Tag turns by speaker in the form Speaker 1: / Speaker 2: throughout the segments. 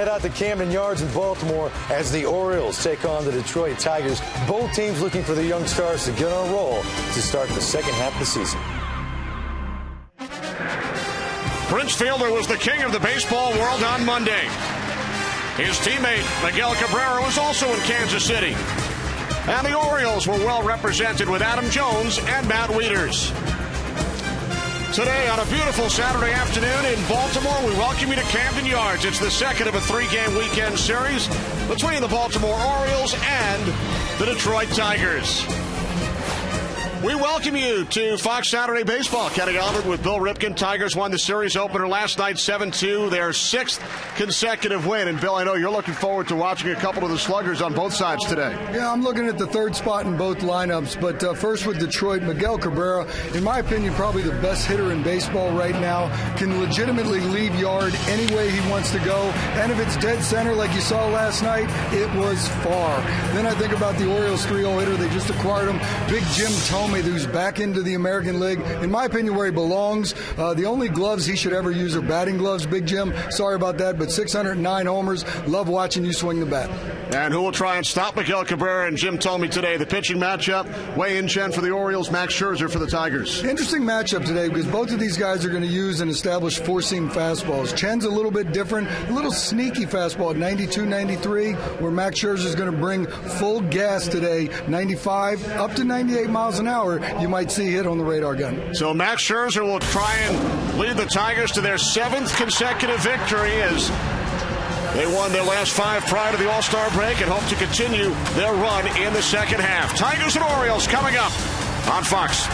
Speaker 1: Head out to Camden Yards in Baltimore as the Orioles take on the Detroit Tigers. Both teams looking for the young stars to get on a roll to start the second half of the season.
Speaker 2: Prince Fielder was the king of the baseball world on Monday. His teammate, Miguel Cabrera, was also in Kansas City. And the Orioles were well represented with Adam Jones and Matt Wieters. Today, on a beautiful Saturday afternoon in Baltimore, we welcome you to Camden Yards. It's the second of a three-game weekend series between the Baltimore Orioles and the Detroit Tigers. We welcome you to Fox Saturday Baseball. Kenny Albert with Bill Ripken. Tigers won the series opener last night, 7-2, their sixth consecutive win. And, Bill, I know you're looking forward to watching a couple of the sluggers on both sides today.
Speaker 3: Yeah, I'm looking at the third spot in both lineups. But first with Detroit, Miguel Cabrera, in my opinion, probably the best hitter in baseball right now, can legitimately leave yard any way he wants to go. And if it's dead center like you saw last night, it was far. Then I think about the Orioles 3-0 hitter. They just acquired him, Big Jim Thome, who's back into the American League, in my opinion, where he belongs. The only gloves he should ever use are batting gloves, Big Jim. Sorry about that, but 609 homers. Love watching you swing the bat.
Speaker 2: And who will try and stop Miguel Cabrera and Jim Thome today? The pitching matchup, Wei-Yin Chen for the Orioles, Max Scherzer for the Tigers.
Speaker 3: Interesting matchup today because both of these guys are going to use and establish four-seam fastballs. Chen's a little bit different, a little sneaky fastball at 92, 93, where Max Scherzer is going to bring full gas today, 95 up to 98 miles an hour. You might see hit on the radar gun.
Speaker 2: So Max Scherzer will try and lead the Tigers to their seventh consecutive victory as they won their last five prior to the All-Star break and hope to continue their run in the second half. Tigers and Orioles coming up on Fox.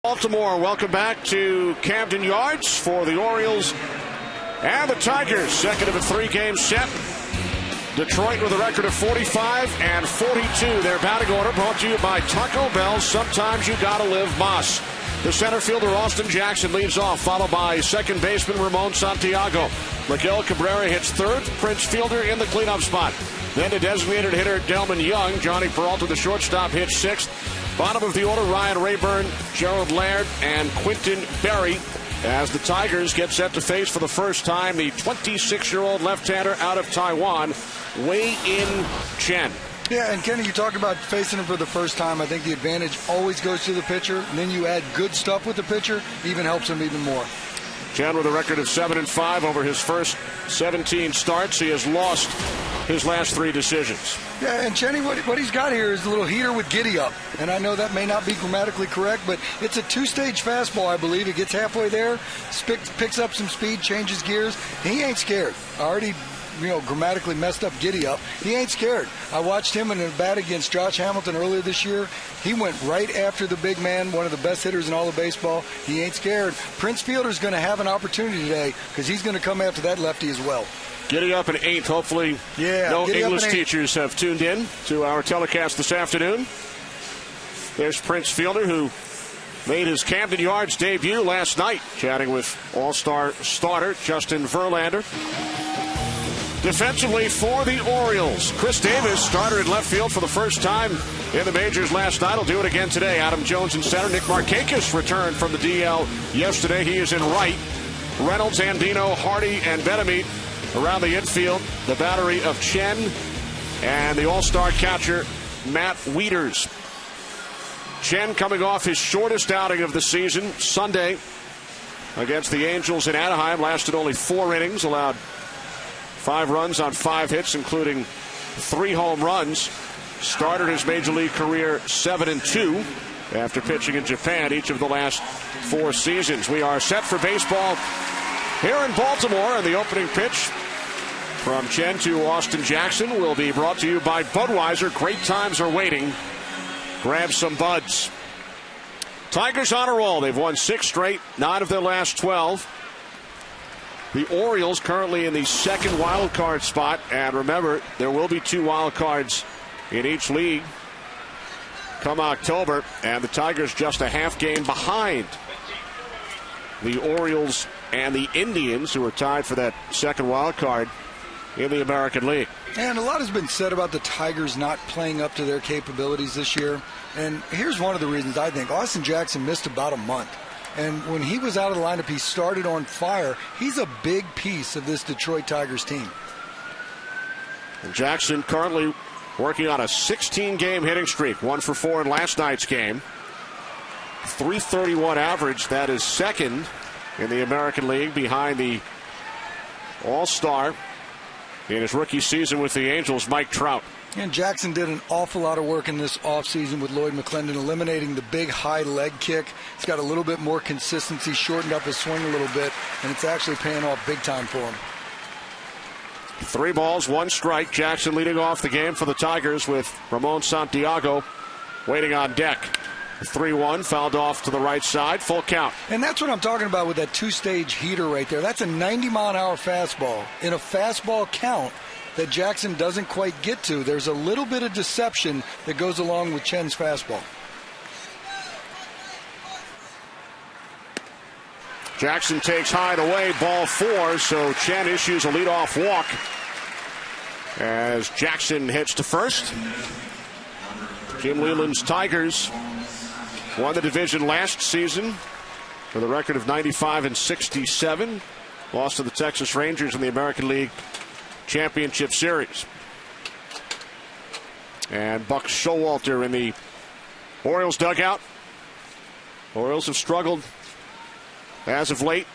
Speaker 2: Baltimore, welcome back to Camden Yards for the Orioles and the Tigers. Second of a 3-game set. Detroit with a record of 45 and 42. Their batting order brought to you by Taco Bell. Sometimes you gotta live Moss. The center fielder Austin Jackson leads off, followed by second baseman Ramon Santiago. Miguel Cabrera hits third. Prince Fielder in the cleanup spot. Then the designated hitter Delman Young. Johnny Peralta, the shortstop, hits sixth. Bottom of the order, Ryan Rayburn, Gerald Laird, and Quinton Berry, as the Tigers get set to face for the first time the 26-year-old left-hander out of Taiwan, Wei-In Chen.
Speaker 3: Yeah, and Kenny, you talk about facing him for the first time. I think the advantage always goes to the pitcher, and then you add good stuff with the pitcher, even helps him even more.
Speaker 2: Chen with a record of 7-5 over his first 17 starts. He has lost his last 3 decisions.
Speaker 3: Yeah, and Chenny, what he's got here is a little heater with giddy up. And I know that may not be grammatically correct, but it's a 2-stage fastball, I believe. It gets halfway there, picks up some speed, changes gears. He ain't scared. Already, grammatically messed up giddy up. He ain't scared. I watched him in a bat against Josh Hamilton earlier this year. He went right after the big man, one of the best hitters in all of baseball. He ain't scared. Prince Fielder's going to have an opportunity today because he's going to come after that lefty as well.
Speaker 2: Getting up in 8th. Hopefully, no English teachers have tuned in to our telecast this afternoon. There's Prince Fielder, who made his Camden Yards debut last night, chatting with All-Star starter Justin Verlander. Defensively for the Orioles, Chris Davis, starter in left field for the first time in the majors last night. Will do it again today. Adam Jones in center. Nick Markakis returned from the DL yesterday. He is in right. Reynolds, Andino, Hardy, and Betemit around the infield. The battery of Chen and the All-Star catcher Matt Wieters. Chen coming off his shortest outing of the season Sunday against the Angels in Anaheim. Lasted only 4 innings, allowed 5 runs on 5 hits, including 3 home runs. Started his major league career 7-2 after pitching in Japan each of the last 4 seasons. We are set for baseball here in Baltimore, and the opening pitch from Chen to Austin Jackson will be brought to you by Budweiser. Great times are waiting. Grab some buds. Tigers on a roll. They've won 6 straight, 9 of their last 12. The Orioles currently in the second wild card spot. And remember, there will be 2 wild cards in each league come October. And the Tigers just a half game behind the Orioles and the Indians, who are tied for that second wild card in the American League.
Speaker 3: And a lot has been said about the Tigers not playing up to their capabilities this year. And here's one of the reasons I think. Austin Jackson missed about a month. And when he was out of the lineup, he started on fire. He's a big piece of this Detroit Tigers team.
Speaker 2: And Jackson currently working on a 16-game hitting streak. 1 for 4 in last night's game. .331 average. That is second in the American League behind the All-Star in his rookie season with the Angels, Mike Trout.
Speaker 3: And Jackson did an awful lot of work in this offseason with Lloyd McClendon, eliminating the big high leg kick. He's got a little bit more consistency, shortened up his swing a little bit, and it's actually paying off big time for him.
Speaker 2: 3 balls, 1 strike. Jackson leading off the game for the Tigers with Ramon Santiago waiting on deck. 3-1, fouled off to the right side, full count.
Speaker 3: And that's what I'm talking about with that 2-stage heater right there. That's a 90-mile-an-hour fastball in a fastball count that Jackson doesn't quite get to. There's a little bit of deception that goes along with Chen's fastball.
Speaker 2: Jackson takes high and away, ball 4, so Chen issues a leadoff walk as Jackson hits to first. Jim Leyland's Tigers won the division last season with a record of 95-67. Lost to the Texas Rangers in the American League Championship Series. And Buck Showalter in the Orioles dugout. Orioles have struggled as of late,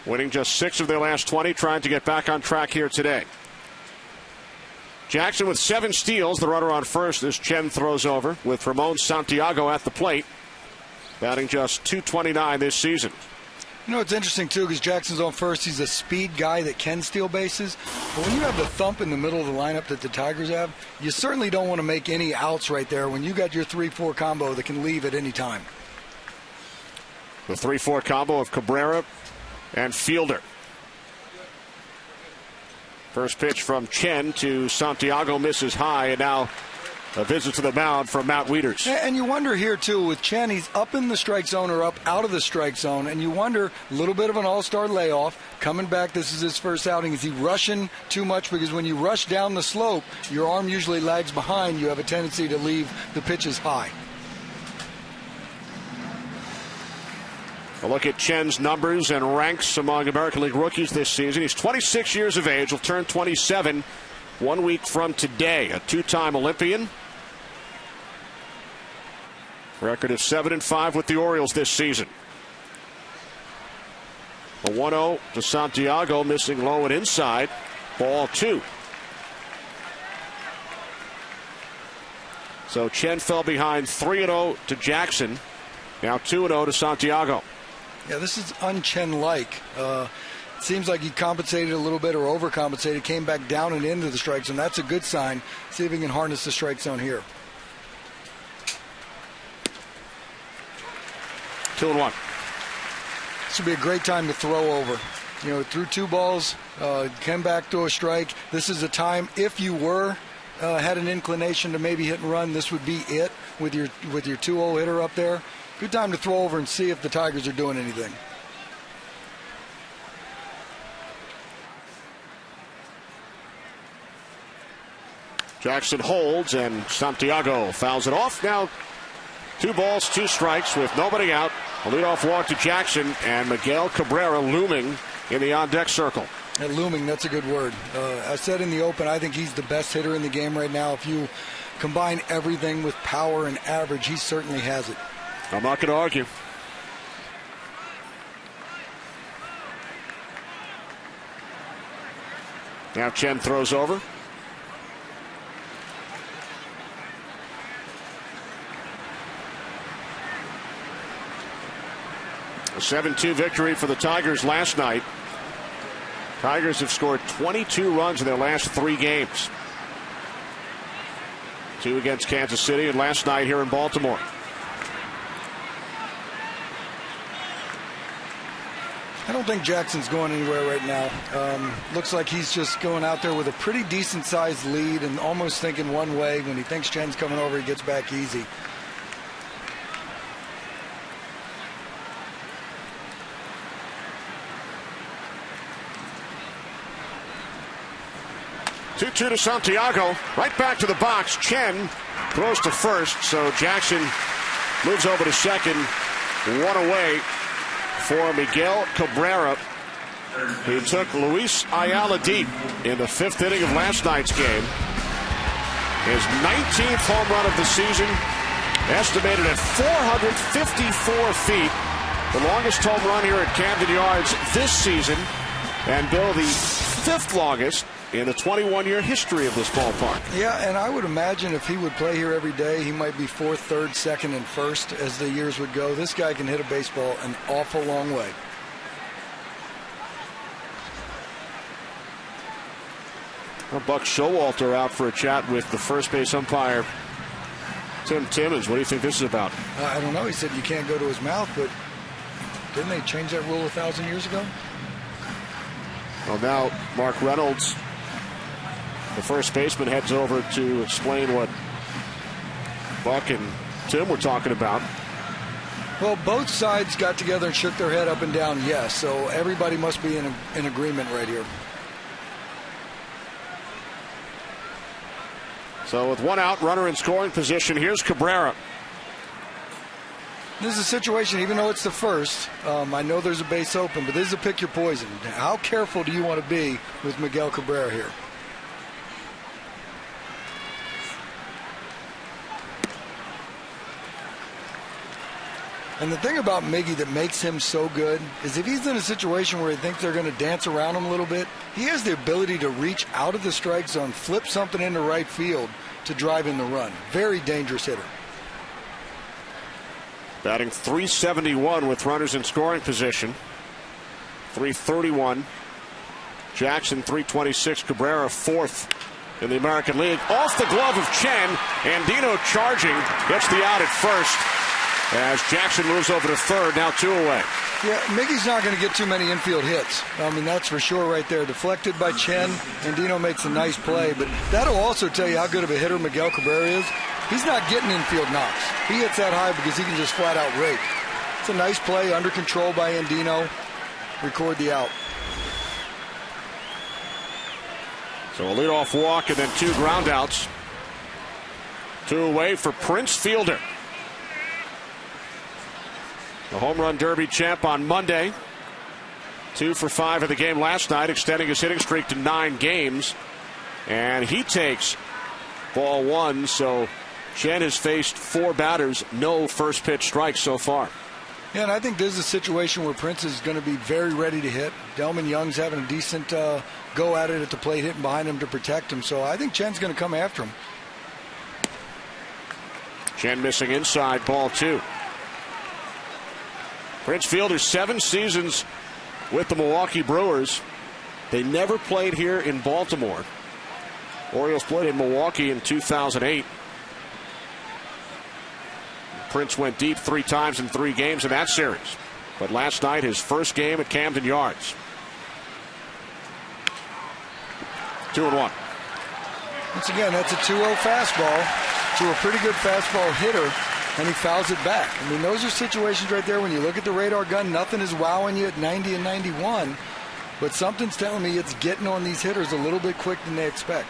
Speaker 2: winning just 6 of their last 20, trying to get back on track here today. Jackson with 7 steals. The runner on first as Chen throws over with Ramon Santiago at the plate, batting just .229 this season.
Speaker 3: You know, it's interesting, too, because Jackson's on first. He's a speed guy that can steal bases. But when you have the thump in the middle of the lineup that the Tigers have, you certainly don't want to make any outs right there when you got your 3-4 combo that can leave at any time.
Speaker 2: The 3-4 combo of Cabrera and Fielder. First pitch from Chen to Santiago, misses high, and now a visit to the mound from Matt Wieters.
Speaker 3: And you wonder here, too, with Chen, he's up in the strike zone or up out of the strike zone, and you wonder, a little bit of an all-star layoff, coming back, this is his first outing. Is he rushing too much? Because when you rush down the slope, your arm usually lags behind. You have a tendency to leave the pitches high.
Speaker 2: A look at Chen's numbers and ranks among American League rookies this season. He's 26 years of age. Will turn 27 1 week from today. A two-time Olympian. Record of 7-5 with the Orioles this season. A 1-0 to Santiago, missing low and inside. Ball 2. So Chen fell behind 3-0 to Jackson. Now 2-0 to Santiago.
Speaker 3: Yeah, this is un-Chen-like. It seems like he compensated a little bit or overcompensated, came back down and into the strike zone. That's a good sign. See if he can harness the strike zone here.
Speaker 2: 2-1.
Speaker 3: This would be a great time to throw over. You know, threw 2 balls, came back to a strike. This is a time, if you were had an inclination to maybe hit and run, this would be it with your 2-0 hitter up there. Good time to throw over and see if the Tigers are doing anything.
Speaker 2: Jackson holds and Santiago fouls it off. Now 2 balls, 2 strikes with nobody out. A leadoff walk to Jackson and Miguel Cabrera looming in the on-deck circle.
Speaker 3: And looming, that's a good word. I said in the open, I think he's the best hitter in the game right now. If you combine everything with power and average, he certainly has it.
Speaker 2: I'm not going to argue. Now Chen throws over. A 7-2 victory for the Tigers last night. Tigers have scored 22 runs in their last 3 games. 2 against Kansas City and last night here in Baltimore.
Speaker 3: I don't think Jackson's going anywhere right now. Looks like he's just going out there with a pretty decent-sized lead and almost thinking one way. When he thinks Chen's coming over, he gets back easy.
Speaker 2: Two to Santiago. Right back to the box. Chen throws to first, so Jackson moves over to second. 1 away for Miguel Cabrera. He took Luis Ayala deep in the 5th inning of last night's game. His 19th home run of the season, estimated at 454 feet. The longest home run here at Camden Yards this season. And Bill, the 5th longest in the 21-year history of this ballpark.
Speaker 3: Yeah, and I would imagine if he would play here every day, he might be 4th, 3rd, 2nd, and 1st as the years would go. This guy can hit a baseball an awful long way.
Speaker 2: Well, Buck Showalter out for a chat with the first base umpire, Tim Timmons. What do you think this is about?
Speaker 3: I don't know. He said you can't go to his mouth, but didn't they change that rule 1,000 years ago?
Speaker 2: Well, now Mark Reynolds, the first baseman, heads over to explain what Buck and Tim were talking about.
Speaker 3: Well, both sides got together and shook their head up and down, yes. So everybody must be in agreement right here.
Speaker 2: So with 1 out, runner in scoring position, here's Cabrera.
Speaker 3: This is a situation, even though it's the first, I know there's a base open, but this is a pick your poison. How careful do you want to be with Miguel Cabrera here? And the thing about Miggy that makes him so good is if he's in a situation where he thinks they're going to dance around him a little bit, he has the ability to reach out of the strike zone, flip something into right field to drive in the run. Very dangerous hitter.
Speaker 2: Batting .371 with runners in scoring position. .331. Jackson .326. Cabrera 4th in the American League. Off the glove of Chen. Andino charging. Gets the out at first. as Jackson moves over to third, now 2 away.
Speaker 3: Yeah, Miggy's not going to get too many infield hits. I mean, that's for sure right there. Deflected by Chen, and Dino makes a nice play. But that'll also tell you how good of a hitter Miguel Cabrera is. He's not getting infield knocks. He hits that high because he can just flat out rake. It's a nice play, under control by Andino. Record the out.
Speaker 2: So a leadoff walk and then 2 ground outs. 2 away for Prince Fielder. The home run derby champ on Monday. 2 for 5 in the game last night, extending his hitting streak to 9 games. And he takes ball 1. So Chen has faced 4 batters, no first pitch strikes so far.
Speaker 3: Yeah, and I think this is a situation where Prince is going to be very ready to hit. Delman Young's having a decent go at it at the plate, hitting behind him to protect him. So I think Chen's going to come after him.
Speaker 2: Chen missing inside, ball 2. Prince Fielder, 7 seasons with the Milwaukee Brewers. They never played here in Baltimore. Orioles played in Milwaukee in 2008. Prince went deep 3 times in 3 games in that series. But last night, his first game at Camden Yards. 2-1.
Speaker 3: Once again, that's a 2-0 fastball to a pretty good fastball hitter, and he fouls it back. I mean, those are situations right there when you look at the radar gun, nothing is wowing you at 90 and 91, but something's telling me it's getting on these hitters a little bit quick than they expect.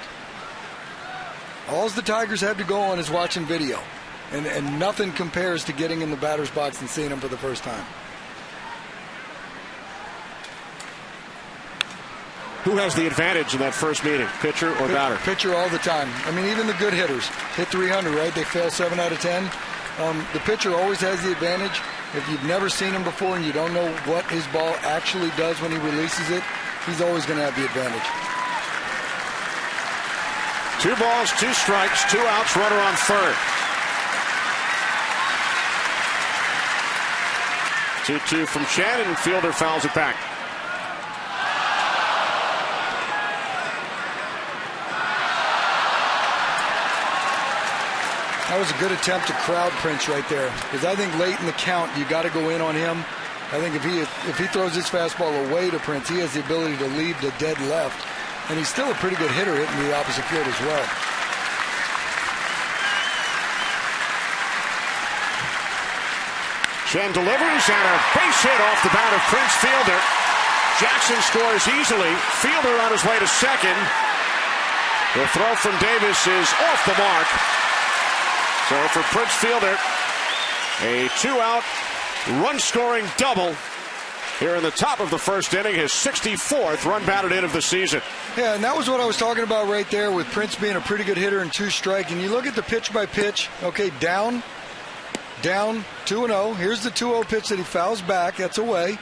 Speaker 3: All the Tigers have to go on is watching video, and nothing compares to getting in the batter's box and seeing them for the first time.
Speaker 2: Who has the advantage in that first meeting, pitcher or batter?
Speaker 3: Pitcher all the time. I mean, even the good hitters hit 300, right? They fail 7 out of 10. The pitcher always has the advantage. If you've never seen him before and you don't know what his ball actually does when he releases it, he's always going to have the advantage.
Speaker 2: 2 balls, 2 strikes, 2 outs, runner on third. 2-2 from Chen, and Fielder fouls it back.
Speaker 3: That was a good attempt to crowd Prince right there, because I think late in the count you got to go in on him. I think if he throws his fastball away to Prince, he has the ability to leave to dead left, and he's still a pretty good hitter hitting the opposite field as well.
Speaker 2: Chen delivers, and a base hit off the bat of Prince Fielder. Jackson scores easily. Fielder on his way to second. The throw from Davis is off the mark. So for Prince Fielder, a 2-out run-scoring double here in the top of the first inning, his 64th run batted in of the season.
Speaker 3: Yeah, and that was what I was talking about right there with Prince being a pretty good hitter and 2 strike. And you look at the pitch by pitch, okay, down, 2-0. Here's the 2-0 pitch that he fouls back. That's away.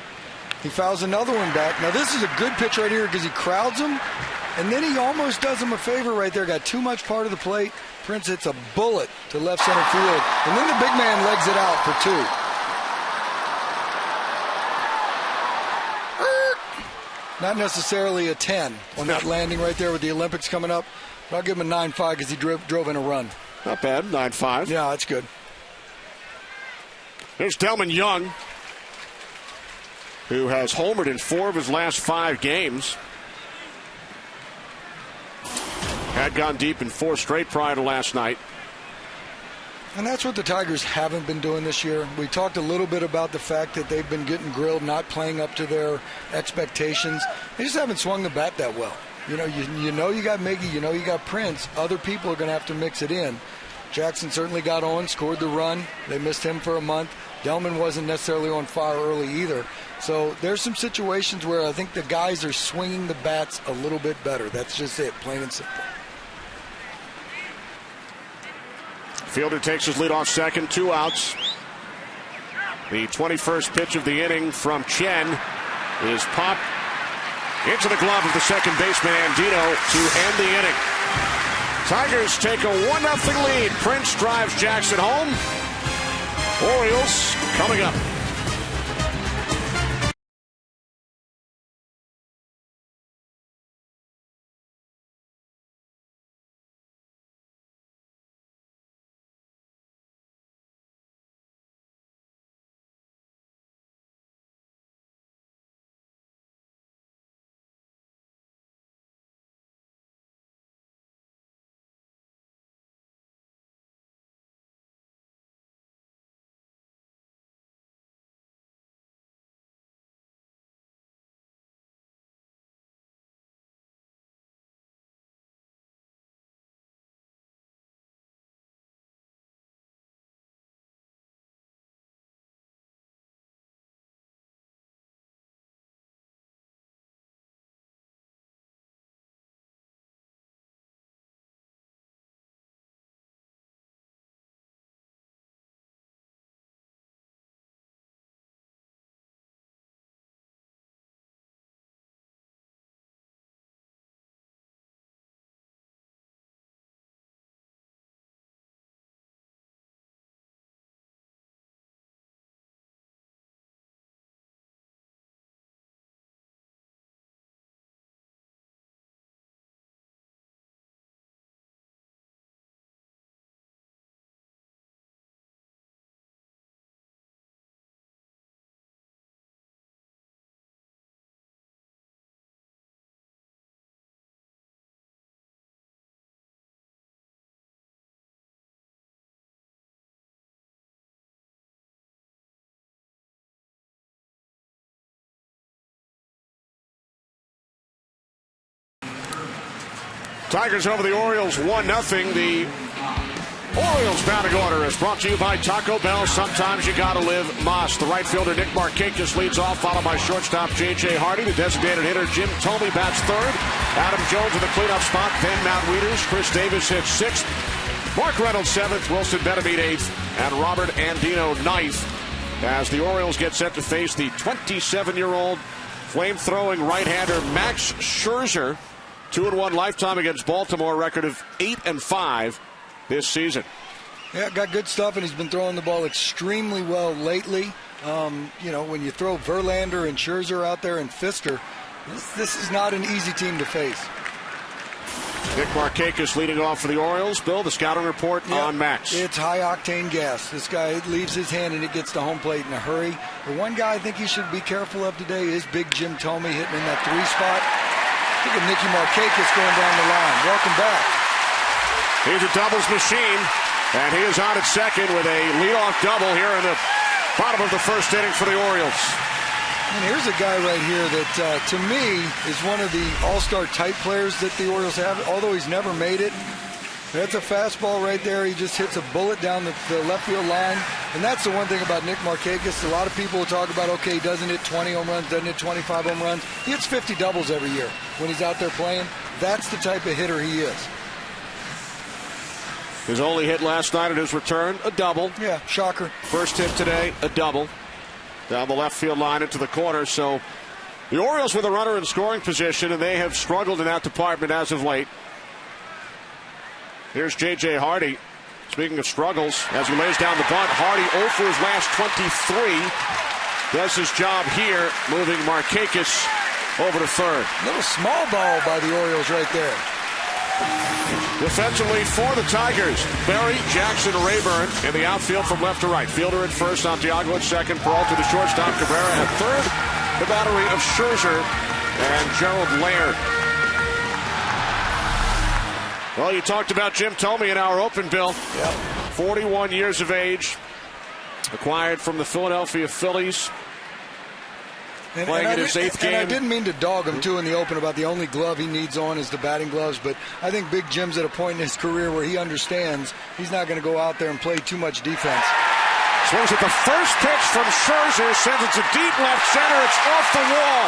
Speaker 3: He fouls another one back. Now, this is a good pitch right here because he crowds him, and then he almost does him a favor right there. Got too much part of the plate. Prince hits a bullet to left center field, and then the big man legs it out for 2. Not necessarily a 10 on that landing right there with the Olympics coming up, but I'll give him a 9.5 because he drove in a run.
Speaker 2: Not bad, 9.5.
Speaker 3: Yeah, that's good.
Speaker 2: There's Delman Young, who has homered in 4 of his last 5 games. Had gone deep in 4 straight prior to last night.
Speaker 3: And that's what the Tigers haven't been doing this year. We talked a little bit about the fact that they've been getting grilled, not playing up to their expectations. They just haven't swung the bat that well. You know you got Miggy, you know you got Prince. Other people are going to have to mix it in. Jackson certainly got on, scored the run. They missed him for a month. Delman wasn't necessarily on fire early either. So there's some situations where I think the guys are swinging the bats a little bit better. That's just it, plain and simple.
Speaker 2: Fielder takes his lead off second, 2 outs. The 21st pitch of the inning from Chen is popped into the glove of the second baseman Andino to end the inning. Tigers take a 1-0 lead. Prince drives Jackson home. Orioles coming up. Tigers over the Orioles 1-0. The Orioles batting order is brought to you by Taco Bell. Sometimes you gotta live Moss. The right fielder Nick Markakis leads off, followed by shortstop J.J. Hardy. The designated hitter Jim Thome bats third. Adam Jones in the cleanup spot. Then Matt Wieters. Chris Davis hits sixth. Mark Reynolds seventh. Wilson Benavides eighth. And Robert Andino ninth. As the Orioles get set to face the 27-year-old flame-throwing right-hander Max Scherzer. 2-1 lifetime against Baltimore. Record of 8-5. This season.
Speaker 3: Yeah, got good stuff, and he's been throwing the ball extremely well lately. When you throw Verlander and Scherzer out there and Fister, this is not an easy team to face.
Speaker 2: Nick Markakis leading off for the Orioles. Bill, the scouting report on Max.
Speaker 3: It's high-octane gas. This guy leaves his hand and it gets to home plate in a hurry. The one guy I think he should be careful of today is big Jim Thome hitting in that 3 spot. Look at Nicky Markakis going down the line. Welcome back.
Speaker 2: He's a doubles machine, and he is on at second with a leadoff double here in the bottom of the first inning for the Orioles.
Speaker 3: And here's a guy right here that, to me, is one of the all-star type players that the Orioles have, although he's never made it. That's a fastball right there. He just hits a bullet down the left field line. And that's the one thing about Nick Markakis. A lot of people will talk about, okay, he doesn't hit 20 home runs, doesn't hit 25 home runs. He hits 50 doubles every year when he's out there playing. That's the type of hitter he is.
Speaker 2: His only hit last night at his return, a double.
Speaker 3: Yeah, shocker.
Speaker 2: First hit today, a double. Down the left field line into the corner. So the Orioles with a runner in scoring position, and they have struggled in that department as of late. Here's J.J. Hardy. Speaking of struggles, as he lays down the bunt, Hardy 0 for his last 23. Does his job here, moving Markakis over to third.
Speaker 3: Little small ball by the Orioles right there.
Speaker 2: Defensively for the Tigers, Berry, Jackson, Rayburn in the outfield from left to right. Fielder at first, Santiago at second, Peralta to shortstop, Cabrera at third. The battery of Scherzer and Gerald Laird. Well, you talked about Jim Thome in our open, Bill.
Speaker 3: Yep.
Speaker 2: 41 years of age, acquired from the Philadelphia Phillies. Playing in his 8th game.
Speaker 3: And I didn't mean to dog him, too, in the open about the only glove he needs on is the batting gloves, but I think Big Jim's at a point in his career where he understands he's not going to go out there and play too much defense.
Speaker 2: Swings at the first pitch from Scherzer, sends it to deep left center. It's off the wall.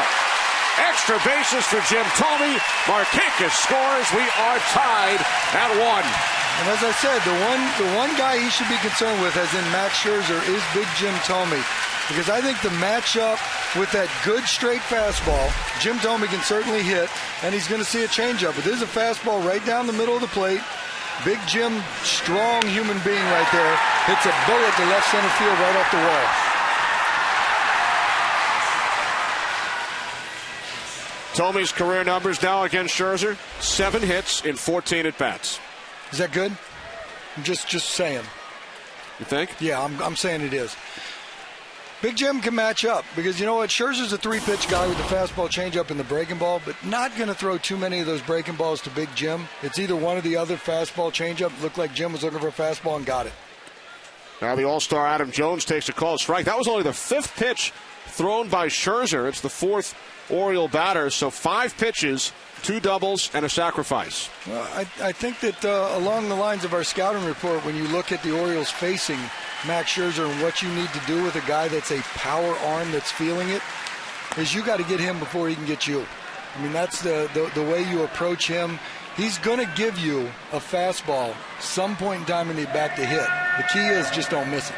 Speaker 2: Extra bases for Jim Thome. Markakis scores. We are tied at 1.
Speaker 3: And as I said, the one guy he should be concerned with, as in Max Scherzer, is Big Jim Thome. Because I think the matchup with that good straight fastball, Jim Thome can certainly hit, and he's going to see a changeup. But there's a fastball right down the middle of the plate. Big Jim, strong human being right there, hits a bullet to left center field right off the wall.
Speaker 2: Thome's career numbers now against Scherzer: 7 hits in 14 at-bats.
Speaker 3: Is that good? I'm just saying.
Speaker 2: You think?
Speaker 3: Yeah, I'm saying it is. Big Jim can match up because you know what? Scherzer's a 3-pitch guy with the fastball, changeup, and the breaking ball, but not going to throw too many of those breaking balls to Big Jim. It's either one or the other, fastball, changeup. Looked like Jim was looking for a fastball and got it.
Speaker 2: Now the All-Star Adam Jones takes a called strike. That was only the 5th pitch thrown by Scherzer. It's the 4th Oriole batter, so 5 pitches, 2 doubles, and a sacrifice.
Speaker 3: Well, I think that along the lines of our scouting report, when you look at the Orioles facing Max Scherzer and what you need to do with a guy that's a power arm that's feeling it, is you got to get him before he can get you. I mean, that's the way you approach him. He's going to give you a fastball some point in time in the bat to hit. The key is just don't miss it.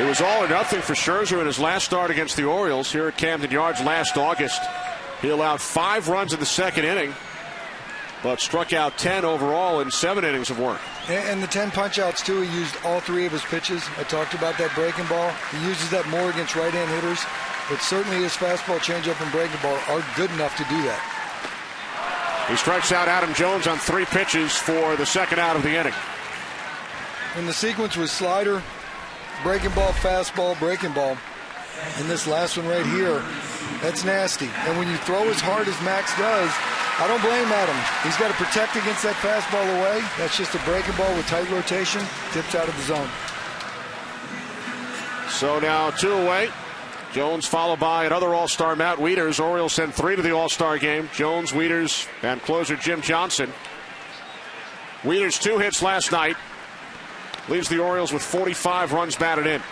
Speaker 2: It was all or nothing for Scherzer in his last start against the Orioles here at Camden Yards last August. He allowed 5 runs in the 2nd inning, but struck out 10 overall in 7 innings of work.
Speaker 3: And the 10 punch-outs, too, he used all 3 of his pitches. I talked about that breaking ball. He uses that more against right-hand hitters, but certainly his fastball, changeup, and breaking ball are good enough to do that.
Speaker 2: He strikes out Adam Jones on 3 pitches for the 2nd out of the inning.
Speaker 3: And the sequence was slider, breaking ball, fastball, breaking ball. And this last one right here, that's nasty. And when you throw as hard as Max does, I don't blame Adam. He's got to protect against that fastball away. That's just a breaking ball with tight rotation. Tips out of the zone.
Speaker 2: So now 2 away. Jones followed by another All-Star, Matt Wieters. Orioles sent 3 to the All-Star game. Jones, Wieters, and closer Jim Johnson. Wieters 2 hits last night. Leaves the Orioles with 45 runs batted in.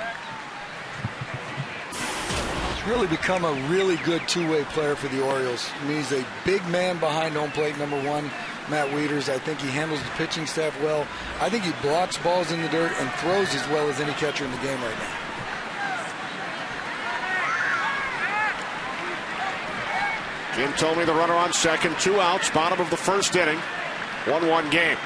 Speaker 3: He's really become a really good two-way player for the Orioles. I mean, he's a big man behind home plate, number one. Matt Wieters, I think he handles the pitching staff well. I think he blocks balls in the dirt and throws as well as any catcher in the game right now.
Speaker 2: Jim told me the runner on second, 2 outs, bottom of the first inning. 1-1 game.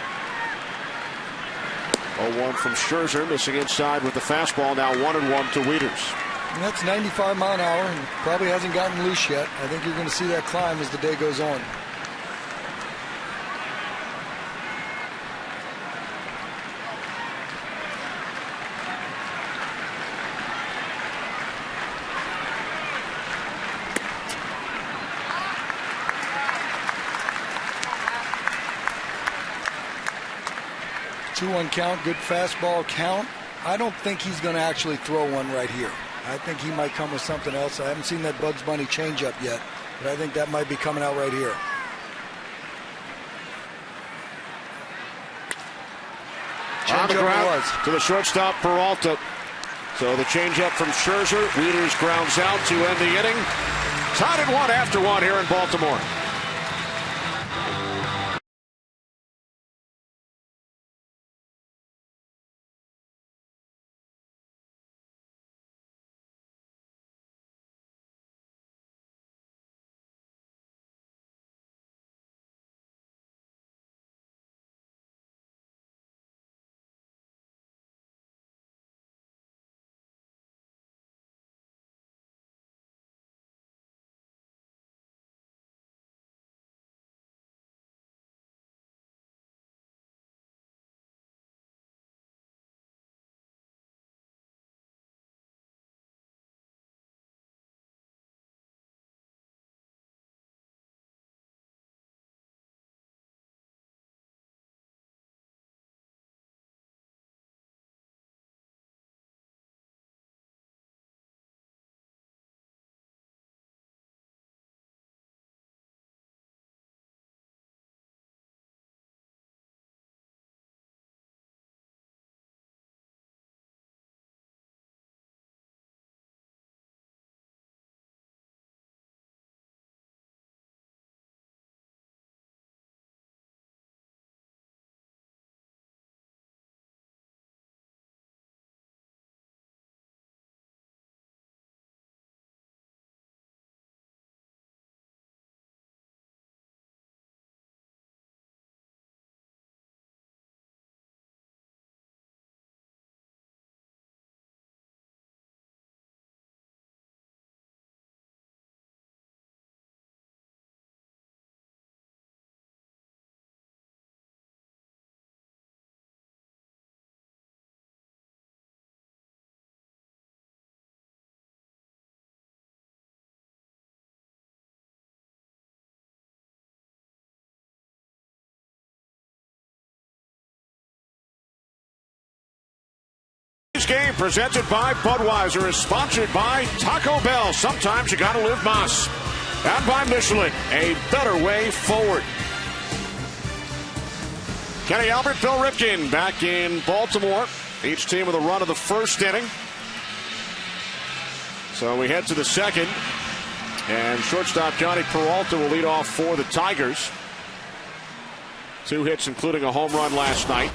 Speaker 2: 0-1 from Scherzer, missing inside with the fastball. Now 1-1 to Wieters.
Speaker 3: And that's 95 mile an hour and probably hasn't gotten loose yet. I think you're going to see that climb as the day goes on. Two-one count, good fastball count. I don't think he's going to actually throw one right here. I think he might come with something else. I haven't seen that Bugs Bunny changeup yet, but I think that might be coming out right here.
Speaker 2: On the ground to the shortstop, Peralta. So the changeup from Scherzer. Wieters grounds out to end the inning. Tied at 1 after 1 here in Baltimore. Game presented by Budweiser is sponsored by Taco Bell. Sometimes you gotta live Moss. And by Michelin, a better way forward. Kenny Albert, Bill Ripken back in Baltimore. Each team with a run of the first inning. So we head to the second. And shortstop Johnny Peralta will lead off for the Tigers. 2 hits, including a home run last night.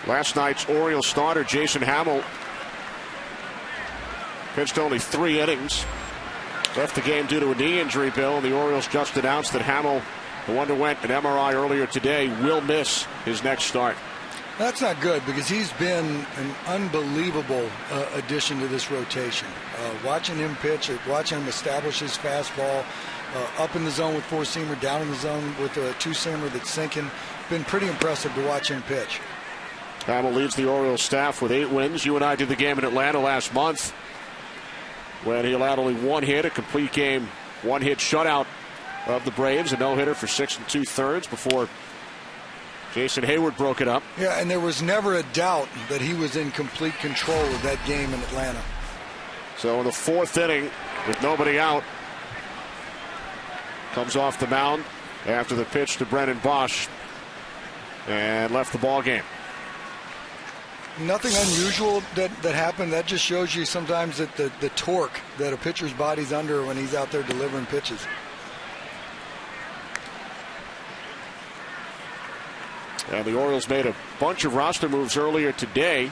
Speaker 2: Last night's Orioles starter, Jason Hamill, pitched only 3 innings. Left the game due to a knee injury, Bill, and the Orioles just announced that Hamill, who underwent an MRI earlier today, will miss his next start.
Speaker 3: That's not good because he's been an unbelievable addition to this rotation. Watching him pitch, watching him establish his fastball, up in the zone with 4-seamer, down in the zone with a 2-seamer that's sinking. Been pretty impressive to watch him pitch.
Speaker 2: Hamill leads the Orioles staff with 8 wins. You and I did the game in Atlanta last month when he allowed only 1 hit, a complete game, 1-hit shutout of the Braves, a no-hitter for 6 2/3 before Jason Hayward broke it up.
Speaker 3: Yeah, and there was never a doubt that he was in complete control of that game in Atlanta.
Speaker 2: So in the 4th inning, with nobody out, comes off the mound after the pitch to Brennan Bosch and left the ball game.
Speaker 3: Nothing unusual that happened. That just shows you sometimes that the torque that a pitcher's body's under when he's out there delivering pitches.
Speaker 2: And the Orioles made a bunch of roster moves earlier today.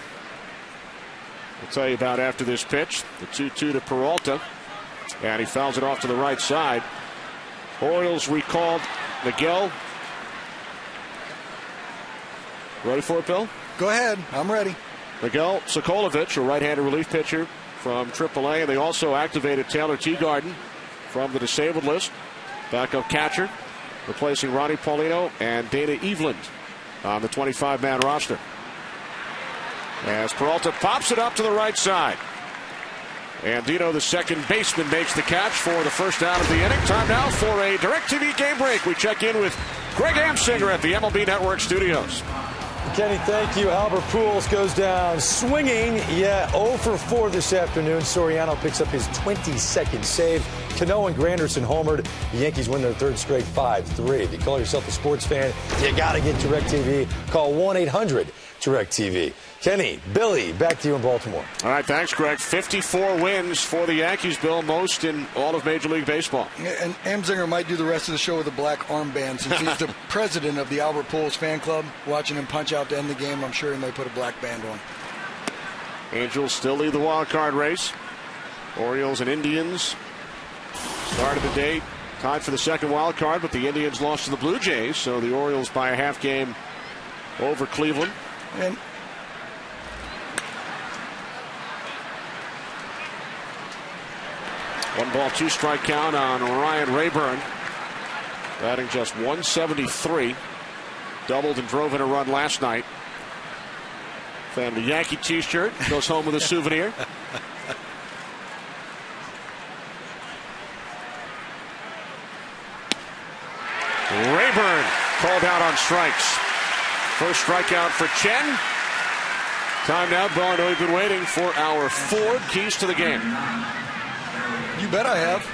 Speaker 2: I'll tell you about after this pitch. The 2-2 to Peralta. And he fouls it off to the right side. Orioles recalled Miguel. Ready for it, Bill?
Speaker 3: Go ahead. I'm ready.
Speaker 2: Miguel Sokolovic, a right-handed relief pitcher from AAA. And they also activated Taylor Teagarden from the disabled list. Backup catcher, replacing Ronnie Paulino and Dana Eveland on the 25-man roster. As Peralta pops it up to the right side. And Dino, the second baseman, makes the catch for the first out of the inning. Time now for a DirecTV game break. We check in with Greg Amsinger at the MLB Network studios.
Speaker 1: Kenny, thank you. Albert Pujols goes down swinging. Yeah, 0 for 4 this afternoon. Soriano picks up his 22nd save. Cano and Granderson homered. The Yankees win their 3rd straight 5-3. If you call yourself a sports fan, you got to get DirecTV. Call 1-800-DirecTV. Kenny, Billy, back to you in Baltimore.
Speaker 2: All right, thanks, Greg. 54 wins for the Yankees, Bill, most in all of Major League Baseball.
Speaker 3: Yeah, and Amsinger might do the rest of the show with a black armband since he's the president of the Albert Pujols fan club. Watching him punch out to end the game, I'm sure he may put a black band on.
Speaker 2: Angels still lead the wild card race. Orioles and Indians started the day tied for the second wild card, but the Indians lost to the Blue Jays, so the Orioles by a half game over Cleveland.
Speaker 3: And
Speaker 2: 1-ball, 2-strike count on Ryan Rayburn. Batting just 173. Doubled and drove in a run last night. Found a Yankee t-shirt. Goes home with a souvenir. Rayburn called out on strikes. First strikeout for Chen. Time out, Bo. I know we've been waiting for our Ford keys to the game.
Speaker 3: You bet I have.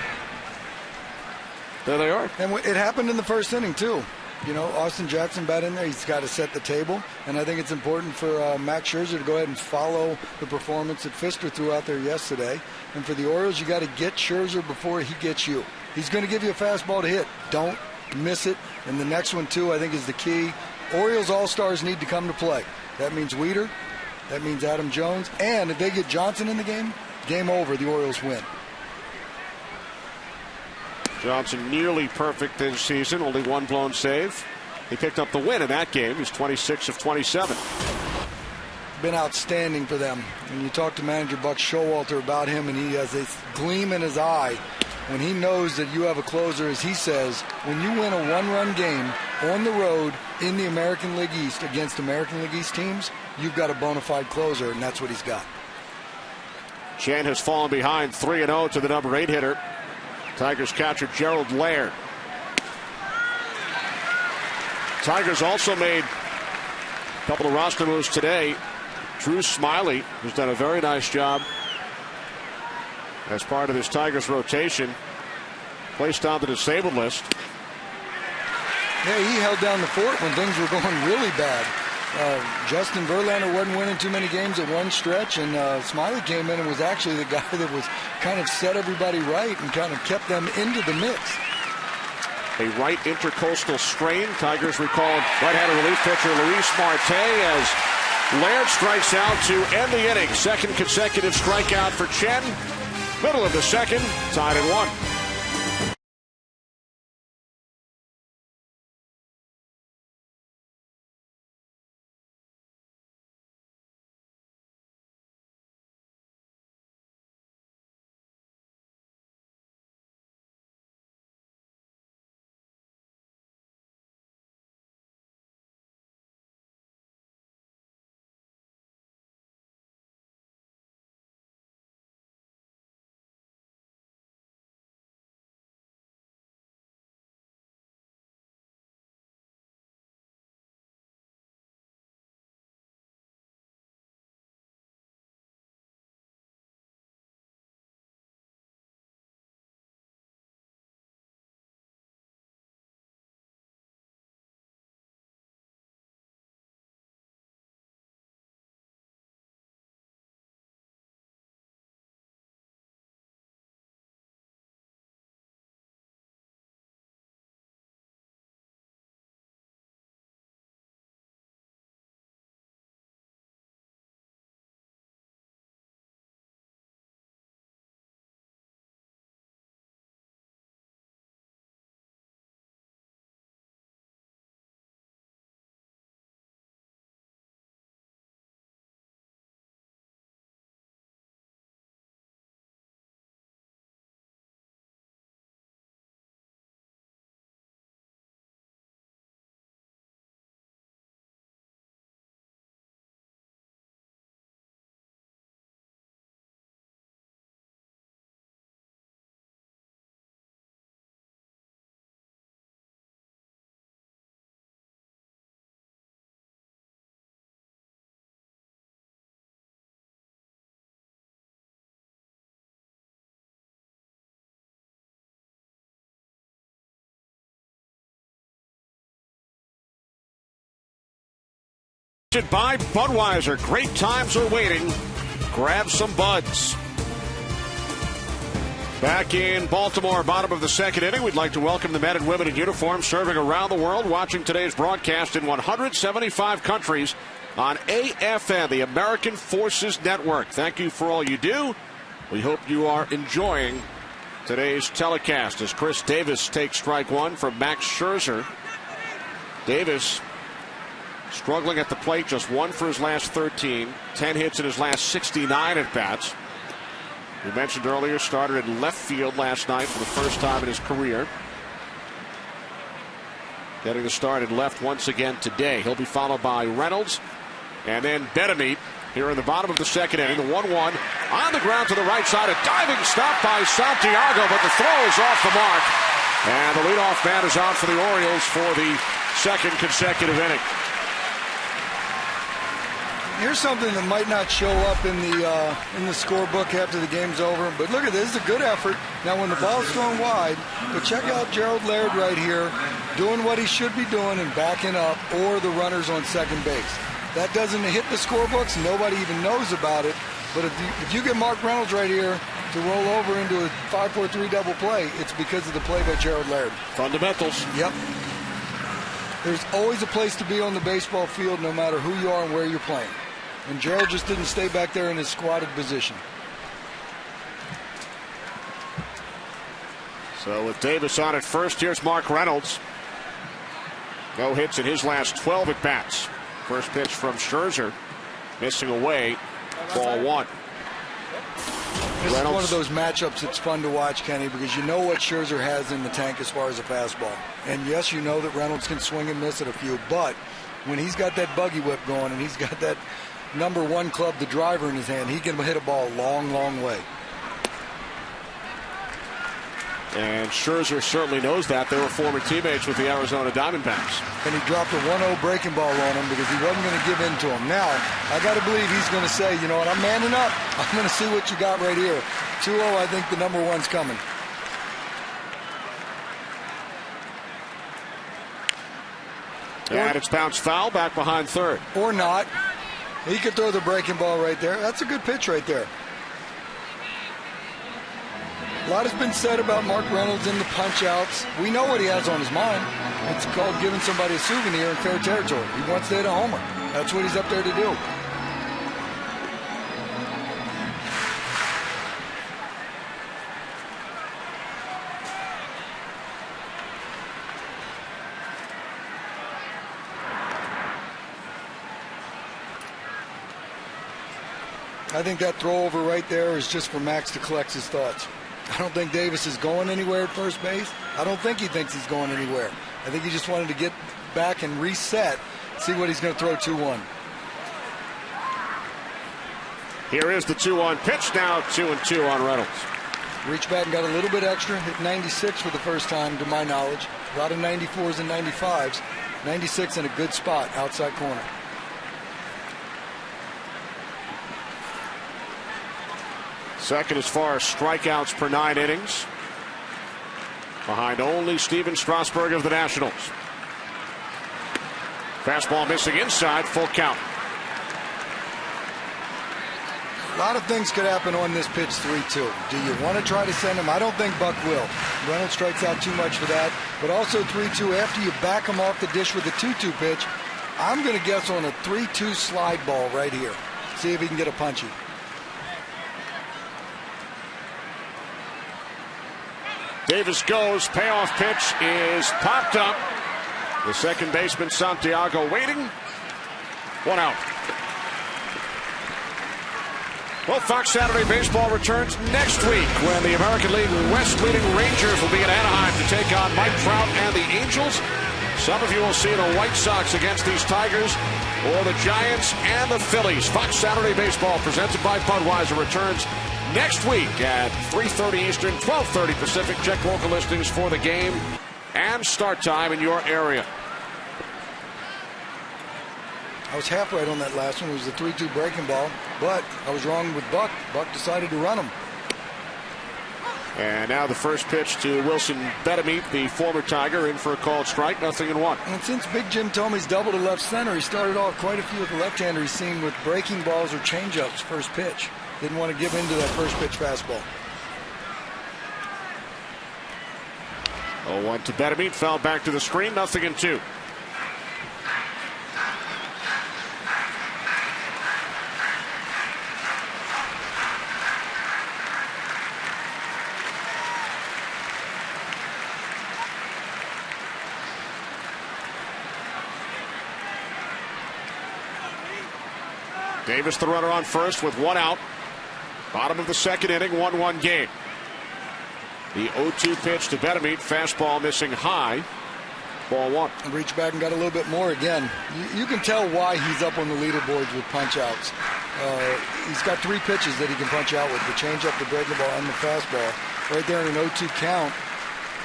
Speaker 2: There they are.
Speaker 3: And it happened in the first inning, too. You know, Austin Jackson bat in there. He's got to set the table. And I think it's important for Max Scherzer to go ahead and follow the performance that Fister threw out there yesterday. And for the Orioles, you got to get Scherzer before he gets you. He's going to give you a fastball to hit. Don't miss it. And the next one, too, I think is the key. Orioles All-Stars need to come to play. That means Weeder. That means Adam Jones. And if they get Johnson in the game, game over. The Orioles win.
Speaker 2: Johnson nearly perfect this season, only one blown save. He picked up the win in that game. He's 26 of 27.
Speaker 3: Been outstanding for them. When you talk to manager Buck Showalter about him, and he has this gleam in his eye when he knows that you have a closer, as he says, when you win a one-run game on the road in the American League East against American League East teams, you've got a bona fide closer, and that's what he's got.
Speaker 2: Chen has fallen behind 3-0 to the number 8 hitter. Tigers catcher Gerald Laird. Tigers also made a couple of roster moves today. Drew Smiley, who's done a very nice job as part of this Tigers rotation, placed on the disabled list.
Speaker 3: Yeah, he held down the fort when things were going really bad. Justin Verlander wasn't winning too many games at one stretch, and Smiley came in and was actually the guy that was kind of set everybody right and kind of kept them into the mix.
Speaker 2: A right intercostal strain. Tigers recalled right-handed relief pitcher Luis Marte as Laird strikes out to end the inning. Second consecutive strikeout for Chen. Middle of the second, tied at 1. By Budweiser. Great times are waiting. Grab some buds. Back in Baltimore, bottom of the second inning, we'd like to welcome the men and women in uniform serving around the world, watching today's broadcast in 175 countries on AFN, the American Forces Network. Thank you for all you do. We hope you are enjoying today's telecast as Chris Davis takes strike one from Max Scherzer. Davis struggling at the plate, just 1 for his last 13, 10 hits in his last 69 at bats. We mentioned earlier, started in left field last night for the first time in his career. Getting the start in left once again today. He'll be followed by Reynolds and then Betamit here in the bottom of the second inning. The 1-1 on the ground to the right side. A diving stop by Santiago, but the throw is off the mark. And the leadoff man is out for the Orioles for the second consecutive inning.
Speaker 3: Here's something that might not show up in the scorebook after the game's over, but look at this. This is a good effort. Now, when the ball's thrown wide, but check out Gerald Laird right here doing what he should be doing and backing up, or the runners on second base. That doesn't hit the scorebooks. Nobody even knows about it. But if you get Mark Reynolds right here to roll over into a 5-4-3 double play, it's because of the play by Gerald Laird.
Speaker 2: Fundamentals.
Speaker 3: Yep. There's always a place to be on the baseball field, no matter who you are and where you're playing. And Gerald just didn't stay back there in his squatted position.
Speaker 2: So with Davis on at first, here's Mark Reynolds. No hits in his last 12 at bats. First pitch from Scherzer, missing away, ball one.
Speaker 3: This is one of those matchups that's fun to watch, Kenny, because you know what Scherzer has in the tank as far as a fastball. And yes, you know that Reynolds can swing and miss at a few, but when he's got that buggy whip going and he's got that number one club, the driver, in his hand, he can hit a ball a long, long way.
Speaker 2: And Scherzer certainly knows that. They were former teammates with the Arizona Diamondbacks.
Speaker 3: And he dropped a 1-0 breaking ball on him because he wasn't going to give in to him. Now, I got to believe he's going to say, you know what, I'm manning up. I'm going to see what you got right here. 2-0, I think the number one's coming.
Speaker 2: And it's bounced foul back behind third.
Speaker 3: Or not. He could throw the breaking ball right there. That's a good pitch right there. A lot has been said about Mark Reynolds in the punch-outs. We know what he has on his mind. It's called giving somebody a souvenir in fair territory. He wants to hit a homer. That's what he's up there to do. I think that throw over right there is just for Max to collect his thoughts. I don't think Davis is going anywhere at first base. I don't think he thinks he's going anywhere. I think he just wanted to get back and reset, see what he's going to throw 2-1.
Speaker 2: Here is the 2-1 pitch, now 2-2 on Reynolds.
Speaker 3: Reached back and got a little bit extra, hit 96 for the first time to my knowledge. A lot of 94s and 95s. 96 in a good spot, outside corner.
Speaker 2: Second as far as strikeouts per 9 innings. Behind only Steven Strasburg of the Nationals. Fastball missing inside, full count.
Speaker 3: A lot of things could happen on this pitch 3-2. Do you want to try to send him? I don't think Buck will. Reynolds strikes out too much for that. But also 3-2, after you back him off the dish with the 2-2 pitch, I'm going to guess on a 3-2 slide ball right here. See if he can get a punchy.
Speaker 2: Davis goes, payoff pitch is popped up. The second baseman Santiago waiting. 1 out. Well, Fox Saturday Baseball returns next week when the American League West leading Rangers will be in Anaheim to take on Mike Trout and the Angels. Some of you will see the White Sox against these Tigers, or the Giants and the Phillies. Fox Saturday Baseball presented by Budweiser returns next week at 3:30 Eastern, 12:30 Pacific. Check local listings for the game and start time in your area.
Speaker 3: I was half right on that last one. It was a 3-2 breaking ball, but I was wrong with Buck. Buck decided to run him.
Speaker 2: And now the first pitch to Wilson Betemit, the former Tiger, in for a called strike, 0-1.
Speaker 3: And since Big Jim Thome's doubled to left center, he started off quite a few with the left-hander he's seen with breaking balls or changeups first pitch. Didn't want to give in to that first pitch fastball.
Speaker 2: 0-1 to Betemit, fell back to the screen, 0-2. Davis, the runner on first with one out. Bottom of the second inning, 1-1 game. The 0-2 pitch to Betemit, fastball missing high. Ball one.
Speaker 3: Reached back and got a little bit more again. You can tell why he's up on the leaderboards with punch outs. He's got 3 pitches that he can punch out with: the changeup, the breaking ball, and the fastball. Right there in an 0-2 count.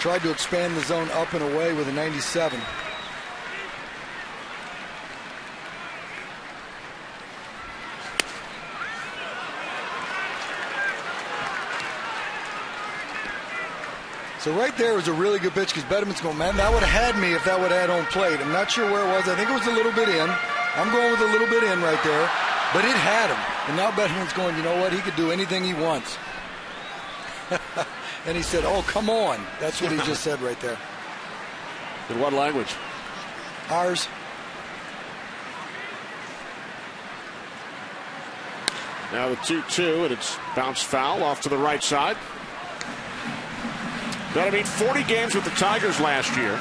Speaker 3: Tried to expand the zone up and away with a 97. So right there was a really good pitch because Betemit's going, man, that would have had me if that would have had on plate. I'm not sure where it was. I think it was a little bit in. I'm going with a little bit in right there. But it had him. And now Betemit's going, you know what? He could do anything he wants. And he said, oh, come on. That's what he just said right there.
Speaker 2: In what language?
Speaker 3: Ours.
Speaker 2: Now the 2-2, and it's bounced foul off to the right side. Betemit 40 games with the Tigers last year.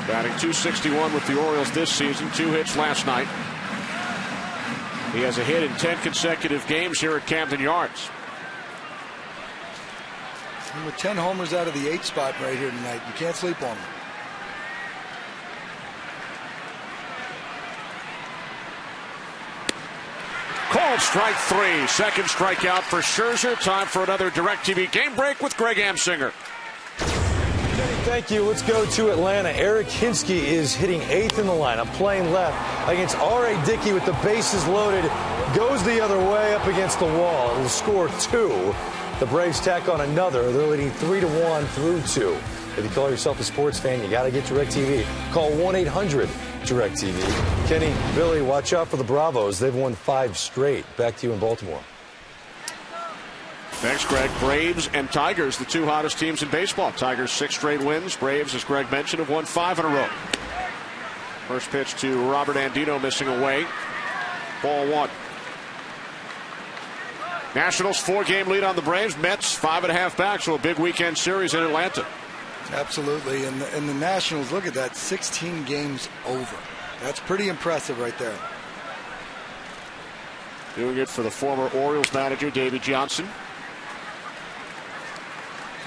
Speaker 2: Batting .261 with the Orioles this season. 2 hits last night. He has a hit in 10 consecutive games here at Camden Yards.
Speaker 3: And with 10 homers out of the 8th spot right here tonight, you can't sleep on him.
Speaker 2: Called strike 3. Second strikeout for Scherzer. Time for another DirecTV game break with Greg Amsinger.
Speaker 1: Thank you. Let's go to Atlanta. Eric Hinsky is hitting 8th in the lineup, playing left against R.A. Dickey with the bases loaded. Goes the other way up against the wall. It'll score 2. The Braves tack on another. They're leading 3-1 through 2. If you call yourself a sports fan, you got to get DirecTV. Call 1-800-DirecTV. Kenny, Billy, watch out for the Bravos. They've won 5 straight. Back to you in Baltimore.
Speaker 2: Thanks, Greg. Braves and Tigers, the 2 hottest teams in baseball. Tigers 6 straight wins. Braves, as Greg mentioned, have won 5 in a row. First pitch to Robert Andino, missing away. Ball 1. Nationals 4-game lead on the Braves. Mets 5.5 back, so a big weekend series in Atlanta.
Speaker 3: Absolutely. And the Nationals, look at that, 16 games over. That's pretty impressive right there.
Speaker 2: Doing it for the former Orioles manager, Davey Johnson.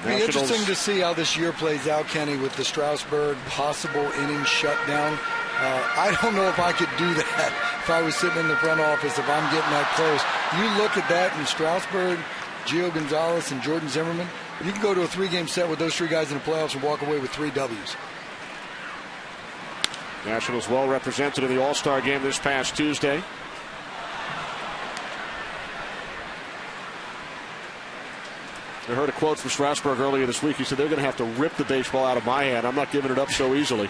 Speaker 3: It'll be interesting to see how this year plays out, Kenny, with the Strasburg possible inning shutdown. I don't know if I could do that if I was sitting in the front office, if I'm getting that close. You look at that in Strasburg, Gio Gonzalez, and Jordan Zimmerman. You can go to a 3-game set with those 3 guys in the playoffs and walk away with 3 W's.
Speaker 2: Nationals well represented in the All-Star game this past Tuesday. I heard a quote from Strasburg earlier this week. He said, they're going to have to rip the baseball out of my hand. I'm not giving it up so easily.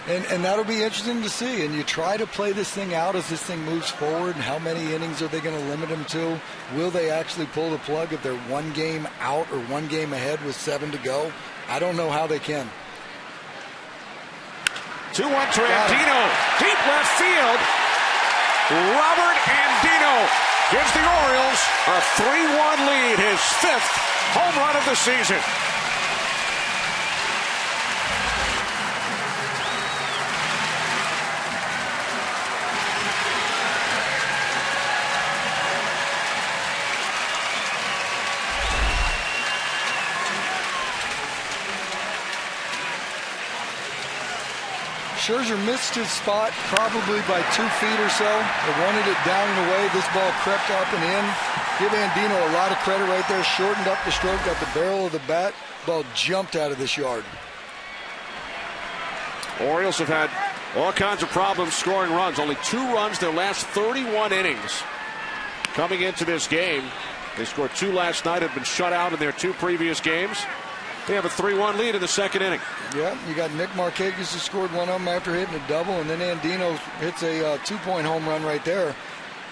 Speaker 3: And that'll be interesting to see. And you try to play this thing out as this thing moves forward. And how many innings are they going to limit them to? Will they actually pull the plug if they're 1 game out or 1 game ahead with 7 to go? I don't know how they can.
Speaker 2: 2-1 to Andino. Deep left field. Robert Andino gives the Orioles a 3-1 lead, his 5th home run of the season.
Speaker 3: Scherzer missed his spot probably by 2 feet or so. They wanted it down and away. This ball crept up and in. Give Andino a lot of credit right there. Shortened up the stroke, got the barrel of the bat. Ball jumped out of this yard.
Speaker 2: Orioles have had all kinds of problems scoring runs. Only 2 runs their last 31 innings. Coming into this game, They scored 2 last night, had been shut out in their 2 previous games. They have a 3-1 lead in the second inning.
Speaker 3: Yeah, you got Nick Markakis who scored one of them after hitting a double, and then Andino hits a 2-point home run right there.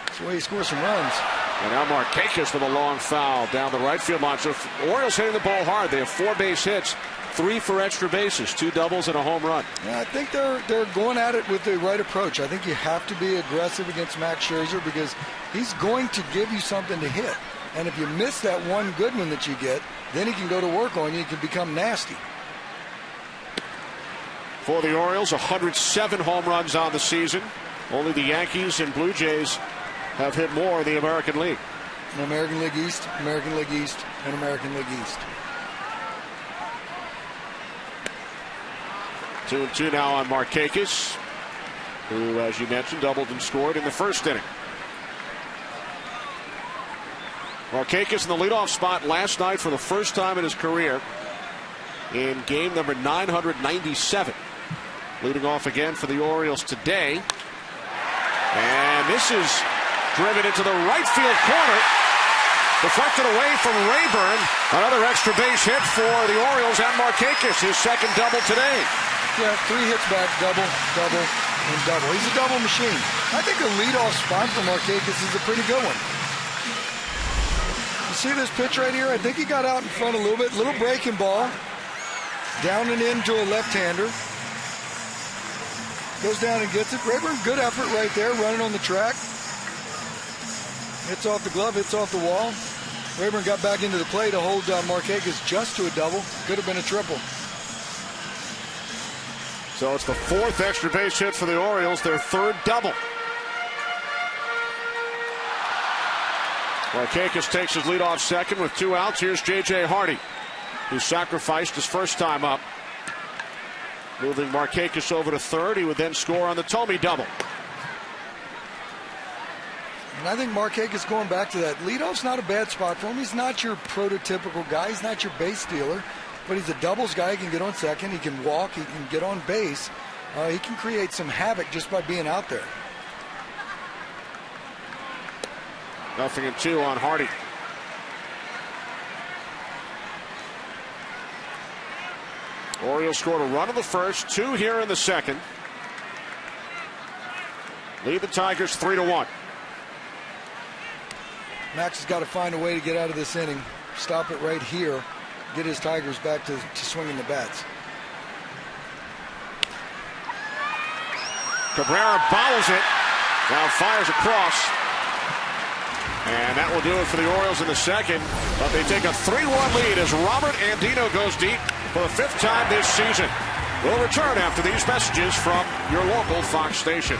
Speaker 3: That's the way he scores some runs.
Speaker 2: And now Markakis with a long foul down the right field line. So Orioles hitting the ball hard. They have 4 base hits, 3 for extra bases, 2 doubles and a home run.
Speaker 3: Yeah, I think they're going at it with the right approach. I think you have to be aggressive against Max Scherzer because he's going to give you something to hit. And if you miss that one good one that you get, then he can go to work on you. He can become nasty.
Speaker 2: For the Orioles, 107 home runs on the season. Only the Yankees and Blue Jays have hit more in the American League.
Speaker 3: American League East, American League East, and American League East.
Speaker 2: 2-2 now on Markakis, who, as you mentioned, doubled and scored in the first inning. Markakis in the leadoff spot last night for the first time in his career in game number 997. Leading off again for the Orioles today. And this is driven into the right field corner. Deflected away from Rayburn. Another extra base hit for the Orioles and Markakis, his second double today.
Speaker 3: Yeah, 3 hits back, double, double, and double. He's a double machine. I think the leadoff spot for Markakis is a pretty good one. You see this pitch right here? I think he got out in front a little bit. Little breaking ball. Down and into a left-hander. Goes down and gets it. Rayburn, good effort right there, running on the track. Hits off the glove, hits off the wall. Rayburn got back into the play to hold Markakis just to a double. Could have been a triple.
Speaker 2: So it's the 4th extra base hit for the Orioles, their 3rd double. Markakis takes his leadoff second with 2 outs. Here's J.J. Hardy, who sacrificed his first time up. Moving Markakis over to third. He would then score on the Tomey double.
Speaker 3: And I think Markakis going back to that. Leadoff's not a bad spot for him. He's not your prototypical guy. He's not your base stealer. But he's a doubles guy. He can get on second. He can walk. He can get on base. He can create some havoc just by being out there.
Speaker 2: 0-2 on Hardy. Orioles scored a run in the first, 2 here in the second. Lead the Tigers 3-1.
Speaker 3: Max has got to find a way to get out of this inning. Stop it right here. Get his Tigers back to swinging the bats.
Speaker 2: Cabrera bobbles it. Now fires across. And that will do it for the Orioles in the second. But they take a 3-1 lead as Robert Andino goes deep for the 5th time this season. We'll return after these messages from your local Fox station.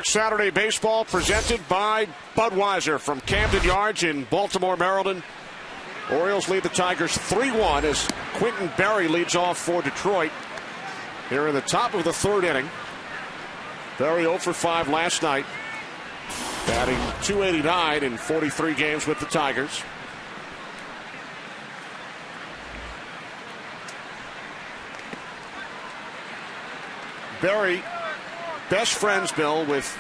Speaker 2: Saturday baseball presented by Budweiser from Camden Yards in Baltimore, Maryland. Orioles lead the Tigers 3-1 as Quentin Berry leads off for Detroit. Here in the top of the third inning. Berry 0 for 5 last night, batting .289 in 43 games with the Tigers. Berry, best friends, Bill, with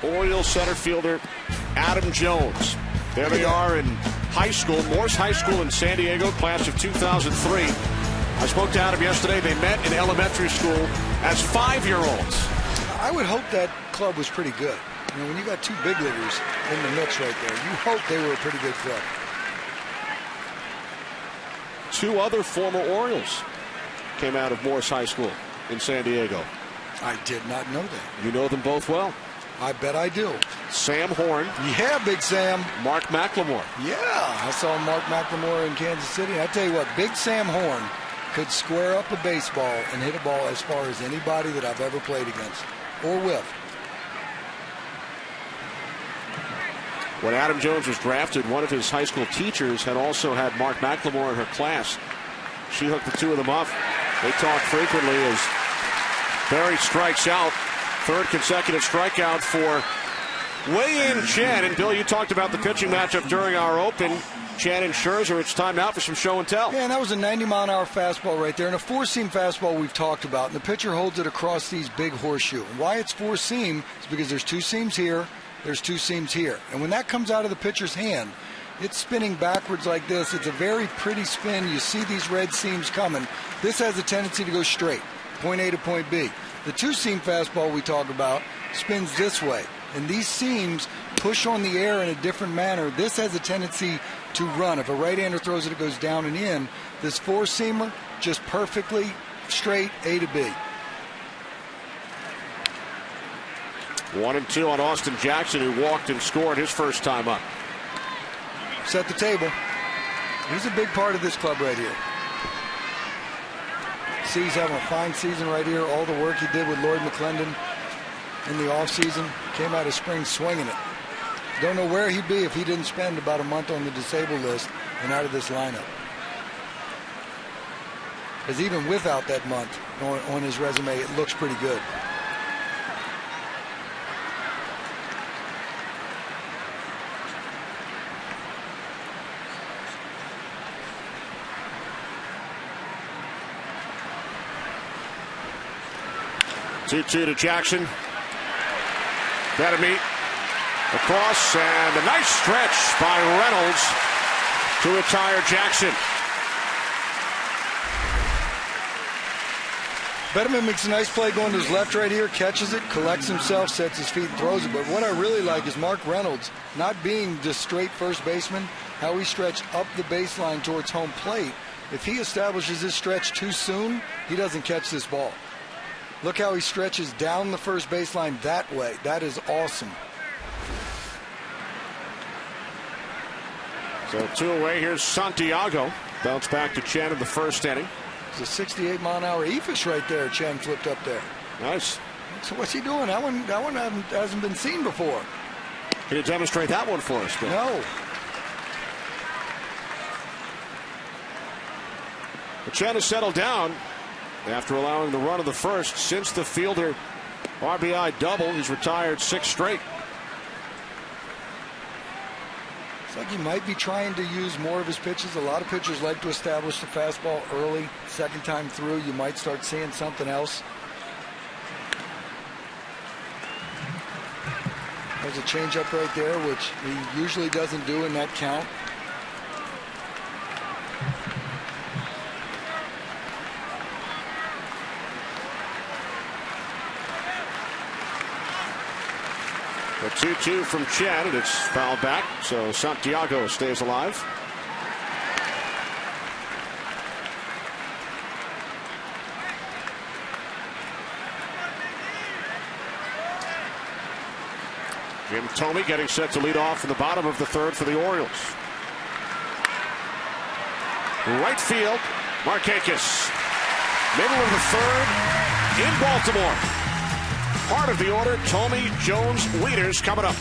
Speaker 2: Orioles center fielder Adam Jones. There they are in high school, Morse High School in San Diego, class of 2003. I spoke to Adam yesterday. They met in elementary school as 5-year-olds.
Speaker 3: I would hope that club was pretty good. You know, when you got two big leaguers in the mix right there, you hope they were a pretty good club.
Speaker 2: 2 other former Orioles came out of Morse High School in San Diego.
Speaker 3: I did not know that.
Speaker 2: You know them both well.
Speaker 3: I bet I do.
Speaker 2: Sam Horn.
Speaker 3: Yeah, Big Sam.
Speaker 2: Mark McLemore.
Speaker 3: Yeah, I saw Mark McLemore in Kansas City. I tell you what, Big Sam Horn could square up a baseball and hit a ball as far as anybody that I've ever played against or with.
Speaker 2: When Adam Jones was drafted, one of his high school teachers had also had Mark McLemore in her class. She hooked the two of them up. They talk frequently as Berry strikes out. Third consecutive strikeout for Wei-Yin Chen. And Bill, you talked about the pitching matchup during our open. Chen and Scherzer, it's time now for some show and tell.
Speaker 3: Yeah, and that was a 90-mile-an-hour fastball right there. And a four-seam fastball we've talked about. And the pitcher holds it across these big horseshoe. And why it's four-seam is because there's 2 seams here, there's 2 seams here. And when that comes out of the pitcher's hand, it's spinning backwards like this. It's a very pretty spin. You see these red seams coming. This has a tendency to go straight, point A to point B. The 2-seam fastball we talk about spins this way. And these seams push on the air in a different manner. This has a tendency to run. If a right-hander throws it, it goes down and in. This 4-seamer, just perfectly straight A to B.
Speaker 2: 1-2 on Austin Jackson, who walked and scored his first time up.
Speaker 3: Set the table. He's a big part of this club right here. See, he's having a fine season right here. All the work he did with Lloyd McClendon in the offseason, came out of spring swinging it. Don't know where he'd be if he didn't spend about a month on the disabled list and out of this lineup. Because even without that month on his resume, it looks pretty good.
Speaker 2: Two to Jackson. Better across, and a nice stretch by Reynolds to retire Jackson.
Speaker 3: Betterman makes a nice play going to his left right here, catches it, collects himself, sets his feet, and throws it. But what I really like is Mark Reynolds not being just straight first baseman, how he stretched up the baseline towards home plate. If he establishes this stretch too soon, he doesn't catch this ball. Look how he stretches down the first baseline that way. That is awesome.
Speaker 2: So 2 away. Here's Santiago. Bounce back to Chen in the first inning.
Speaker 3: It's a 68-mile-an-hour eephus right there. Chen flipped up there.
Speaker 2: Nice.
Speaker 3: So what's he doing? That one hasn't been seen before.
Speaker 2: Can you demonstrate that one for us, Bill?
Speaker 3: No.
Speaker 2: But Chen has settled down after allowing the run of the first. Since the fielder RBI double, he's retired 6 straight.
Speaker 3: It's like he might be trying to use more of his pitches. A lot of pitchers like to establish the fastball early. Second time through, you might start seeing something else. There's a changeup right there, which he usually doesn't do in that count.
Speaker 2: A 2-2 from Chen, and it's fouled back, so Santiago stays alive. Jim Thome getting set to lead off in the bottom of the third for the Orioles. Right field, Markakis. Middle of the third in Baltimore. heart of the order, Tommy, Jones, Wieters coming up.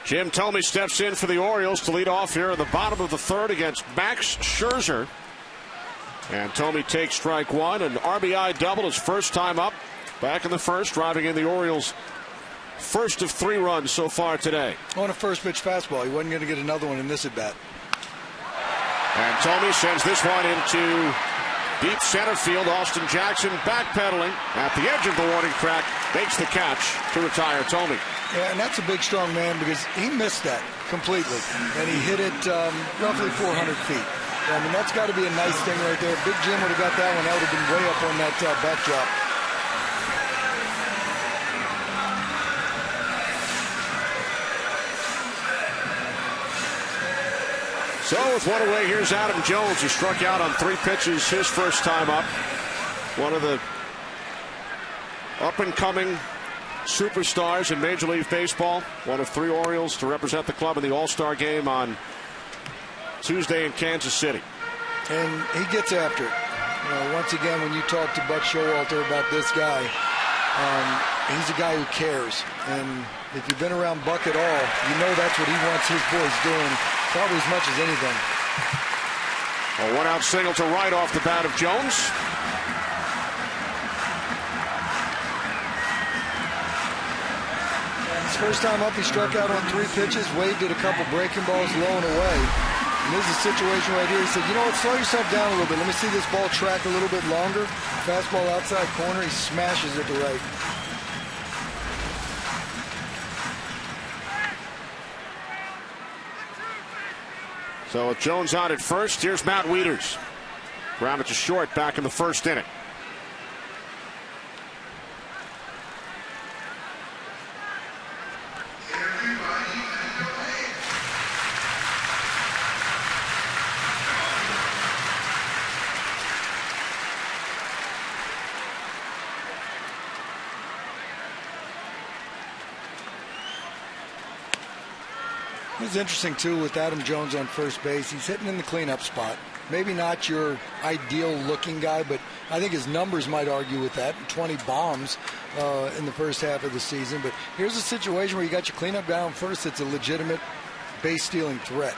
Speaker 2: Jim Thome steps in for the Orioles to lead off here in the bottom of the third against Max Scherzer. And Thome takes strike one, an RBI double, his first time up. Back in the first, driving in the Orioles' first of 3 runs so far today.
Speaker 3: On a first pitch fastball, he wasn't going to get another one in this at bat.
Speaker 2: And Thome sends this one into deep center field. Austin Jackson backpedaling at the edge of the warning track, makes the catch to retire Thome.
Speaker 3: Yeah, and that's a big, strong man because he missed that completely, and he hit it roughly 400 feet. I mean, that's got to be a nice thing right there. Big Jim would have got that one. That would have been way up on that backdrop.
Speaker 2: So with one away, here's Adam Jones, who struck out on 3 pitches his first time up. One of the up-and-coming superstars in Major League Baseball. One of 3 Orioles to represent the club in the All-Star game on Tuesday in Kansas City.
Speaker 3: And he gets after it. You know, once again, when you talk to Buck Showalter about this guy, he's a guy who cares. And if you've been around Buck at all, you know that's what he wants his boys doing, probably as much as anything.
Speaker 2: A 1-out single to right off the bat of Jones.
Speaker 3: His first time up, he struck out on 3 pitches, waved at a couple breaking balls low and away. And this is a situation right here. He said, you know what, slow yourself down a little bit. Let me see this ball track a little bit longer. Fastball outside corner, he smashes it to right.
Speaker 2: So with Jones out at first, here's Matt Wieters. Grounded to short back in the first inning.
Speaker 3: It's interesting, too, with Adam Jones on first base. He's hitting in the cleanup spot. Maybe not your ideal-looking guy, but I think his numbers might argue with that. 20 bombs in the first half of the season. But here's a situation where you got your cleanup guy on first that's a legitimate base-stealing threat.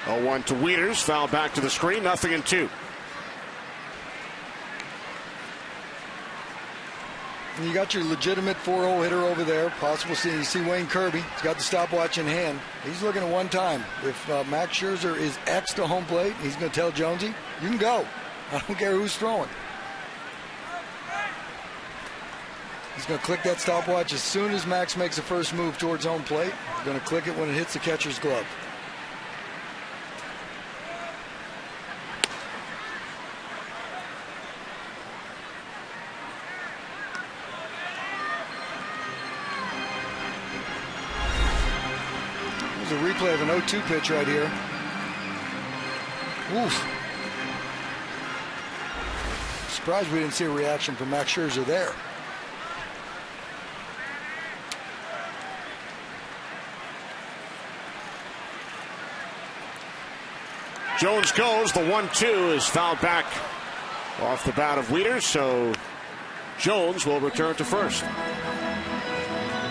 Speaker 2: 0-1 to Wieters. Foul back to the screen. 0-2.
Speaker 3: And you got your legitimate 4-hole hitter over there. Possible see. You see Wayne Kirby. He's got the stopwatch in hand. He's looking at one time. If Max Scherzer is X to home plate, he's going to tell Jonesy, you can go. I don't care who's throwing. He's going to click that stopwatch as soon as Max makes the first move towards home plate. He's going to click it when it hits the catcher's glove. There's a replay of an 0-2 pitch right here. Oof. Surprised we didn't see a reaction from Max Scherzer there.
Speaker 2: Jones goes. The 1-2 is fouled back off the bat of Wieters, so Jones will return to first.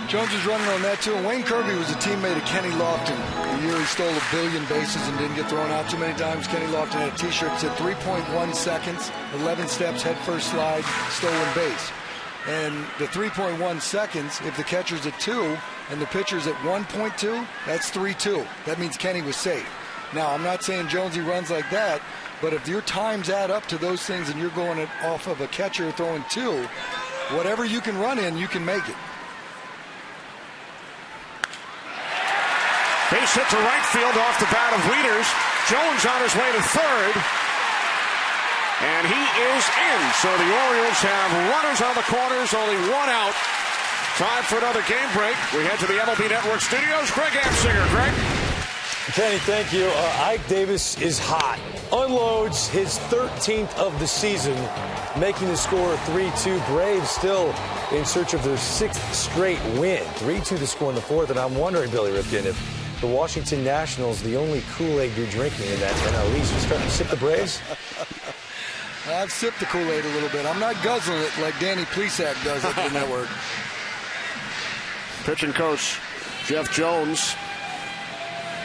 Speaker 3: Jones is running on that too, and Wayne Kirby was a teammate of Kenny Lofton. The year he stole 1 billion bases and didn't get thrown out too many times. Kenny Lofton had a t-shirt that said 3.1 seconds, 11 steps, head first slide, stolen base. And the 3.1 seconds, if the catcher's at 2 and the pitcher's at 1.2, that's 3-2. That means Kenny was safe. Now, I'm not saying Jonesy runs like that, but if your times add up to those things and you're going off of a catcher throwing 2, whatever you can run in, you can make it.
Speaker 2: Base hit to right field off the bat of Wieters. Jones on his way to third. And he is in. So the Orioles have runners on the corners, only 1 out. Time for another game break. We head to the MLB Network studios. Greg Amsinger. Greg?
Speaker 1: Kenny, thank you. Ike Davis is hot. Unloads his 13th of the season, making the score 3-2. Braves still in search of their 6th straight win. 3-2 the score in the 4th. And I'm wondering, Billy Ripken, if the Washington Nationals, the only Kool-Aid you're drinking in that NL East, you starting to sip the Braves?
Speaker 3: I've sipped the Kool-Aid a little bit. I'm not guzzling it like Danny Plesac does at the network.
Speaker 2: Pitching coach Jeff Jones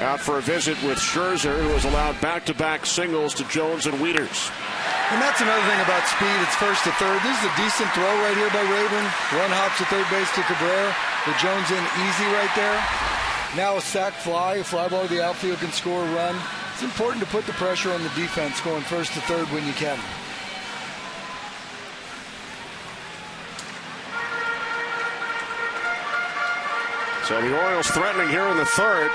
Speaker 2: out for a visit with Scherzer, who has allowed back-to-back singles to Jones and Wieters.
Speaker 3: And that's another thing about speed. It's first to third. This is a decent throw right here by Raven. One hops to third base to Cabrera. The Jones in easy right there. Now a sac fly ball to the outfield can score a run. It's important to put the pressure on the defense going first to third when you can.
Speaker 2: So the Orioles threatening here in the third.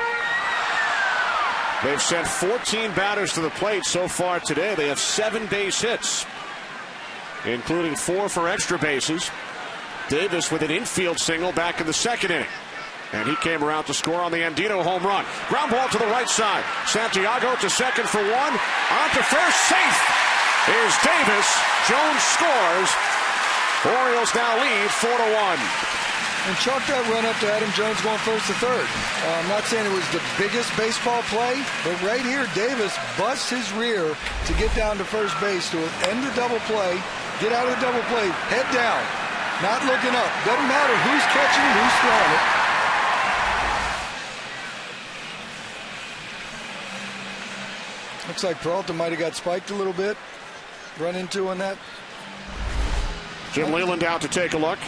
Speaker 2: They've sent 14 batters to the plate so far today. They have 7 base hits, including 4 for extra bases. Davis with an infield single back in the second inning. And he came around to score on the Andino home run. Ground ball to the right side. Santiago to second for 1. On to first. Safe is Davis. Jones scores. Orioles now lead 4-1.
Speaker 3: And chalk that run up to Adam Jones going first to third. I'm not saying it was the biggest baseball play, but right here, Davis busts his rear to get down to first base to end the double play, get out of the double play, head down, not looking up. Doesn't matter who's catching, who's throwing it. Looks like Peralta might have got spiked a little bit. Run into on that.
Speaker 2: Jim Leland out to take a look.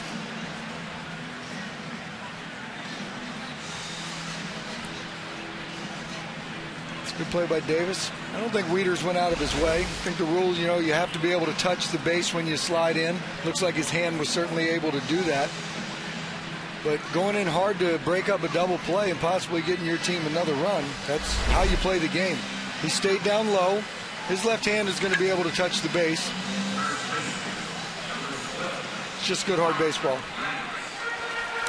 Speaker 3: Good play by Davis. I don't think Wieters went out of his way. I think the rule, you have to be able to touch the base when you slide in. Looks like his hand was certainly able to do that. But going in hard to break up a double play and possibly getting your team another run, that's how you play the game. He stayed down low. His left hand is going to be able to touch the base. It's just good hard baseball.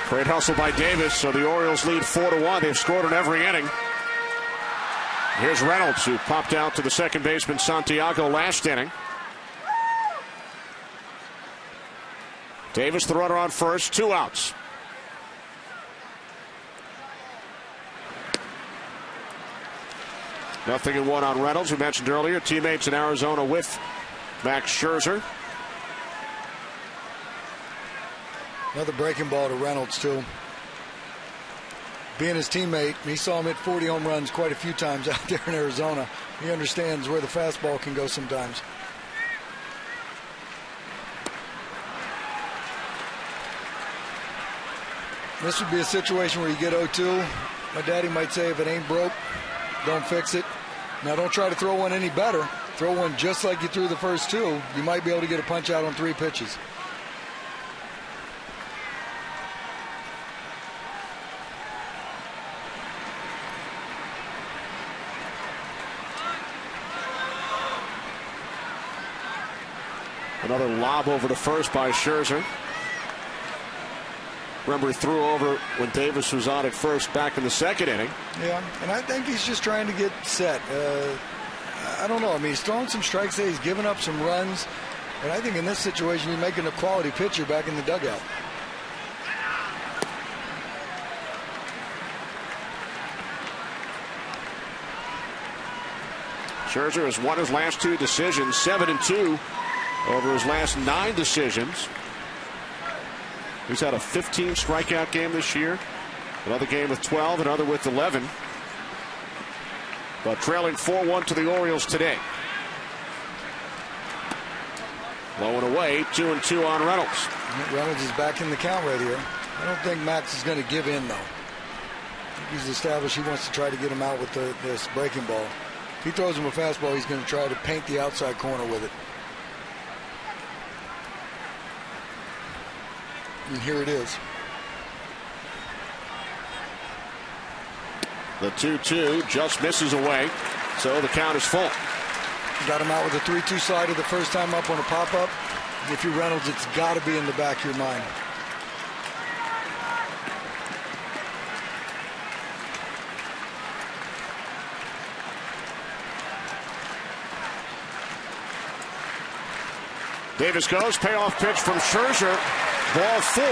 Speaker 2: Great hustle by Davis, so the Orioles lead 4-1. They've scored in every inning. Here's Reynolds, who popped out to the second baseman Santiago last inning. Davis, the runner on first, 2 outs. Nothing in 1 on Reynolds. We mentioned earlier, teammates in Arizona with Max Scherzer.
Speaker 3: Another breaking ball to Reynolds, too. being his teammate, he saw him hit 40 home runs quite a few times out there in Arizona. He understands where the fastball can go sometimes. This would be a situation where you get 0-2. My daddy might say, if it ain't broke, don't fix it. Now, don't try to throw one any better. Throw one just like you threw the first two. You might be able to get a punch out on 3 pitches.
Speaker 2: Another lob over to first by Scherzer. Remember, he threw over when Davis was on at first back in the second inning.
Speaker 3: Yeah, and I think he's just trying to get set. I don't know. I mean, he's throwing some strikes there. He's giving up some runs. But I think in this situation, you're making a quality pitcher back in the dugout.
Speaker 2: Scherzer has won his last 2 decisions, 7-2 over his last 9 decisions. He's had a 15 strikeout game this year. Another game with 12, another with 11. But trailing 4-1 to the Orioles today. Low and away, 2-2 on Reynolds.
Speaker 3: Reynolds is back in the count right here. I don't think Max is going to give in, though. I think he's established he wants to try to get him out with this breaking ball. If he throws him a fastball, he's going to try to paint the outside corner with it. And here it is.
Speaker 2: The 2-2 just misses away, so the count is full.
Speaker 3: Got him out with a 3-2 slider the first time up on a pop-up. If you're Reynolds, it's got to be in the back of your mind.
Speaker 2: Davis goes, payoff pitch from Scherzer, ball 4.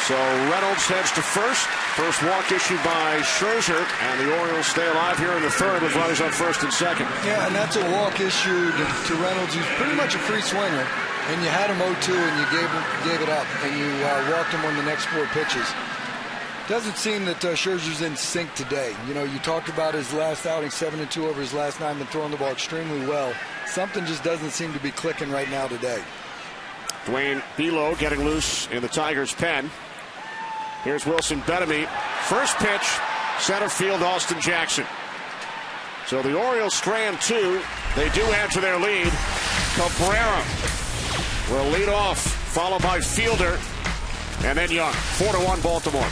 Speaker 2: So Reynolds heads to first. First walk issued by Scherzer, and the Orioles stay alive here in the third with runners on first and second.
Speaker 3: Yeah, and that's a walk issued to Reynolds, who's pretty much a free swinger. And you had him 0-2, and you gave it up, and you walked him on the next 4 pitches. Doesn't seem that Scherzer's in sync today. You know, you talked about his last outing, 7-2 over his last 9, been throwing the ball extremely well. Something just doesn't seem to be clicking right now today.
Speaker 2: Dwayne Belo getting loose in the Tigers' pen. Here's Wilson Bettamy. First pitch, center field, Austin Jackson. So the Orioles strand 2. They do add to their lead. Cabrera will lead off, followed by Fielder, and then Young. 4-1 Baltimore.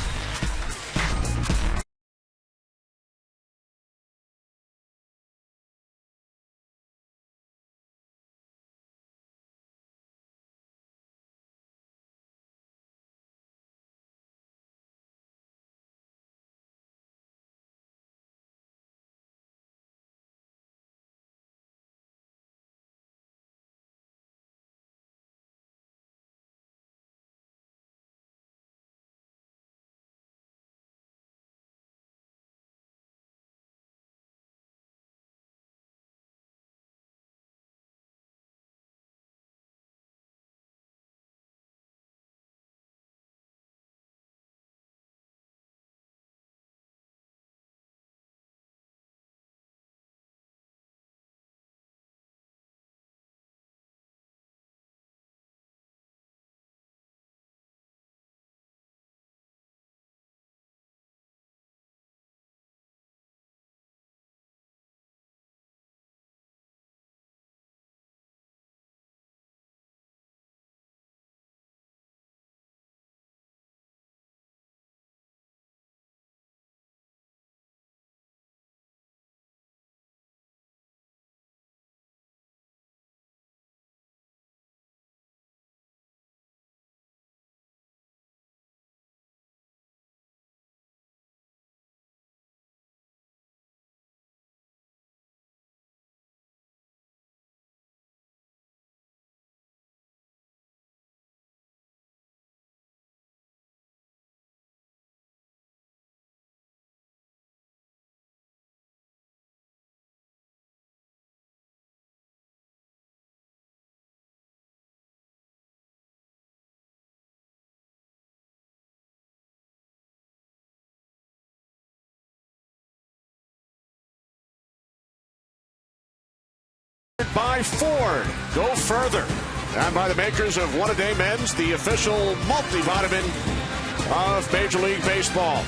Speaker 2: By Ford. Go further. And by the makers of One A Day Men's, the official multivitamin of Major League Baseball.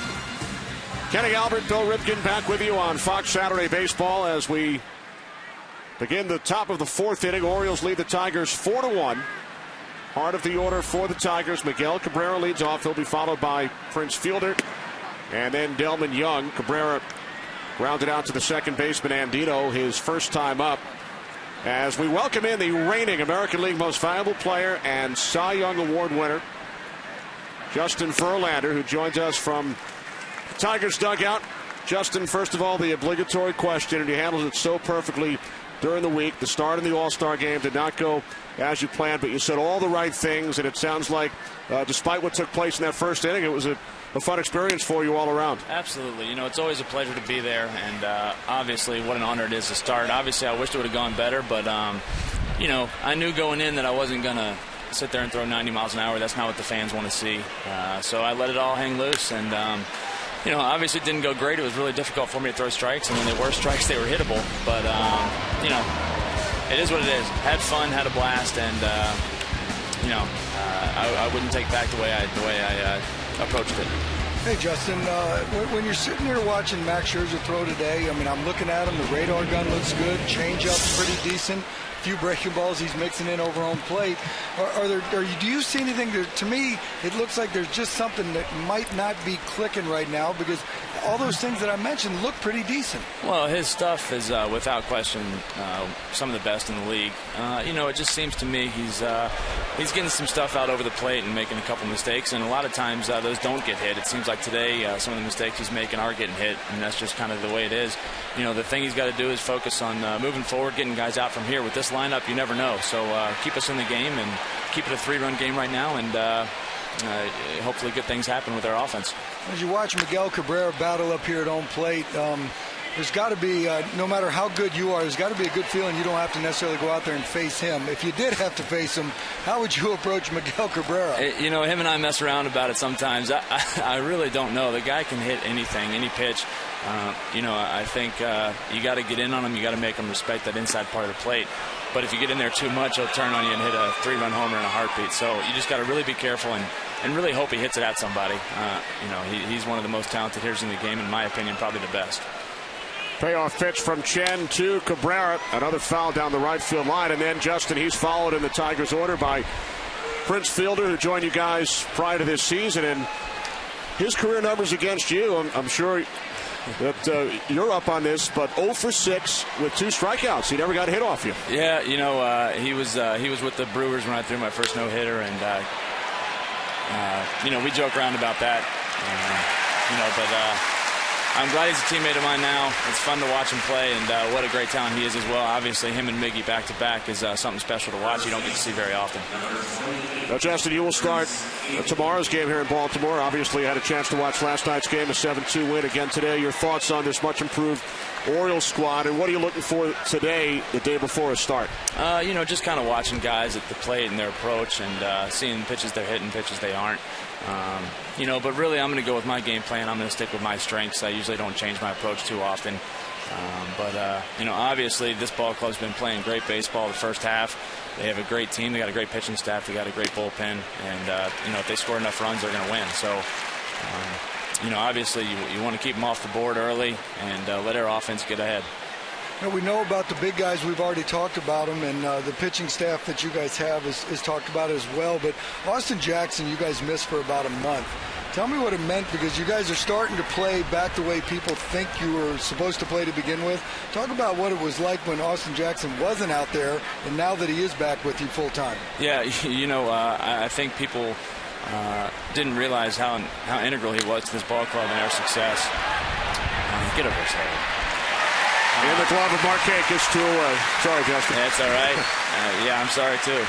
Speaker 2: Kenny Albert, Bill Ripken back with you on Fox Saturday Baseball as we begin the top of the fourth inning. Orioles lead the Tigers 4-1. Heart of the order for the Tigers. Miguel Cabrera leads off. He'll be followed by Prince Fielder and then Delman Young. Cabrera grounded out to the second baseman Andino, his first time up. As we welcome in the reigning American League Most Valuable Player and Cy Young Award winner, Justin Verlander, who joins us from the Tigers dugout. Justin, first of all, the obligatory question, and you handled it so perfectly during the week. The start of the All-Star game did not go as you planned, but you said all the right things, and it sounds like, despite what took place in that first inning, it was a fun experience for you all around.
Speaker 4: Absolutely. You know, it's always a pleasure to be there, and obviously what an honor it is to start. Obviously, I wished it would have gone better, but, you know, I knew going in that I wasn't going to sit there and throw 90 miles an hour. That's not what the fans want to see. So I let it all hang loose, and, you know, obviously it didn't go great. It was really difficult for me to throw strikes, and when they were strikes, they were hittable. But, you know, it is what it is. Had fun, had a blast, and, you know, I wouldn't take back the way I approached it.
Speaker 3: Hey, Justin, when you're sitting here watching Max Scherzer throw today, I mean, I'm looking at him. The radar gun looks good. Changeup's pretty decent. Few breaking balls he's mixing in over home plate. Do you see anything to me, it looks like there's just something that might not be clicking right now, because all those things that I mentioned look pretty decent.
Speaker 4: Well, his stuff is without question some of the best in the league. You know, it just seems to me he's getting some stuff out over the plate and making a couple mistakes, and a lot of times those don't get hit. It seems like today some of the mistakes he's making are getting hit, and that's just kind of the way it is. You know, the thing he's got to do is focus on moving forward, getting guys out from here. With this lineup, you never know. So keep us in the game and keep it a 3-run game right now, and hopefully good things happen with our offense.
Speaker 3: As you watch Miguel Cabrera battle up here at home plate, there's got to be, no matter how good you are, there's got to be a good feeling you don't have to necessarily go out there and face him. If you did have to face him, how would you approach Miguel Cabrera?
Speaker 4: You know, him and I mess around about it sometimes. I really don't know. The guy can hit anything, any pitch. You know, I think you got to get in on him. You got to make him respect that inside part of the plate. But if you get in there too much, he'll turn on you and hit a 3-run homer in a heartbeat. So you just got to really be careful and really hope he hits it at somebody. You know, he's one of the most talented hitters in the game, in my opinion, probably the best.
Speaker 2: Payoff pitch from Chen to Cabrera. Another foul down the right field line. And then, Justin, he's followed in the Tigers' order by Prince Fielder, who joined you guys prior to this season. And his career numbers against you, I'm sure that you're up on this, but 0 for 6 with 2 strikeouts. He never got a hit off you.
Speaker 4: Yeah, you know, he was with the Brewers when I threw my first no-hitter, and you know, we joke around about that. You know, but I'm glad he's a teammate of mine now. It's fun to watch him play, and what a great talent he is as well. Obviously, him and Miggy back-to-back is something special to watch. You don't get to see very often.
Speaker 2: Now, Justin, you will start tomorrow's game here in Baltimore. Obviously, you had a chance to watch last night's game, a 7-2 win again today. Your thoughts on this much-improved Orioles squad, and what are you looking for today, the day before a start?
Speaker 4: You know, just kind of watching guys at the plate and their approach, and seeing pitches they're hitting, pitches they aren't. You know, but really I'm going to go with my game plan. I'm going to stick with my strengths. I usually don't change my approach too often. But you know, obviously this ball club's been playing great baseball the first half. They have a great team. They got a great pitching staff. They got a great bullpen. And, you know, if they score enough runs, they're going to win. So, you know, obviously you want to keep them off the board early and let our offense get ahead.
Speaker 3: You know, we know about the big guys. We've already talked about them, and the pitching staff that you guys have is talked about as well. But Austin Jackson, you guys missed for about a month. Tell me what it meant, because you guys are starting to play back the way people think you were supposed to play to begin with. Talk about what it was like when Austin Jackson wasn't out there, and now that he is back with you full time.
Speaker 4: Yeah, you know, I think people didn't realize how integral he was to this ball club and our success. Get over his head.
Speaker 2: In the glove of Markakis to sorry, Justin.
Speaker 4: That's all right. Yeah, I'm sorry too.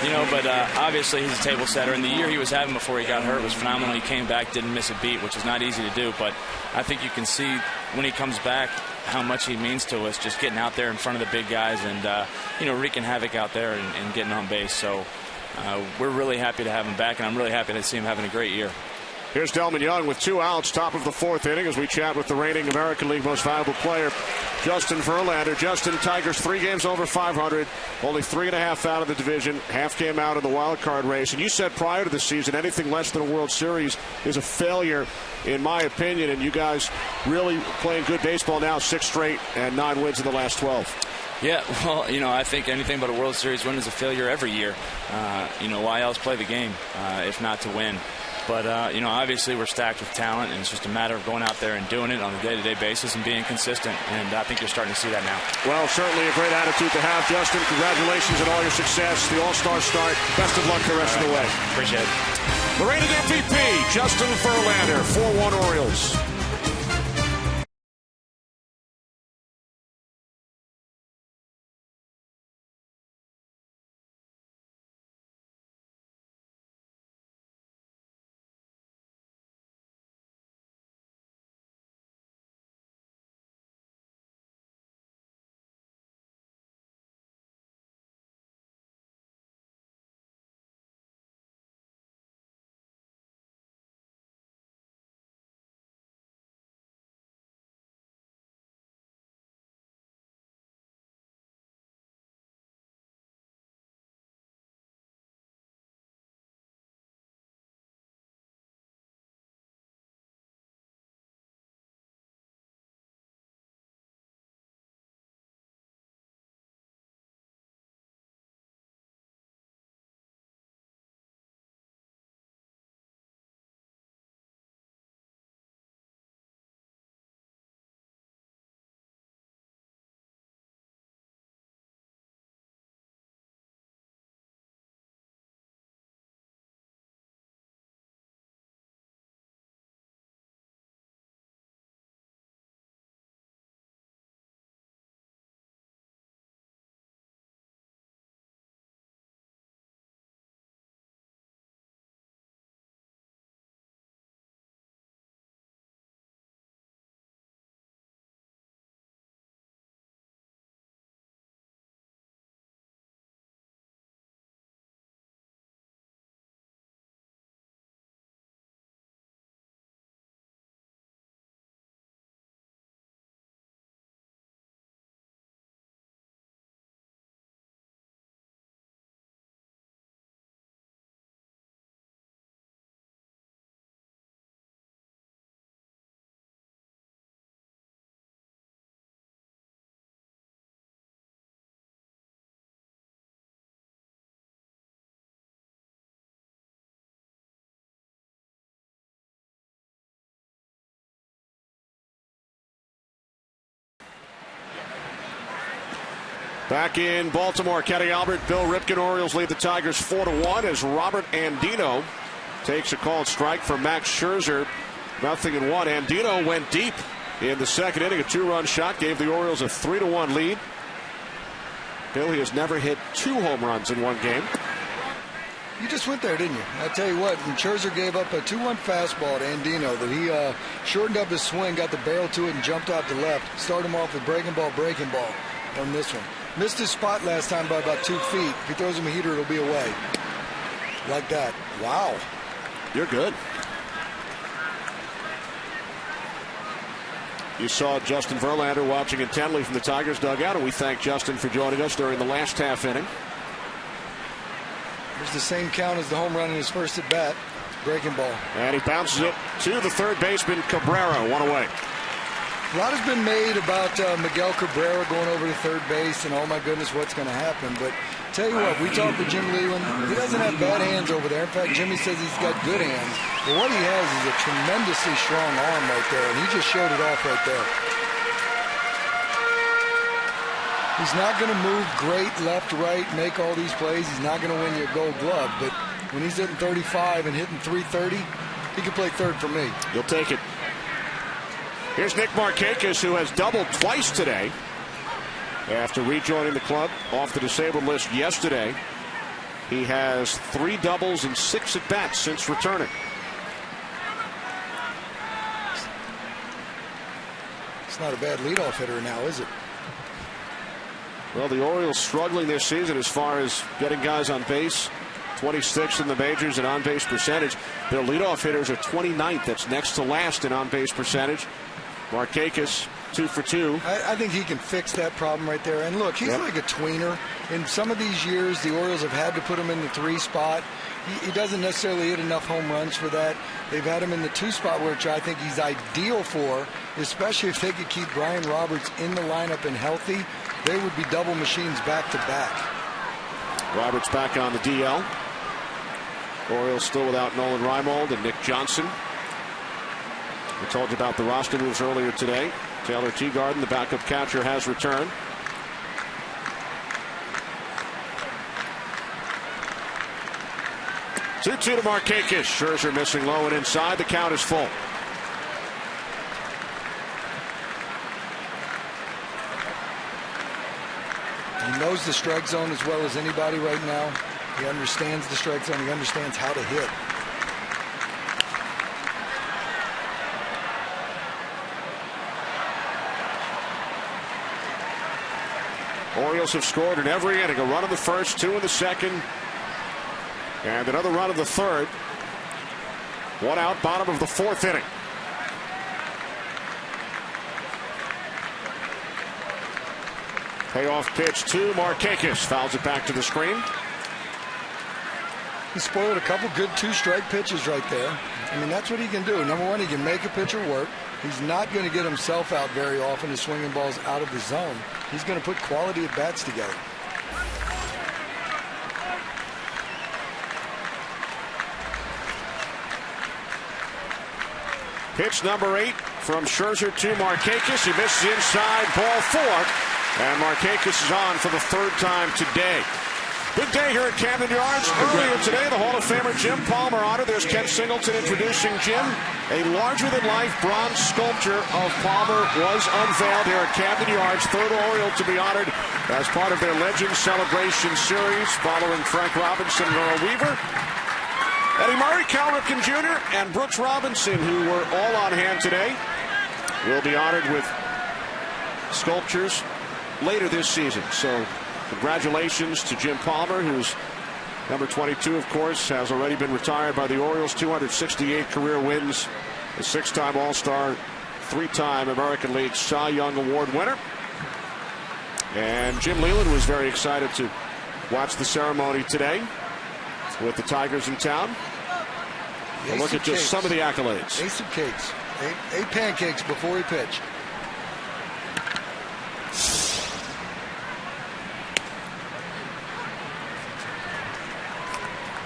Speaker 4: You know, but obviously he's a table setter, and the year he was having before he got hurt was phenomenal. He came back, didn't miss a beat, which is not easy to do, but I think you can see when he comes back how much he means to us, just getting out there in front of the big guys and, you know, wreaking havoc out there and getting on base. So we're really happy to have him back, and I'm really happy to see him having a great year.
Speaker 2: Here's Delman Young with 2 outs, top of the 4th inning, as we chat with the reigning American League Most Valuable Player, Justin Verlander. Justin, Tigers 3 games over 500, only 3.5 out of the division, half game out of the wild card race. And you said prior to the season, anything less than a World Series is a failure, in my opinion. And you guys really playing good baseball now, 6 straight and 9 wins in the last 12.
Speaker 4: Yeah, well, I think anything but a World Series win is a failure every year. Why else play the game if not to win? But, obviously we're stacked with talent, and it's just a matter of going out there and doing it on a day-to-day basis and being consistent. And I think you're starting to see that now. Well, certainly a great attitude to have, Justin. Congratulations on all your success, the All-Star start. Best of luck the rest of the way. Appreciate it. The reigning MVP, Justin Verlander, 4-1 Orioles. Back in Baltimore, Kenny Albert, Bill Ripken. Orioles lead the Tigers 4-1 as Robert Andino takes a called strike from Max Scherzer. 0-1. Andino went deep in the 2nd inning. A 2-run shot gave the Orioles a 3-1 lead. Bill, he has never hit 2 home runs in one game.
Speaker 3: You just went there, didn't you? I tell you what, and Scherzer gave up a 2-1 fastball to Andino that he shortened up his swing, got the barrel to it, and jumped out to left. Started him off with breaking ball on this one. Missed his spot last time by about 2 feet. If he throws him a heater, it'll be away. Like that. Wow.
Speaker 2: You're good. You saw Justin Verlander watching intently from the Tigers dugout, and we thank Justin for joining us during the last half inning.
Speaker 3: There's the same count as the home run in his first at bat. Breaking ball.
Speaker 2: And he bounces it to the third baseman, Cabrera, 1 away.
Speaker 3: A lot has been made about Miguel Cabrera going over to third base, and oh my goodness, what's going to happen. But tell you what, we talked to Jim Leland. He doesn't have bad hands over there. In fact, Jimmy says he's got good hands. But what he has is a tremendously strong arm right there, and he just showed it off right there. He's not going to move great left, right, make all these plays. He's not going to win you a gold glove. But when he's hitting 35 and hitting 330, he can play third for me.
Speaker 2: You'll take it. Here's Nick Markakis, who has doubled twice today after rejoining the club off the disabled list yesterday. He has 3 doubles and 6 at-bats since returning.
Speaker 3: It's not a bad leadoff hitter now, is it?
Speaker 2: Well, the Orioles struggling this season as far as getting guys on base. 26th in the majors in on-base percentage. Their leadoff hitters are 29th. That's next to last in on-base percentage. Markakis, 2 for 2.
Speaker 3: I think he can fix that problem right there. And look, he's like a tweener. In some of these years, the Orioles have had to put him in the 3 spot. He doesn't necessarily hit enough home runs for that. They've had him in the 2 spot, which I think he's ideal for, especially if they could keep Brian Roberts in the lineup and healthy. They would be double machines back to back.
Speaker 2: Roberts back on the DL. Orioles still without Nolan Reimold and Nick Johnson. We told you about the roster moves earlier today. Taylor Teagarden, the backup catcher, has returned. Two to Markakis. Scherzer missing low and inside. The count is full.
Speaker 3: He knows the strike zone as well as anybody right now. He understands the strike zone. He understands how to hit.
Speaker 2: Orioles have scored in every inning. A run in the first, 2 in the second, and another run in the third. 1 out, bottom of the 4th inning. Payoff pitch to Markakis. Fouls it back to the screen.
Speaker 3: He spoiled a couple good 2-strike pitches right there. I mean, that's what he can do. Number one, he can make a pitcher work. He's not going to get himself out very often as swinging balls out of the zone. He's going to put quality at bats together.
Speaker 2: Pitch number 8 from Scherzer to Markakis. He misses inside, ball 4. And Markakis is on for the 3rd time today. Big day here at Camden Yards. Earlier today, the Hall of Famer Jim Palmer honored. There's Ken Singleton introducing Jim. A larger-than-life bronze sculpture of Palmer was unveiled here at Camden Yards. 3rd Oriole to be honored as part of their Legends Celebration Series, following Frank Robinson and Earl Weaver. Eddie Murray, Cal Ripken Jr., and Brooks Robinson, who were all on hand today, will be honored with sculptures later this season. So congratulations to Jim Palmer, who's number 22, of course, has already been retired by the Orioles. 268 career wins, a 6-time All-Star, 3-time American League Cy Young Award winner. And Jim Leland was very excited to watch the ceremony today with the Tigers in town. A look at just some of the accolades.
Speaker 3: Ace of cakes. 8 pancakes before he pitched.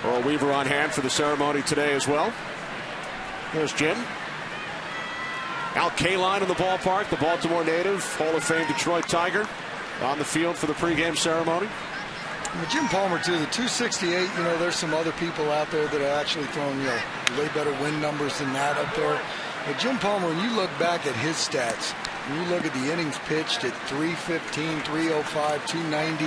Speaker 2: Earl Weaver on hand for the ceremony today as well. Here's Jim. Al Kaline in the ballpark, the Baltimore native, Hall of Fame Detroit Tiger, on the field for the pregame ceremony.
Speaker 3: Jim Palmer, too, the 268, there's some other people out there that are actually throwing, way better win numbers than that up there. But Jim Palmer, when you look back at his stats, when you look at the innings pitched at 315, 305, 290,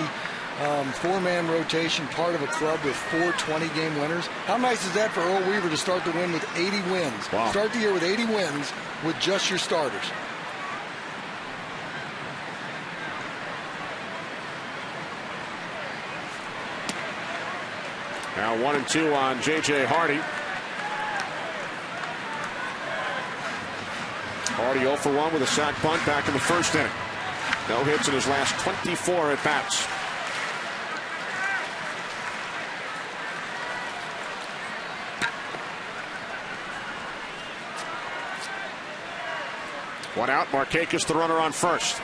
Speaker 3: 4-man rotation, part of a club with 4 20-game winners. How nice is that for Earl Weaver to start the win with 80 wins?
Speaker 2: Wow.
Speaker 3: Start the year with 80 wins with just your starters.
Speaker 2: Now 1-2 on J.J. Hardy. Hardy 0 for 1 with a sac bunt back in the 1st inning. No hits in his last 24 at bats. One out. Markakis, the runner on first.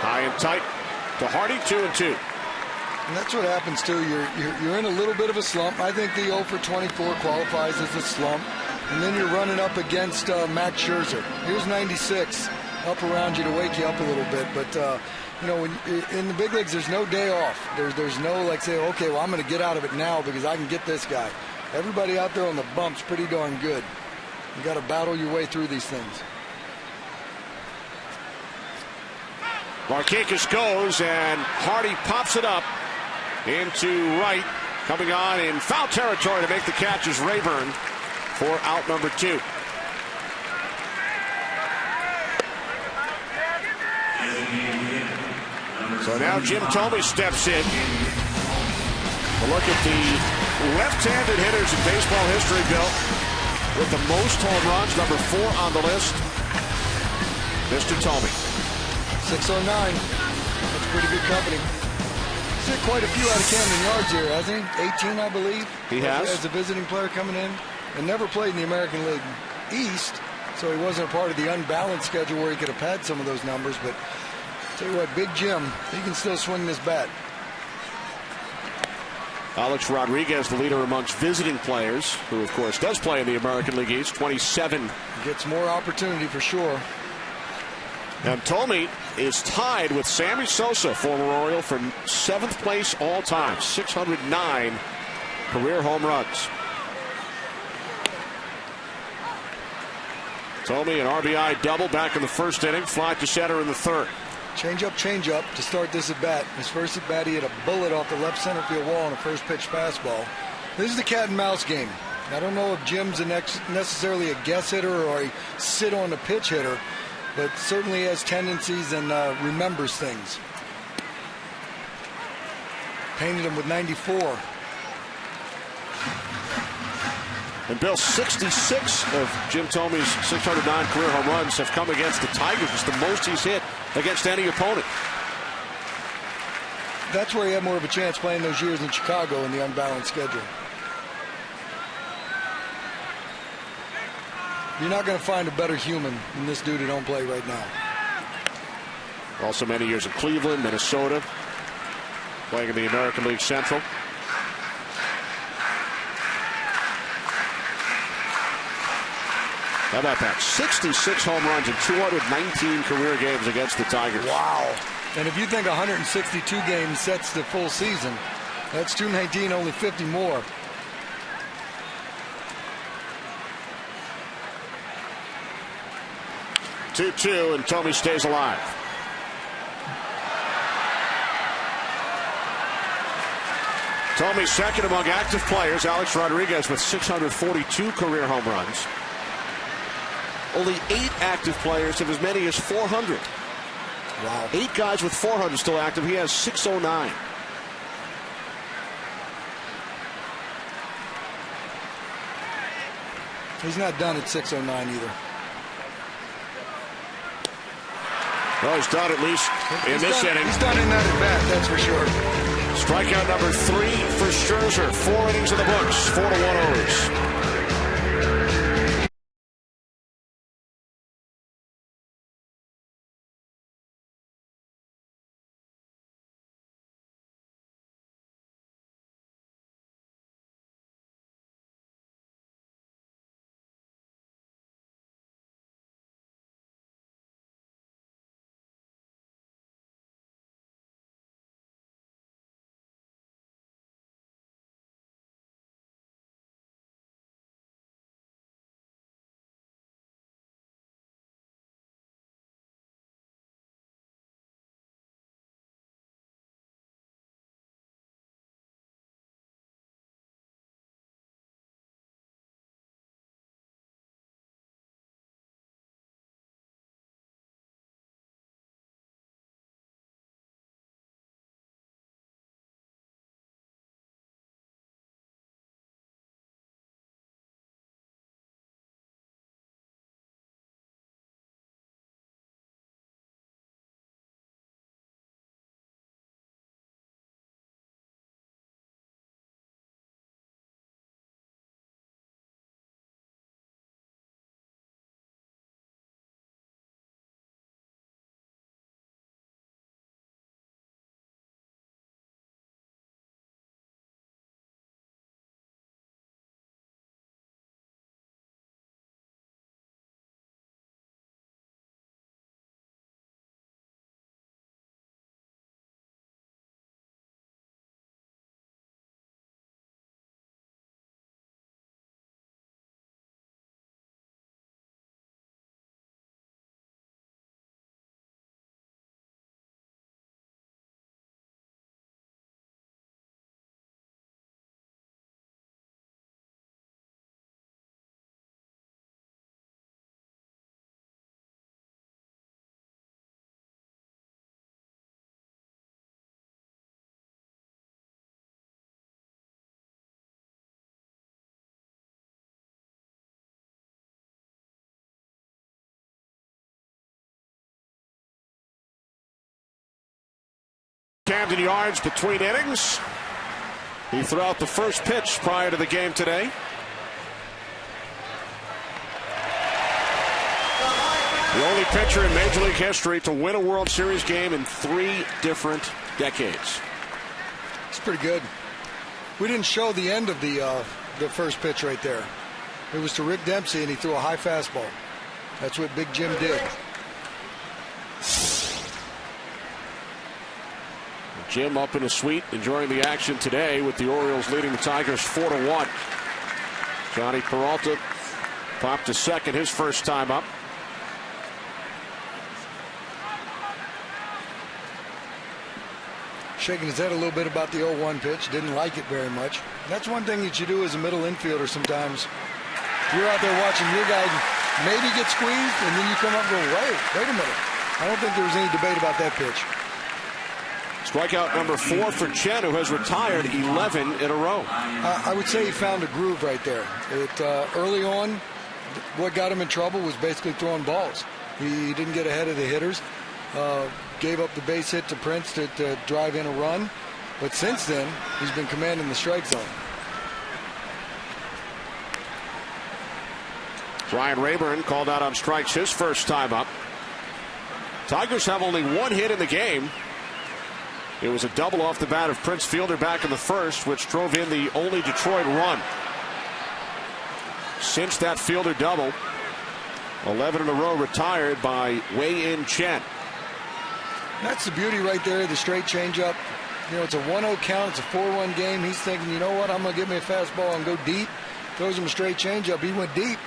Speaker 2: High and tight to Hardy. 2-2.
Speaker 3: And that's what happens too. You're in a little bit of a slump. I think the 0 for 24 qualifies as a slump. And then you're running up against Max Scherzer. Here's 96 up around you to wake you up a little bit. But when in the big leagues, there's no day off. There's no say, okay, well, I'm going to get out of it now because I can get this guy. Everybody out there on the bump's pretty darn good. You got to battle your way through these things.
Speaker 2: Markakis goes, and Hardy pops it up into right. Coming on in foul territory to make the catch is Rayburn for out number 2. So now Jim Thome steps in. The Look at the left-handed hitters in baseball history, Bill, with the most home runs, number 4 on the list, Mr. Tomey.
Speaker 3: 609. That's pretty good company. He's hit quite a few out of Camden Yards here, hasn't he? 18, I believe.
Speaker 2: He has.
Speaker 3: As a visiting player coming in. And never played in the American League East, so he wasn't a part of the unbalanced schedule where he could have had some of those numbers. But tell you what, Big Jim, he can still swing this bat.
Speaker 2: Alex Rodriguez, the leader amongst visiting players, who, of course, does play in the American League East, 27.
Speaker 3: Gets more opportunity for sure.
Speaker 2: And Tomey is tied with Sammy Sosa, former Oriole, for 7th place all time, 609 career home runs. Tomey, an RBI double back in the first inning, fly to center in the third.
Speaker 3: Change up to start this at bat. His first at bat, he hit a bullet off the left center field wall on a first pitch fastball. This is the cat and mouse game. I don't know if Jim's necessarily a guess hitter or a sit on the pitch hitter, but certainly has tendencies and remembers things. Painted him with 94.
Speaker 2: And Bill, 66 of Jim Tomey's 609 career home runs have come against the Tigers. It's the most he's hit against any opponent.
Speaker 3: That's where he had more of a chance playing those years in Chicago in the unbalanced schedule. You're not going to find a better human than this dude at home plate right now.
Speaker 2: Also many years in Cleveland, Minnesota, playing in the American League Central. How about that? 66 home runs in 219 career games against the Tigers.
Speaker 3: Wow. And if you think 162 games sets the full season, that's 219, only 50 more.
Speaker 2: Two, and Tomey stays alive. Tomey second among active players. Alex Rodriguez with 642 career home runs. Only 8 active players have as many as 400.
Speaker 3: Wow.
Speaker 2: 8 guys with 400 still active. He has 609.
Speaker 3: He's not done at 609 either.
Speaker 2: Well, he's done at least in this inning.
Speaker 3: He's done in that at bat, that's for sure.
Speaker 2: Strikeout number 3 for Scherzer. 4 innings in the books. 4-1 O's. Camden Yards between innings. He threw out the first pitch prior to the game today. The only pitcher in Major League history to win a World Series game in 3 different decades.
Speaker 3: It's pretty good. We didn't show the end of the first pitch right there. It was to Rick Dempsey, and he threw a high fastball. That's what Big Jim did.
Speaker 2: Jim up in a suite, enjoying the action today with the Orioles leading the Tigers 4-1. Johnny Peralta popped to second his first time up.
Speaker 3: Shaking his head a little bit about the 0-1 pitch. Didn't like it very much. That's one thing that you do as a middle infielder sometimes. You're out there watching your guy maybe get squeezed, and then you come up and go, wait a minute. I don't think there was any debate about that pitch.
Speaker 2: Strikeout number 4 for Chen, who has retired 11 in a row.
Speaker 3: I would say he found a groove right there. Early on, what got him in trouble was basically throwing balls. He didn't get ahead of the hitters. Gave up the base hit to Prince to drive in a run. But since then, he's been commanding the strike zone.
Speaker 2: Ryan Rayburn called out on strikes his first time up. Tigers have only 1 hit in the game. It was a double off the bat of Prince Fielder back in the first, which drove in the only Detroit run. Since that Fielder double, 11 in a row retired by Wei-In Chen.
Speaker 3: That's the beauty right there, the straight changeup. You know, it's a 1-0 count. It's a 4-1 game. He's thinking, you know what, I'm going to get me a fastball and go deep. Throws him a straight changeup. He went deep.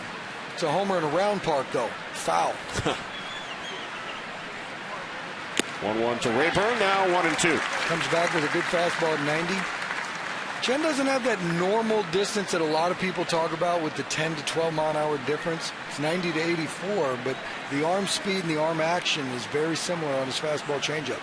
Speaker 3: It's a homer in a round park, though. Foul.
Speaker 2: 1-1 to Rayburn, now 1-2.
Speaker 3: Comes back with a good fastball at 90. Chen doesn't have that normal distance that a lot of people talk about with the 10 to 12 mile an hour difference. It's 90 to 84, but the arm speed and the arm action is very similar on his fastball changeup.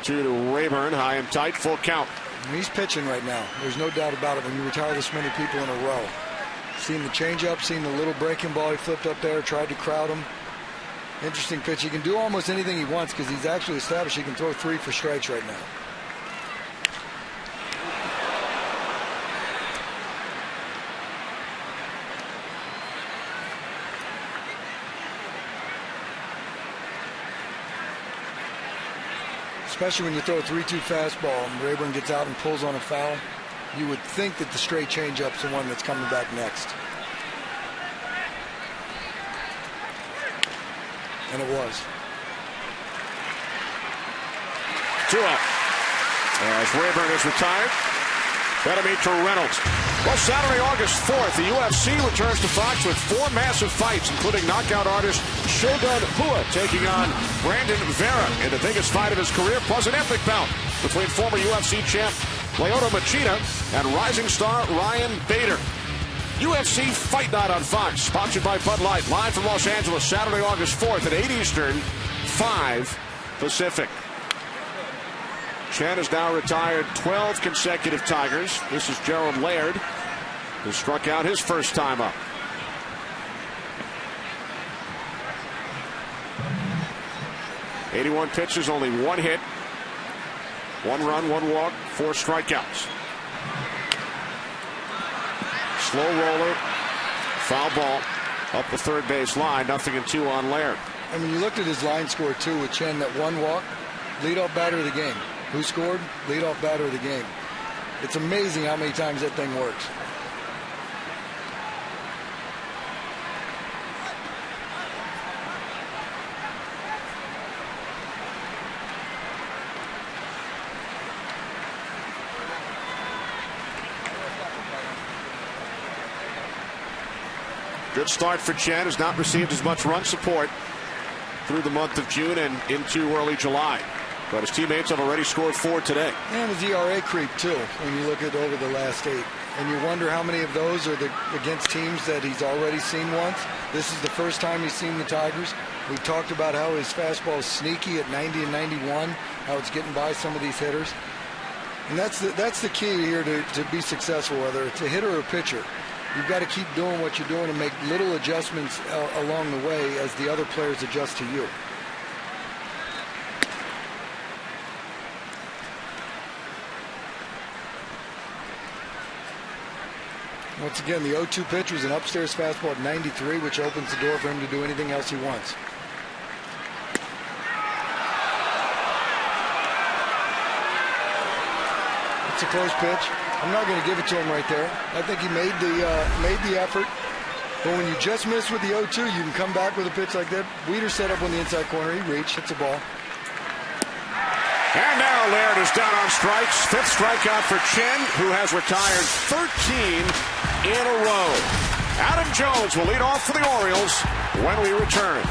Speaker 2: Two to Rayburn, high and tight, full count.
Speaker 3: He's pitching right now. There's no doubt about it when you retire this many people in a row. Seen the changeup, seen the little breaking ball he flipped up there, tried to crowd him. Interesting pitch. He can do almost anything he wants because he's actually established he can throw 3 for strikes right now. Especially when you throw a 3-2 fastball and Rayburn gets out and pulls on a foul, you would think that the straight changeup's the one that's coming back next. And it was.
Speaker 2: 2 out. As Rayburn is retired, Bellamy to Reynolds. Well, Saturday, August 4th, the UFC returns to Fox with 4 massive fights, including knockout artist Shogun Rua taking on Brandon Vera in the biggest fight of his career, plus an epic bout between former UFC champ Lyoto Machida and rising star Ryan Bader. UFC Fight Night on Fox, sponsored by Bud Light, live from Los Angeles, Saturday, August 4th at 8 Eastern, 5 Pacific. Chen has now retired 12 consecutive Tigers. This is Gerald Laird, who struck out his first time up. .81 pitches, only 1 hit, 1 run, 1 walk, 4 strikeouts. Slow roller, foul ball up the third base line, 0-2 on Laird.
Speaker 3: I mean, you looked at his line score too with Chen, that 1 walk, leadoff batter of the game. Who scored? Leadoff batter of the game. It's amazing how many times that thing works.
Speaker 2: Good start for Chen. Has not received as much run support through the month of June and into early July. But his teammates have already scored 4 today.
Speaker 3: And his ERA creep, too, when you look at over the last 8. And you wonder how many of those are against teams that he's already seen once. This is the first time he's seen the Tigers. We've talked about how his fastball is sneaky at 90 and 91, how it's getting by some of these hitters. And that's the key here to be successful, whether it's a hitter or a pitcher. You've got to keep doing what you're doing and make little adjustments along the way as the other players adjust to you. Once again, the 0-2 pitch was an upstairs fastball at 93, which opens the door for him to do anything else he wants. It's a close pitch. I'm not going to give it to him right there. I think he made the effort. But when you just miss with the 0-2, you can come back with a pitch like that. Weeder set up on the inside corner. He reached. It's a ball.
Speaker 2: And now Laird is down on strikes. 5th strikeout for Chen, who has retired 13 in a row. Adam Jones will lead off for the Orioles when we return.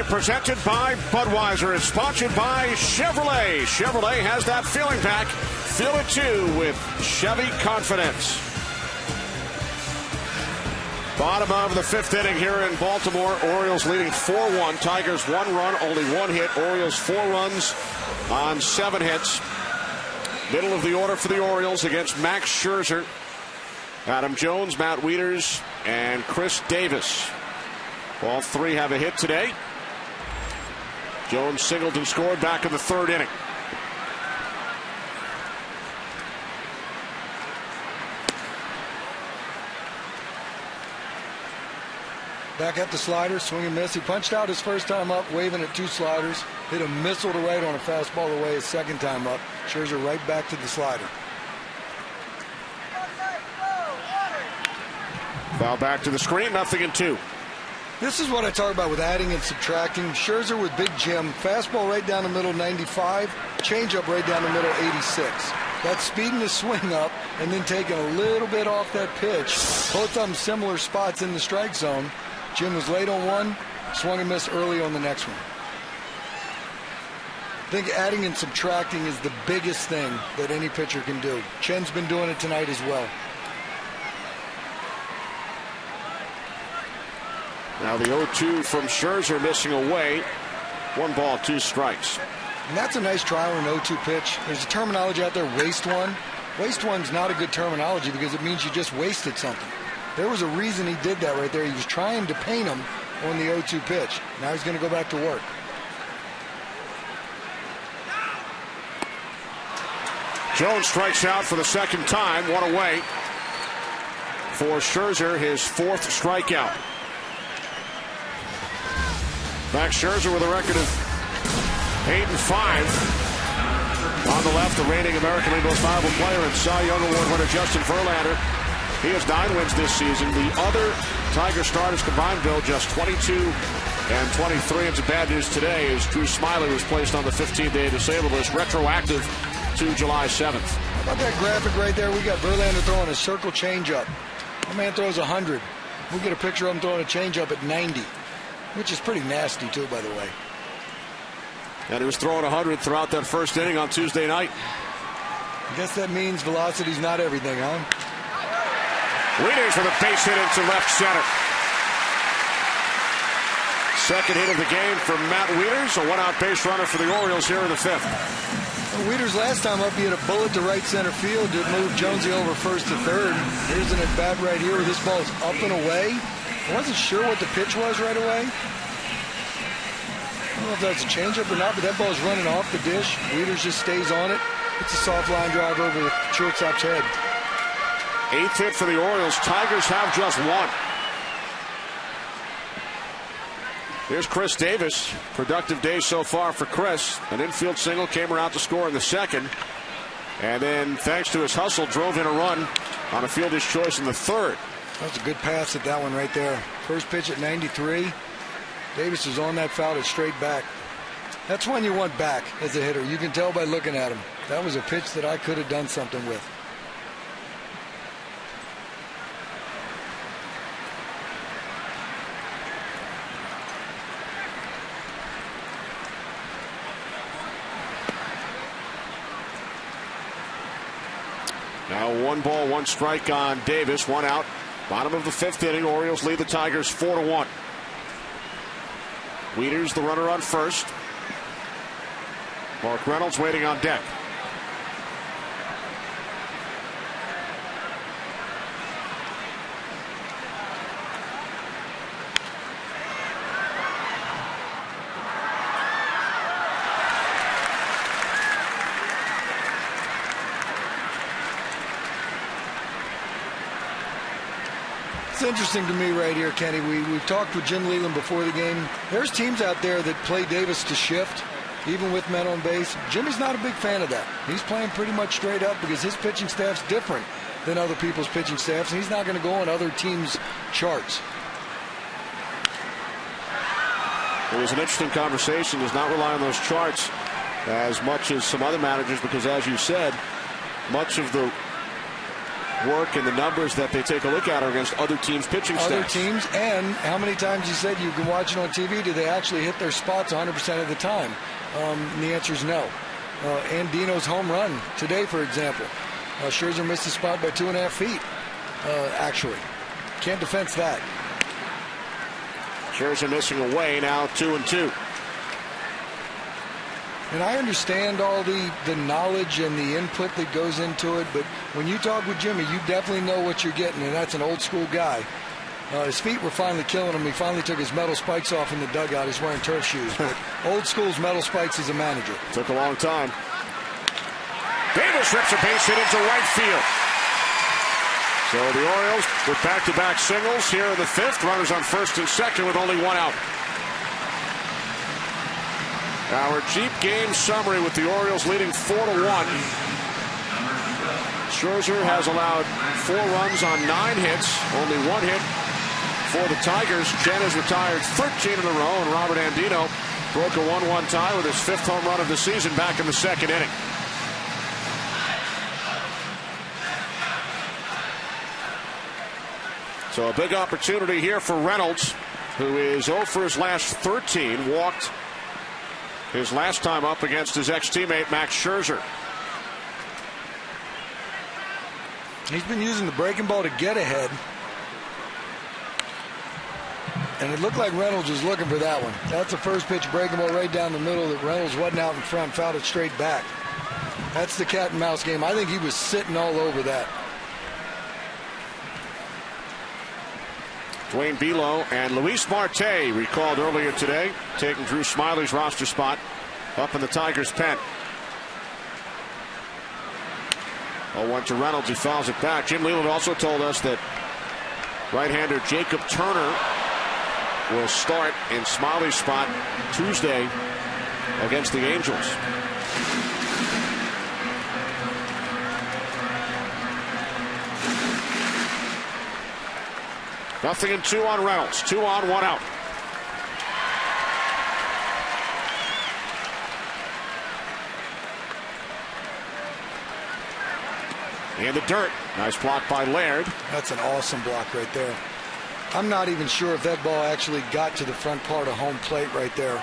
Speaker 2: Presented by Budweiser. It's sponsored by Chevrolet. Chevrolet has that feeling back. Feel it too with Chevy Confidence. Bottom of the 5th inning here in Baltimore. Orioles leading 4-1. Tigers 1 run, only 1 hit. Orioles 4 runs on 7 hits. Middle of the order for the Orioles against Max Scherzer, Adam Jones, Matt Wieters, and Chris Davis. All 3 have a hit today. Jones singled and scored back in the 3rd inning.
Speaker 3: Back at the slider, swing and miss. He punched out his first time up, waving at 2 sliders. Hit a missile to right on a fastball away his second time up. Scherzer right back to the slider.
Speaker 2: Foul back to the screen, 0-2.
Speaker 3: This is what I talk about with adding and subtracting. Scherzer with Big Jim, fastball right down the middle, 95, changeup right down the middle, 86. That's speeding the swing up and then taking a little bit off that pitch. Both of them similar spots in the strike zone. Jim was late on one, swung and missed early on the next one. I think adding and subtracting is the biggest thing that any pitcher can do. Chen's been doing it tonight as well.
Speaker 2: Now the 0-2 from Scherzer missing away. 1 ball, 2 strikes.
Speaker 3: And that's a nice trial in an 0-2 pitch. There's a terminology out there, waste one. Waste one's not a good terminology because it means you just wasted something. There was a reason he did that right there. He was trying to paint him on the 0-2 pitch. Now he's going to go back to work.
Speaker 2: Jones strikes out for the second time, one away. For Scherzer, his 4th strikeout. Max Scherzer with a record of 8-5. On the left, the reigning American League Most Valuable Player and Cy Young Award winner Justin Verlander. He has 9 wins this season. The other Tiger starters combined, Bill, just 22 and 23. And some bad news today is Drew Smiley was placed on the 15-day disabled list, retroactive to July 7th.
Speaker 3: How about that graphic right there? We got Verlander throwing a circle changeup. My man throws 100. We get a picture of him throwing a changeup at 90, which is pretty nasty too, by the way.
Speaker 2: And he was throwing 100 throughout that first inning on Tuesday night.
Speaker 3: I guess that means velocity's not everything, huh?
Speaker 2: Wieters with a base hit into left center. Second hit of the game from Matt Wieters, a one-out base runner for the Orioles here in the 5th.
Speaker 3: Well, Wieters last time up, he hit a bullet to right center field to move Jonesy over first to third. Here's an at-bat right here where this ball is up and away. I wasn't sure what the pitch was right away. I don't know if that's a changeup or not, but that ball's running off the dish. Wieters just stays on it. It's a soft line drive over the shortstop's head.
Speaker 2: 8th hit for the Orioles. Tigers have just one. Here's Chris Davis. Productive day so far for Chris. An infield single came around to score in the second. And then, thanks to his hustle, drove in a run on a fielder's choice in the 3rd.
Speaker 3: That's a good pass at that one right there. First pitch at 93. Davis is on that foul to straight back. That's when you want back as a hitter. You can tell by looking at him. That was a pitch that I could have done something with.
Speaker 2: Now 1 ball, 1 strike on Davis. 1 out. Bottom of the 5th inning. Orioles lead the Tigers 4-1. Wieters, the runner on first. Mark Reynolds waiting on deck.
Speaker 3: It's interesting to me right here, Kenny. We've talked with Jim Leland before the game. There's teams out there that play Davis to shift, even with men on base. Jimmy's not a big fan of that. He's playing pretty much straight up because his pitching staff's different than other people's pitching staffs, and he's not going to go on other teams' charts.
Speaker 2: It was an interesting conversation. Does not rely on those charts as much as some other managers because, as you said, much of the work and the numbers that they take a look at are against other teams' pitching staffs.
Speaker 3: Other teams, and how many times you said you can watch it on TV, do they actually hit their spots 100% of the time? And the answer is no. Andino's home run today, for example. Scherzer missed his spot by 2.5 feet, actually. Can't defense that.
Speaker 2: Scherzer missing away, now 2-2.
Speaker 3: And I understand all the knowledge and the input that goes into it, but when you talk with Jimmy, you definitely know what you're getting, and that's an old-school guy. His feet were finally killing him. He finally took his metal spikes off in the dugout. He's wearing turf shoes. But old school's metal spikes as a manager.
Speaker 2: Took a long time. Davis rips a base hit into right field. So the Orioles with back-to-back singles here in the 5th. Runners on first and second with only 1 out. Our Jeep game summary with the Orioles leading 4-1. Scherzer has allowed 4 runs on 9 hits, only 1 hit for the Tigers. Chen has retired 13 in a row, and Robert Andino broke a 1-1 tie with his 5th home run of the season back in the 2nd inning. So a big opportunity here for Reynolds, who is 0 for his last 13, walked his last time up against his ex-teammate Max Scherzer.
Speaker 3: He's been using the breaking ball to get ahead. And it looked like Reynolds was looking for that one. That's a first pitch breaking ball right down the middle that Reynolds wasn't out in front, fouled it straight back. That's the cat and mouse game. I think he was sitting all over that.
Speaker 2: Dwayne Belo and Luis Marte recalled earlier today, taking Drew Smyly's roster spot up in the Tigers' pen. 0-1 to Reynolds. He fouls it back. Jim Leyland also told us that right-hander Jacob Turner will start in Smyly's spot Tuesday against the Angels. Nothing in 2 on Reynolds. 2 on, 1 out. In the dirt. Nice block by Laird.
Speaker 3: That's an awesome block right there. I'm not even sure if that ball actually got to the front part of home plate right there.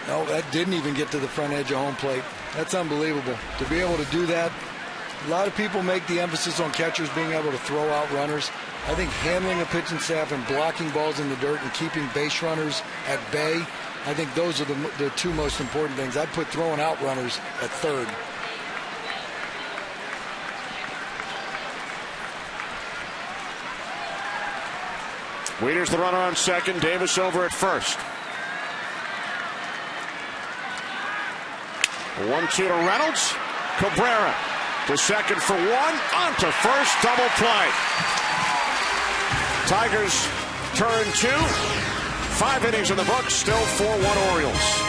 Speaker 3: No, that didn't even get to the front edge of home plate. That's unbelievable. To be able to do that, a lot of people make the emphasis on catchers being able to throw out runners. I think handling a pitching staff and blocking balls in the dirt and keeping base runners at bay, I think those are the 2 most important things. I'd put throwing out runners at third.
Speaker 2: Wieters the runner on second. Davis over at first. 1-2 to Reynolds. Cabrera to second for 1. On to first. Double play. Tigers turn 2. 5 innings in the books. Still 4-1 Orioles.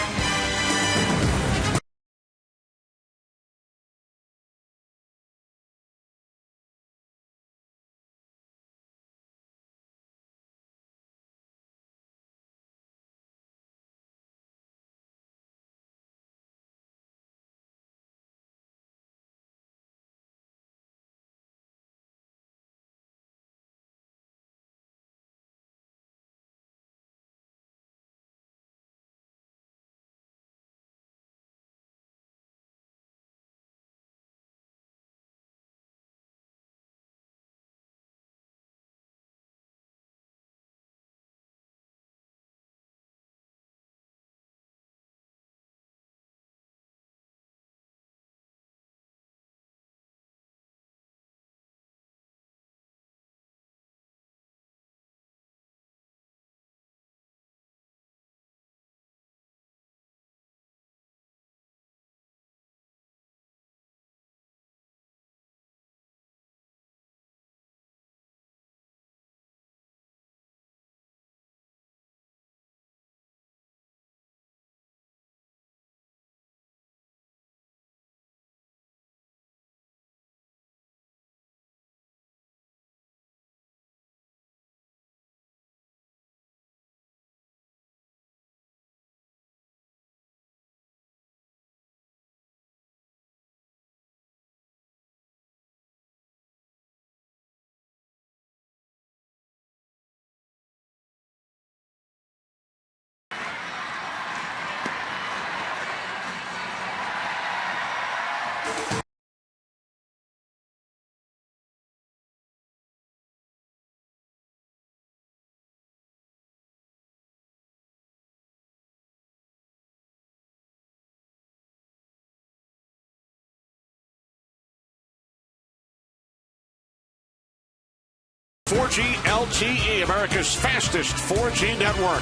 Speaker 2: .4G LTE, America's fastest 4G network.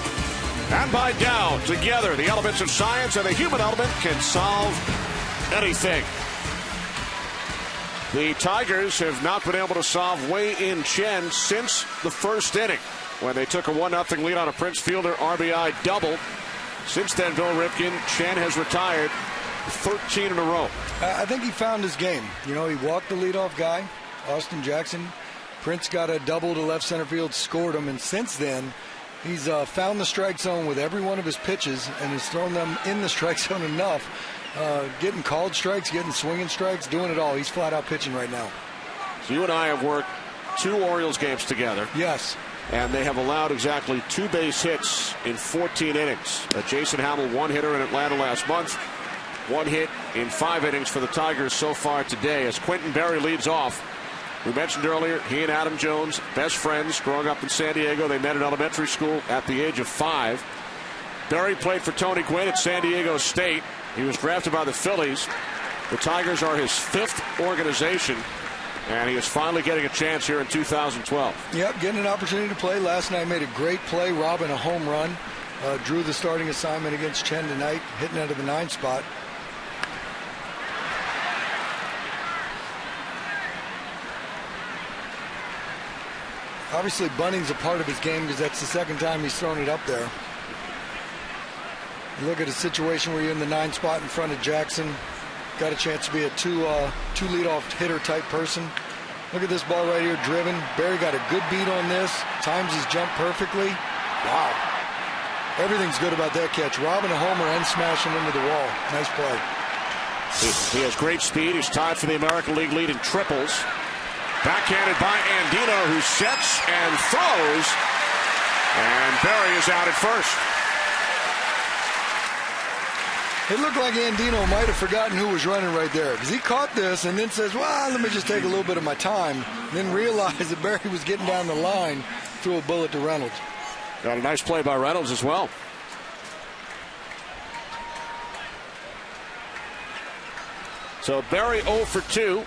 Speaker 2: And by Dow, together, the elements of science and the human element can solve anything. The Tigers have not been able to solve Wei-In Chen since the first inning, when they took a 1-0 lead on a Prince Fielder RBI double. Since then, Bill Ripken, Chen has retired 13 in a row.
Speaker 3: I think he found his game. You know, he walked the leadoff guy, Austin Jackson. Prince got a double to left center field, scored him, and since then, he's found the strike zone with every one of his pitches and has thrown them in the strike zone enough. Getting called strikes, getting swinging strikes, doing it all. He's flat out pitching right now.
Speaker 2: So you and I have worked 2 Orioles games together.
Speaker 3: Yes.
Speaker 2: And they have allowed exactly 2 base hits in 14 innings. Jason Hamill, 1-hitter in Atlanta last month. 1 hit in 5 innings for the Tigers so far today as Quentin Berry leads off. We mentioned earlier, he and Adam Jones, best friends growing up in San Diego. They met in elementary school at the age of 5. Berry played for Tony Gwynn at San Diego State. He was drafted by the Phillies. The Tigers are his 5th organization. And he is finally getting a chance here in 2012.
Speaker 3: Yep, getting an opportunity to play. Last night made a great play, robbing a home run. Drew the starting assignment against Chen tonight, hitting out of the 9 spot. Obviously, bunting's a part of his game because that's the second time he's thrown it up there. You look at a situation where you're in the 9 spot in front of Jackson. Got a chance to be a two leadoff hitter type person. Look at this ball right here, driven. Barry got a good beat on this. Times his jump perfectly. Wow. Everything's good about that catch. Robbing a homer and smashing into the wall. Nice play.
Speaker 2: He has great speed. He's tied for the American League lead in triples. Backhanded by Andino, who sets and throws. And Barry is out at first.
Speaker 3: It looked like Andino might have forgotten who was running right there, because he caught this and then says, well, let me just take a little bit of my time. Then realized that Barry was getting down the line, threw a bullet to Reynolds.
Speaker 2: Got a nice play by Reynolds as well. So Barry 0 for 2.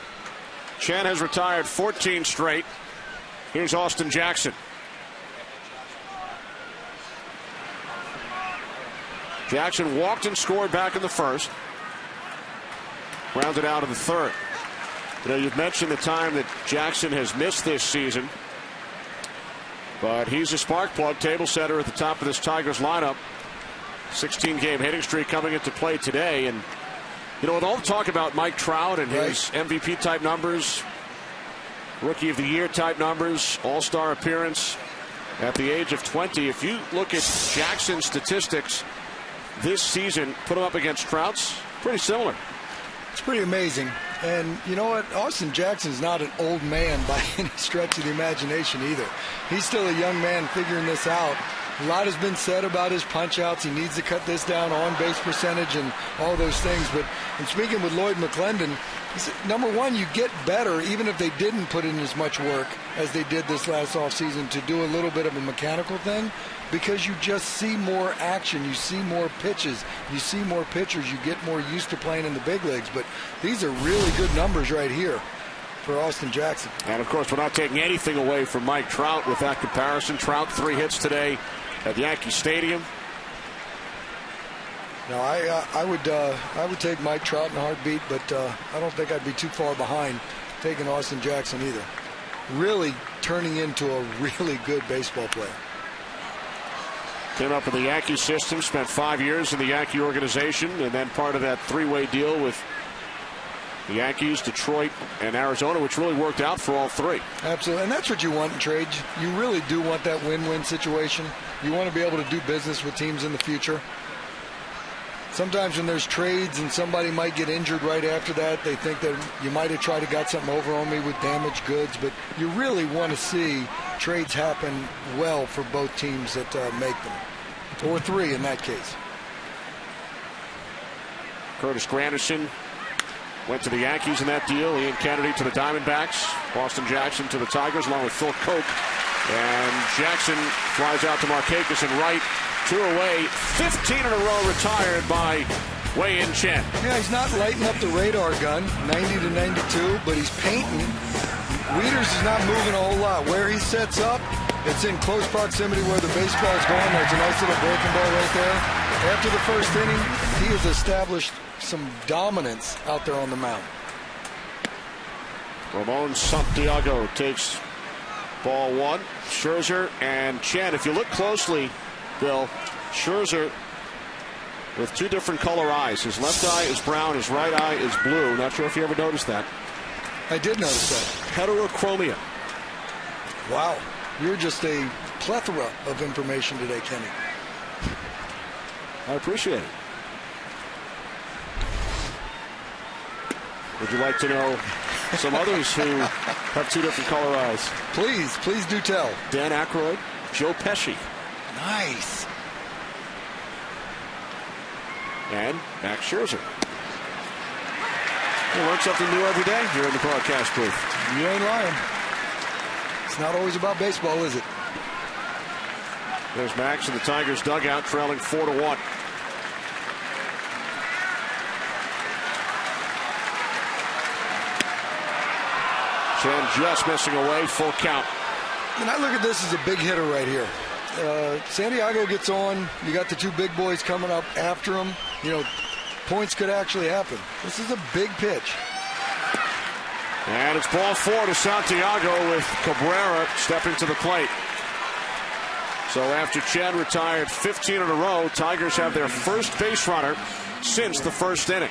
Speaker 2: Chen has retired 14 straight. Here's Austin Jackson. Jackson walked and scored back in the first. Rounded out in the third. You know, you've mentioned the time that Jackson has missed this season. But he's a spark plug, table setter at the top of this Tigers lineup. 16-game hitting streak coming into play today. And, you know, with all the talk about Mike Trout and his MVP-type numbers, Rookie of the Year type numbers, All-Star appearance at the age of 20, if you look at Jackson's statistics this season, put him up against Trout's, pretty similar.
Speaker 3: It's pretty amazing. And you know what? Austin Jackson's not an old man by any stretch of the imagination either. He's still a young man figuring this out. A lot has been said about his punch-outs. He needs to cut this down, on-base percentage and all those things. But in speaking with Lloyd McClendon, he said, number one, you get better even if they didn't put in as much work as they did this last offseason to do a little bit of a mechanical thing, because you just see more action, you see more pitches, you see more pitchers, you get more used to playing in the big leagues. But these are really good numbers right here for Austin Jackson.
Speaker 2: And, of course, we're not taking anything away from Mike Trout with that comparison. Trout 3 hits today at Yankee Stadium.
Speaker 3: No, I would take Mike Trout in a heartbeat, but I don't think I'd be too far behind taking Austin Jackson either. Really turning into a really good baseball player.
Speaker 2: Came up in the Yankee system, spent 5 years in the Yankee organization, and then part of that 3-way deal with the Yankees, Detroit, and Arizona, which really worked out for all 3.
Speaker 3: Absolutely, and that's what you want in trades. You really do want that win-win situation. You want to be able to do business with teams in the future. Sometimes when there's trades and somebody might get injured right after that, they think that you might have tried to got something over on me with damaged goods. But you really want to see trades happen well for both teams that make them, or 3 in that case.
Speaker 2: Curtis Granderson went to the Yankees in that deal. Ian Kennedy to the Diamondbacks. Austin Jackson to the Tigers along with Phil Koch. And Jackson flies out to Markakis and right. 2 away, 15 in a row retired by Wei-In Chen.
Speaker 3: Yeah, he's not lighting up the radar gun, 90 to 92, but he's painting. Wieters is not moving a whole lot. Where he sets up, it's in close proximity where the baseball is going. There's a nice little breaking ball right there. After the first inning, he has established some dominance out there on the mound.
Speaker 2: Ramon Santiago takes ball 1. Scherzer and Chen. If you look closely, Bill, Scherzer with 2 different color eyes. His left eye is brown, his right eye is blue. Not sure if you ever noticed that.
Speaker 3: I did notice that.
Speaker 2: Heterochromia.
Speaker 3: Wow. You're just a plethora of information today, Kenny.
Speaker 2: I appreciate it. Would you like to know some others who have 2 different color eyes?
Speaker 3: Please do tell.
Speaker 2: Dan Aykroyd, Joe Pesci.
Speaker 3: Nice.
Speaker 2: And Max Scherzer. You learn something new every day here in the broadcast booth.
Speaker 3: You ain't lying. It's not always about baseball, is it?
Speaker 2: There's Max in the Tigers dugout, trailing 4-1. Chen just missing away, full count.
Speaker 3: And I look at this as a big hitter right here. Santiago gets on. You got the two big boys coming up after him. You know, points could actually happen. This is a big pitch.
Speaker 2: And it's ball 4 to Santiago with Cabrera stepping to the plate. So after Chen retired 15 in a row, Tigers have their first base runner since the first inning.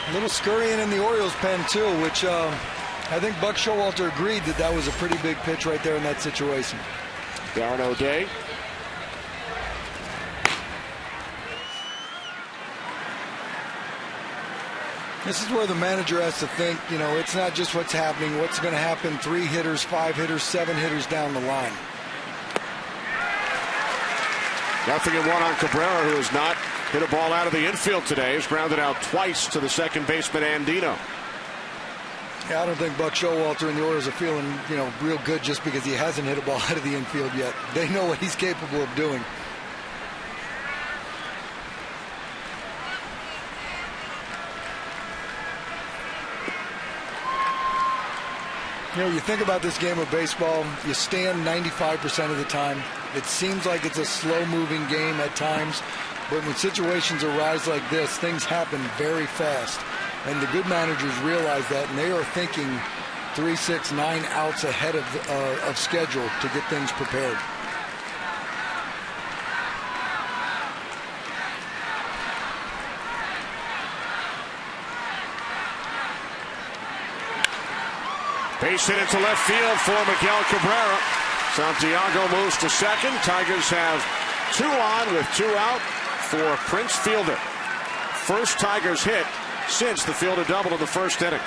Speaker 3: A little scurrying in the Orioles pen too, which I think Buck Showalter agreed that was a pretty big pitch right there in that situation.
Speaker 2: Darren O'Day.
Speaker 3: This is where the manager has to think, you know, it's not just what's happening, what's going to happen 3 hitters, 5 hitters, 7 hitters down the line.
Speaker 2: Nothing in 1 on Cabrera, who has not hit a ball out of the infield today. He's grounded out twice to the second baseman, Andino.
Speaker 3: Yeah, I don't think Buck Showalter and the Orioles are feeling, you know, real good just because he hasn't hit a ball out of the infield yet. They know what he's capable of doing. You know, you think about this game of baseball, you stand 95% of the time. It seems like it's a slow-moving game at times, but when situations arise like this, things happen very fast. And the good managers realize that, and they are thinking 3, 6, 9 outs ahead of schedule to get things prepared.
Speaker 2: Base hit into left field for Miguel Cabrera. Santiago moves to second. Tigers have 2 on with 2 out for Prince Fielder. First Tigers hit since the Fielder double in the first inning.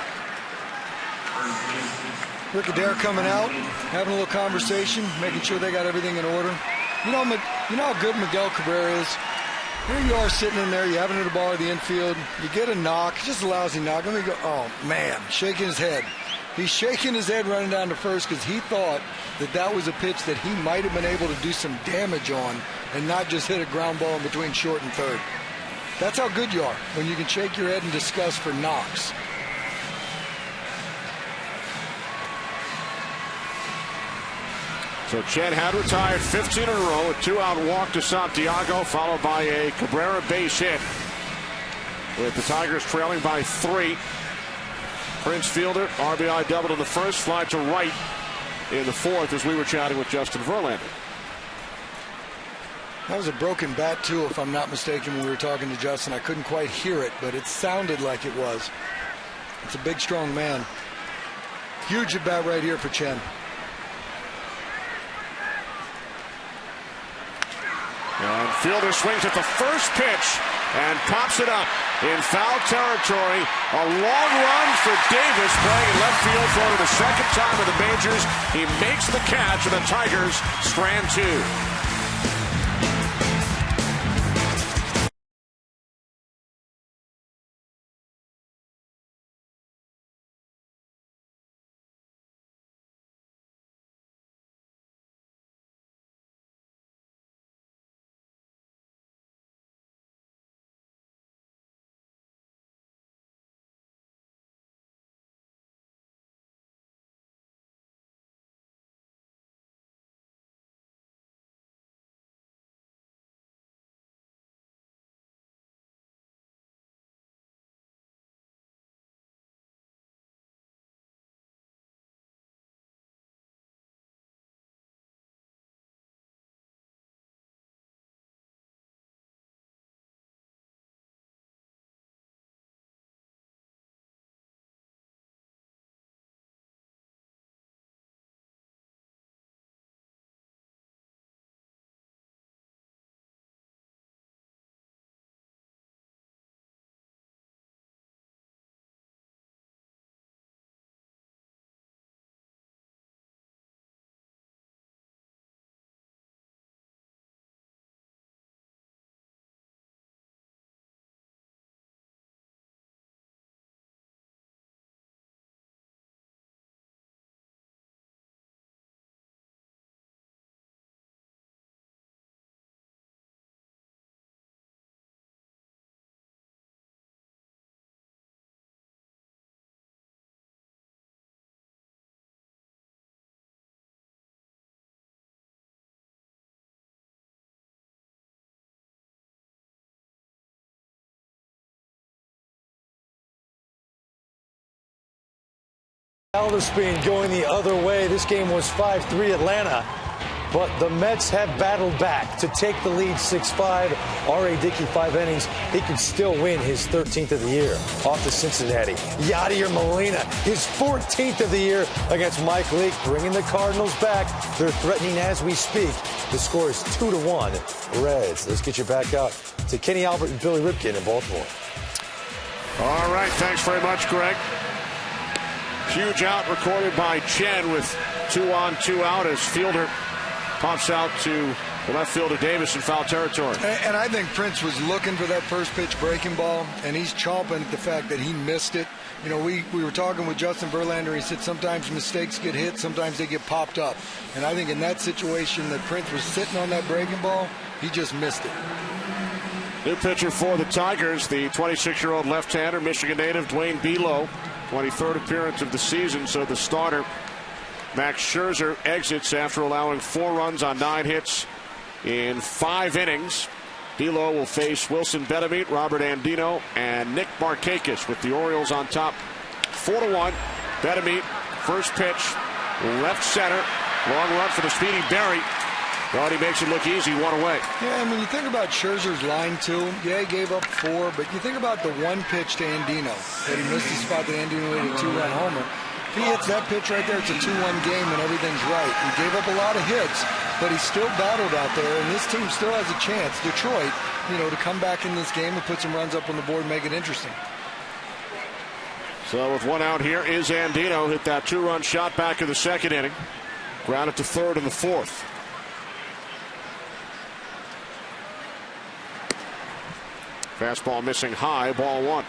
Speaker 3: Rick Adair coming out, having a little conversation, making sure they got everything in order. You know how good Miguel Cabrera is? Here you are sitting in there, you haven't hit a ball at the infield, you get a knock, just a lousy knock. Let me go, oh man, shaking his head. He's shaking his head running down to first because he thought that was a pitch that he might have been able to do some damage on and not just hit a ground ball in between short and third. That's how good you are, when you can shake your head in disgust for knocks.
Speaker 2: So Chen had retired 15 in a row, a 2-out walk to Santiago, followed by a Cabrera base hit, with the Tigers trailing by 3. Prince Fielder, RBI doubled in the first, fly to right in the fourth as we were chatting with Justin Verlander.
Speaker 3: That was a broken bat too, if I'm not mistaken, when we were talking to Justin. I couldn't quite hear it, but it sounded like it was. It's a big, strong man. Huge at bat right here for Chen.
Speaker 2: And Fielder swings at the first pitch and pops it up in foul territory. A long run for Davis, playing in left field for the second time in the majors. He makes the catch, and the Tigers strand 2.
Speaker 1: Alderspin going the other way. This game was 5-3 Atlanta, but the Mets have battled back to take the lead 6-5. R.A. Dickey, 5 innings. He could still win his 13th of the year off to Cincinnati. Yadier Molina, his 14th of the year against Mike Leake, bringing the Cardinals back. They're threatening as we speak. The score is 2-1 Reds. Let's get you back out to Kenny Albert and Billy Ripken in Baltimore.
Speaker 2: All right, thanks very much, Greg. Huge out recorded by Chen with 2 on, 2 out as fielder pops out to the left fielder Davis in foul territory.
Speaker 3: And I think Prince was looking for that first pitch breaking ball, and he's chomping at the fact that he missed it. You know, we were talking with Justin Verlander. He said sometimes mistakes get hit, sometimes they get popped up. And I think in that situation that Prince was sitting on that breaking ball, he just missed it.
Speaker 2: New pitcher for the Tigers, the 26-year-old left-hander, Michigan native Dwayne Below. 23rd appearance of the season, so the starter, Max Scherzer, exits after allowing 4 runs on 9 hits in 5 innings. Below will face Wilson Betemit, Robert Andino, and Nick Markakis with the Orioles on top 4-1. Betemit, first pitch, left center, long run for the speedy Berry. But he makes it look easy, 1 away.
Speaker 3: Yeah, and when you think about Scherzer's line 2, yeah, he gave up 4, but you think about the 1 pitch to Andino that he missed the spot that Andino made a 2-run homer. If he hits that pitch right there, it's a 2-1 game and everything's right. He gave up a lot of hits, but he still battled out there, and this team still has a chance, Detroit, you know, to come back in this game and put some runs up on the board and make it interesting.
Speaker 2: So with 1 out here is Andino, hit that 2-run shot back in the 2nd inning. Grounded to 3rd in the 4th. Fastball missing high, ball 1.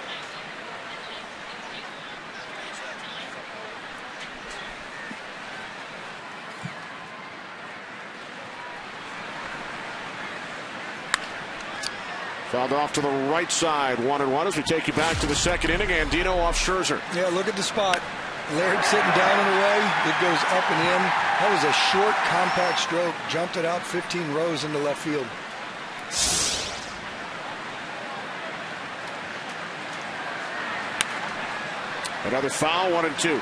Speaker 2: Fouled off to the right side, 1-1 as we take you back to the 2nd inning. Andino off Scherzer.
Speaker 3: Yeah, look at the spot. Laird sitting down in the way. It goes up and in. That was a short, compact stroke. Jumped it out 15 rows into left field.
Speaker 2: Another foul, 1-2.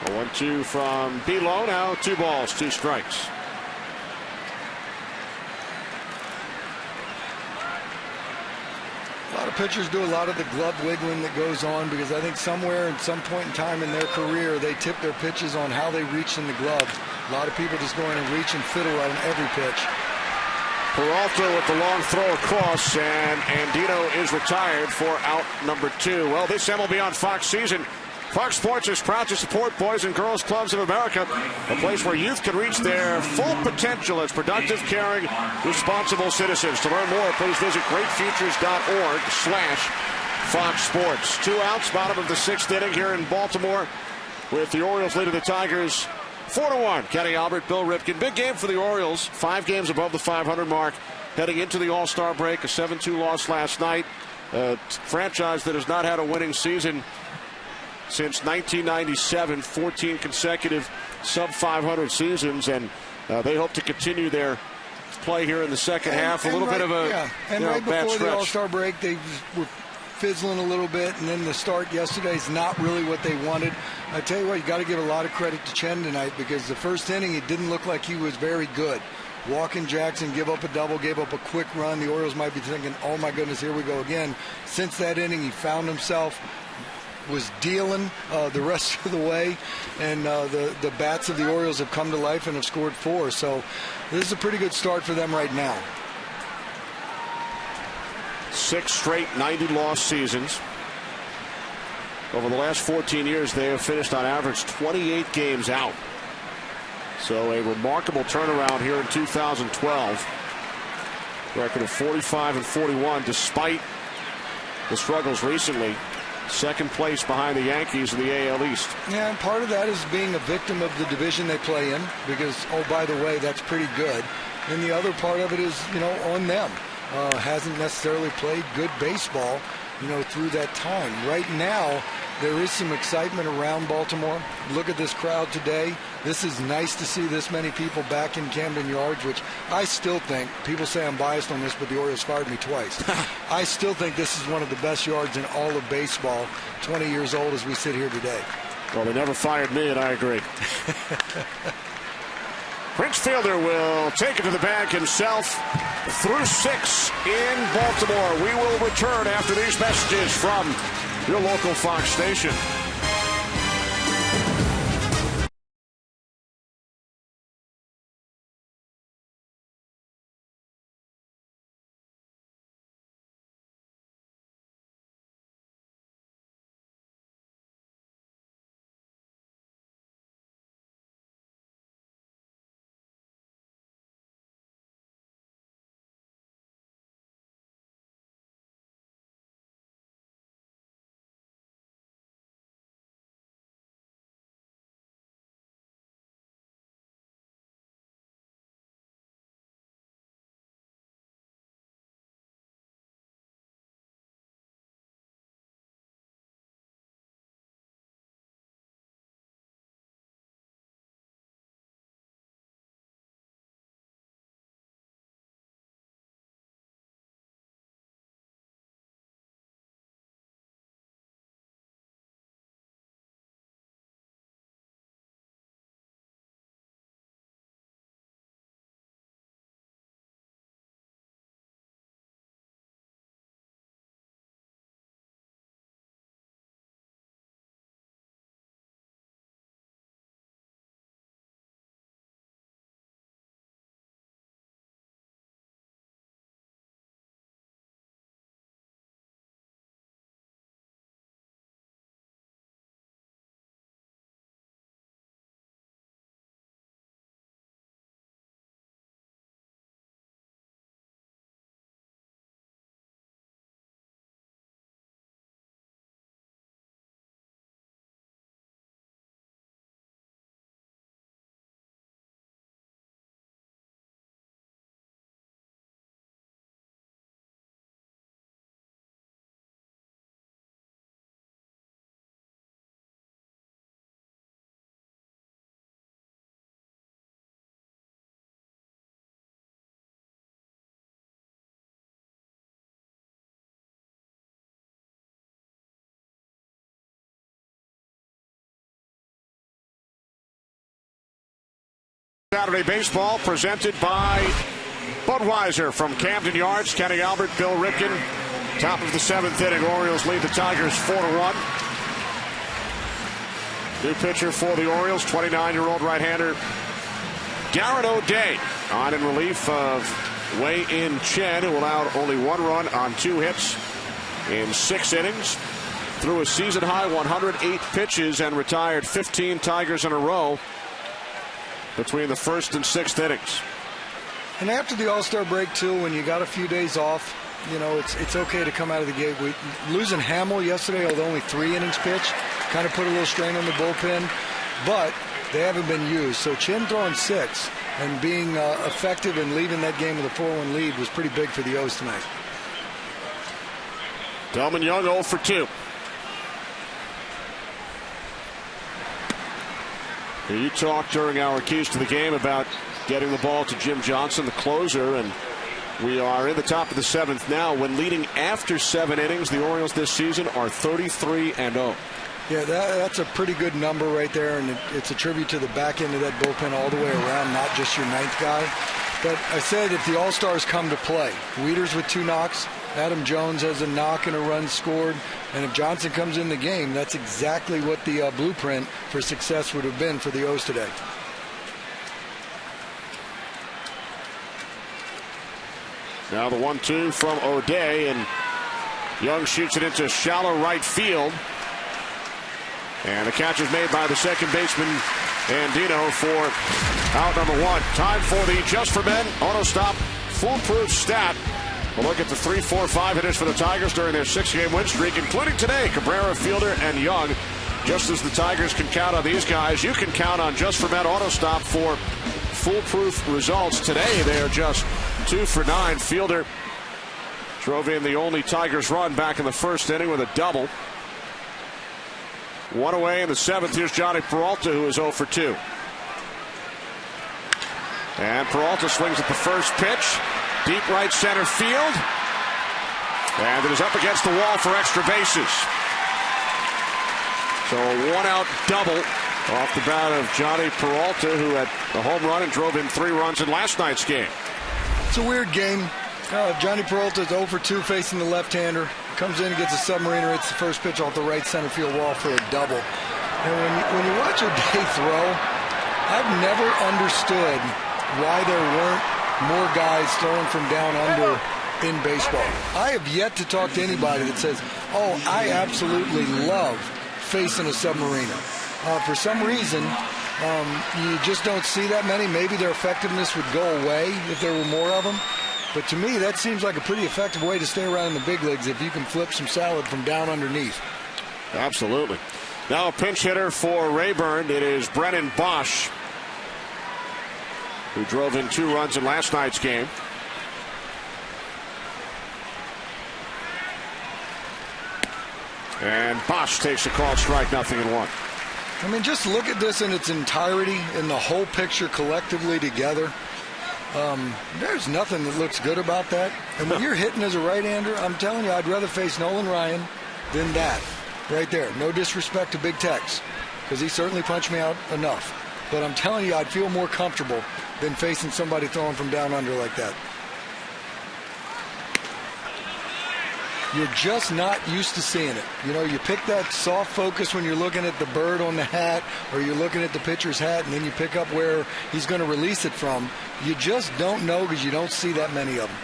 Speaker 2: A 1-2 from Below. Now 2 balls, 2 strikes.
Speaker 3: A lot of pitchers do a lot of the glove wiggling that goes on because I think somewhere at some point in time in their career they tip their pitches on how they reach in the glove. A lot of people just go in and reach and fiddle on every pitch.
Speaker 2: Peralta with the long throw across, and Andino is retired for out number 2. Well, this MLB on Fox season, Fox Sports is proud to support Boys and Girls Clubs of America, a place where youth can reach their full potential as productive, caring, responsible citizens. To learn more, please visit greatfutures.org/Fox Sports. 2 outs, bottom of the 6th inning here in Baltimore, with the Orioles leading the Tigers 4-1. Kenny Albert, Bill Ripken. Big game for the Orioles. 5 games above the 500 mark, heading into the All-Star break. A 7-2 loss last night. A franchise that has not had a winning season since 1997, 14 consecutive sub-500 seasons, and they hope to continue their play here in the second half. A little bit of a
Speaker 3: right
Speaker 2: bad
Speaker 3: before
Speaker 2: stretch.
Speaker 3: The All-Star break, they were fizzling a little bit, and then the start yesterday is not really what they wanted. I tell you what, you got to give a lot of credit to Chen tonight because the first inning, it didn't look like he was very good. Walking Jackson gave up a double, gave up a quick run. The Orioles might be thinking, oh my goodness, here we go again. Since that inning, he found himself, was dealing the rest of the way, and the bats of the Orioles have come to life and have scored 4. So this is a pretty good start for them right now.
Speaker 2: 6 straight 90-loss seasons. Over the last 14 years, they have finished on average 28 games out. So a remarkable turnaround here in 2012. Record of 45-41 despite the struggles recently. Second place behind the Yankees in the AL East.
Speaker 3: Yeah, and part of that is being a victim of the division they play in because, oh, by the way, that's pretty good. And the other part of it is, you know, on them. Hasn't necessarily played good baseball. through that time. Right now, there is some excitement around Baltimore. Look at this crowd today. This is nice to see this many people back in Camden Yards, which I still think, people say I'm biased on this, but the Orioles fired me twice. I still think this is one of the best yards in all of baseball, 20 years old as we sit here today.
Speaker 2: Well, they never fired me, and I agree. Prince Fielder will take it to the bag himself through 6 in Baltimore. We will return after these messages from your local Fox station. Saturday baseball presented by Budweiser from Camden Yards. Kenny Albert, Bill Ripken. Top of the 7th inning. Orioles lead the Tigers 4-1. New pitcher for the Orioles, 29-year-old right-hander Garrett O'Day on in relief of Wei-In Chen, who allowed only 1 run on 2 hits in 6 innings. Threw a season-high 108 pitches and retired 15 Tigers in a row between the 1st and 6th innings.
Speaker 3: And after the All-Star break, too, when you got a few days off, it's okay to come out of the gate. Losing Hamill yesterday with only 3 innings pitched kind of put a little strain on the bullpen, but they haven't been used. So Chen throwing 6 and being effective and leaving that game with a 4-1 lead was pretty big for the O's tonight.
Speaker 2: Delman Young 0 for 2. You talked during our keys to the game about getting the ball to Jim Johnson, the closer, and we are in the top of the 7th now. When leading after 7 innings, the Orioles this season are 33-0.
Speaker 3: Yeah, that's a pretty good number right there, and it's a tribute to the back end of that bullpen all the way around, not just your 9th guy. But I said if the All-Stars come to play, Wieters with 2 knocks, Adam Jones has a knock and a run scored, and if Johnson comes in the game, that's exactly what the blueprint for success would have been for the O's today.
Speaker 2: Now the 1-2 from O'Day, and Young shoots it into shallow right field. And the catch is made by the second baseman, Andino, for out number 1. Time for the Just for Men Auto Stop Foolproof Stat. We'll look at the 3, 4, 5 hitters for the Tigers during their 6-game win streak, including today, Cabrera, Fielder, and Young. Just as the Tigers can count on these guys, you can count on Just for Men Auto Stop for foolproof results. Today, they are just 2 for 9. Fielder Drove in the only Tigers run back in the first inning with a double. One away in the seventh. Here's Johnny Peralta, who is 0 for 2. And Peralta swings at the first pitch. Deep right center field. And it is up against the wall for extra bases. So a one-out double off the bat of Johnny Peralta, who had a home run and drove in 3 runs in last night's game.
Speaker 3: It's a weird game. Johnny Peralta is 0 for 2 facing the left-hander. Comes in and gets a submariner, hits the first pitch off the right center field wall for a double. And when you watch O'Day throw, I've never understood why there weren't more guys throwing from down under in baseball. I have yet to talk to anybody that says, oh, I absolutely love facing a submariner. For some reason, you just don't see that many. Maybe their effectiveness would go away if there were more of them. But to me, that seems like a pretty effective way to stay around in the big leagues if you can flip some salad from down underneath.
Speaker 2: Absolutely. Now a pinch hitter for Rayburn. It is Brennan Bosch, who drove in 2 runs in last night's game. And Bosch takes a called strike, 0-1.
Speaker 3: I mean, just look at this in its entirety, in the whole picture collectively together. There's nothing that looks good about that. And when you're hitting as a right-hander, I'm telling you, I'd rather face Nolan Ryan than that. Right there. No disrespect to Big Tex, because he certainly punched me out enough. But I'm telling you, I'd feel more comfortable than facing somebody throwing from down under like that. You're just not used to seeing it. You know, you pick that soft focus when you're looking at the bird on the hat, or you're looking at the pitcher's hat, and then you pick up where he's going to release it from. You just don't know because you don't see that many of them.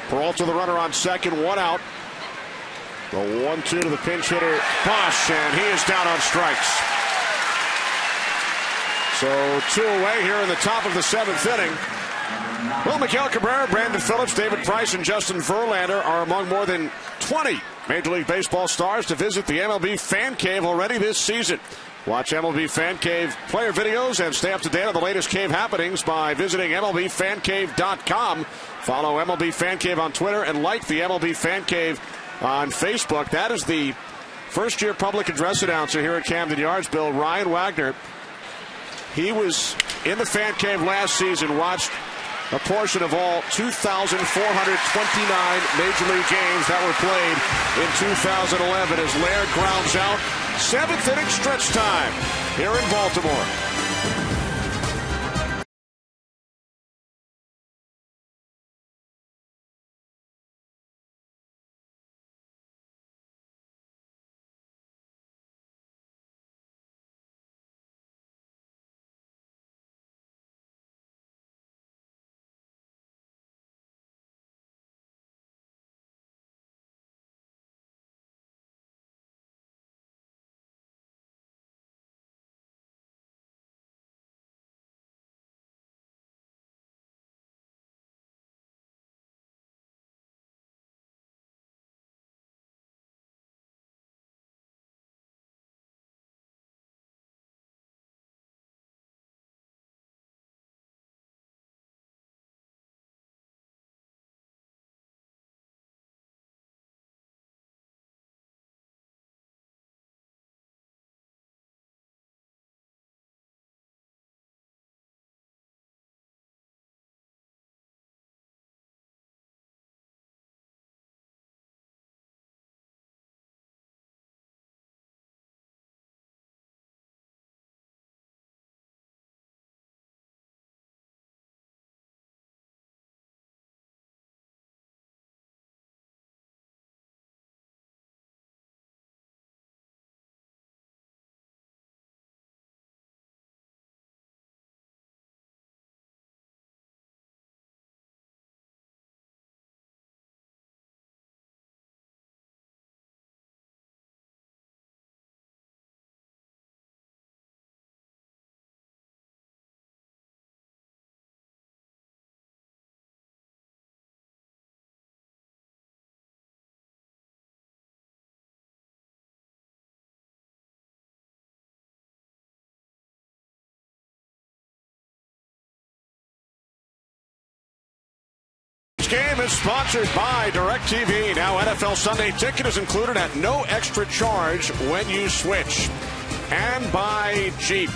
Speaker 2: Peralta the runner on second, 1 out. The 1-2 to the pinch hitter, Bosch, and he is down on strikes. So 2 away here in the top of the 7th inning. Well, Miguel Cabrera, Brandon Phillips, David Price, and Justin Verlander are among more than 20 Major League Baseball stars to visit the MLB Fan Cave already this season. Watch MLB Fan Cave player videos and stay up to date on the latest cave happenings by visiting MLBFanCave.com. Follow MLB Fan Cave on Twitter and like the MLB Fan Cave on Facebook. That is the first-year public address announcer here at Camden Yards, Bill, Ryan Wagner. He was in the Fan Cave last season, watched a portion of all 2,429 Major League games that were played in 2011 as Laird grounds out. 7th inning stretch time here in Baltimore. game is sponsored by DirecTV. Now NFL Sunday Ticket is included at no extra charge when you switch. And by Jeep.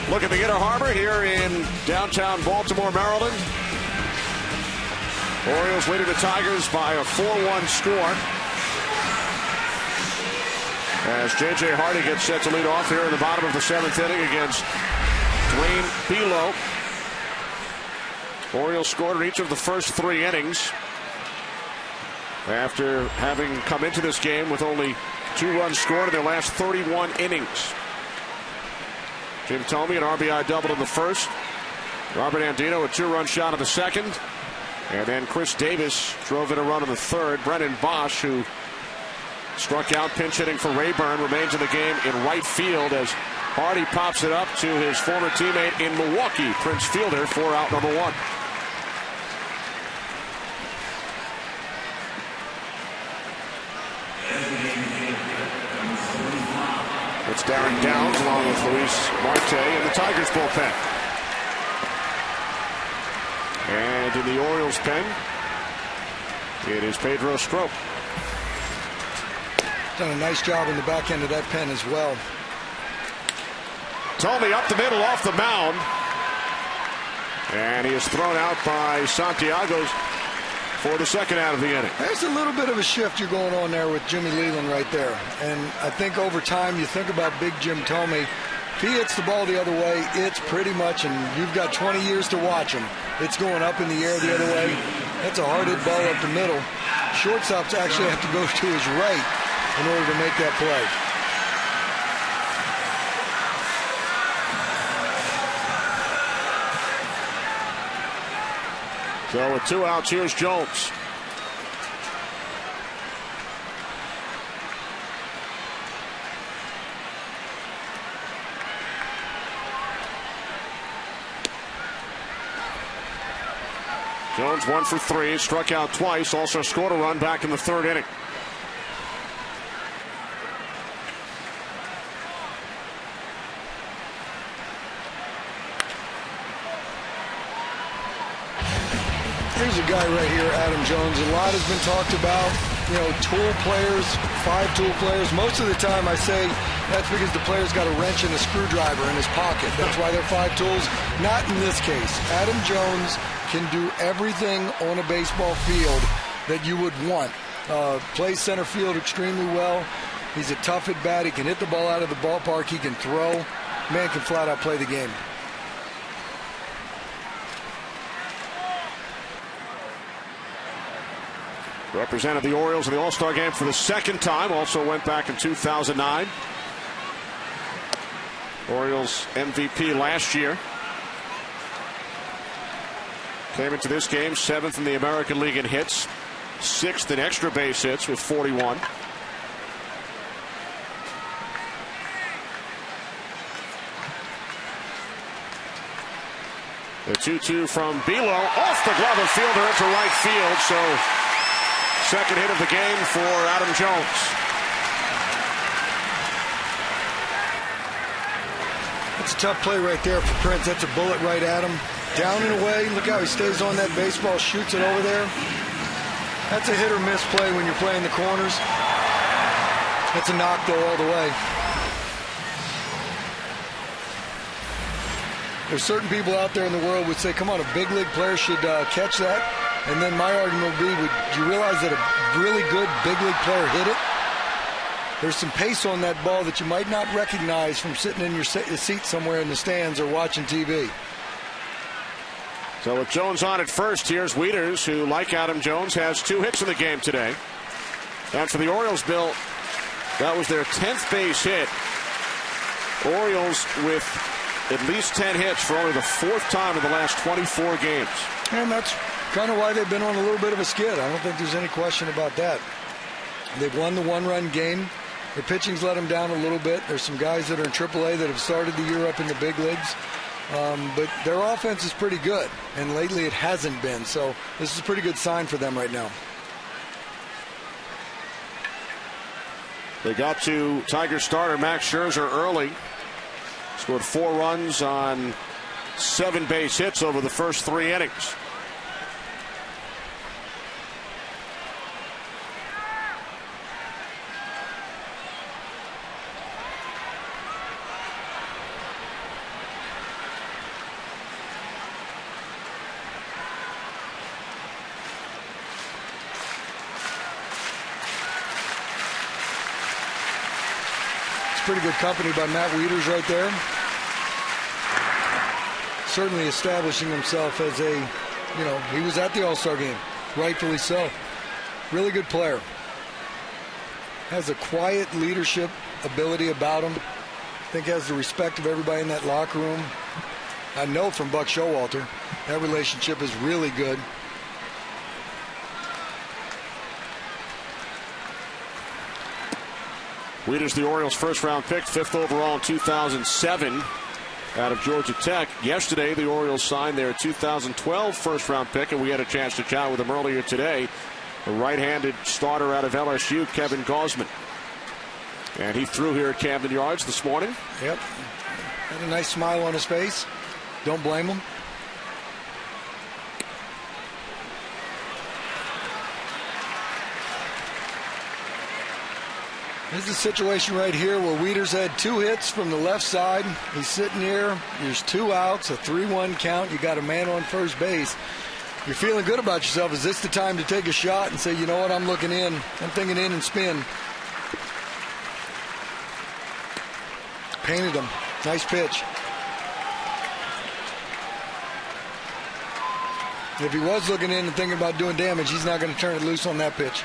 Speaker 2: Look at the Inner Harbor here in downtown Baltimore, Maryland. Orioles leading the Tigers by a 4-1 score. As J.J. Hardy gets set to lead off here in the bottom of the 7th inning against Dwayne Belo. Orioles scored in each of the first 3 innings after having come into this game with only 2 runs scored in their last 31 innings. Jim Thome an RBI double in the first. Robert Andino a 2-run shot in the second. And then Chris Davis drove in a run in the third. Brennan Bosch, who struck out pinch hitting for Rayburn, remains in the game in right field as Hardy pops it up to his former teammate in Milwaukee, Prince Fielder, for out number 1. It's Darren Downs along with Luis Marte in the Tigers bullpen. And in the Orioles pen, it is Pedro Strop.
Speaker 3: Done a nice job in the back end of that pen as well.
Speaker 2: Thome up the middle off the mound. And he is thrown out by Santiago for the second out of the inning.
Speaker 3: There's a little bit of a shift you're going on there with Jimmy Leland right there. And I think over time you think about Big Jim Thome. If he hits the ball the other way, it's pretty much, and you've got 20 years to watch him, it's going up in the air the other way. That's a hard hit ball up the middle. Shortstops actually have to go to his right in order to make that play.
Speaker 2: So with 2 outs, here's Jones. Jones 1 for 3, struck out twice, also scored a run back in the 3rd inning.
Speaker 3: Here's a guy right here, Adam Jones. A lot has been talked about, tool players, 5 tool players. Most of the time I say that's because the player's got a wrench and a screwdriver in his pocket. That's why they're 5 tools. Not in this case. Adam Jones can do everything on a baseball field that you would want. Plays center field extremely well. He's a tough at bat. He can hit the ball out of the ballpark. He can throw. Man can flat out play the game.
Speaker 2: Represented the Orioles in the All-Star game for the 2nd time. Also went back in 2009. Orioles MVP last year. Came into this game 7th in the American League in hits, 6th in extra base hits with 41. The 2-2 from Belo off the glove of Fielder into right field. So 2nd hit of the game for Adam Jones.
Speaker 3: That's a tough play right there for Prince. That's a bullet right at him. Down and away. Look how he stays on that baseball, shoots it over there. That's a hit or miss play when you're playing the corners. That's a knock though all the way. There's certain people out there in the world would say, come on, a big league player should catch that. And then my argument would be, would you realize that a really good big league player hit it? There's some pace on that ball that you might not recognize from sitting in your seat somewhere in the stands or watching TV.
Speaker 2: So with Jones on at first, here's Wieters, who, like Adam Jones, has 2 hits in the game today. And for the Orioles, Bill, that was their 10th base hit. Orioles with at least 10 hits for only the 4th time in the last 24 games.
Speaker 3: And that's kind of why they've been on a little bit of a skid. I don't think there's any question about that. They've won the 1-run game. Their pitching's let them down a little bit. There's some guys that are in AAA that have started the year up in the big leagues. But their offense is pretty good, and lately it hasn't been. So this is a pretty good sign for them right now.
Speaker 2: They got to Tiger starter Max Scherzer early. Scored 4 runs on 7 base hits over the first 3 innings.
Speaker 3: pretty good company by Matt Wieters right there. Certainly establishing himself as a, he was at the All-Star game, rightfully so. Really good player. Has a quiet leadership ability about him. I think has the respect of everybody in that locker room. I know from Buck Showalter, that relationship is really good.
Speaker 2: Wieters, the Orioles' first-round pick, 5th overall in 2007 out of Georgia Tech. Yesterday, the Orioles signed their 2012 first-round pick, and we had a chance to chat with him earlier today. A right-handed starter out of LSU, Kevin Gausman. And he threw here at Camden Yards this morning.
Speaker 3: Yep. Had a nice smile on his face. Don't blame him. This is a situation right here where Wieters had 2 hits from the left side. He's sitting here. There's 2 outs, a 3-1 count. You got a man on first base. You're feeling good about yourself. Is this the time to take a shot and say, you know what, I'm looking in. I'm thinking in and spin. Painted him. Nice pitch. If he was looking in and thinking about doing damage, he's not going to turn it loose on that pitch.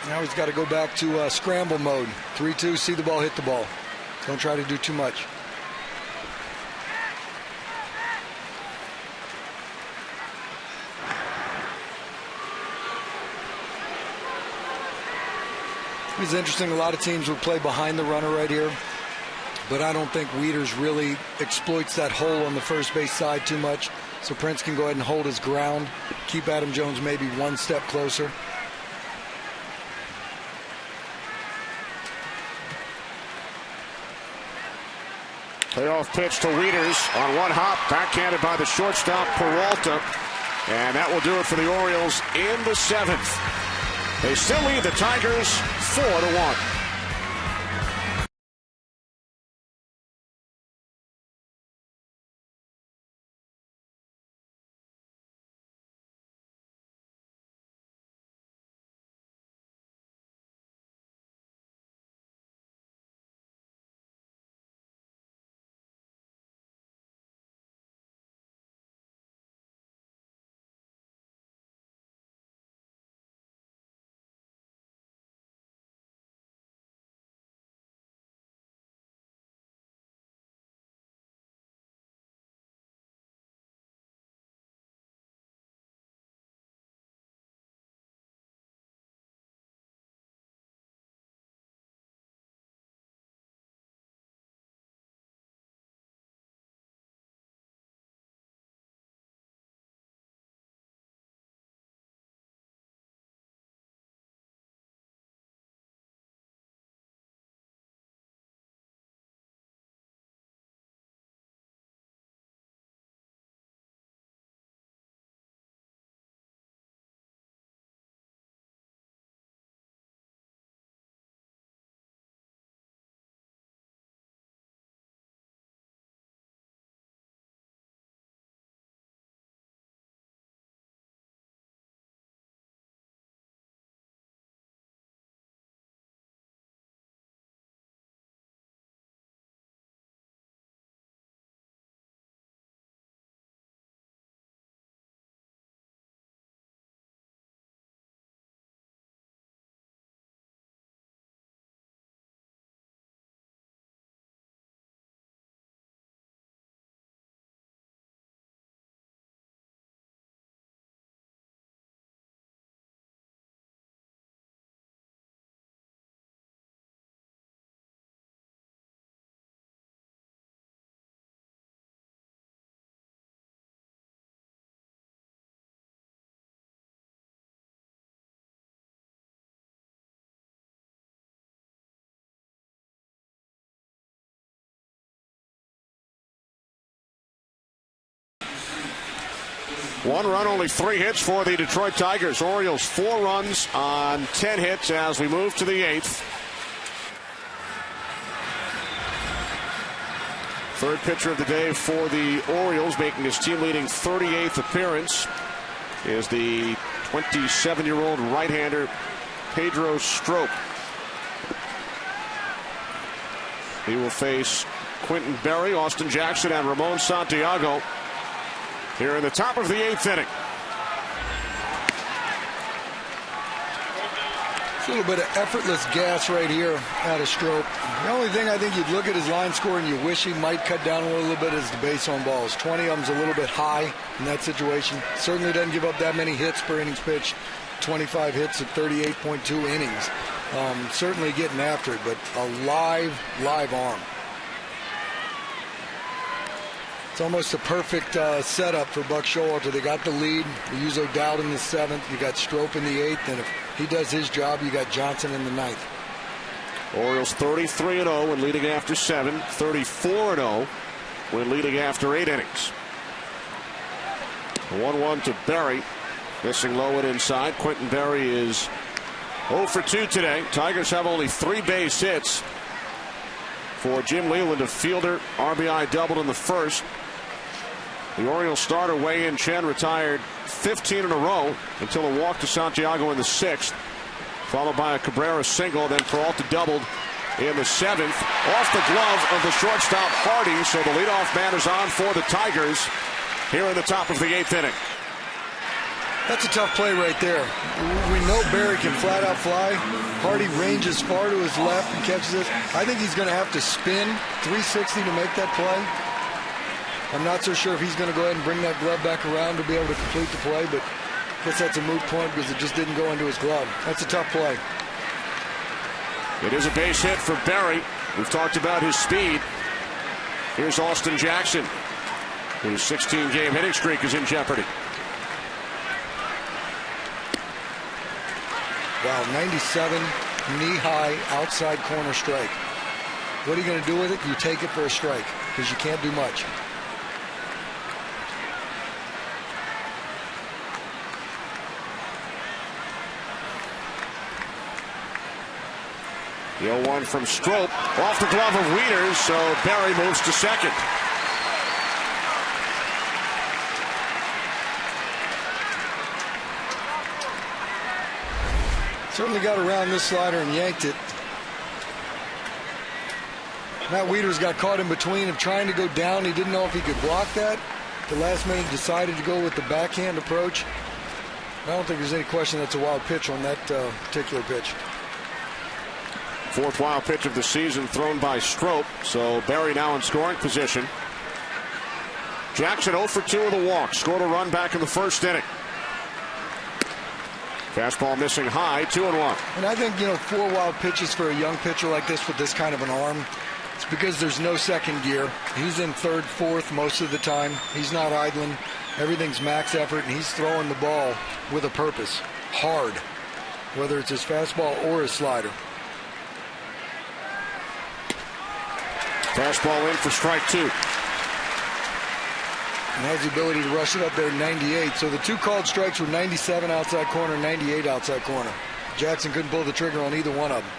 Speaker 3: Now he's got to go back to scramble mode. 3-2, see the ball, hit the ball. Don't try to do too much. It's interesting. A lot of teams would play behind the runner right here. But I don't think Wieters really exploits that hole on the first base side too much. So Prince can go ahead and hold his ground. Keep Adam Jones maybe 1 step closer.
Speaker 2: Payoff pitch to Wieters on 1 hop, backhanded by the shortstop Peralta, and that will do it for the Orioles in the 7th. They still lead the Tigers 4-1. One run, only 3 hits for the Detroit Tigers. Orioles 4 runs on 10 hits as we move to the 8th. Third pitcher of the day for the Orioles, making his team-leading 38th appearance, is the 27-year-old right-hander Pedro Strop. He will face Quentin Berry, Austin Jackson, and Ramon Santiago here in the top of the 8th inning.
Speaker 3: A little bit of effortless gas right here out of Strop. The only thing I think you'd look at his line score and you wish he might cut down a little bit is the base on balls. 20 of them's a little bit high in that situation. Certainly doesn't give up that many hits per innings pitched. 25 hits at 38.2 innings. Certainly getting after it, but a live arm. It's almost a perfect setup for Buck Showalter. They got the lead. You use O'Dowd in the 7th. You got Strop in the 8th, and if he does his job, you got Johnson in the 9th.
Speaker 2: Orioles 33-0 when leading after 7, 34-0 when leading after 8 innings. 1-1 to Berry, missing low and inside. Quentin Berry is 0 for 2 today. Tigers have only 3 base hits. For Jim Leland, a fielder, RBI doubled in the 1st. The Orioles starter Wei-Yin Chen retired 15 in a row until a walk to Santiago in the 6th, followed by a Cabrera single. Then Peralta doubled in the 7th off the glove of the shortstop Hardy. So the leadoff man is on for the Tigers here in the top of the 8th inning.
Speaker 3: That's a tough play right there. We know Berry can flat out fly. Hardy ranges far to his left and catches it. I think he's going to have to spin 360 to make that play. I'm not so sure if he's going to go ahead and bring that glove back around to be able to complete the play, but I guess that's a moot point because it just didn't go into his glove. That's a tough play.
Speaker 2: It is a base hit for Berry. We've talked about his speed. Here's Austin Jackson, whose 16-game hitting streak is in jeopardy.
Speaker 3: Wow, 97 knee-high outside corner strike. What are you going to do with it? You take it for a strike because you can't do much.
Speaker 2: The 0-1 from Strop off the glove of Wieters, so Berry moves to second.
Speaker 3: Certainly got around this slider and yanked it. Matt Wieters got caught in between of trying to go down. He didn't know if he could block that. The last minute decided to go with the backhand approach. I don't think there's any question that's a wild pitch on that particular pitch.
Speaker 2: 4th wild pitch of the season thrown by Strop, so Berry now in scoring position. Jackson 0 for 2 with a walk, scored a run back in the 1st inning. Fastball missing high, 2-1.
Speaker 3: And I think, 4 wild pitches for a young pitcher like this with this kind of an arm, it's because there's no second gear. He's in 3rd, 4th most of the time. He's not idling. Everything's max effort, and he's throwing the ball with a purpose, hard, whether it's his fastball or his slider.
Speaker 2: Fastball in for strike 2.
Speaker 3: And has the ability to rush it up there 98. So the 2 called strikes were 97 outside corner, 98 outside corner. Jackson couldn't pull the trigger on either one of them.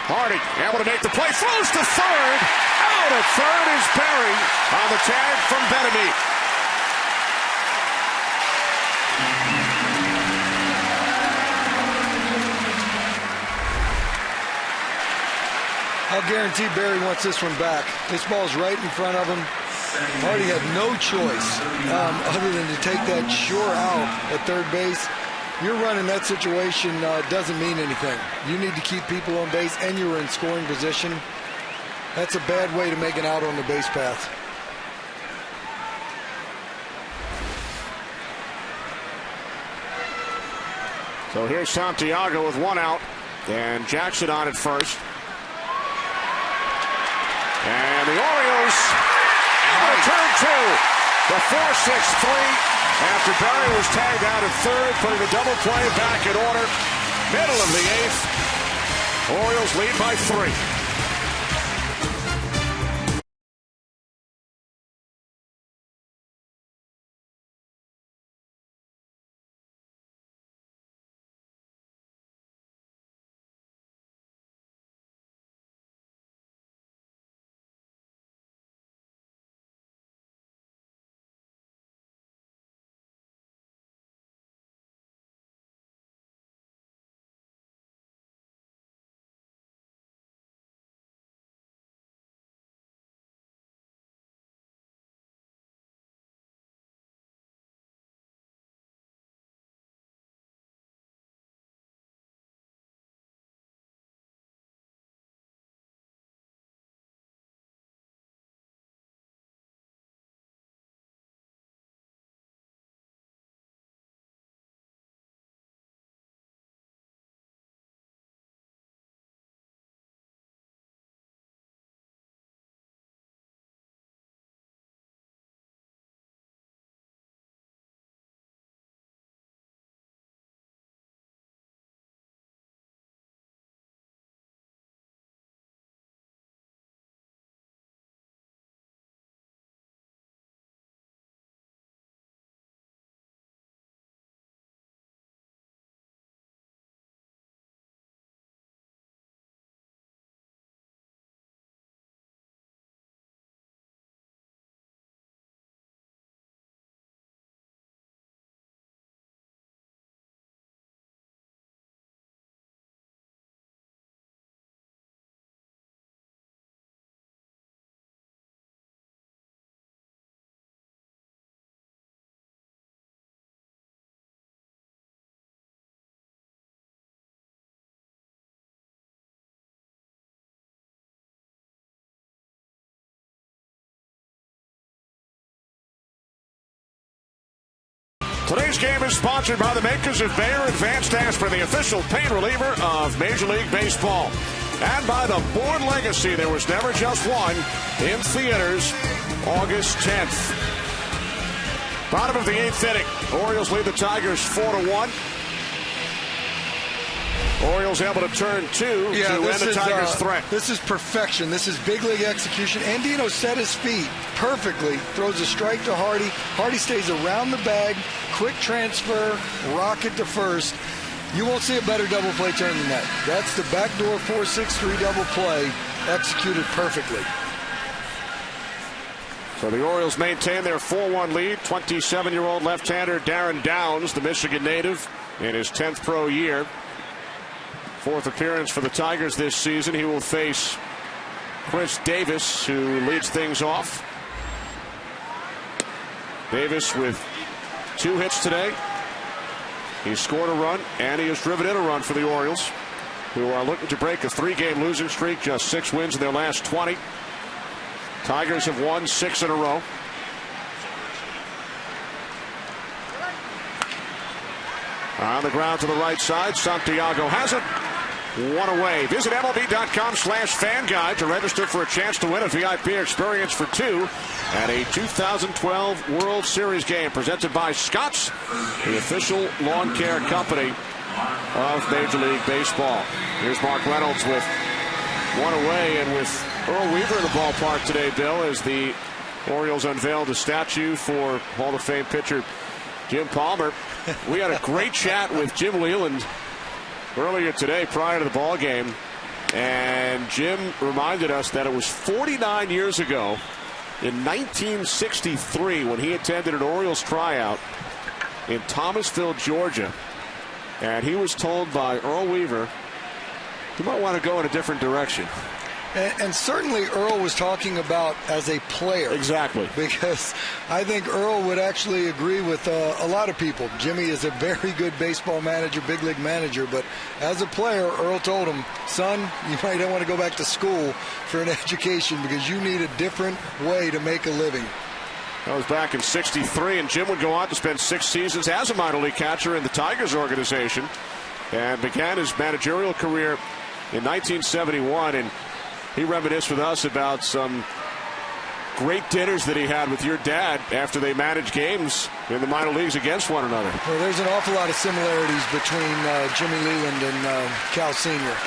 Speaker 2: Hardy able to make the play, throws to third. Out at third is Berry on the tag from Benameat.
Speaker 3: I'll guarantee Berry wants this one back. This ball's right in front of him. Hardy had no choice other than to take that sure out at third base. Your run in that situation doesn't mean anything. You need to keep people on base, and you were in scoring position. That's a bad way to make an out on the base path.
Speaker 2: So here's Santiago with 1 out, and Jackson on at first. And the Orioles return to the 4-6-3 after Berry was tagged out at third, putting the double play back in order. Middle of the 8th. Orioles lead by 3. Today's game is sponsored by the makers of Bayer Advanced Aspirin, the official pain reliever of Major League Baseball. And by the Bourne Legacy, There Was Never Just One, in theaters August 10th. Bottom of the 8th inning. Orioles lead the Tigers 4-1. Orioles able to turn two to end the Tigers' threat.
Speaker 3: This is perfection. This is big league execution. Andino set his feet perfectly, throws a strike to Hardy. Hardy stays around the bag, quick transfer, rocket to first. You won't see a better double play turn than that. That's the backdoor 4-6-3 double play executed perfectly.
Speaker 2: So the Orioles maintain their 4-1 lead. 27-year-old left-hander Darren Downs, the Michigan native, in his 10th pro year. 4th appearance for the Tigers this season. He will face Chris Davis, who leads things off. Davis with 2 hits today. He scored a run, and he has driven in a run for the Orioles, who are looking to break a 3-game losing streak, just 6 wins in their last 20. Tigers have won 6 in a row. On the ground to the right side, Santiago has it. 1 away. Visit MLB.com/fan guide to register for a chance to win a VIP experience for 2 at a 2012 World Series game presented by Scotts, the official lawn care company of Major League Baseball. Here's Mark Reynolds with 1 away, and with Earl Weaver in the ballpark today, Bill, as the Orioles unveiled a statue for Hall of Fame pitcher Jim Palmer. We had a great chat with Jim Leland earlier today prior to the ball game, and Jim reminded us that it was 49 years ago in 1963 when he attended an Orioles tryout in Thomasville, Georgia, and he was told by Earl Weaver, you might want to go in a different direction.
Speaker 3: And certainly Earl was talking about as a player.
Speaker 2: Exactly.
Speaker 3: Because I think Earl would actually agree with a lot of people. Jimmy is a very good baseball manager, big league manager, but as a player, Earl told him, son, you might want to go back to school for an education because you need a different way to make a living.
Speaker 2: That was back in '63, and Jim would go on to spend 6 seasons as a minor league catcher in the Tigers organization and began his managerial career in 1971, and he reminisced with us about some great dinners that he had with your dad after they managed games in the minor leagues against one another.
Speaker 3: Well, there's an awful lot of similarities between Jimmy Leland and Cal Sr.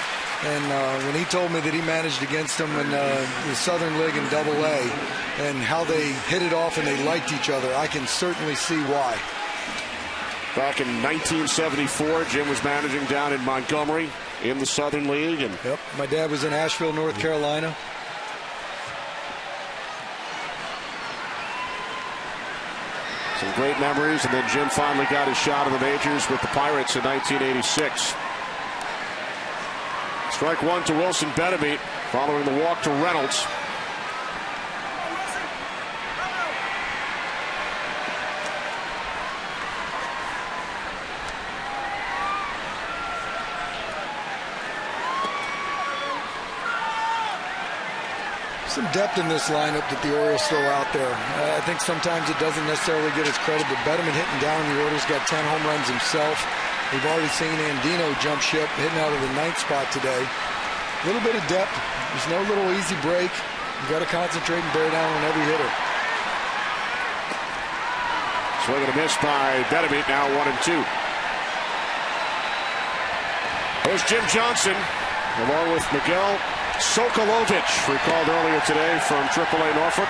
Speaker 3: And when he told me that he managed against him in the Southern League in Double-A and how they hit it off and they liked each other, I can certainly see why.
Speaker 2: Back in 1974, Jim was managing down in Montgomery in the Southern League. And
Speaker 3: yep, my dad was in Asheville, North Carolina.
Speaker 2: Some great memories, and then Jim finally got his shot of the majors with the Pirates in 1986. Strike 1 to Wilson Betemit following the walk to Reynolds.
Speaker 3: Some depth in this lineup that the Orioles throw out there. I think sometimes it doesn't necessarily get its credit, but Betemit hitting down, the Orioles got 10 home runs himself. We've already seen Andino jump ship, hitting out of the 9th spot today. A little bit of depth. There's no little easy break. You've got to concentrate and bear down on every hitter.
Speaker 2: Swing and a miss by Betemit, now 1-2. There's Jim Johnson, along with Miguel Sokolovich, recalled earlier today from AAA Norfolk.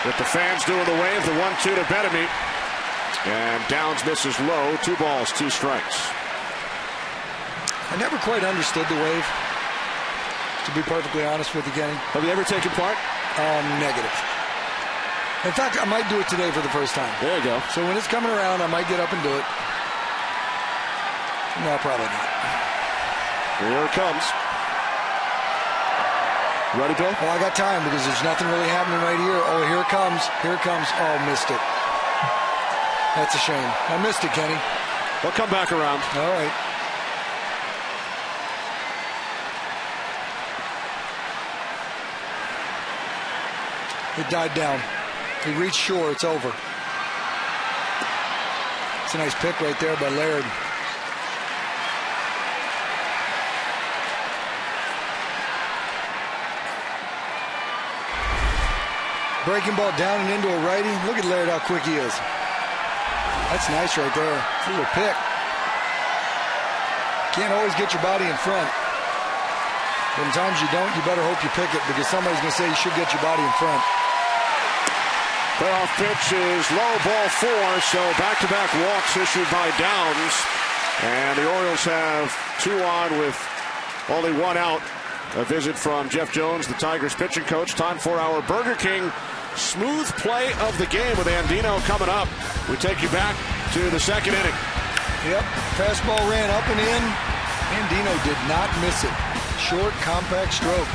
Speaker 2: With the fans doing the wave, the 1-2 to Betemit. And Downs misses low. 2 balls, 2 strikes.
Speaker 3: I never quite understood the wave, to be perfectly honest with you, Kenny.
Speaker 2: Have you ever taken part?
Speaker 3: Negative. In fact, I might do it today for the first time.
Speaker 2: There you go.
Speaker 3: So when it's coming around, I might get up and do it. No, probably not.
Speaker 2: Here it comes. Ready, Bill?
Speaker 3: Well, I got time because there's nothing really happening right here. Oh, here it comes. Here it comes. Oh, missed it. That's a shame. I missed it, Kenny.
Speaker 2: They'll come back around.
Speaker 3: All right. It died down. He reached shore. It's over. It's a nice pick right there by Laird. Breaking ball down and into a righty. Look at Laird, how quick he is. That's nice right there. It's a little pick. Can't always get your body in front. Sometimes you don't. You better hope you pick it because somebody's going to say you should get your body in front.
Speaker 2: Payoff pitch is low, ball 4, so back-to-back walks issued by Downs. And the Orioles have 2 on with only 1 out. A visit from Jeff Jones, the Tigers pitching coach. Time for our Burger King smooth play of the game with Andino coming up. We take you back to the 2nd inning.
Speaker 3: Yep, fastball ran up and in. Andino did not miss it. Short, compact stroke.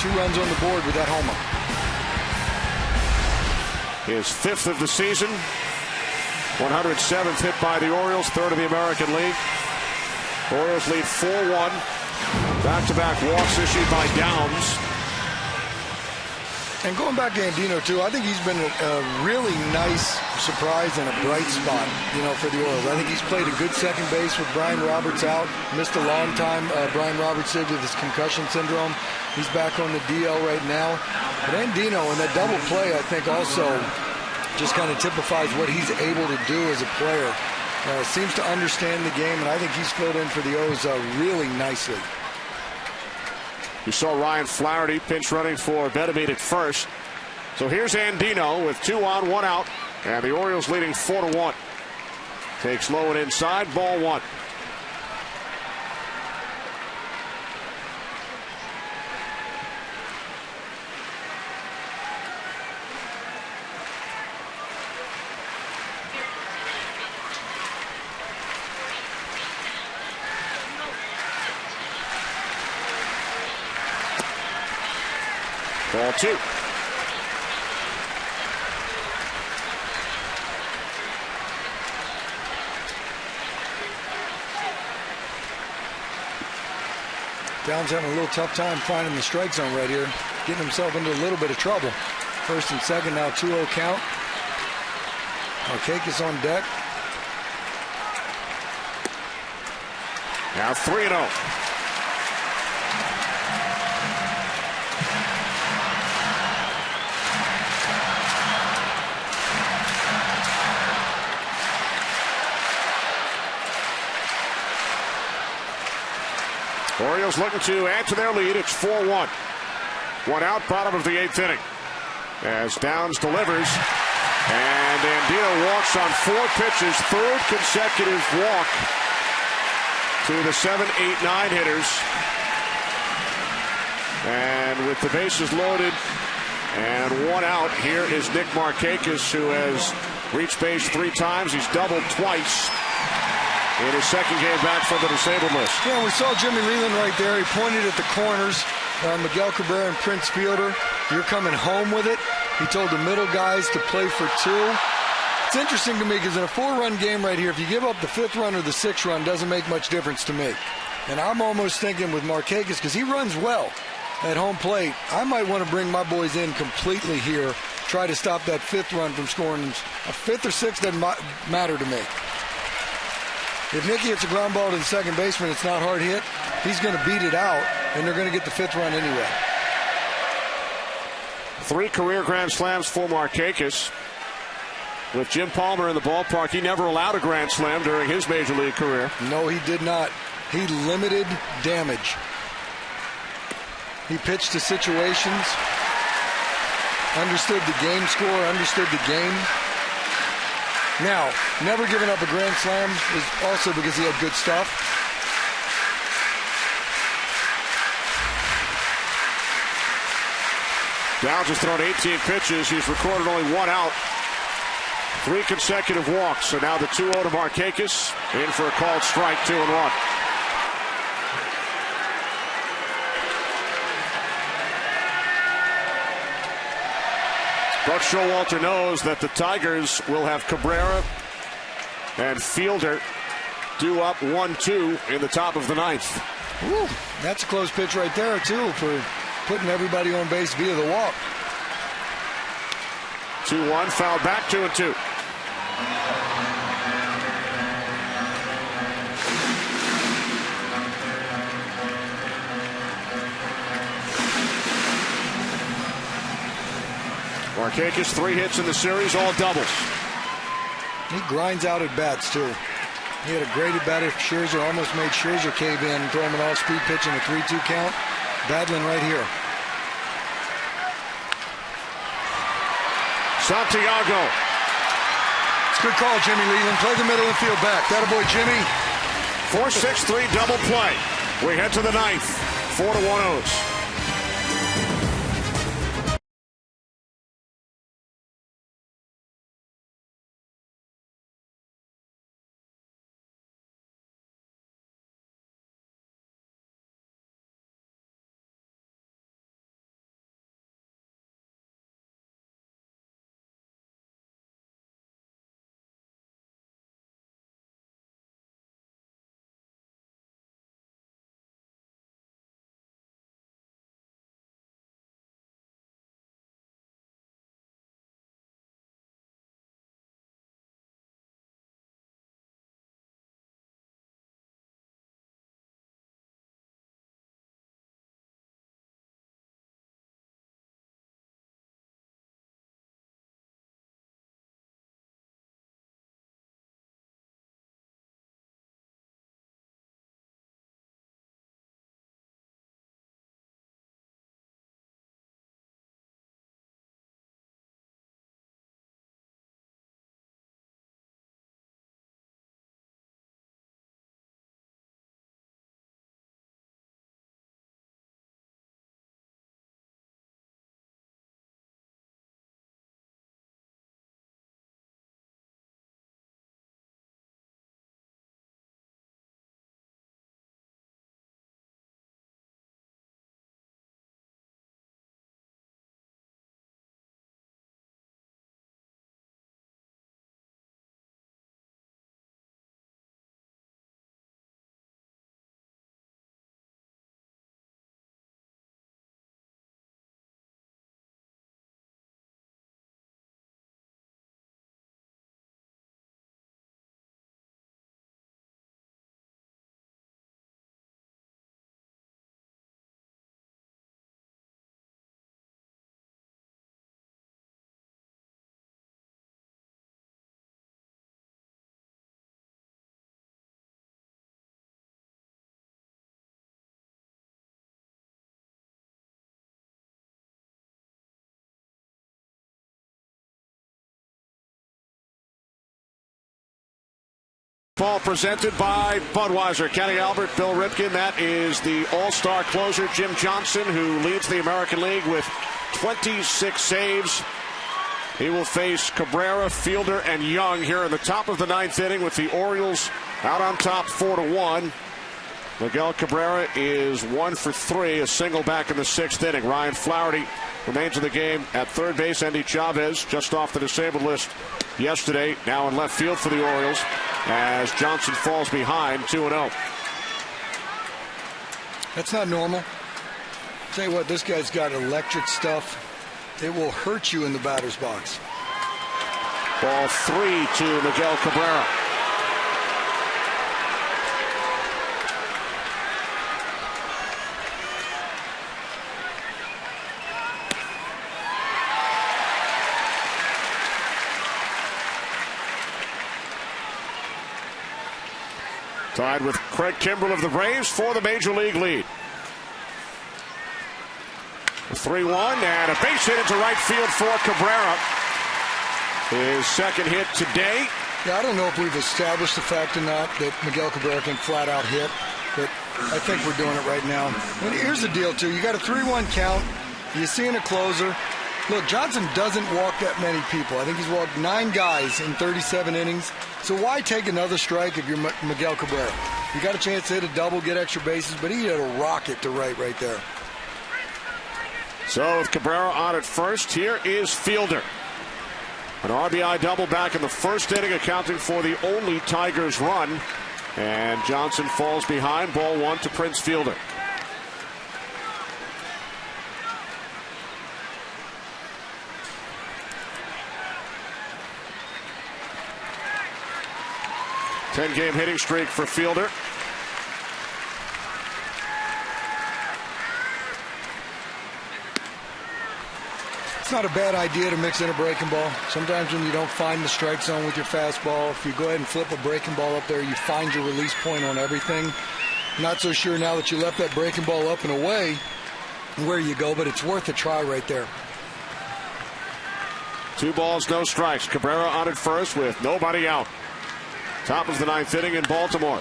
Speaker 3: 2 runs on the board with that homer.
Speaker 2: His 5th of the season. 107th hit by the Orioles, 3rd of the American League. Orioles lead 4-1. Back-to-back walks issued by Downs.
Speaker 3: And going back to Andino, too, I think he's been a really nice surprise and a bright spot, for the Orioles. I think he's played a good second base with Brian Roberts out. Missed a long time, Brian Roberts did, with his concussion syndrome. He's back on the DL right now. But Andino, in that double play, I think also just kind of typifies what he's able to do as a player. Seems to understand the game, and I think he's filled in for the O's really nicely.
Speaker 2: You saw Ryan Flaherty pinch running for Betemit at first. So here's Andino with 2 on, 1 out, and the Orioles leading 4-1. Takes low and inside, ball 1. Ball 2.
Speaker 3: Downs having a little tough time finding the strike zone right here. Getting himself into a little bit of trouble. 1st and 2nd, now 2-0 count. Markakis on deck.
Speaker 2: Now 3-0. Orioles looking to add to their lead. It's 4-1. 1 out, bottom of the 8th inning. As Downs delivers. And Andino walks on 4 pitches. 3rd consecutive walk to the 7, 8, 9 hitters. And with the bases loaded and 1 out, here is Nick Markakis, who has reached base 3 times. He's doubled twice in his 2nd game back from the disabled list.
Speaker 3: Yeah, we saw Jimmy Leland right there. He pointed at the corners. Miguel Cabrera and Prince Fielder, you're coming home with it. He told the middle guys to play for 2. It's interesting to me because in a 4-run game right here, if you give up the 5th run or the 6th run, doesn't make much difference to me. And I'm almost thinking with Markakis, because he runs well at home plate, I might want to bring my boys in completely here, try to stop that 5th run from scoring. A 5th or 6th doesn't matter to me. If Nicky hits a ground ball to the second baseman, it's not hard hit. He's going to beat it out, and they're going to get the 5th run anyway.
Speaker 2: 3 career grand slams for Markakis. With Jim Palmer in the ballpark, he never allowed a grand slam during his major league career.
Speaker 3: No, he did not. He limited damage. He pitched to situations, understood the game score, understood the game. Now, never giving up a grand slam is also because he had good stuff.
Speaker 2: Downs has thrown 18 pitches. He's recorded only 1 out. 3 consecutive walks. So now the 2-0 to Markakis. In for a called strike, 2-1. Buck Showalter knows that the Tigers will have Cabrera and Fielder due up 1-2 in the top of the 9th.
Speaker 3: Ooh, that's a close pitch right there, too, for putting everybody on base via the walk.
Speaker 2: 2-1, fouled back, 2-2. Markakis, 3 hits in the series, all doubles.
Speaker 3: He grinds out at bats, too. He had a great at bat if Scherzer almost made Scherzer cave in and throw him an off-speed pitch in a 3-2 count. Battling right here.
Speaker 2: Santiago.
Speaker 3: It's a good call, Jimmy Leland. Play the middle infield back. That a boy, Jimmy.
Speaker 2: 4-6-3 double play. We head to the 9th. 4-1 O's. Ball presented by Budweiser. Kenny Albert, Bill Ripken. That is the all-star closer, Jim Johnson, who leads the American League with 26 saves. He will face Cabrera, Fielder, and Young here in the top of the 9th inning with the Orioles out on top 4-1. Miguel Cabrera is 1 for 3, a single back in the 6th inning. Ryan Flaherty remains in the game at third base. Andy Chavez just off the disabled list yesterday, now in left field for the Orioles as Johnson falls behind 2-0.
Speaker 3: That's not normal. Tell you what, this guy's got electric stuff. It will hurt you in the batter's box.
Speaker 2: Ball 3 to Miguel Cabrera. Tied with Craig Kimbrell of the Braves for the Major League lead. 3-1 and a base hit into right field for Cabrera. His second hit today.
Speaker 3: Yeah, I don't know if we've established the fact or not that Miguel Cabrera can flat out hit, but I think we're doing it right now. And here's the deal, too. You got a 3-1 count. You see in a closer. Look, Johnson doesn't walk that many people. I think he's walked 9 guys in 37 innings. So why take another strike if you're Miguel Cabrera? You got a chance to hit a double, get extra bases, but he hit a rocket to right there.
Speaker 2: So with Cabrera on at first, here is Fielder. An RBI double back in the first inning, accounting for the only Tigers run. And Johnson falls behind, ball 1 to Prince Fielder. 10-game hitting streak for Fielder.
Speaker 3: It's not a bad idea to mix in a breaking ball. Sometimes when you don't find the strike zone with your fastball, if you go ahead and flip a breaking ball up there, you find your release point on everything. Not so sure now that you left that breaking ball up and away where you go, but it's worth a try right there.
Speaker 2: 2 balls, no strikes. Cabrera on at first with nobody out. Top of the 9th inning in Baltimore.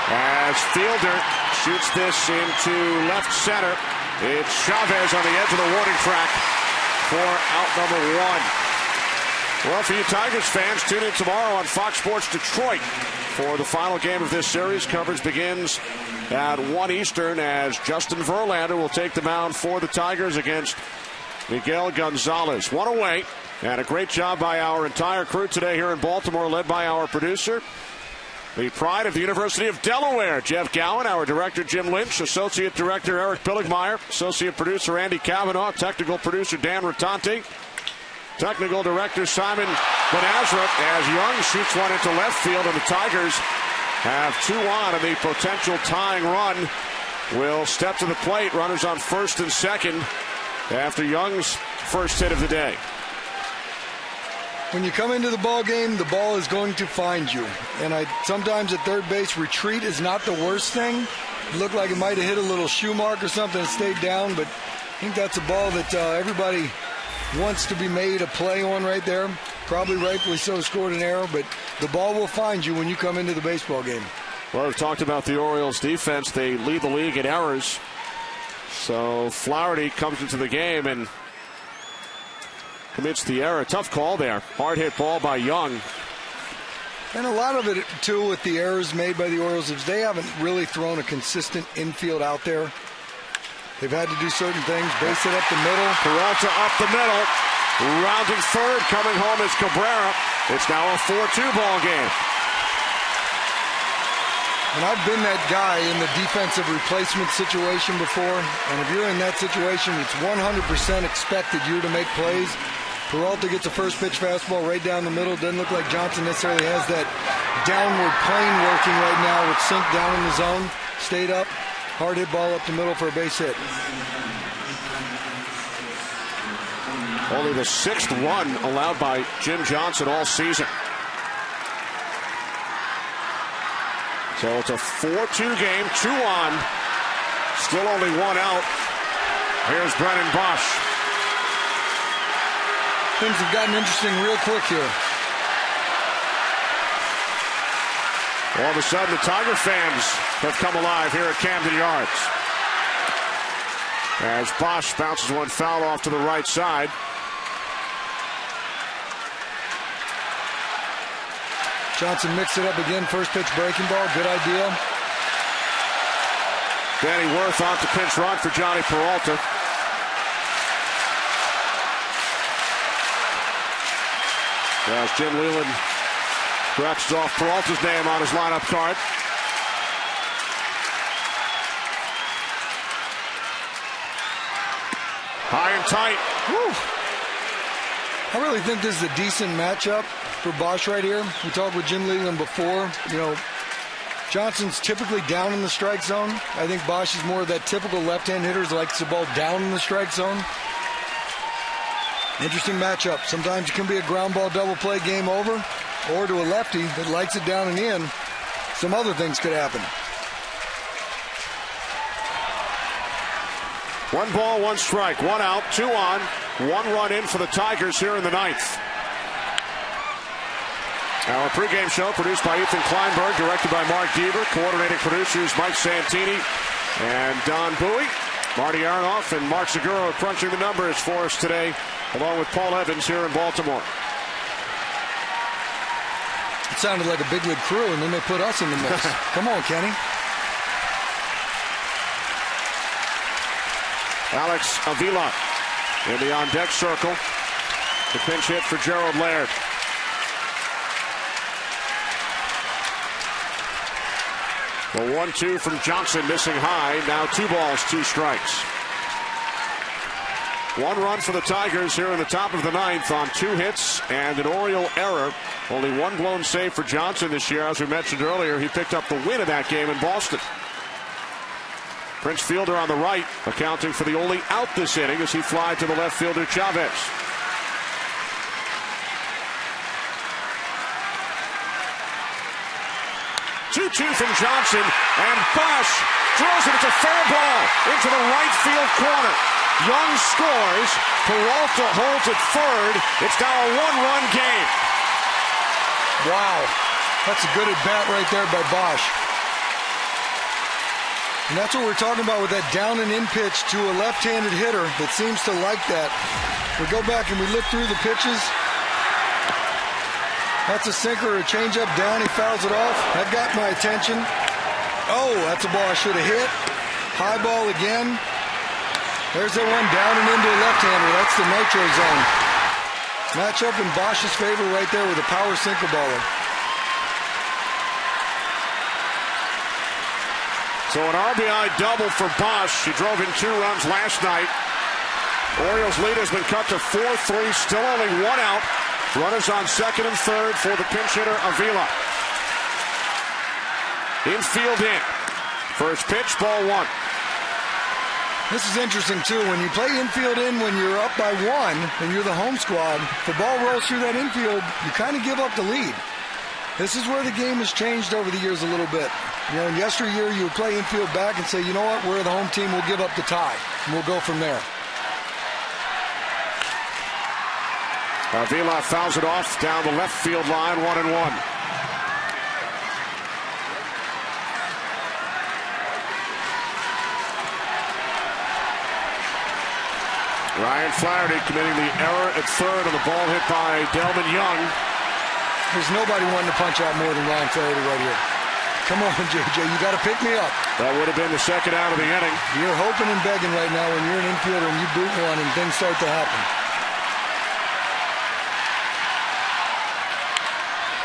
Speaker 2: As Fielder shoots this into left center, it's Chavez on the edge of the warning track for out number 1. Well, for you Tigers fans, tune in tomorrow on Fox Sports Detroit for the final game of this series. Coverage begins at 1 Eastern as Justin Verlander will take the mound for the Tigers against Miguel Gonzalez. 1 away, and a great job by our entire crew today here in Baltimore, led by our producer, the pride of the University of Delaware, Jeff Gowen, our director, Jim Lynch, associate director, Eric Billigmeyer, associate producer, Andy Kavanaugh, technical producer, Dan Rotanti, technical director, Simon Benazra, as Young shoots one into left field, and the Tigers have 2 on, and the potential tying run will step to the plate. Runners on first and second after Young's first hit of the day.
Speaker 3: When you come into the ball game, the ball is going to find you. And sometimes at third base, retreat is not the worst thing. It looked like it might have hit a little shoe mark or something and stayed down, but I think that's a ball that everybody wants to be made a play on right there. Probably rightfully so scored an error, but the ball will find you when you come into the baseball game.
Speaker 2: Well, we've talked about the Orioles defense. They lead the league in errors. So Flaherty comes into the game and commits the error. Tough call there. Hard hit ball by Young.
Speaker 3: And a lot of it, too, with the errors made by the Orioles is they haven't really thrown a consistent infield out there. They've had to do certain things. Base it up the middle.
Speaker 2: Peralta up the middle. Rounding third. Coming home is Cabrera. It's now a 4-2 ball game.
Speaker 3: And I've been that guy in the defensive replacement situation before. And if you're in that situation, it's 100% expected you to make plays. Peralta gets a first pitch fastball right down the middle. Doesn't look like Johnson necessarily has that downward plane working right now with Sink down in the zone. Stayed up. Hard hit ball up the middle for a base hit.
Speaker 2: Only the 6th run allowed by Jim Johnson all season. So it's a 4-2 game, 2 on. Still only 1 out. Here's Brennan Bosch.
Speaker 3: Things have gotten interesting real quick here.
Speaker 2: All of a sudden, the Tiger fans have come alive here at Camden Yards. As Bosch bounces one foul off to the right side.
Speaker 3: Johnson mixed it up again. First pitch breaking ball. Good idea.
Speaker 2: Danny Worth on to pinch run for Johnny Peralta. As Jim Leland scratches off Peralta's name on his lineup card. High and tight.
Speaker 3: Woo. I really think this is a decent matchup for Bosch right here. We talked with Jim Leland before. You know, Johnson's typically down in the strike zone. I think Bosch is more of that typical left-hand hitter who likes the ball down in the strike zone. Interesting matchup. Sometimes it can be a ground ball double play, game over, or to a lefty that likes it down and in. Some other things could happen.
Speaker 2: 1 ball, 1 strike, 1 out, 2 on, 1 run in for the Tigers here in the 9th. Our pregame show produced by Ethan Kleinberg, directed by Mark Deaver, coordinating producers Mike Santini and Don Bowie. Marty Aronoff and Mark Seguro crunching the numbers for us today, along with Paul Evans here in Baltimore.
Speaker 3: It sounded like a big league crew, and then they put us in the mix. Come on, Kenny.
Speaker 2: Alex Avila in the on-deck circle. The pinch hit for Gerald Laird. The 1-2 from Johnson missing high. Now 2 balls, 2 strikes. 1 run for the Tigers here in the top of the 9th on 2 hits and an Oriole error. Only 1 blown save for Johnson this year. As we mentioned earlier, he picked up the win of that game in Boston. Prince fielder on the right, accounting for the only out this inning as he flied to the left fielder Chavez. Two from Johnson, and Bosch throws it. It's a fair ball into the right field corner. Young scores. Peralta holds it third. It's now a 1-run game.
Speaker 3: Wow, that's a good at bat right there by Bosch. And that's what we're talking about with that down and in pitch to a left-handed hitter that seems to like that. We go back and we look through the pitches. That's a sinker or a changeup down. He fouls it off. That got my attention. Oh, that's a ball I should have hit. High ball again. There's that one down and into a left-hander. That's the nitro zone. Matchup in Bosch's favor right there with a power sinker baller.
Speaker 2: So an RBI double for Bosch. He drove in 2 runs last night. Orioles lead has been cut to 4-3. Still only 1 out. Runners on second and third for the pinch hitter Avila. Infield in. First pitch, ball 1.
Speaker 3: This is interesting, too. When you play infield in when you're up by 1 and you're the home squad, the ball rolls through that infield, you kind of give up the lead. This is where the game has changed over the years a little bit. You know, in yesteryear, you would play infield back and say, you know what, we're the home team, we'll give up the tie, and we'll go from there.
Speaker 2: Avila fouls it off down the left field line, 1-1. Ryan Flaherty committing the error at third on the ball hit by Delman Young.
Speaker 3: There's nobody wanting to punch out more than Ryan Flaherty right here. Come on, JJ, you got to pick me up.
Speaker 2: That would have been the second out of the inning.
Speaker 3: You're hoping and begging right now when you're an infielder and you boot one and things start to happen.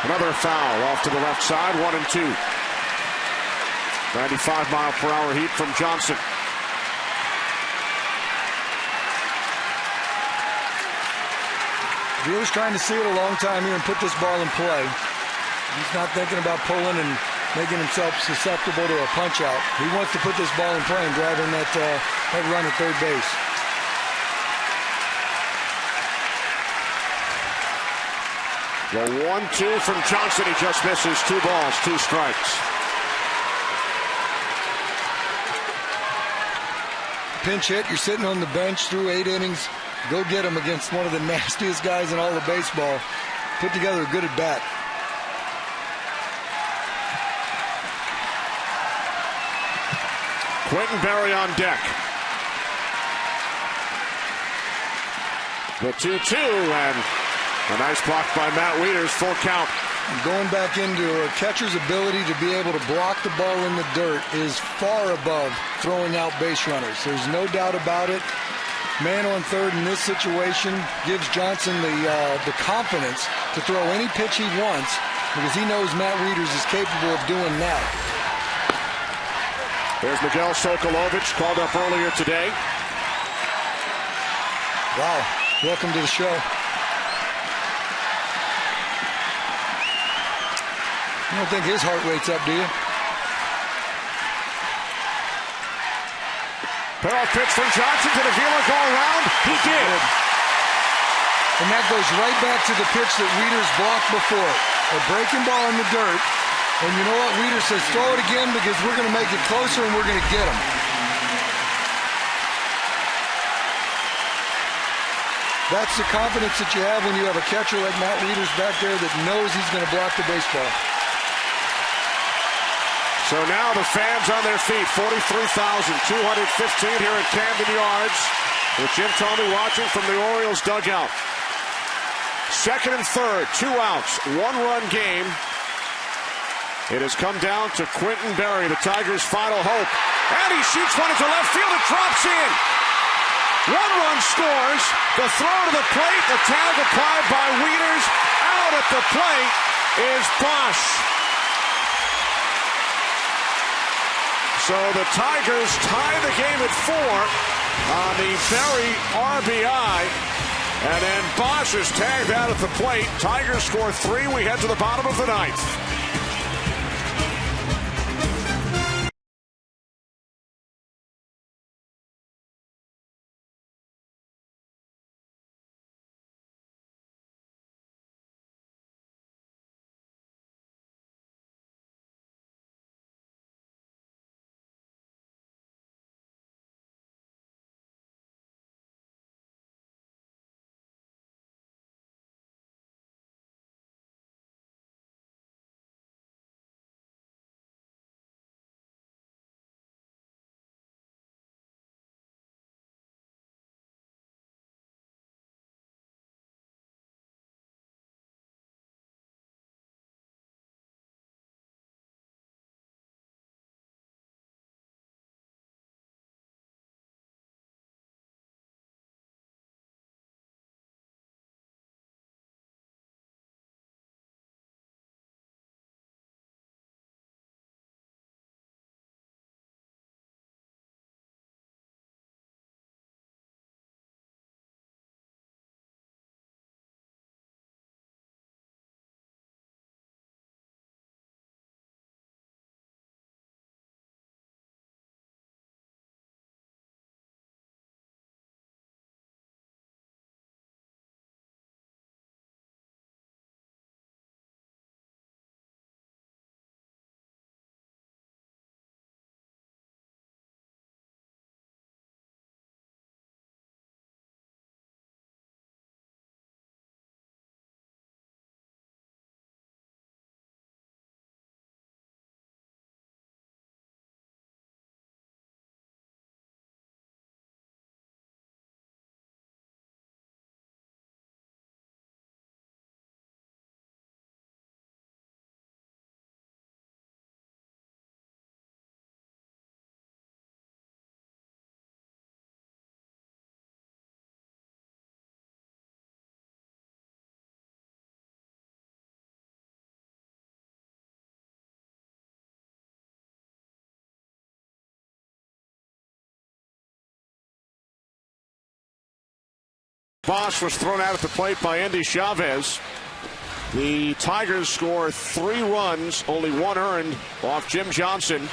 Speaker 2: Another foul off to the left side, 1-2. 95-mile-per-hour heat from Johnson.
Speaker 3: Wheeler's trying to see it a long time here and put this ball in play. He's not thinking about pulling and making himself susceptible to a punch out. He wants to put this ball in play and drive in that run at third base.
Speaker 2: The 1-2 from Johnson. He just misses. 2 balls, 2 strikes.
Speaker 3: Pinch hit. You're sitting on the bench through 8 innings. Go get him against one of the nastiest guys in all of baseball. Put together a good at bat.
Speaker 2: Quentin Berry on deck. The 2-2 and a nice block by Matt Wieters, full count.
Speaker 3: Going back into a catcher's ability to be able to block the ball in the dirt is far above throwing out base runners. There's no doubt about it. Man on third in this situation gives Johnson the confidence to throw any pitch he wants because he knows Matt Wieters is capable of doing that.
Speaker 2: There's Miguel Sokolovich, called up earlier today.
Speaker 3: Wow, welcome to the show. You don't think his heart rate's up, do you?
Speaker 2: Payoff pitch from Johnson. Did Avila go around? He did.
Speaker 3: And that goes right back to the pitch that Wieters blocked before. A breaking ball in the dirt. And you know what? Wieters says, throw it again because we're going to make it closer and we're going to get him. That's the confidence that you have when you have a catcher like Matt Wieters back there that knows he's going to block the baseball.
Speaker 2: So now the fans on their feet, 43,215 here at Camden Yards, with Jim Thome watching from the Orioles dugout. Second and third, 2 outs, 1-run game. It has come down to Quentin Berry, the Tigers' final hope. And he shoots one into left field. It drops in. 1 run scores. The throw to the plate, the tag applied by Wieters. Out at the plate is Bosch. So the Tigers tie the game at 4. on the Berry RBI. And then Bosch is tagged out at the plate. Tigers score 3. We head to the bottom of the ninth. Bosch was thrown out at the plate by Andy Chavez. The Tigers score 3 runs, only 1 earned off Jim Johnson.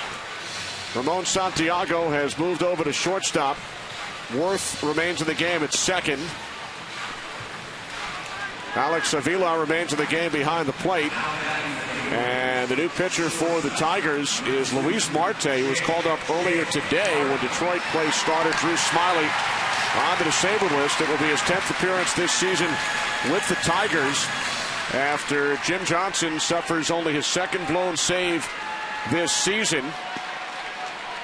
Speaker 2: Ramon Santiago has moved over to shortstop. Worth remains in the game at second. Alex Avila remains in the game behind the plate. And the new pitcher for the Tigers is Luis Marte, who was called up earlier today when Detroit plays starter Drew Smiley on the disabled list. It will be his 10th appearance this season with the Tigers after Jim Johnson suffers only his second blown save this season.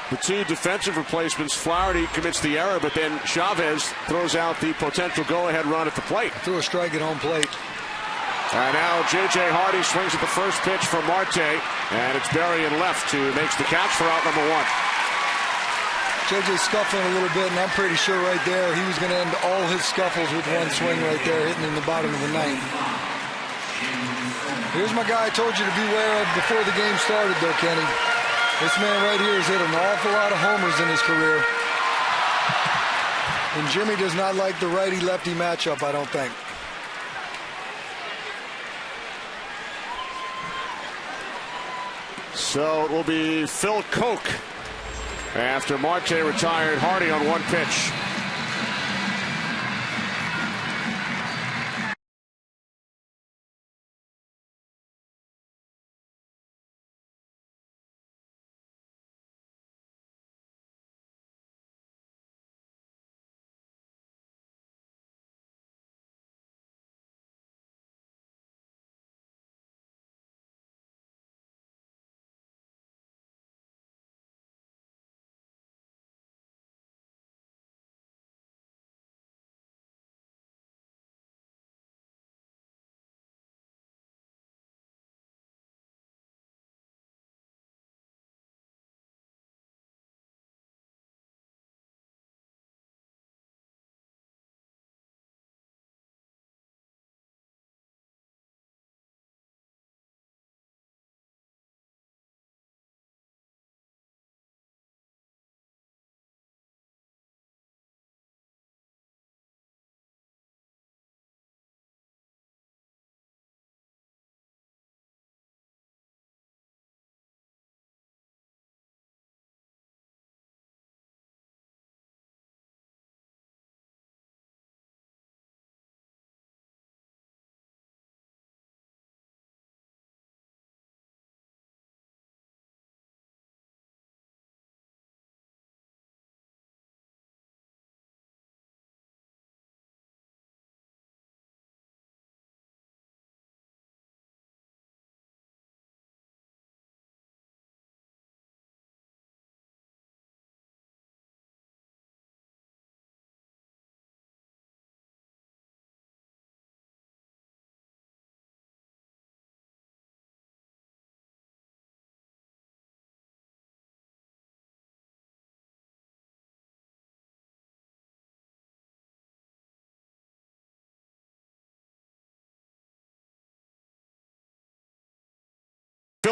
Speaker 2: The 2 defensive replacements, Flaherty commits the error, but then Chavez throws out the potential go-ahead run at the plate.
Speaker 3: Threw a strike at home plate.
Speaker 2: And now J.J. Hardy swings at the first pitch for Marte, and it's Berry in left who makes the catch for out number 1.
Speaker 3: J.J. scuffling a little bit, and I'm pretty sure right there he was going to end all his scuffles with one swing right there, hitting in the bottom of the ninth. Here's my guy I told you to beware of before the game started, though, Kenny. This man right here has hit an awful lot of homers in his career. And Jimmy does not like the righty-lefty matchup, I don't think.
Speaker 2: So it will be Phil Koch after Marte retired Hardy on 1 pitch.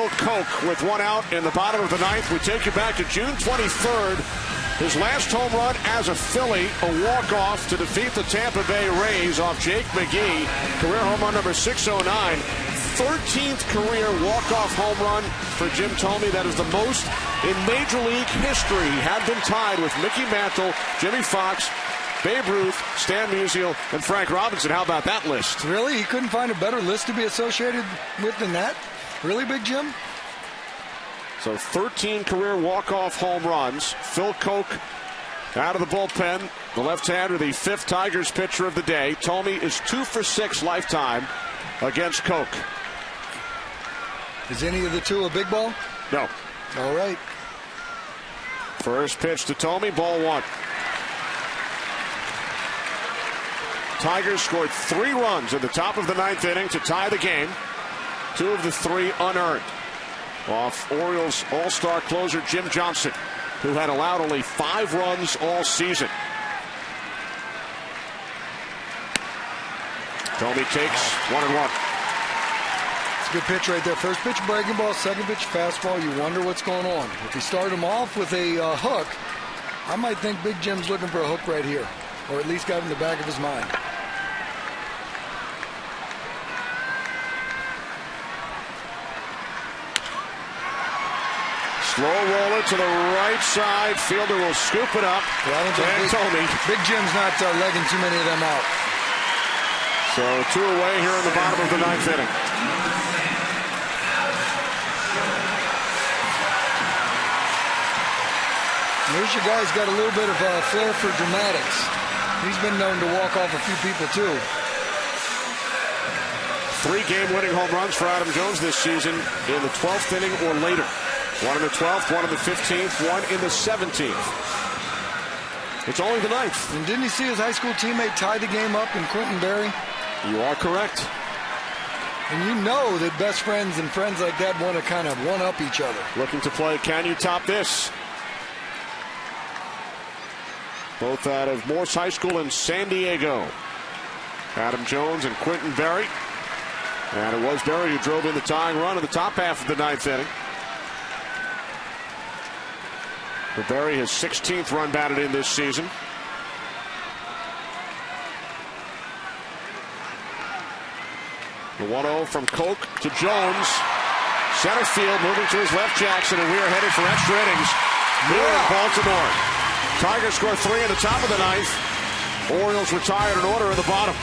Speaker 2: Phil Koch with one out in the bottom of the ninth. We take you back to June 23rd. His last home run as a Philly, a walk-off to defeat the Tampa Bay Rays off Jake McGee. Career home run number 609. 13th career walk-off home run for Jim Thome. That is the most in Major League history. He had been tied with Mickey Mantle, Jimmy Fox, Babe Ruth, Stan Musial, and Frank Robinson. How about that list?
Speaker 3: Really? He couldn't find a better list to be associated with than that? Really, Big Jim?
Speaker 2: So 13 career walk-off home runs. Phil Koch out of the bullpen. The left-hander, the fifth Tigers pitcher of the day. Thome is 2 for 6 lifetime against Koch.
Speaker 3: Is any of the two a big ball?
Speaker 2: No.
Speaker 3: All right.
Speaker 2: First pitch to Thome, ball 1. Tigers scored 3 runs in the top of the ninth inning to tie the game. 2 of the 3 unearned. Off Orioles all-star closer Jim Johnson, who had allowed only 5 runs all season. Thome takes 1-1.
Speaker 3: It's a good pitch right there. First pitch breaking ball, second pitch fastball. You wonder what's going on. If he started him off with a hook, I might think Big Jim's looking for a hook right here, or at least got it in the back of his mind.
Speaker 2: Slow roller to the right side. Fielder will scoop it up.
Speaker 3: Yeah, I don't think Big Jim's not legging too many of them out.
Speaker 2: So 2 away here in the bottom of the ninth inning.
Speaker 3: Here's your guy who's got a little bit of flair for dramatics. He's been known to walk off a few people too.
Speaker 2: 3 game-winning home runs for Adam Jones this season in the 12th inning or later. 1 in the 12th, 1 in the 15th, 1 in the 17th. It's only the 9th.
Speaker 3: And didn't he see his high school teammate tie the game up in Quentin Berry?
Speaker 2: You are correct.
Speaker 3: And you know that best friends and friends like that want to kind of one-up each other.
Speaker 2: Looking to play Can You Top This? Both out of Morse High School in San Diego. Adam Jones and Quentin Berry. And it was Berry who drove in the tying run in the top half of the ninth inning. For Berry, his 16th run batted in this season. The 1-0 from Koch to Jones. Center field moving to his left, Jackson, and we are headed for extra innings here in Baltimore. Tigers score 3 in the top of the ninth. Orioles retired in order in the bottom.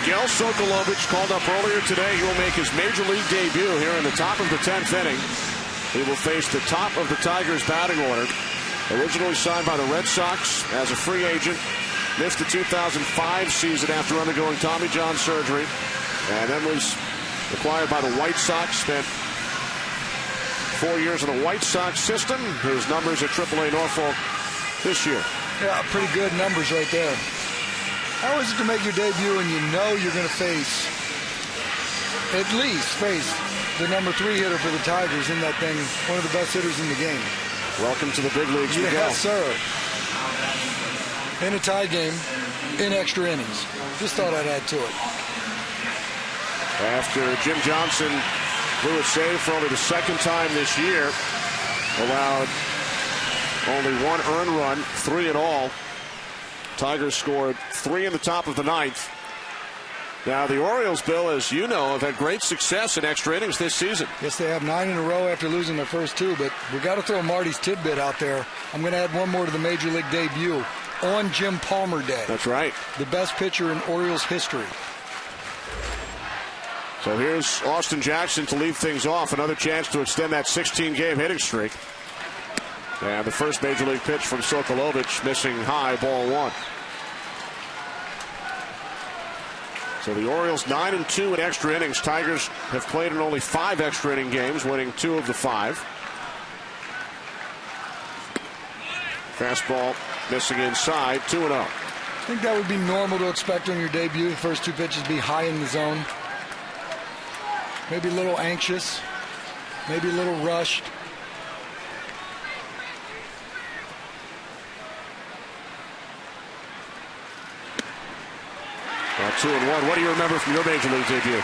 Speaker 2: Miguel Sokolovic called up earlier today. He will make his major league debut here in the top of the 10th inning. He will face the top of the Tigers batting order. Originally signed by the Red Sox as a free agent. Missed the 2005 season after undergoing Tommy John surgery. And then was acquired by the White Sox. Spent 4 years in the White Sox system. His numbers at AAA Norfolk this year.
Speaker 3: Yeah, pretty good numbers right there. How is it to make your debut and you know you're going to at least face the number 3 hitter for the Tigers in that thing, one of the best hitters in the game?
Speaker 2: Welcome to the big leagues, Miguel.
Speaker 3: Yes, sir. In a tie game, in extra innings. Just thought I'd add to it.
Speaker 2: After Jim Johnson blew a save for only the second time this year, allowed only 1 earned run, 3 in all. Tigers scored 3 in the top of the 9th. Now the Orioles, Bill, as you know, have had great success in extra innings this season.
Speaker 3: Yes, they have 9 in a row after losing their first 2, but we got to throw Marty's tidbit out there. I'm going to add one more to the Major League debut on Jim Palmer Day.
Speaker 2: That's right.
Speaker 3: The best pitcher in Orioles history.
Speaker 2: So here's Austin Jackson to lead things off. Another chance to extend that 16-game hitting streak. And the first major league pitch from Sokolovic, missing high, ball 1. So the Orioles 9-2 in extra innings. Tigers have played in only 5 extra inning games, winning 2 of the 5. Fastball missing inside, 2-0.
Speaker 3: I think that would be normal to expect on your debut. The first 2 pitches be high in the zone. Maybe a little anxious, maybe a little rushed.
Speaker 2: Well, 2-1. What do you remember from your major league debut?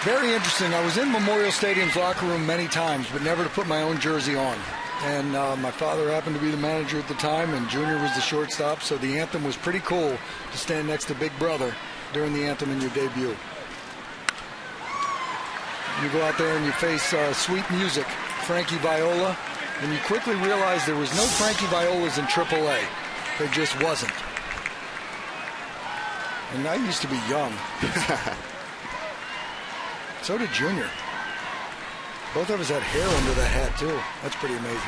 Speaker 3: Very interesting. I was in Memorial Stadium's locker room many times, but never to put my own jersey on. And my father happened to be the manager at the time, and Junior was the shortstop, so the anthem was pretty cool to stand next to Big Brother during the anthem in your debut. You go out there and you face Sweet Music, Frankie Viola, and you quickly realize there was no Frankie Violas in AAA. There just wasn't. And I used to be young. So did Junior. Both of us had hair under that hat, too. That's pretty amazing.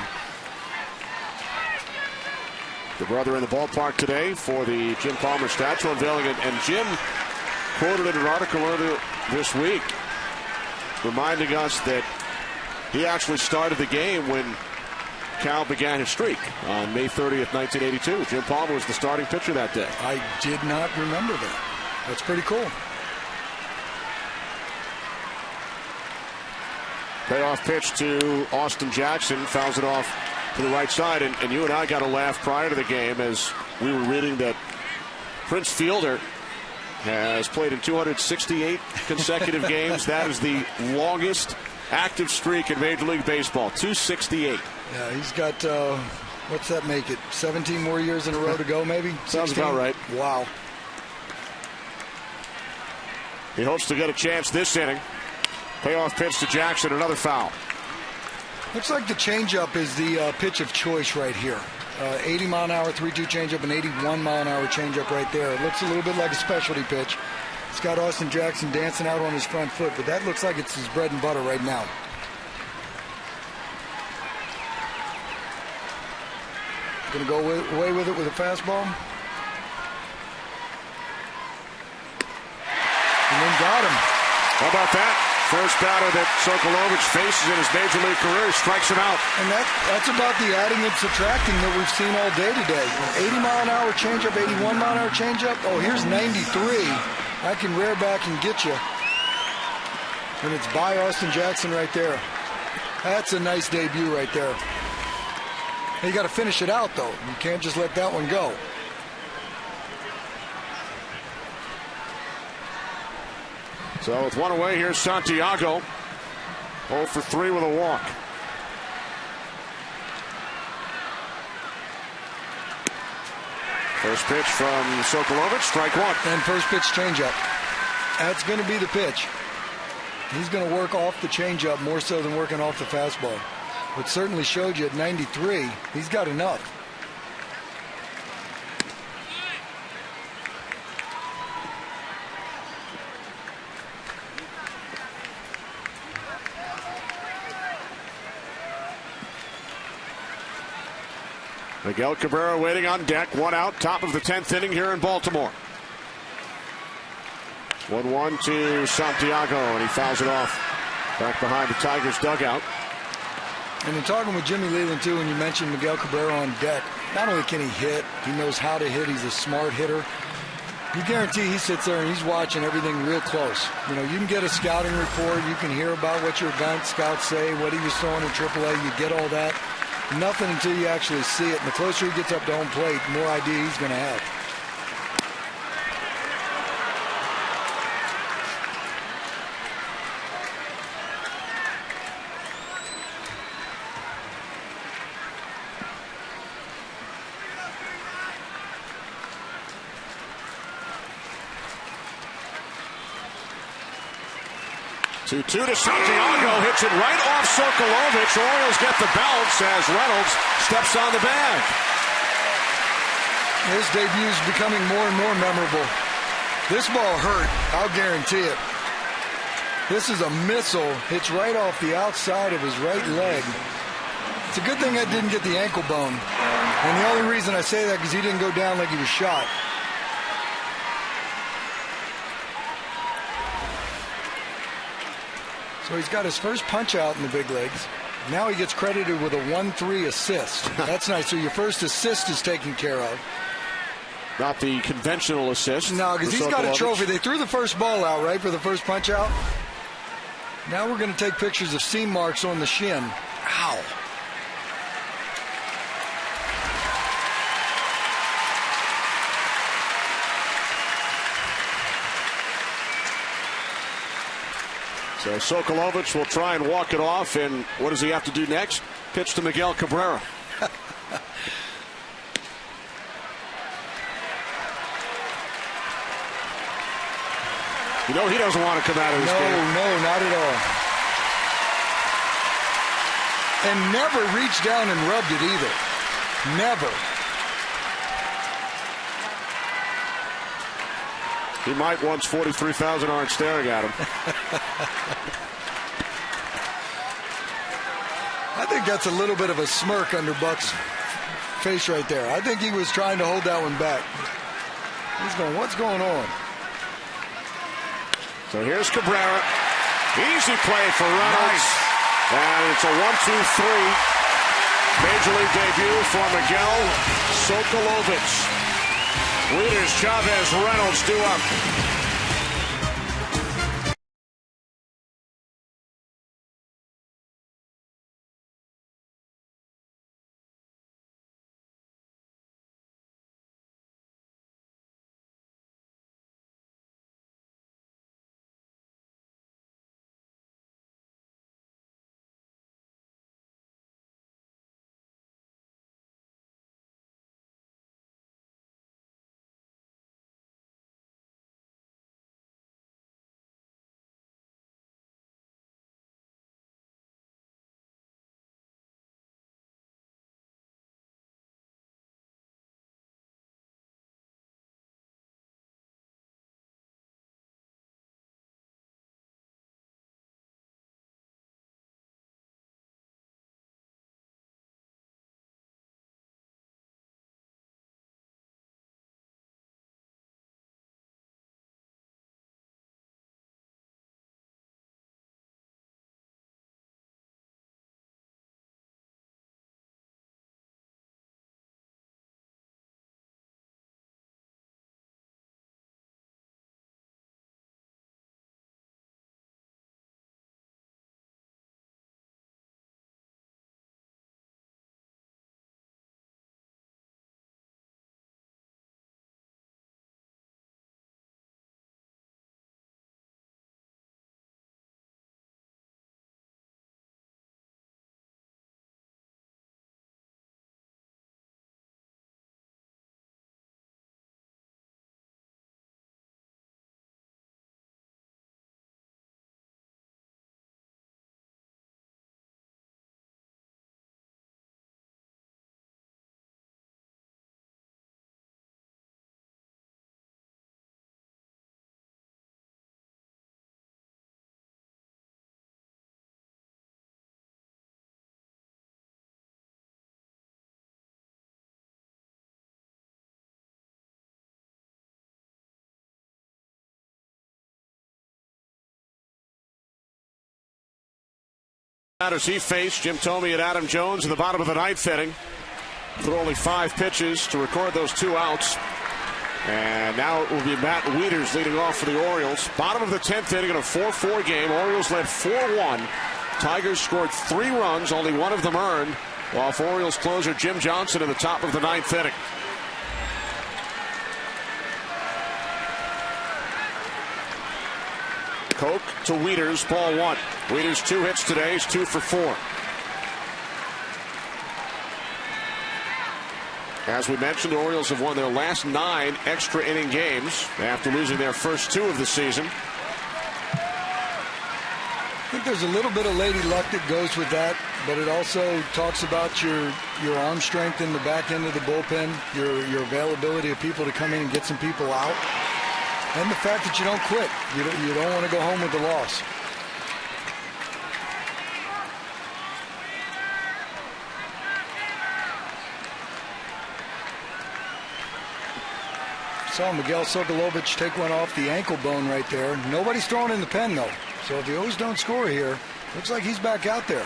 Speaker 2: The brother in the ballpark today for the Jim Palmer statue unveiling it. And Jim quoted in an article earlier this week, reminding us that he actually started the game when Cal began his streak on May 30th, 1982. Jim Palmer was the starting pitcher that day.
Speaker 3: I did not remember that. That's pretty cool.
Speaker 2: Payoff pitch to Austin Jackson, fouls it off to the right side. And you and I got a laugh prior to the game as we were reading that Prince Fielder has played in 268 consecutive games. That is the longest active streak in Major League Baseball, 268.
Speaker 3: Yeah, he's got, what's that make it, 17 more years in a row to go, maybe? 16?
Speaker 2: Sounds about right.
Speaker 3: Wow.
Speaker 2: He hopes to get a chance this inning. Payoff pitch to Jackson, another foul.
Speaker 3: Looks like the changeup is the pitch of choice right here. 80-mile-an-hour 3-2 changeup and 81-mile-an-hour changeup right there. It looks a little bit like a specialty pitch. It's got Austin Jackson dancing out on his front foot, but that looks like it's his bread and butter right now. Going to go away with it with a fastball. And then got him.
Speaker 2: How about that? First batter that Sokolovic faces in his major league career, strikes him out.
Speaker 3: And that's about the adding and subtracting that we've seen all day today. 80-mile-an-hour changeup, 81-mile-an-hour changeup. Oh, here's 93. I can rear back and get you. And it's by Austin Jackson right there. That's a nice debut right there. You got to finish it out, though. You can't just let that one go.
Speaker 2: So with one away, here's Santiago. 0 for 3 with a walk. First pitch from Sokolovic, strike 1.
Speaker 3: And first pitch changeup. That's going to be the pitch. He's going to work off the changeup more so than working off the fastball. But certainly showed you at 93, he's got enough.
Speaker 2: Miguel Cabrera waiting on deck. 1 out, top of the 10th inning here in Baltimore. 1-1 to Santiago, and he fouls it off back behind the Tigers dugout.
Speaker 3: And in talking with Jimmy Leland, too, when you mentioned Miguel Cabrera on deck, not only can he hit, he knows how to hit. He's a smart hitter. You guarantee he sits there and he's watching everything real close. You know, you can get a scouting report. You can hear about what your advanced scouts say, what he was throwing in AAA. You get all that. Nothing until you actually see it. And the closer he gets up to home plate, the more idea he's going to have.
Speaker 2: 2-2 to Santiago, hits it right off Sokolovich. Orioles get the bounce as Reynolds steps on the bag.
Speaker 3: His debut is becoming more and more memorable. This ball hurt, I'll guarantee it. This is a missile, hits right off the outside of his right leg. It's a good thing I didn't get the ankle bone. And the only reason I say that because he didn't go down like he was shot. So he's got his first punch out in the big leagues. Now he gets credited with a 1-3 assist. That's nice. So your first assist is taken care of.
Speaker 2: Not the conventional assist.
Speaker 3: No, because he's got a trophy. They threw the first ball out, right, for the first punch out. Now we're going to take pictures of seam marks on the shin. Ow.
Speaker 2: So Sokolovich will try and walk it off, and what does he have to do next? Pitch to Miguel Cabrera. You know he doesn't want to come out of this game.
Speaker 3: No, not at all. And never reached down and rubbed it either. Never.
Speaker 2: He might once 43,000 aren't staring at him.
Speaker 3: I think that's a little bit of a smirk under Buck's face right there. I think he was trying to hold that one back. He's going, what's going on?
Speaker 2: So here's Cabrera. Easy play for Reynolds.
Speaker 3: Nice.
Speaker 2: And it's a 1-2-3. Major League debut for Miguel Sokolovich. Leaders Chavez, Reynolds due up. As he faced Jim Thome and Adam Jones in the bottom of the ninth inning. Threw only 5 pitches to record those 2 outs. And now it will be Matt Wieters leading off for the Orioles. Bottom of the 10th inning in a 4-4 game. Orioles led 4-1. Tigers scored 3 runs, only 1 of them earned, while Orioles closer Jim Johnson in the top of the 9th inning. Koch to Wieters, ball 1. Wieters 2 hits today, he's 2 for 4. As we mentioned, the Orioles have won their last 9 extra inning games after losing their first 2 of the season.
Speaker 3: I think there's a little bit of lady luck that goes with that, but it also talks about your arm strength in the back end of the bullpen, your availability of people to come in and get some people out, and the fact that you don't quit. You don't want to go home with the loss. Saw Miguel Sokolovich take one off the ankle bone right there. Nobody's throwing in the pen, though. So if the O's don't score here, looks like he's back out there.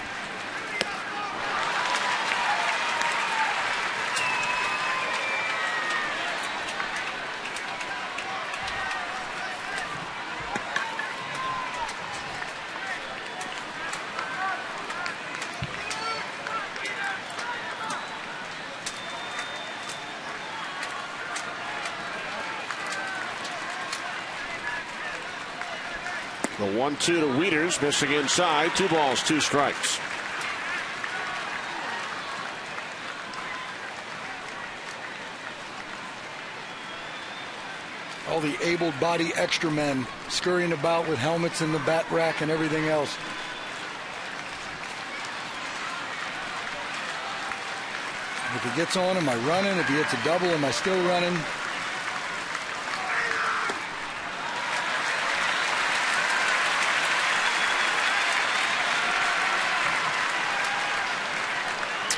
Speaker 2: The 1-2 to Wieters, missing inside. 2 balls, 2 strikes.
Speaker 3: All the able-bodied extra men scurrying about with helmets in the bat rack and everything else. If he gets on, am I running? If he hits a double, am I still running?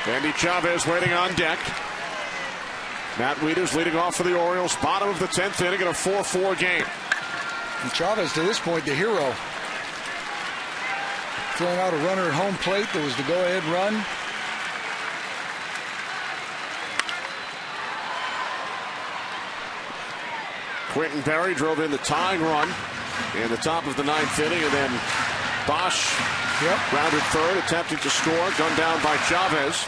Speaker 2: Andy Chavez waiting on deck. Matt Wieters leading off for the Orioles. Bottom of the 10th inning in a 4-4 game.
Speaker 3: And Chavez, to this point, the hero. Throwing out a runner at home plate. There was the go-ahead run.
Speaker 2: Quentin Berry drove in the tying run in the top of the 9th inning, and then Bosch rounded third, attempting to score, gunned down by Chavez.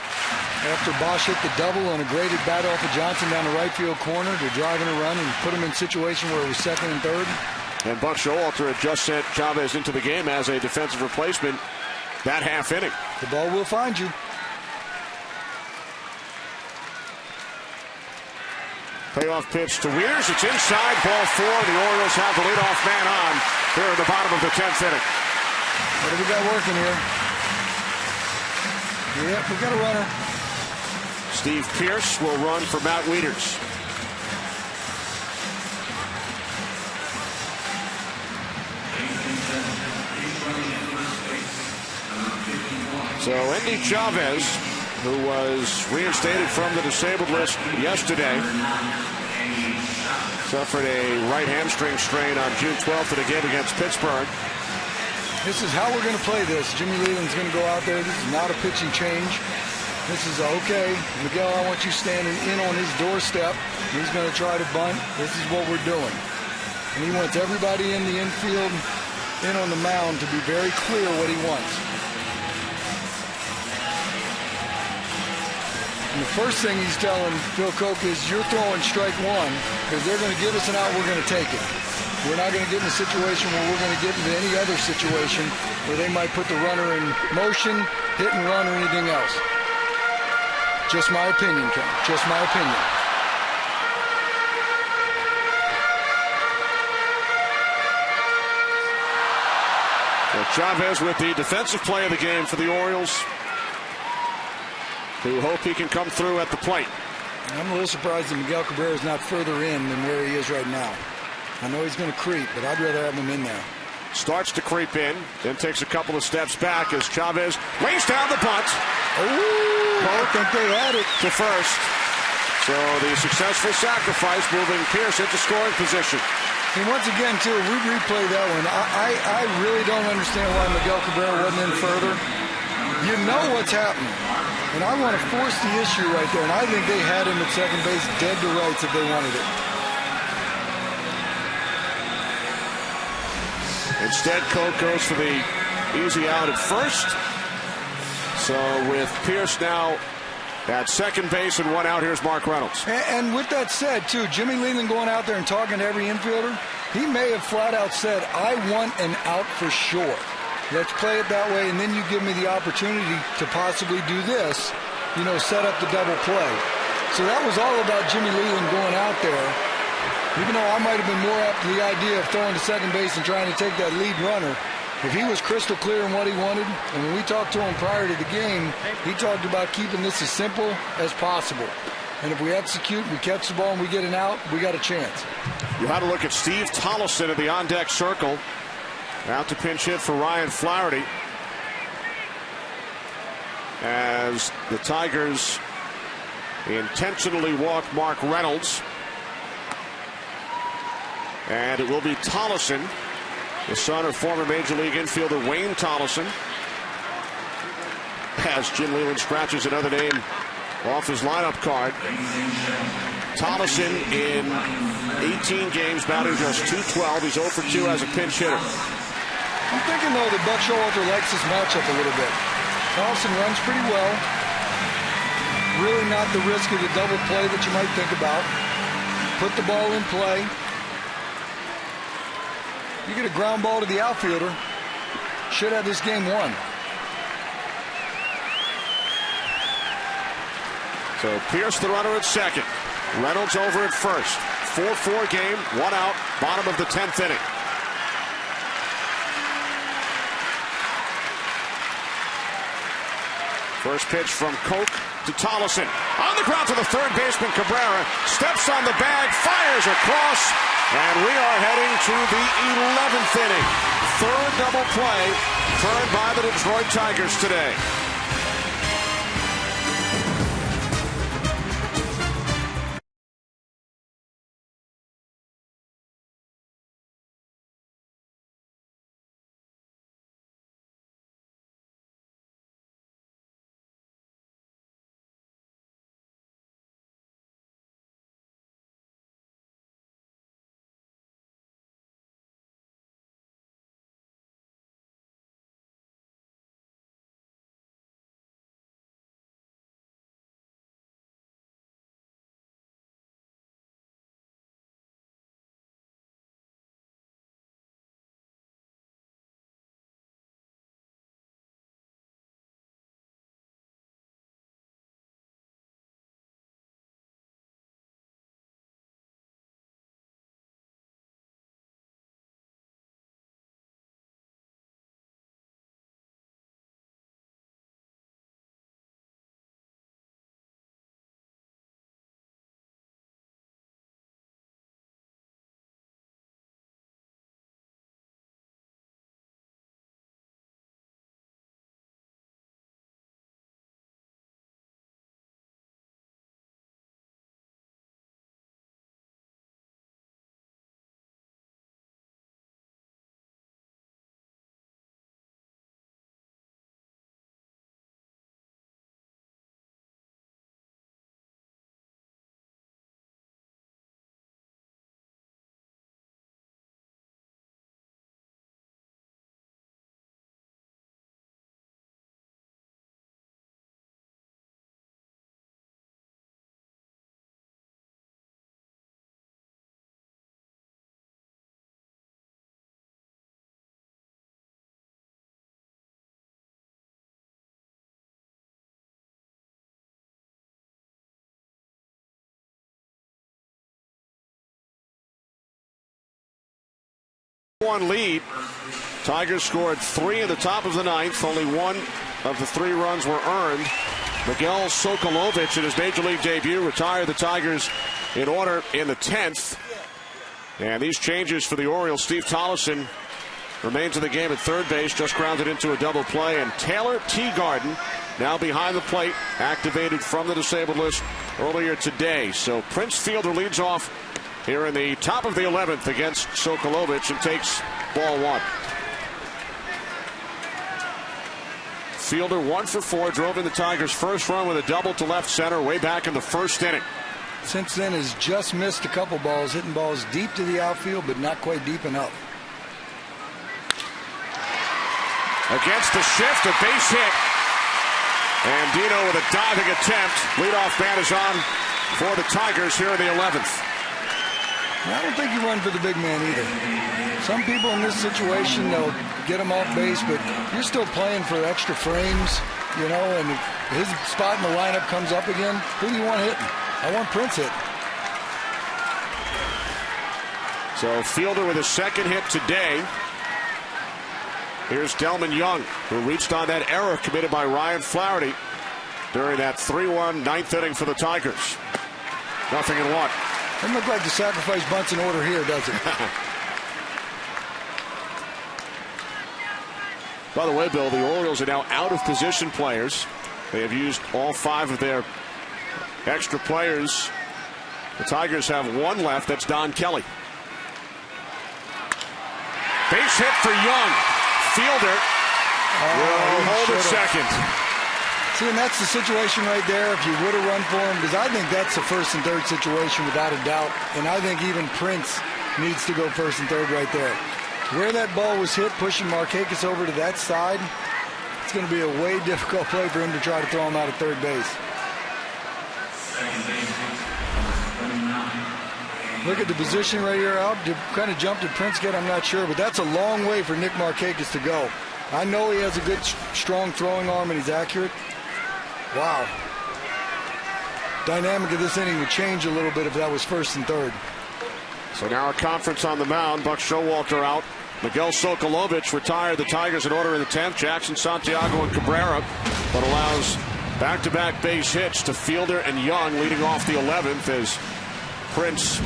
Speaker 3: After Bosch hit the double on a graded bat off of Johnson down the right field corner to drive in a run and put him in a situation where it was 2nd and 3rd.
Speaker 2: And Buck Showalter had just sent Chavez into the game as a defensive replacement that half inning.
Speaker 3: The ball will find you.
Speaker 2: Payoff pitch to Wieters. It's inside, ball 4. The Orioles have the leadoff man on here at the bottom of the 10th inning.
Speaker 3: What do we got working here? Yep, we got a runner.
Speaker 2: Steve Pearce will run for Matt Wieters. So Andy Chavez, who was reinstated from the disabled list yesterday, suffered a right hamstring strain on June 12th in a game against Pittsburgh.
Speaker 3: This is how we're going to play this. Jimmy Leland's going to go out there. This is not a pitching change. This is okay. Miguel, I want you standing in on his doorstep. He's going to try to bunt. This is what we're doing. And he wants everybody in the infield, in on the mound, to be very clear what he wants. And the first thing he's telling Phil Koch is, you're throwing strike 1 because they're going to give us an out, we're going to take it. We're not going to get in a situation where we're going to get into any other situation where they might put the runner in motion, hit and run, or anything else. Just my opinion, Ken. Just my opinion.
Speaker 2: So Chavez with the defensive play of the game for the Orioles, who hope he can come through at the plate.
Speaker 3: I'm a little surprised that Miguel Cabrera is not further in than where he is right now. I know he's going to creep, but I'd rather have him in there.
Speaker 2: Starts to creep in, then takes a couple of steps back as Chavez lays down the bunt.
Speaker 3: I think they had it.
Speaker 2: To first. So the successful sacrifice moving Pearce into scoring position.
Speaker 3: And once again, too, we replay that one. I really don't understand why Miguel Cabrera wasn't in further. You know what's happening. And I want to force the issue right there. And I think they had him at second base dead to rights if they wanted it.
Speaker 2: Instead, Koch goes for the easy out at first. So with Pierce now at second base and one out, here's Mark Reynolds.
Speaker 3: And with that said, too, Jimmy Leland going out there and talking to every infielder, he may have flat out said, I want an out for sure. Let's play it that way, and then you give me the opportunity to possibly do this, set up the double play. So that was all about Jimmy Leland going out there. Even though I might have been more apt to the idea of throwing to second base and trying to take that lead runner, if he was crystal clear in what he wanted, and when we talked to him prior to the game, he talked about keeping this as simple as possible. And if we execute, we catch the ball, and we get an out, we got a chance.
Speaker 2: You had to look at Steve Tollefson in the on-deck circle. Out to pinch hit for Ryan Flaherty. As the Tigers intentionally walk Mark Reynolds. And it will be Tollefson, the son of former Major League infielder Wayne Tollefson. As Jim Leland scratches another name off his lineup card. Tollefson in 18 games, batting just .212. He's 0 for 2 as a pinch hitter.
Speaker 3: I'm thinking, though, that Buck Showalter likes this matchup a little bit. Tollefson runs pretty well. Really not the risk of the double play that you might think about. Put the ball in play. You get a ground ball to the outfielder. Should have this game won.
Speaker 2: So Pierce the runner at second. Reynolds over at first. 4-4 game, one out, bottom of the 10th inning. First pitch from Koch to Tollefson. On the ground to the third baseman, Cabrera. Steps on the bag, fires across, and we are heading to the 11th inning. Third double play turned by the Detroit Tigers today. One lead. Tigers scored 3 in the top of the 9th. Only one of the 3 runs were earned. Miguel Sokolovich in his major league debut retired the Tigers in order in the 10th. And these changes for the Orioles. Steve Tollefson remains in the game at third base, just grounded into a double play. And Taylor Teagarden now behind the plate, activated from the disabled list earlier today. So Prince Fielder leads off here in the top of the 11th against Sokolovich and takes ball 1. Fielder 1 for 4, drove in the Tigers' first run with a double to left center way back in the first inning.
Speaker 3: Since then has just missed a couple balls, hitting balls deep to the outfield, but not quite deep enough.
Speaker 2: Against the shift, a base hit. And Dino with a diving attempt. Leadoff man is on for the Tigers here in the 11th.
Speaker 3: I don't think you run for the big man either. Some people in this situation, they'll get him off base, but you're still playing for extra frames, you know, and if his spot in the lineup comes up again, who do you want hitting? I want Prince hitting.
Speaker 2: So Fielder with his second hit today. Here's Delman Young, who reached on that error committed by Ryan Flaherty during that 3-1 ninth inning for the Tigers. 0-1.
Speaker 3: Doesn't look like the sacrifice bunt's in order here, does it?
Speaker 2: By the way, Bill, the Orioles are now out of position players. They have used all 5 of their extra players. The Tigers have 1 left. That's Don Kelly. Base hit for Young. Fielder will hold it second.
Speaker 3: See, and that's the situation right there. If you would have run for him, because I think that's the first and third situation without a doubt. And I think even Prince needs to go first and third right there. Where that ball was hit, pushing Markakis over to that side, it's going to be a way difficult play for him to try to throw him out at third base. Look at the position right here. Out kind of jumped at Prince get, I'm not sure, but that's a long way for Nick Markakis to go. I know he has a good, strong throwing arm and he's accurate. Wow. Dynamic of this inning would change a little bit if that was first and third.
Speaker 2: So now a conference on the mound. Buck Showalter out. Miguel Sokolovich retired the Tigers in order in the 10th. Jackson, Santiago, and Cabrera, but allows back-to-back base hits to Fielder and Young, leading off the 11th as Prince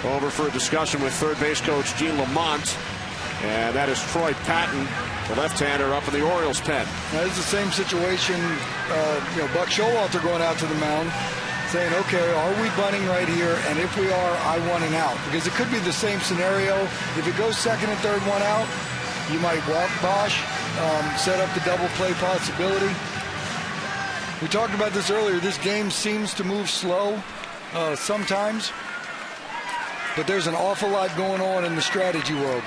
Speaker 2: over for a discussion with third base coach Gene Lamont. And that is Troy Patton, the left-hander, up in the Orioles pen.
Speaker 3: Now, this is the same situation. Buck Showalter going out to the mound, saying, okay, are we bunting right here? And if we are, I want an out. Because it could be the same scenario. If it goes second and third, 1 out, you might walk Bosch, set up the double play possibility. We talked about this earlier. This game seems to move slow sometimes. But there's an awful lot going on in the strategy world.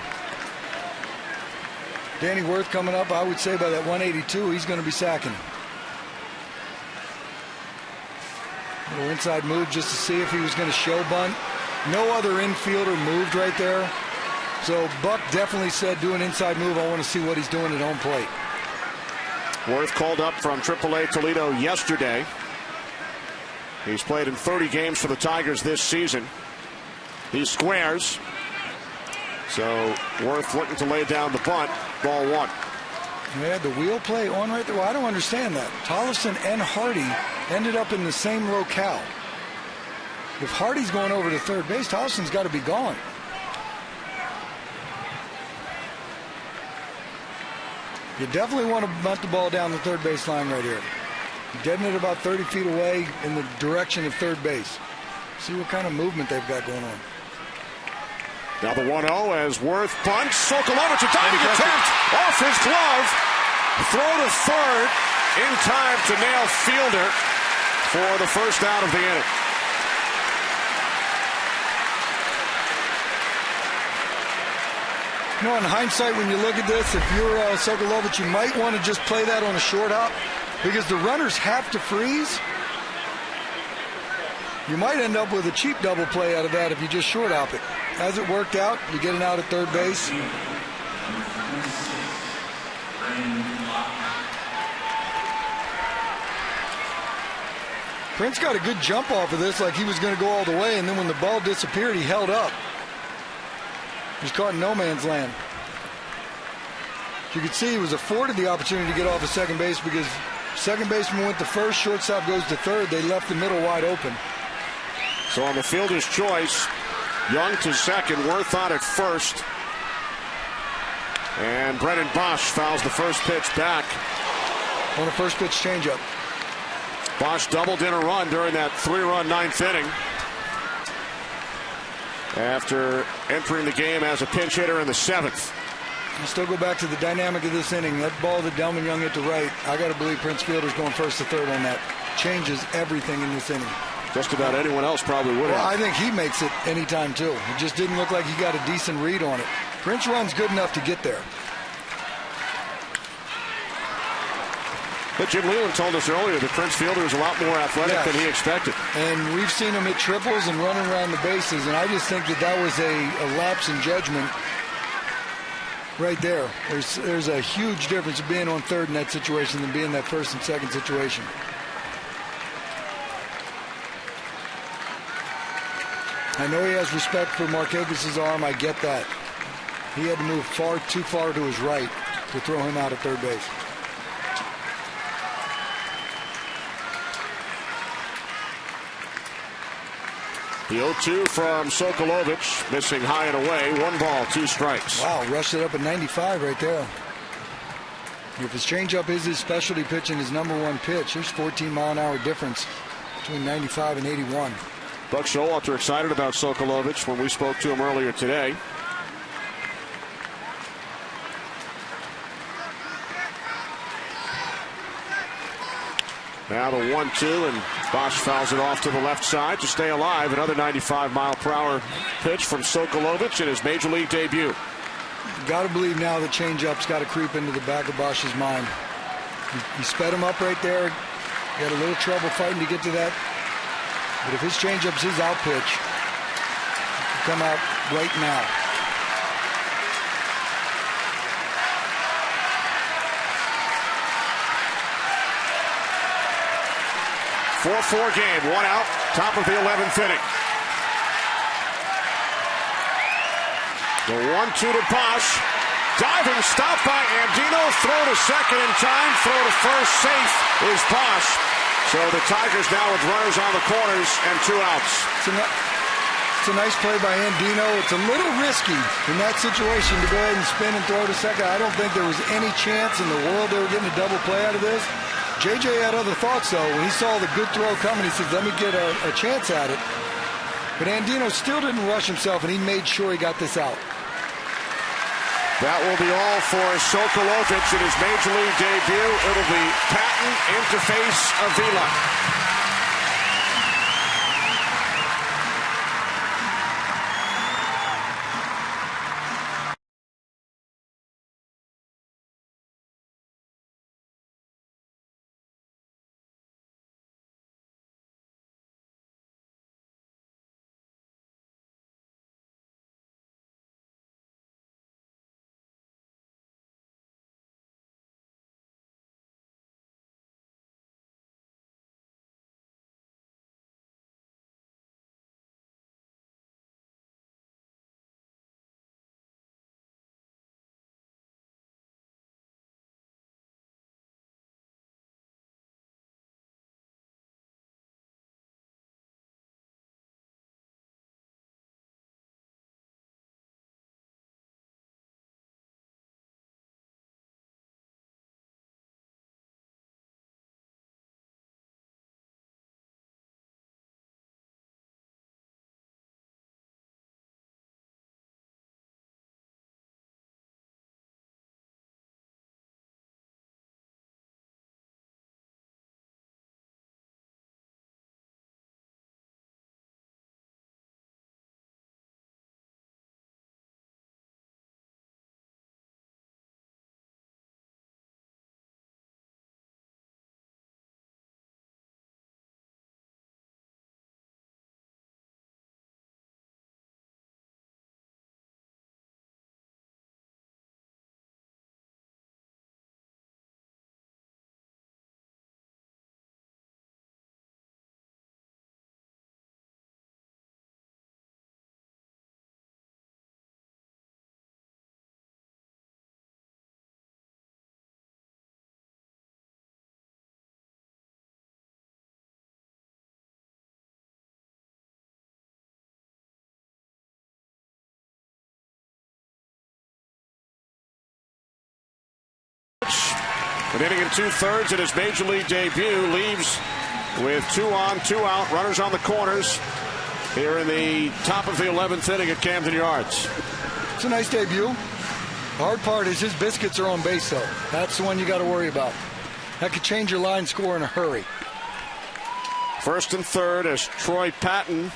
Speaker 3: Danny Worth coming up, I would say by that 182, he's going to be sacking. A little inside move just to see if he was going to show bunt. No other infielder moved right there. So Buck definitely said, do an inside move. I want to see what he's doing at home plate.
Speaker 2: Worth called up from AAA Toledo yesterday. He's played in 30 games for the Tigers this season. He squares. So Worth looking to lay down the bunt. Ball 1.
Speaker 3: Yeah, the wheel play on right there. Well, I don't understand that. Tollefson and Hardy ended up in the same locale. If Hardy's going over to third base, Tollefson's got to be gone. You definitely want to bunt the ball down the third base line right here. Getting it about 30 feet away in the direction of third base. See what kind of movement they've got going on.
Speaker 2: Now the 1-0 as Worth bunts. Sokolovich, a diving attempt off his glove. Throw to third in time to nail Fielder for the first out of the inning.
Speaker 3: You know, in hindsight, when you look at this, if you're Sokolovich, you might want to just play that on a short hop because the runners have to freeze. You might end up with a cheap double play out of that if you just short hop it. As it worked out, you get it out at third base. Prince got a good jump off of this, like he was going to go all the way, and then when the ball disappeared, he held up. He was caught in no man's land. You could see he was afforded the opportunity to get off of second base because second baseman went to first, shortstop goes to third. They left the middle wide open.
Speaker 2: So on the fielder's choice, Young to second, Worth on at first. And Brennan Bosch fouls the first pitch back.
Speaker 3: On a first pitch changeup.
Speaker 2: Bosch doubled in a run during that 3-run ninth inning. After entering the game as a pinch hitter in the 7th.
Speaker 3: You still go back to the dynamic of this inning. That ball that Delman Young hit to right, I got to believe Prince Fielder's going first to third on that. Changes everything in this inning.
Speaker 2: Just about anyone else probably would have.
Speaker 3: Well, I think he makes it anytime, too. It just didn't look like he got a decent read on it. Prince runs good enough to get there.
Speaker 2: But Jim Leland told us earlier that Prince Fielder is a lot more athletic than he expected.
Speaker 3: And we've seen him hit triples and running around the bases, and I just think that was a lapse in judgment right there. There's a huge difference of being on third in that situation than being in that first and second situation. I know he has respect for Markakis' arm. I get that. He had to move too far to his right to throw him out at third base.
Speaker 2: The 0-2 from Sokolovic, missing high and away. 1 ball, 2 strikes.
Speaker 3: Wow, rushed it up at 95 right there. If his changeup is his specialty pitch and his #1 pitch, there's 14-mile-an-hour difference between 95 and 81.
Speaker 2: Buck Showalter excited about Sokolovic when we spoke to him earlier today. Now the 1-2, and Bosch fouls it off to the left side to stay alive. Another 95-mile-per-hour pitch from Sokolovic in his major league debut.
Speaker 3: Got to believe now the changeup's got to creep into the back of Bosch's mind. He sped him up right there. He had a little trouble fighting to get to that. But if his changeup's his out pitch, it can come out right now.
Speaker 2: 4-4 game, 1 out, top of the 11th inning. The 1-2 to Bosch. Diving stop by Andino. Throw to second in time. Throw to first. Safe is Bosch. So the Tigers now with runners on the corners and 2 outs.
Speaker 3: It's a nice play by Andino. It's a little risky in that situation to go ahead and spin and throw to second. I don't think there was any chance in the world they were getting a double play out of this. JJ had other thoughts, though. When he saw the good throw coming, he said, let me get a chance at it. But Andino still didn't rush himself, and he made sure he got this out.
Speaker 2: That will be all for Sokolovic in his major league debut. It'll be Patton into face Avila. An inning and 2/3 in his major league debut, leaves with 2 on, 2 out, runners on the corners here in the top of the 11th inning at Camden Yards.
Speaker 3: It's a nice debut. The hard part is his biscuits are on base, though. That's the one you got to worry about. That could change your line score in a hurry.
Speaker 2: First and third as Troy Patton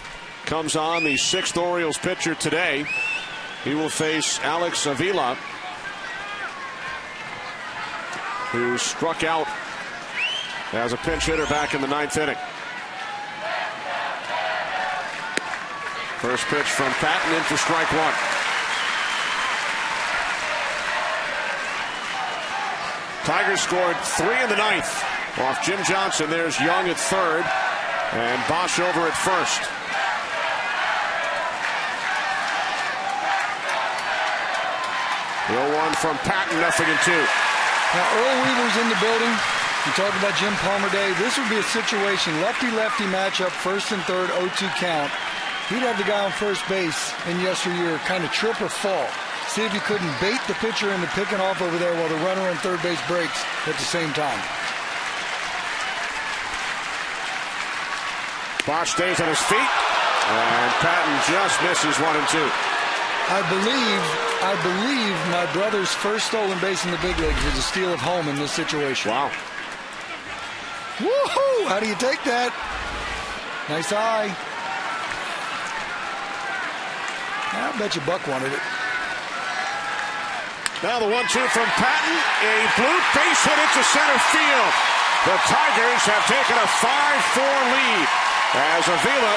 Speaker 2: comes on, the 6th Orioles pitcher today. He will face Alex Avila, who struck out as a pinch hitter back in the 9th inning. First pitch from Patton, in for strike one. Tigers scored 3 in the 9th off Jim Johnson. There's Young at third and Bosch over at first. The 0-1 from Patton, 0-2.
Speaker 3: Now Earl Weaver's in the building. You talk about Jim Palmer Day. This would be a situation, lefty-lefty matchup, first and third, 0-2 count. He'd have the guy on first base in yesteryear kind of trip or fall. See if he couldn't bait the pitcher into picking off over there while the runner on third base breaks at the same time.
Speaker 2: Bosch stays on his feet, and Patton just misses 1 and 2.
Speaker 3: I believe my brother's first stolen base in the big leagues was a steal of home in this situation.
Speaker 2: Wow.
Speaker 3: Woohoo! How do you take that? Nice eye. I bet you Buck wanted it.
Speaker 2: Now the 1-2 from Patton. A blue base hit into center field. The Tigers have taken a 5-4 lead as Avila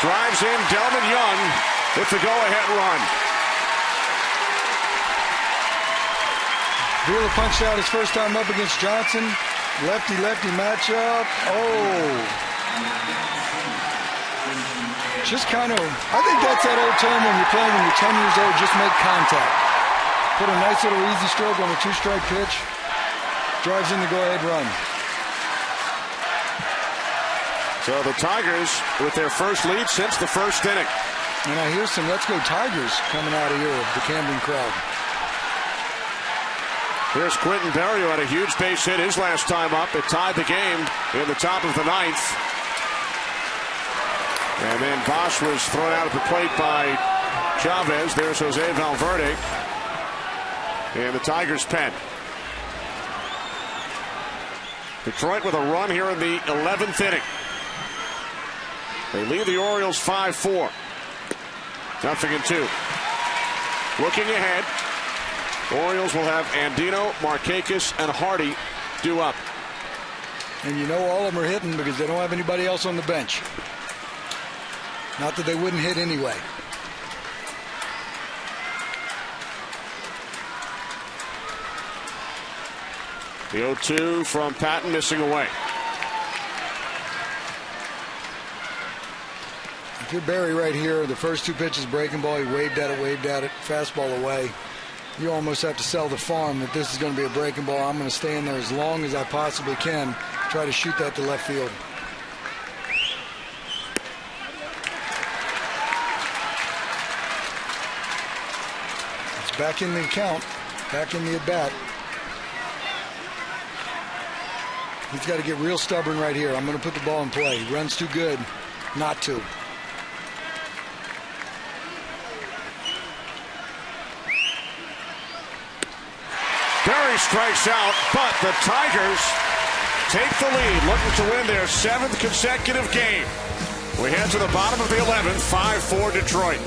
Speaker 2: drives in Delman Young with the go-ahead run.
Speaker 3: Avila punched out his first time up against Johnson. Lefty-lefty matchup. Oh. Just kind of, I think that's that old term when you're playing when you're 10 years old, just make contact. Put a nice little easy stroke on a 2-strike pitch. Drives in the go-ahead run.
Speaker 2: So the Tigers with their first lead since the first inning.
Speaker 3: And I hear some Let's Go Tigers coming out of here of the Camden crowd.
Speaker 2: Here's Quentin Berrio had a huge base hit his last time up. It tied the game in the top of the 9th. And then Bosch was thrown out at the plate by Chavez. There's Jose Valverde in the Tigers' pen. Detroit with a run here in the 11th inning. They lead the Orioles 5-4. 0-2. Looking ahead, Orioles will have Andino, Markakis, and Hardy due up.
Speaker 3: And you know all of them are hitting because they don't have anybody else on the bench. Not that they wouldn't hit anyway.
Speaker 2: The 0-2 from Patton, missing away.
Speaker 3: If you're Barry right here, the first 2 pitches breaking ball, he waved at it, fastball away. You almost have to sell the farm that this is going to be a breaking ball. I'm going to stay in there as long as I possibly can, try to shoot that to left field. It's back in the count, back in the at-bat. He's got to get real stubborn right here. I'm going to put the ball in play. He runs too good not to.
Speaker 2: Berry strikes out, but the Tigers take the lead, looking to win their 7th consecutive game. We head to the bottom of the 11th, 5-4 Detroit.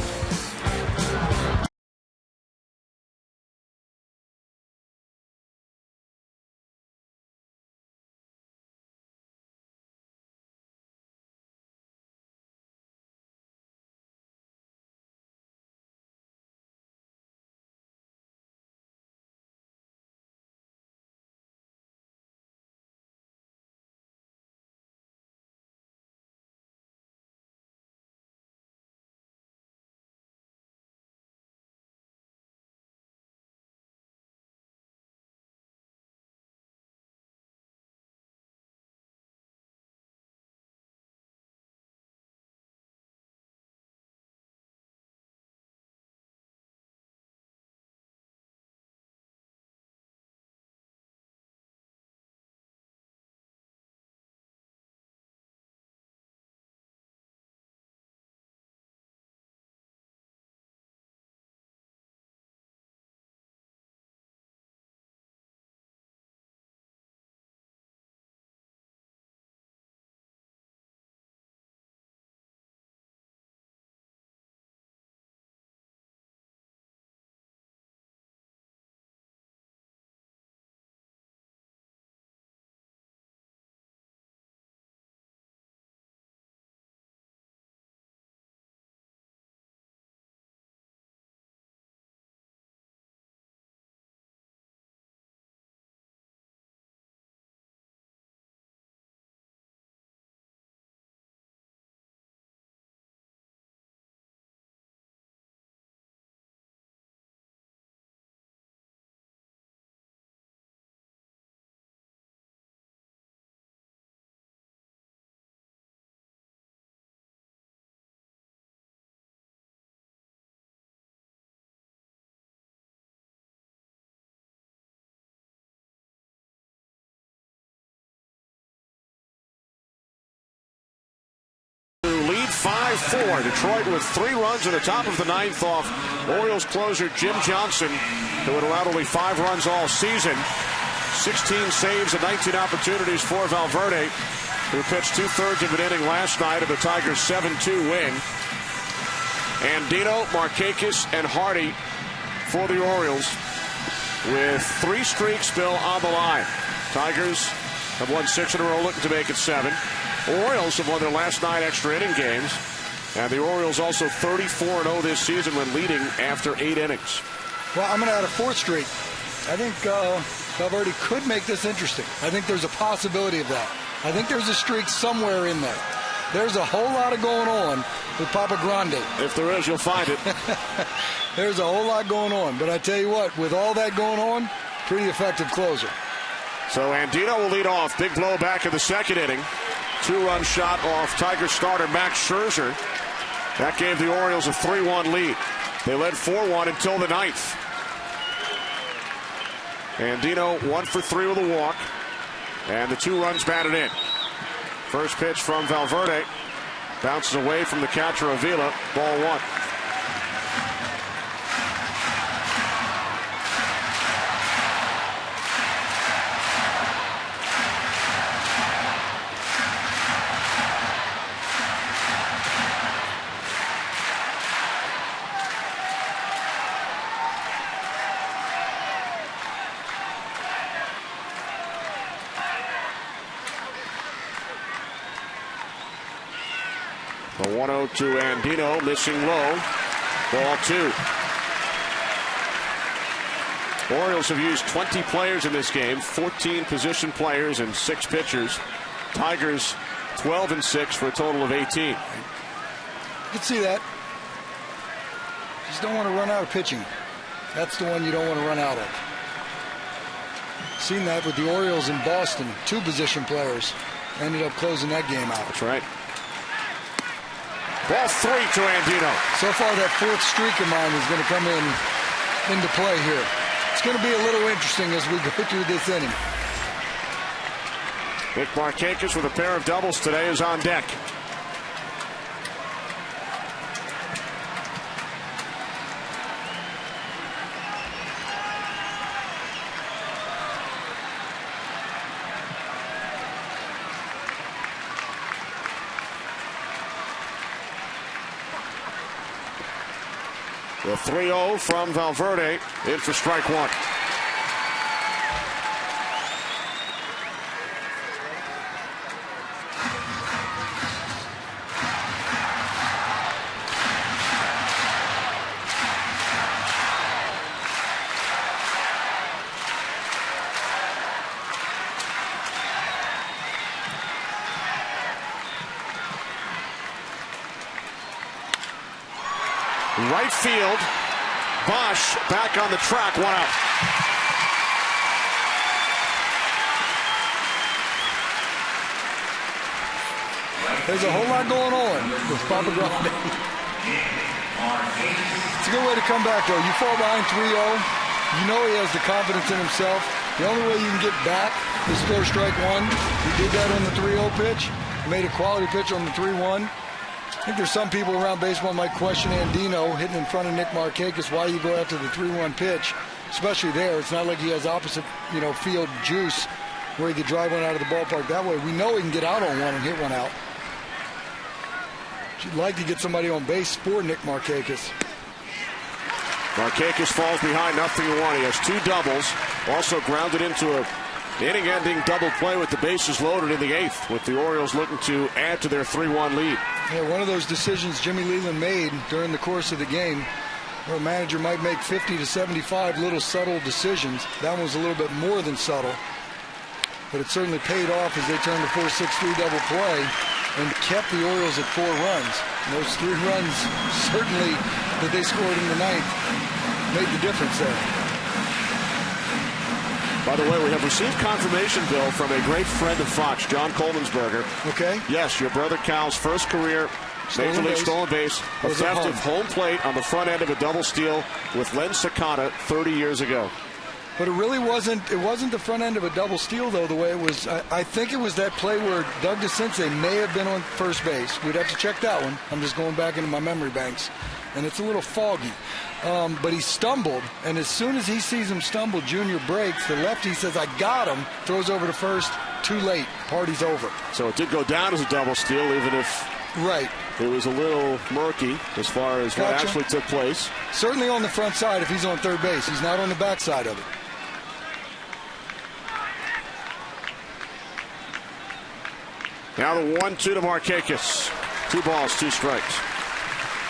Speaker 2: 5-4. Detroit with 3 runs in the top of the 9th off Orioles closer Jim Johnson, who had allowed only 5 runs all season. 16 saves and 19 opportunities for Valverde, who pitched 2/3 of an inning last night of the Tigers' 7-2 win. Andino, Markakis, and Hardy for the Orioles, with 3 streaks still on the line. Tigers have won 6 in a row, looking to make it 7. Orioles have won their last 9 extra inning games, and the Orioles also 34-0 this season when leading after 8 innings.
Speaker 3: Well, I'm going to add a 4th streak. I think Valverde could make this interesting. I think there's a possibility of that. I think there's a streak somewhere in there. There's a whole lot of going on with Papa Grande.
Speaker 2: If there is, you'll find it.
Speaker 3: There's a whole lot going on. But I tell you what, with all that going on, pretty effective closer.
Speaker 2: So Andino will lead off. Big blow back in the 2nd inning. 2-run shot off Tigers starter Max Scherzer. That gave the Orioles a 3-1 lead. They led 4-1 until the 9th. Andino 1 for 3 with a walk, and the 2 runs batted in. First pitch from Valverde, bounces away from the catcher Avila, ball 1. The 1-0 to Andino, missing low. Ball 2. Orioles have used 20 players in this game, 14 position players and 6 pitchers. Tigers 12-6 for a total of 18.
Speaker 3: You can see that. Just don't want to run out of pitching. That's the one you don't want to run out of. Seen that with the Orioles in Boston. 2 position players ended up closing that game out.
Speaker 2: That's right. Ball 3 to Andino.
Speaker 3: So far, that 4th streak of mine is going to come into play here. It's going to be a little interesting as we go through this inning.
Speaker 2: Nick Markakis with a pair of doubles today is on deck. The 3-0 from Valverde, in for strike 1. Right field. Bosch back on the track, 1 out.
Speaker 3: There's a whole lot going on with Papa Grande. It's a good way to come back, though. You fall behind 3-0. You know he has the confidence in himself. The only way you can get back is throw strike 1. He did that on the 3-0 pitch. He made a quality pitch on the 3-1. I think there's some people around baseball might question Andino hitting in front of Nick Markakis. Why you go after the 3-1 pitch, especially there? It's not like he has opposite, field juice where he could drive one out of the ballpark that way. We know he can get out on one and hit one out. You'd like to get somebody on base for Nick Markakis.
Speaker 2: Markakis falls behind 0-1. He has 2 doubles. Also grounded into a inning-ending double play with the bases loaded in the 8th, with the Orioles looking to add to their 3-1 lead.
Speaker 3: Yeah, one of those decisions Jimmy Leland made during the course of the game, where a manager might make 50 to 75 little subtle decisions. That one was a little bit more than subtle, but it certainly paid off as they turned a 4-6-3 double play and kept the Orioles at 4 runs. And those 3 runs, certainly, that they scored in the 9th, made the difference there.
Speaker 2: By the way, we have received confirmation, Bill, from a great friend of Fox, John Coleman'sberger.
Speaker 3: Okay.
Speaker 2: Yes, your brother Cal's first career Major League stolen base, a theft of home plate on the front end of a double steal with Len Sakata 30 years ago.
Speaker 3: But it really wasn't. It wasn't the front end of a double steal, though, the way it was. I think it was that play where Doug DeCinces may have been on first base. We'd have to check that one. I'm just going back into my memory banks, and it's a little foggy. But he stumbled, and as soon as he sees him stumble, Junior breaks. The lefty says, "I got him," throws over to first. Too late. Party's over.
Speaker 2: So it did go down as a double steal, even if it was a little murky as far as what actually took place.
Speaker 3: Certainly on the front side if he's on third base. He's not on the back side of it.
Speaker 2: Now the 1-2 to Markakis. 2 balls, 2 strikes.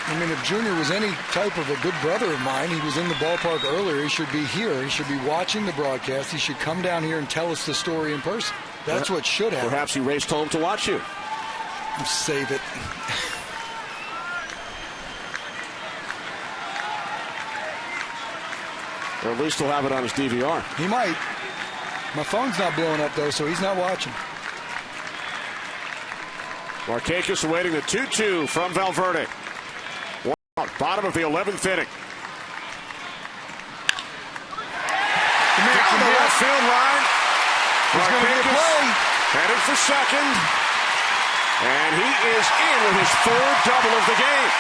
Speaker 3: I mean, if Junior was any type of a good brother of mine, he was in the ballpark earlier. He should be here. He should be watching the broadcast. He should come down here and tell us the story in person. That's what should happen.
Speaker 2: Perhaps he raced home to watch you.
Speaker 3: Save it.
Speaker 2: Or at least he'll have it on his DVR.
Speaker 3: He might. My phone's not blowing up, though, so he's not watching.
Speaker 2: Markakis awaiting the 2-2 from Valverde. One out, bottom of the 11th inning. Down the left field line. Markakis headed for second. And he is in with his 4th double of the game.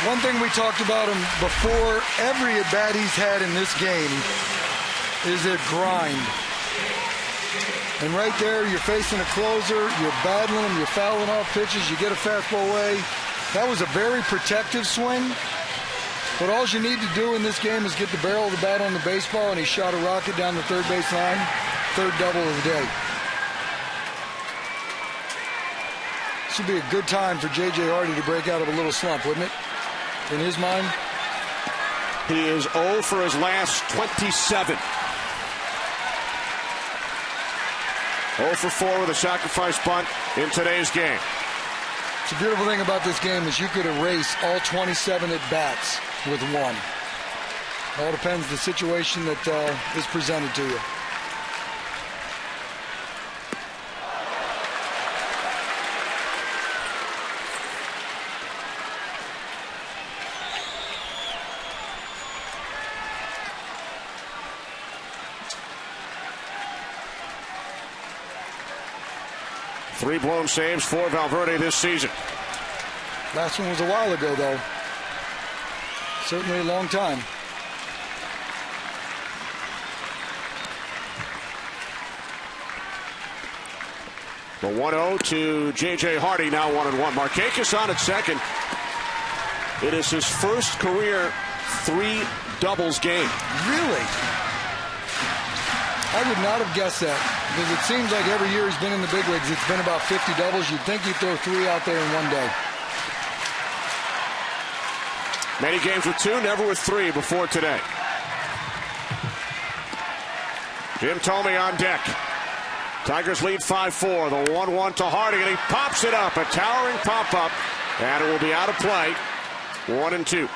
Speaker 3: One thing we talked about him before every at-bat he's had in this game is a grind. And right there, you're facing a closer, you're battling him, you're fouling off pitches, you get a fastball away. That was a very protective swing. But all you need to do in this game is get the barrel of the bat on the baseball, and he shot a rocket down the third base line. 3rd double of the day. This would be a good time for J.J. Hardy to break out of a little slump, wouldn't it? In his mind?
Speaker 2: He is 0 for his last 27. 0 for 4 with a sacrifice bunt in today's game.
Speaker 3: The beautiful thing about this game is you could erase all 27 at-bats with 1. All depends the situation that is presented to you.
Speaker 2: Three blown saves for Valverde this season.
Speaker 3: Last one was a while ago, though. Certainly a long time.
Speaker 2: The 1-0 to J.J. Hardy, now 1-1. Markakis on at second. It is his first career 3 doubles game.
Speaker 3: Really? I would not have guessed that, because it seems like every year he's been in the big leagues, it's been about 50 doubles. You'd think he'd throw 3 out there in one day.
Speaker 2: Many games with 2, never with 3 before today. Jim Thome on deck. Tigers lead 5-4. The 1-1 to Hardy, and he pops it up. A towering pop-up, and it will be out of play. 1-2.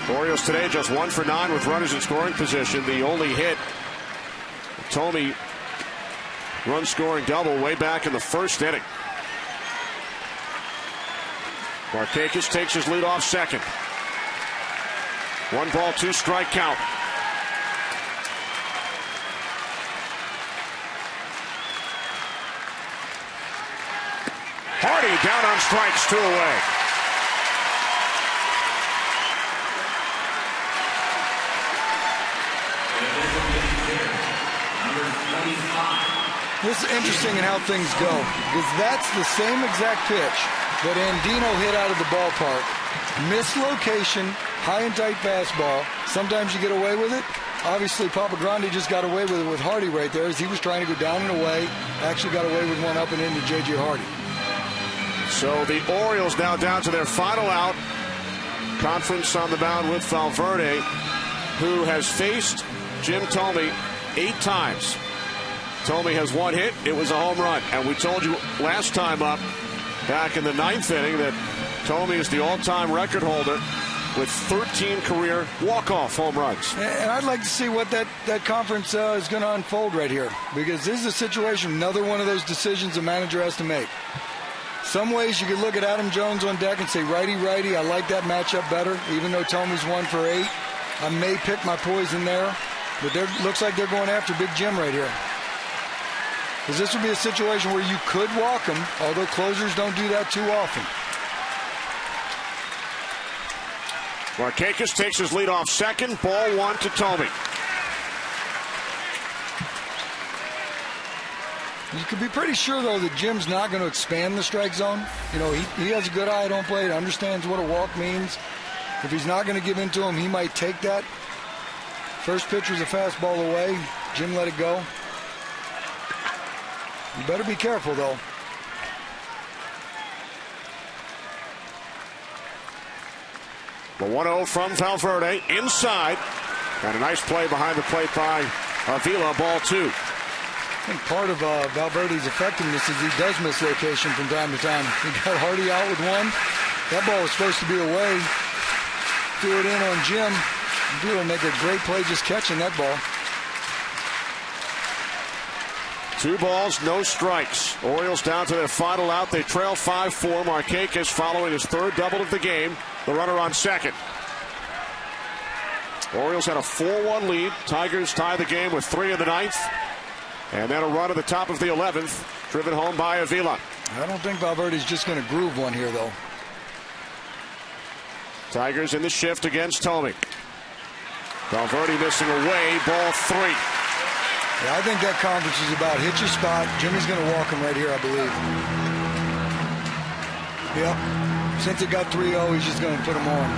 Speaker 2: Orioles today just 1 for 9 with runners in scoring position. The only hit, Thome run scoring double way back in the first inning. Markakis takes his lead off second. 1 ball, 2 strike count. Hardy down on strikes, 2 away.
Speaker 3: This is interesting in how things go, because that's the same exact pitch that Andino hit out of the ballpark. Mislocation, high and tight fastball. Sometimes you get away with it. Obviously, Papa Grande just got away with it with Hardy right there as he was trying to go down and away. Actually got away with one up and into J.J. Hardy.
Speaker 2: So the Orioles now down to their final out. Conference on the mound with Valverde, who has faced Jim Thome 8 times. Thome has 1 hit. It was a home run. And we told you last time up, back in the 9th inning, that Thome is the all-time record holder with 13 career walk-off home runs.
Speaker 3: And I'd like to see what that conference is going to unfold right here, because this is a situation, another one of those decisions the manager has to make. Some ways you could look at Adam Jones on deck and say, righty, I like that matchup better, even though Tomey's 1 for 8. I may pick my poison there, but looks like they're going after Big Jim right here. Because this would be a situation where you could walk him, although closers don't do that too often.
Speaker 2: Markakis takes his lead off second. Ball 1 to Tomey.
Speaker 3: You can be pretty sure, though, that Jim's not going to expand the strike zone. You know, he has a good eye on plate, understands what a walk means. If he's not going to give in to him, he might take that. First pitch was a fastball away. Jim let it go. You better be careful, though.
Speaker 2: The 1-0 from Valverde inside. And a nice play behind the plate by Avila. Ball 2.
Speaker 3: I think part of Valverde's effectiveness is he does miss location from time to time. He got Hardy out with one. That ball was supposed to be away. Threw it in on Jim. Avila make a great play just catching that ball.
Speaker 2: 2 balls, no strikes. Orioles down to their final out. They trail 5-4. Markakis following his 3rd double of the game. The runner on second. Orioles had a 4-1 lead. Tigers tie the game with 3 in the 9th. And then a run at the top of the 11th, driven home by Avila.
Speaker 3: I don't think Valverde's just going to groove one here, though.
Speaker 2: Tigers in the shift against Tomey. Valverde missing away, ball 3.
Speaker 3: Yeah, I think that conference is about hit your spot. Jimmy's going to walk him right here, I believe. Yep. Since it got 3-0, he's just going to put him on.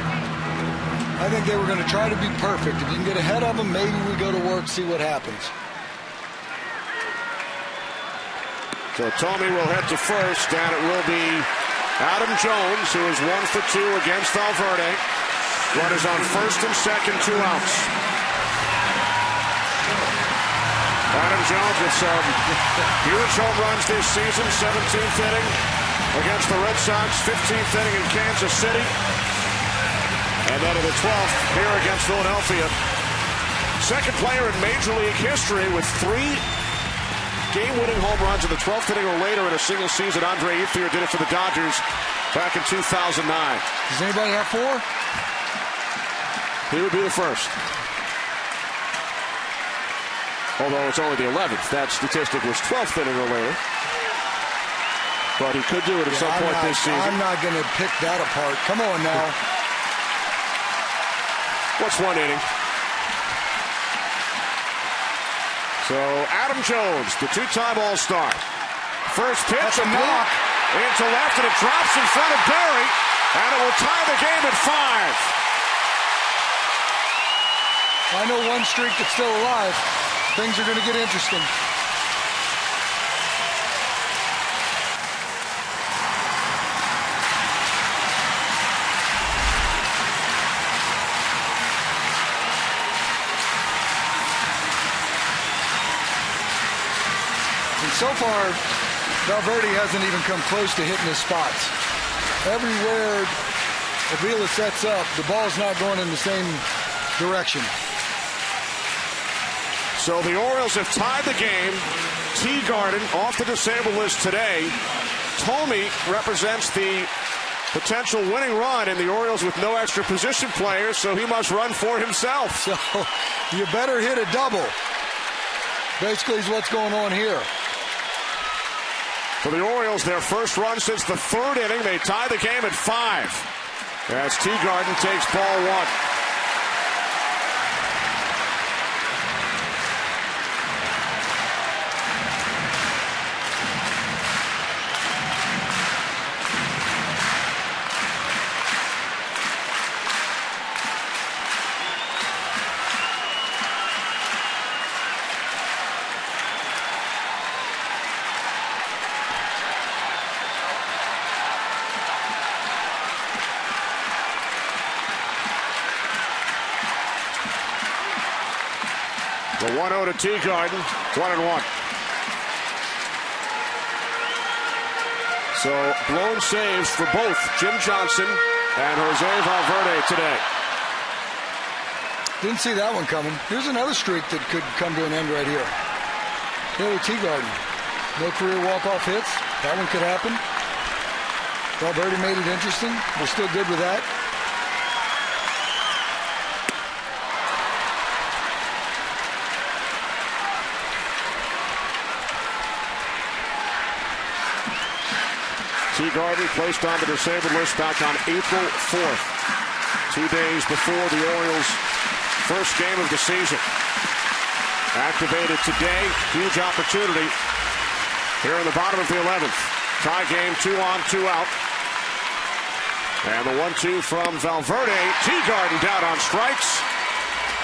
Speaker 3: I think they were going to try to be perfect. If you can get ahead of them, maybe we go to work, see what happens.
Speaker 2: So Tomey will head to first, and it will be Adam Jones, who is 1 for 2 against Valverde. Runners on first and second, 2 outs. Adam Jones with some huge home runs this season. 17th inning against the Red Sox, 15th inning in Kansas City, and then in the 12th here against Philadelphia. Second player in Major League history with 3 game-winning home runs in the 12th inning or later in a single season. Andre Ethier did it for the Dodgers back in 2009.
Speaker 3: Does anybody have 4?
Speaker 2: He would be the first. Although it's only the 11th. That statistic was 12th inning or later. But he could do it at some point this season.
Speaker 3: I'm not going to pick that apart. Come on now.
Speaker 2: What's 1 inning? So Adam Jones, the 2-time All-Star. First pitch,
Speaker 3: that's a knock
Speaker 2: into left, and it drops in front of Berry, and it will tie the game at 5.
Speaker 3: I know one streak that's still alive. Things are going to get interesting. So far, Valverde hasn't even come close to hitting his spots. Everywhere Avila sets up, the ball's not going in the same direction.
Speaker 2: So the Orioles have tied the game. Teagarden off the disabled list today. Tomey represents the potential winning run, and the Orioles with no extra position players, so he must run for himself.
Speaker 3: So you better hit a double. Basically is what's going on here.
Speaker 2: For the Orioles, their first run since the 3rd inning. They tie the game at 5 as Teagarden takes ball 1. The 1-0 to Teagarden, 1-1. So blown saves for both Jim Johnson and Jose Valverde today.
Speaker 3: Didn't see that one coming. Here's another streak that could come to an end right here. Taylor Teagarden. No career walk-off hits. That one could happen. Valverde made it interesting. We're still good with that.
Speaker 2: Teagarden placed on the disabled list back on April 4th, 2 days before the Orioles' first game of the season. Activated today, huge opportunity here in the bottom of the 11th. Tie game, 2 on, 2 out. And the 1-2 from Valverde. Teagarden down on strikes.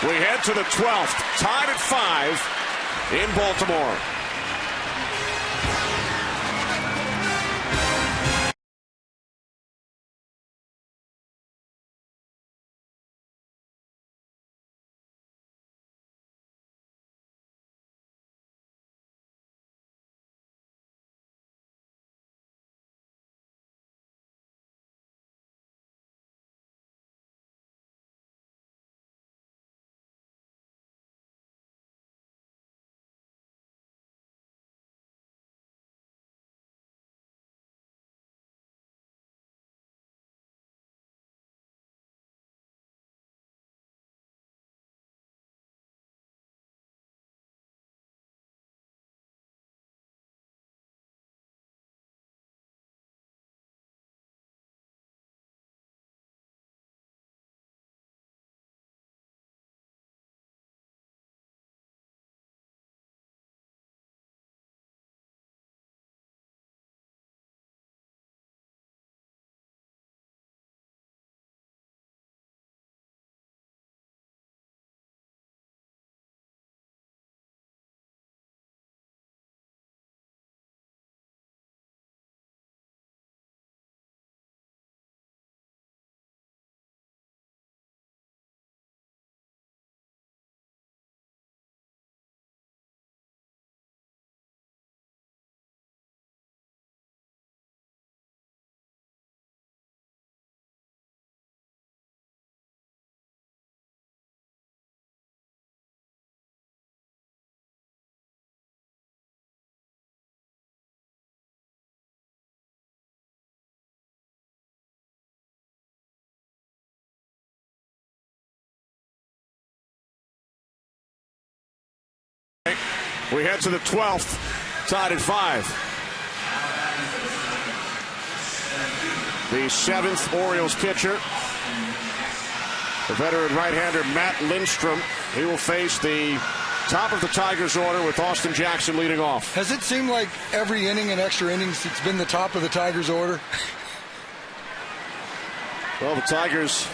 Speaker 2: We head to the 12th, tied at 5 in Baltimore. We head to the 12th, tied at 5. The 7th Orioles pitcher, the veteran right-hander Matt Lindstrom. He will face the top of the Tigers order with Austin Jackson leading off.
Speaker 3: Has it seemed like every inning and extra innings it's been the top of the Tigers order?
Speaker 2: Well, the Tigers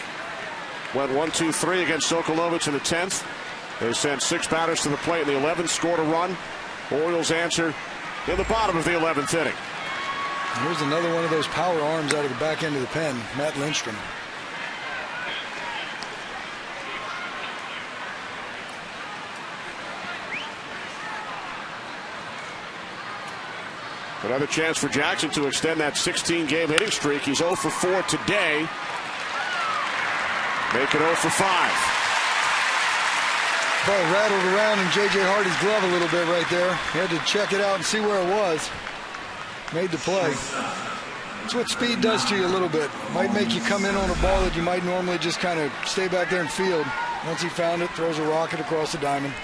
Speaker 2: went 1-2-3 against Sokolovich in the 10th. They sent 6 batters to the plate in the 11th, scored a run. Orioles answer in the bottom of the 11th inning.
Speaker 3: Here's another one of those power arms out of the back end of the pen, Matt Lindstrom.
Speaker 2: Another chance for Jackson to extend that 16-game hitting streak. He's 0 for 4 today. Make it 0 for 5.
Speaker 3: Ball rattled around in J.J. Hardy's glove a little bit right there. He had to check it out and see where it was. Made the play. That's what speed does to you a little bit. Might make you come in on a ball that you might normally just kind of stay back there and field. Once he found it, throws a rocket across the diamond.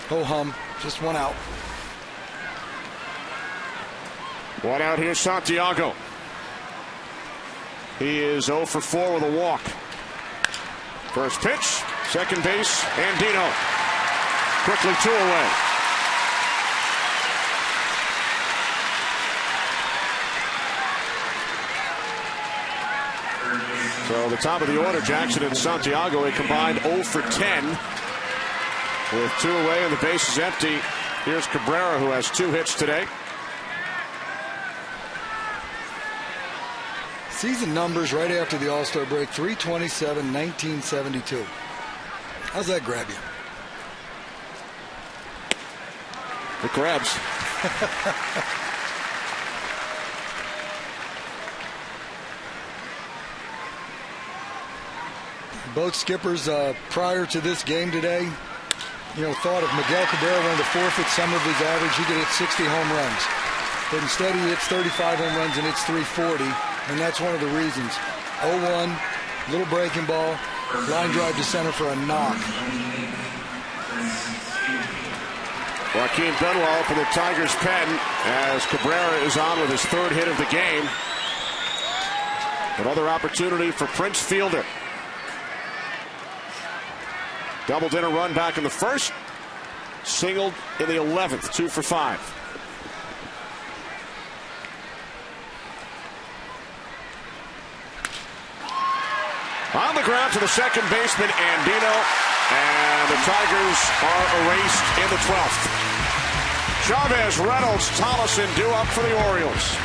Speaker 3: Ho-hum. Just one out.
Speaker 2: One out here, Santiago. He is 0 for 4 with a walk. First pitch, second base, Andino. Quickly 2 away. So the top of the order, Jackson and Santiago, a combined 0 for 10. With 2 away and the base is empty. Here's Cabrera, who has 2 hits today.
Speaker 3: Season numbers right after the All-Star break, 327, 1972. How's that grab you?
Speaker 2: It grabs.
Speaker 3: Both skippers prior to this game today, thought if Miguel Cabrera wanted to forfeit some of his average, he could hit 60 home runs. But instead he hits 35 home runs and hits 340, and that's one of the reasons. 0-1, little breaking ball, line drive to center for a knock.
Speaker 2: Joaquin Benoit for the Tigers' pen as Cabrera is on with his third hit of the game. Another opportunity for Prince Fielder. Doubled in a run back in the first. Singled in the 11th, 2 for 5. On the ground to the second baseman, Andino. And the Tigers are erased in the 12th. Chavez, Reynolds, Tolleson due up for the Orioles.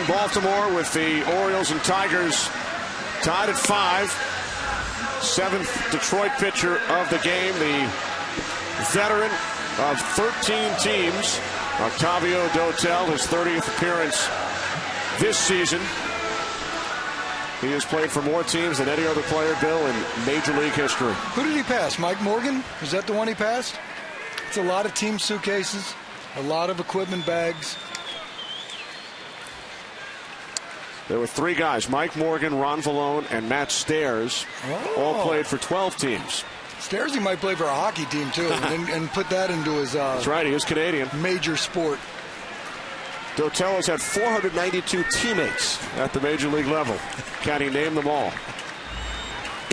Speaker 2: Baltimore with the Orioles and Tigers tied at 5. 7th Detroit pitcher of the game, the veteran of 13 teams, Octavio Dotel, his 30th appearance this season. He has played for more teams than any other player, Bill, in Major League history.
Speaker 3: Who did he pass? Mike Morgan? Is that the one he passed? It's a lot of team suitcases, a lot of equipment bags.
Speaker 2: There were 3 guys, Mike Morgan, Ron Vallone, and Matt Stairs, all played for 12 teams.
Speaker 3: Stairs, he might play for a hockey team, too, and put that into his
Speaker 2: That's right, he is Canadian.
Speaker 3: Major sport.
Speaker 2: Dotel has had 492 teammates at the Major League level. Can he name them all?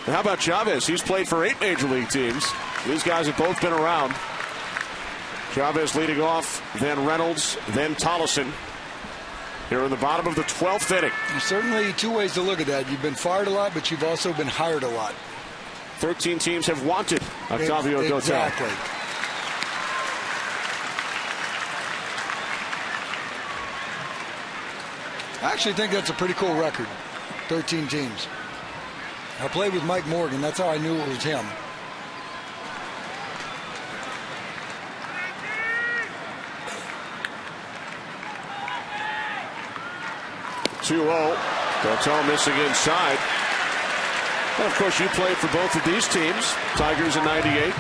Speaker 2: And how about Chavez? He's played for 8 Major League teams. These guys have both been around. Chavez leading off, then Reynolds, then Tolleson. Here in the bottom of the 12th inning.
Speaker 3: There's certainly 2 ways to look at that. You've been fired a lot, but you've also been hired a lot.
Speaker 2: 13 teams have wanted Octavio Dotel.
Speaker 3: Exactly. I actually think that's a pretty cool record. 13 teams. I played with Mike Morgan. That's how I knew it was him.
Speaker 2: 2-0. Dotel missing inside. And of course, you played for both of these teams, Tigers in '98.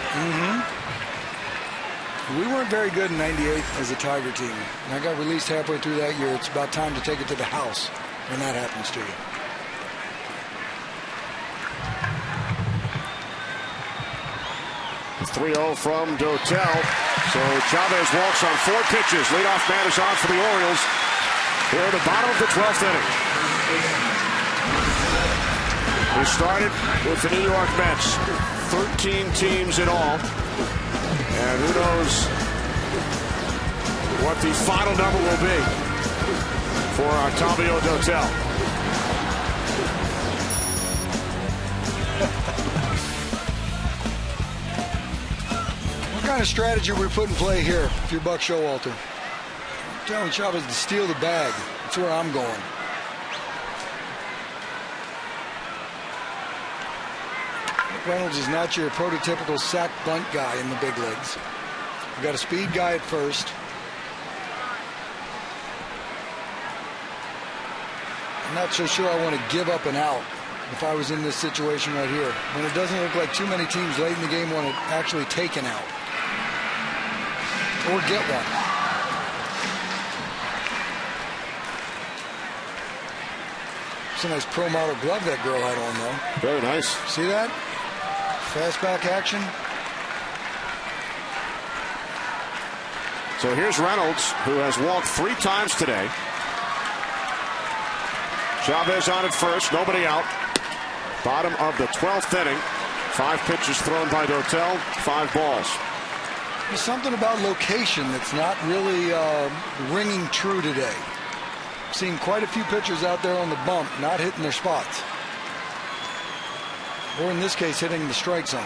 Speaker 3: We weren't very good in '98 as a Tiger team. I got released halfway through that year. It's about time to take it to the house. when that happens to you.
Speaker 2: The 3-0 from Dotel. So Chavez walks on 4 pitches. Leadoff man is on for the Orioles. Here at the bottom of the 12th inning. We started with the New York Mets. 13 teams in all. And who knows what the final number will be for Octavio Dotel.
Speaker 3: What kind of strategy we put in play here if you're Buck Showalter? I'm telling Chavez to steal the bag. That's where I'm going. Reynolds is not your prototypical sack bunt guy in the big leagues. You got a speed guy at first. I'm not so sure I want to give up an out if I was in this situation right here. When it doesn't look like too many teams late in the game want to actually take an out. Or get one. It's a nice pro model glove that girl had on, though.
Speaker 2: Very nice.
Speaker 3: See that? Fastback action.
Speaker 2: So here's Reynolds, who has walked 3 times today. Chavez on at first, nobody out. Bottom of the 12th inning. 5 pitches thrown by Dotel, 5 balls.
Speaker 3: There's something about location that's not really ringing true today. I've seen quite a few pitchers out there on the bump not hitting their spots. Or in this case, hitting the strike zone.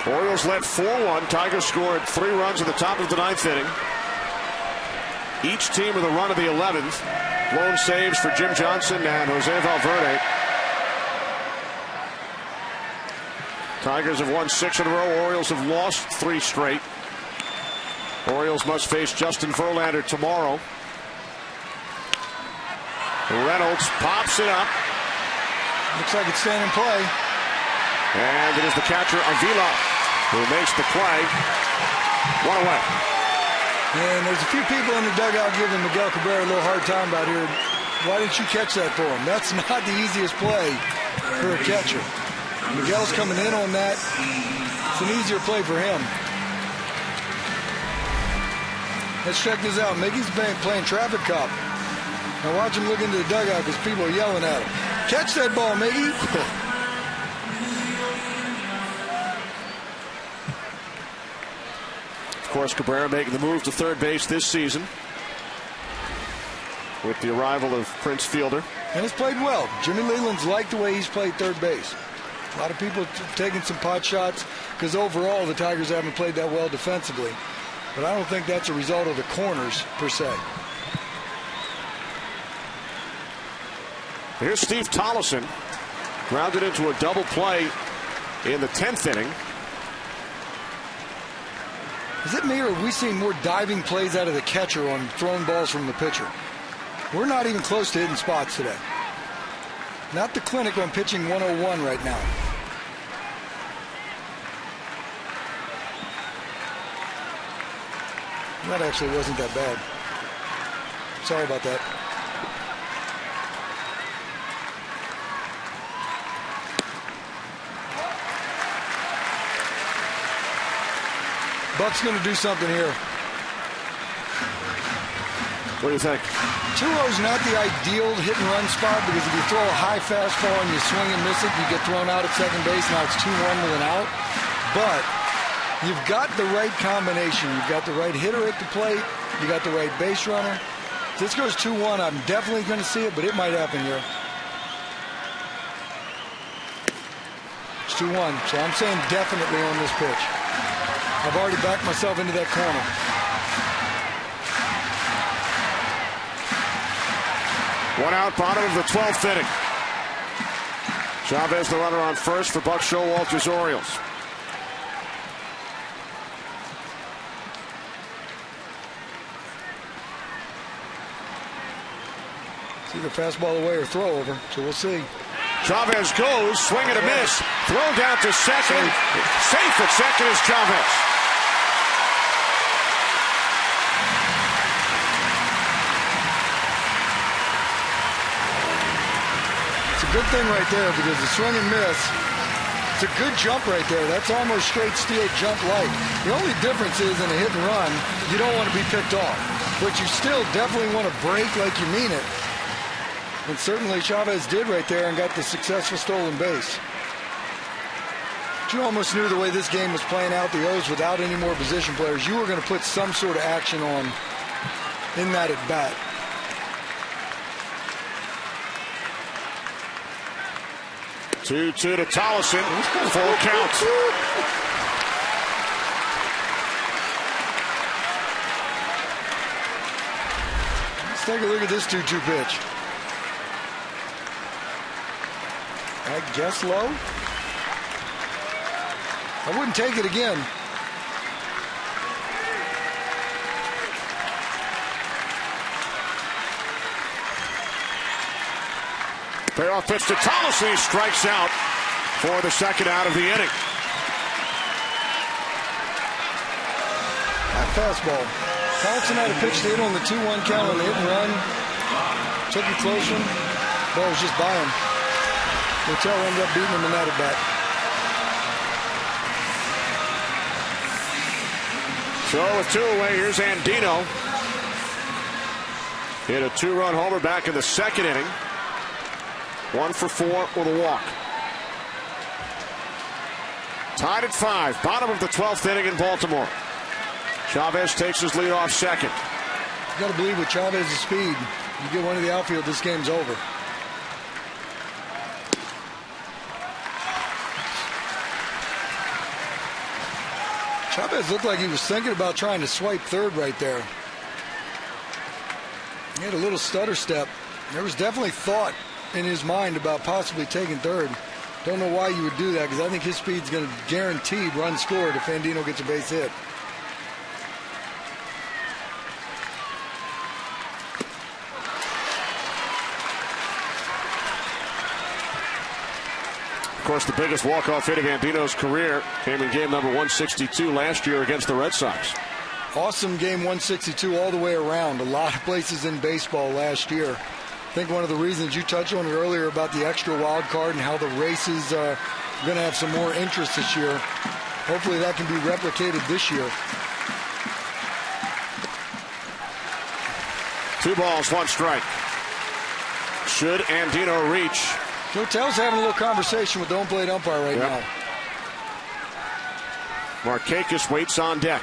Speaker 2: Orioles led 4-1. Tigers scored 3 runs in the top of the 9th inning. Each team with a run of the 11th. Lone saves for Jim Johnson and Jose Valverde. Tigers have won 6 in a row. Orioles have lost 3 straight. Orioles must face Justin Verlander tomorrow. Reynolds pops it up.
Speaker 3: Looks like it's staying in play.
Speaker 2: And it is the catcher Avila who makes the play. 1 away.
Speaker 3: And there's a few people in the dugout giving Miguel Cabrera a little hard time about here. Why didn't you catch that for him? That's not the easiest play for a catcher. Miguel's coming in on that. It's an easier play for him. Let's check this out. Miggy's playing traffic cop. Now watch him look into the dugout because people are yelling at him. Catch that ball, Miggy.
Speaker 2: Of course, Cabrera making the move to third base this season with the arrival of Prince Fielder.
Speaker 3: And has played well. Jimmy Leland's liked the way he's played third base. A lot of people taking some pot shots because overall the Tigers haven't played that well defensively. But I don't think that's a result of the corners per se.
Speaker 2: Here's Steve Tollefson, grounded into a double play in the 10th inning.
Speaker 3: Is it me or have we seen more diving plays out of the catcher on thrown balls from the pitcher? We're not even close to hitting spots today. Not the clinic on pitching 101 right now. That actually wasn't that bad. Sorry about that. Buck's going to do something here.
Speaker 2: What do you think?
Speaker 3: 2-0 is not the ideal hit and run spot because if you throw a high fastball and you swing and miss it, you get thrown out at second base. Now it's 2-1 with an out. But you've got the right combination. You've got the right hitter at the plate. You got the right base runner. If this goes 2-1, I'm definitely going to see it, but it might happen here. It's 2-1, so I'm saying definitely on this pitch. I've already backed myself into that corner.
Speaker 2: One out, bottom of the 12th inning. Chavez the runner on first for Buck Showalter's Orioles.
Speaker 3: It's either fastball away or throw over, so we'll see.
Speaker 2: Chavez goes, swing and a miss. Throw down to second. Safe at second is Chavez.
Speaker 3: It's a good thing right there because the swing and miss, it's a good jump right there. That's almost straight steal jump like. The only difference is in a hit and run, you don't want to be picked off. But you still definitely want to break like you mean it. And certainly Chavez did right there and got the successful stolen base. But you almost knew the way this game was playing out, the O's without any more position players, you were going to put some sort of action on in that at bat.
Speaker 2: Two to Tolleson. Full count.
Speaker 3: Let's take a look at this 2-2 pitch. I guess low. I wouldn't take it again.
Speaker 2: Payoff pitch to Tolleson. He strikes out for the second out of the inning.
Speaker 3: That fastball. Tolleson had a pitch to hit on the 2-1 count on the hit and run. Took a close one. Ball was just by him. Littell ended up beating him in that at bat.
Speaker 2: So with 2 away, here's Andino. Hit a 2-run homer back in the second inning. 1 for 4 with a walk. Tied at 5, bottom of the 12th inning in Baltimore. Chavez takes his lead off second.
Speaker 3: You got to believe with Chavez's speed, you get one of the outfield, this game's over. Chavez looked like he was thinking about trying to swipe third right there. He had a little stutter step. There was definitely thought in his mind about possibly taking third. Don't know why you would do that, because I think his speed's going to guaranteed run scored if Andino gets a base hit.
Speaker 2: Of course, the biggest walk-off hit of Andino's career came in game number 162 last year against the Red Sox.
Speaker 3: Awesome game 162 all the way around. A lot of places in baseball last year. I think one of the reasons you touched on it earlier about the extra wild card and how the races are going to have some more interest this year. Hopefully that can be replicated this year.
Speaker 2: 2 balls, 1 strike. Should Andino reach?
Speaker 3: Littell's having a little conversation with the home plate umpire right now.
Speaker 2: Markakis waits on deck.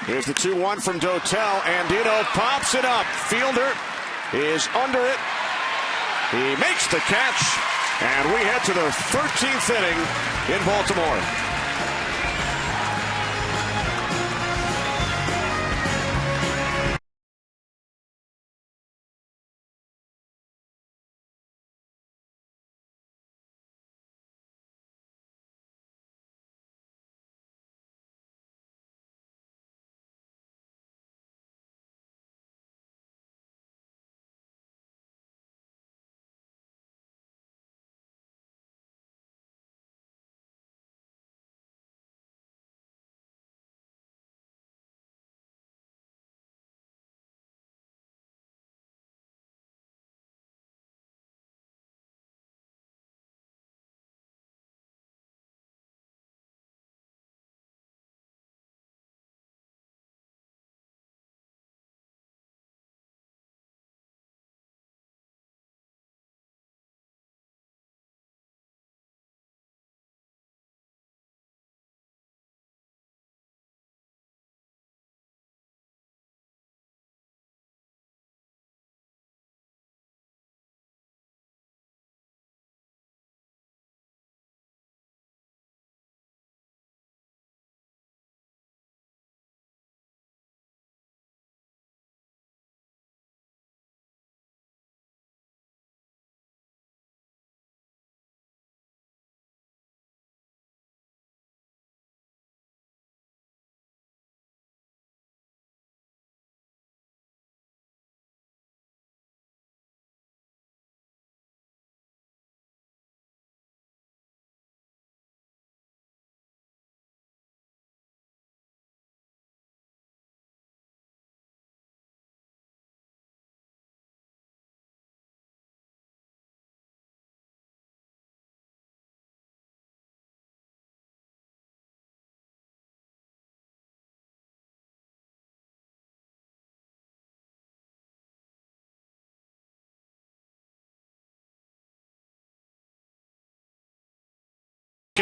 Speaker 2: Here's the 2-1 from Dotel. Andino pops it up. Fielder is under it. He makes the catch. And we head to the 13th inning in Baltimore.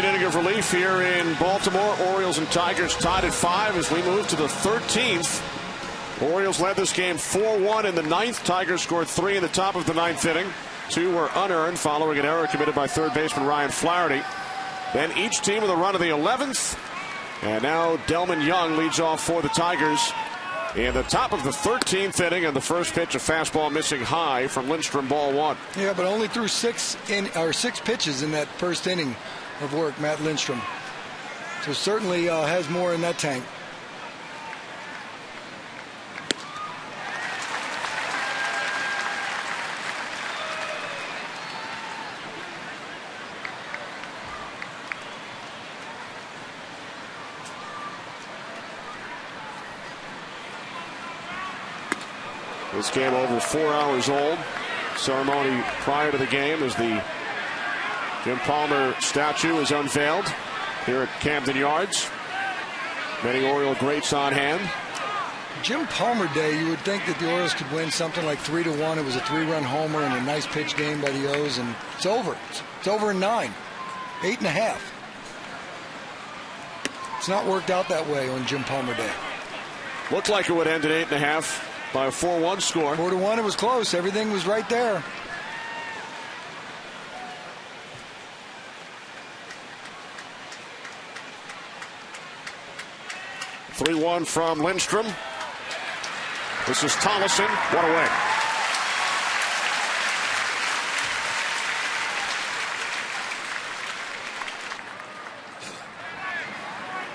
Speaker 2: second inning of relief here in Baltimore. Orioles and Tigers tied at 5 as we move to the 13th. Orioles led this game 4-1 in the 9th. Tigers scored 3 in the top of the 9th inning. 2 were unearned following an error committed by third baseman Ryan Flaherty. Then each team with a run of the 11th. And now Delman Young leads off for the Tigers in the top of the 13th inning, and the first pitch, a fastball missing high from Lindstrom, ball 1.
Speaker 3: Yeah, but only threw 6 pitches in that first inning of work, Matt Lindstrom. So certainly has more in that tank.
Speaker 2: This game over 4 hours old. Ceremony prior to the game as the Jim Palmer statue is unveiled here at Camden Yards. Many Oriole greats on hand.
Speaker 3: Jim Palmer Day, you would think that the Orioles could win something like 3-1. It was a 3-run homer and a nice pitch game by the O's, and it's over. It's over in 9, 8.5. It's not worked out that way on Jim Palmer Day.
Speaker 2: Looked like it would end at 8.5. By a 4-1 score.
Speaker 3: 4-1, it was close. Everything was right there.
Speaker 2: (3-1) from Lindstrom. This is Tollison. What away.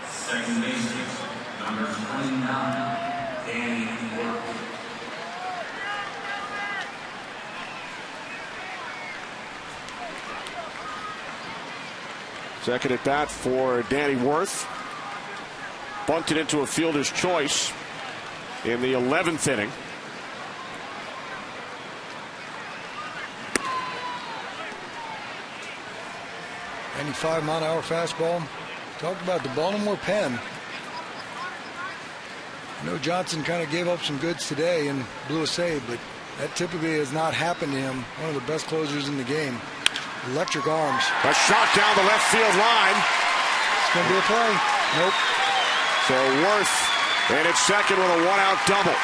Speaker 5: Second baseman, number 29.
Speaker 2: Second at bat for Danny Worth. Bunted into a fielder's choice in the 11th inning.
Speaker 3: Any 5-mile-an-hour fastball. Talked about the Baltimore pen. I know Johnson kind of gave up some goods today and blew a save, but that typically has not happened to him. One of the best closers in the game. Electric arms.
Speaker 2: A shot down the left field line.
Speaker 3: It's going to be a play. Nope.
Speaker 2: So Worth in at second with a 1-out double.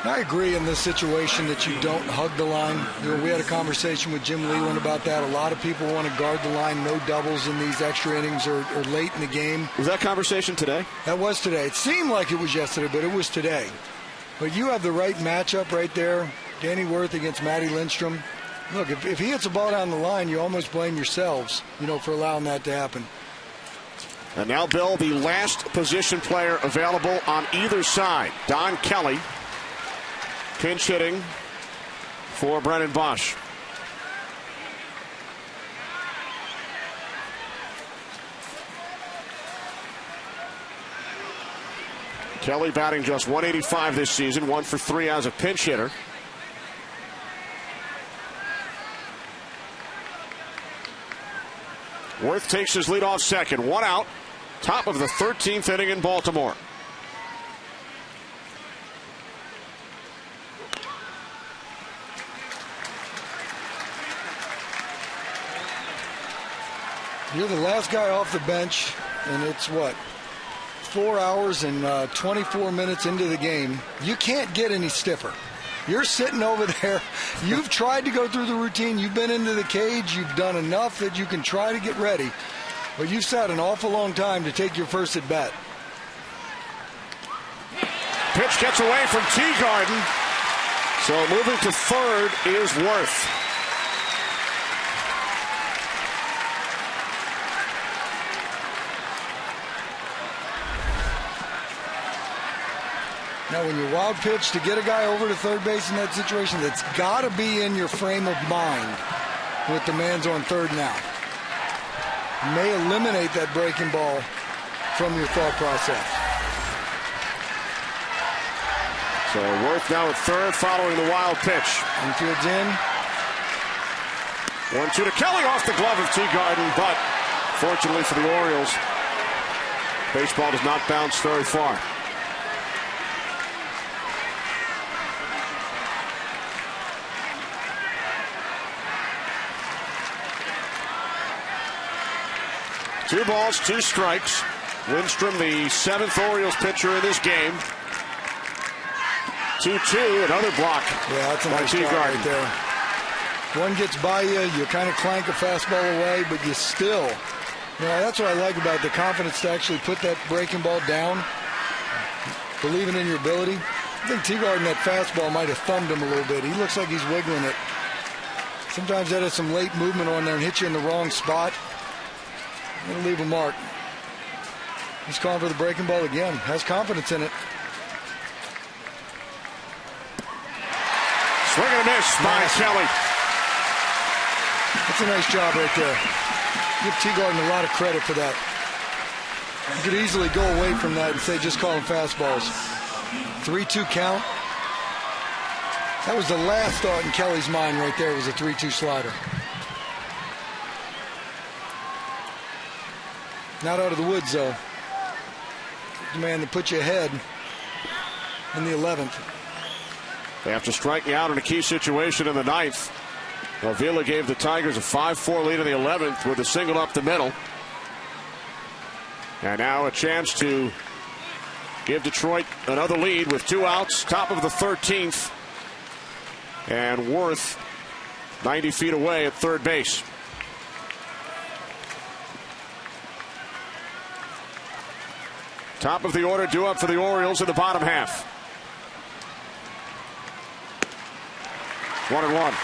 Speaker 3: I agree in this situation that you don't hug the line. You know, we had a conversation with Jim Leland about that. A lot of people want to guard the line, no doubles in these extra innings or late in the game.
Speaker 2: Was that conversation today?
Speaker 3: That was today. It seemed like it was yesterday, but it was today. But you have the right matchup right there. Danny Worth against Matty Lindstrom. Look, if he hits a ball down the line, you almost blame yourselves, for allowing that to happen.
Speaker 2: And now, Bill, the last position player available on either side. Don Kelly. Pinch hitting for Brennan Bosch. Kelly batting just .185 this season, 1 for 3 as a pinch hitter. Worth takes his lead off second, 1 out, top of the 13th inning in Baltimore.
Speaker 3: You're the last guy off the bench, and it's 4 hours and 24 minutes into the game. You can't get any stiffer. You're sitting over there. You've tried to go through the routine. You've been into the cage. You've done enough that you can try to get ready. But you've sat an awful long time to take your first at bat.
Speaker 2: Pitch gets away from Teagarden. So moving to third is Worth.
Speaker 3: Now, when you wild pitch to get a guy over to third base in that situation, that's got to be in your frame of mind with the man's on third now. You may eliminate that breaking ball from your thought process.
Speaker 2: So Worth now at third following the wild pitch.
Speaker 3: Infield's in.
Speaker 2: 1-2 to Kelly off the glove of Teagarden, but fortunately for the Orioles, Baseball does not bounce very far. Two balls, two strikes. Lindstrom, the 7th Orioles pitcher in this game. 2-2, another block.
Speaker 3: Yeah, that's a nice block right there. One gets by you, you kind of clank a fastball away, but you still, that's what I like about the confidence to actually put that breaking ball down, believing in your ability. I think Teagarden, that fastball might have thumbed him a little bit. He looks like he's wiggling it. Sometimes that has some late movement on there and hit you in the wrong spot. It'll leave a mark. He's calling for the breaking ball again. Has confidence in it.
Speaker 2: Swing and a miss by Kelly.
Speaker 3: That's a nice job right there. Give Teagarden a lot of credit for that. You could easily go away from that and say just call them fastballs. 3-2 count. That was the last thought in Kelly's mind right there, was a 3-2 slider. Not out of the woods, though. The man that put you ahead in the 11th.
Speaker 2: After striking out in a key situation in the 9th, Avila gave the Tigers a 5-4 lead in the 11th with a single up the middle. And now a chance to give Detroit another lead with 2 outs, top of the 13th. And Worth 90 feet away at third base. Top of the order due up for the Orioles in the bottom half. 1-1.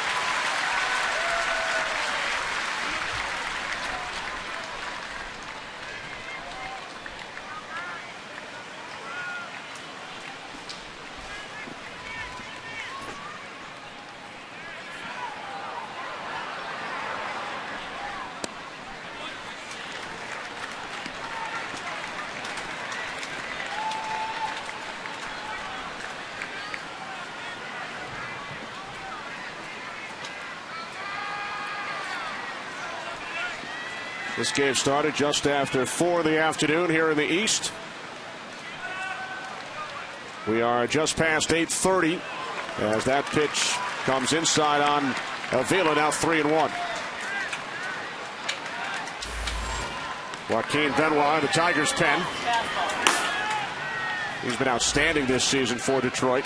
Speaker 2: This game started just after 4 in the afternoon here in the East. We are just past 8:30 as that pitch comes inside on Avila, now 3-1. Joaquin Benoit in the Tigers' pen. He's been outstanding this season for Detroit.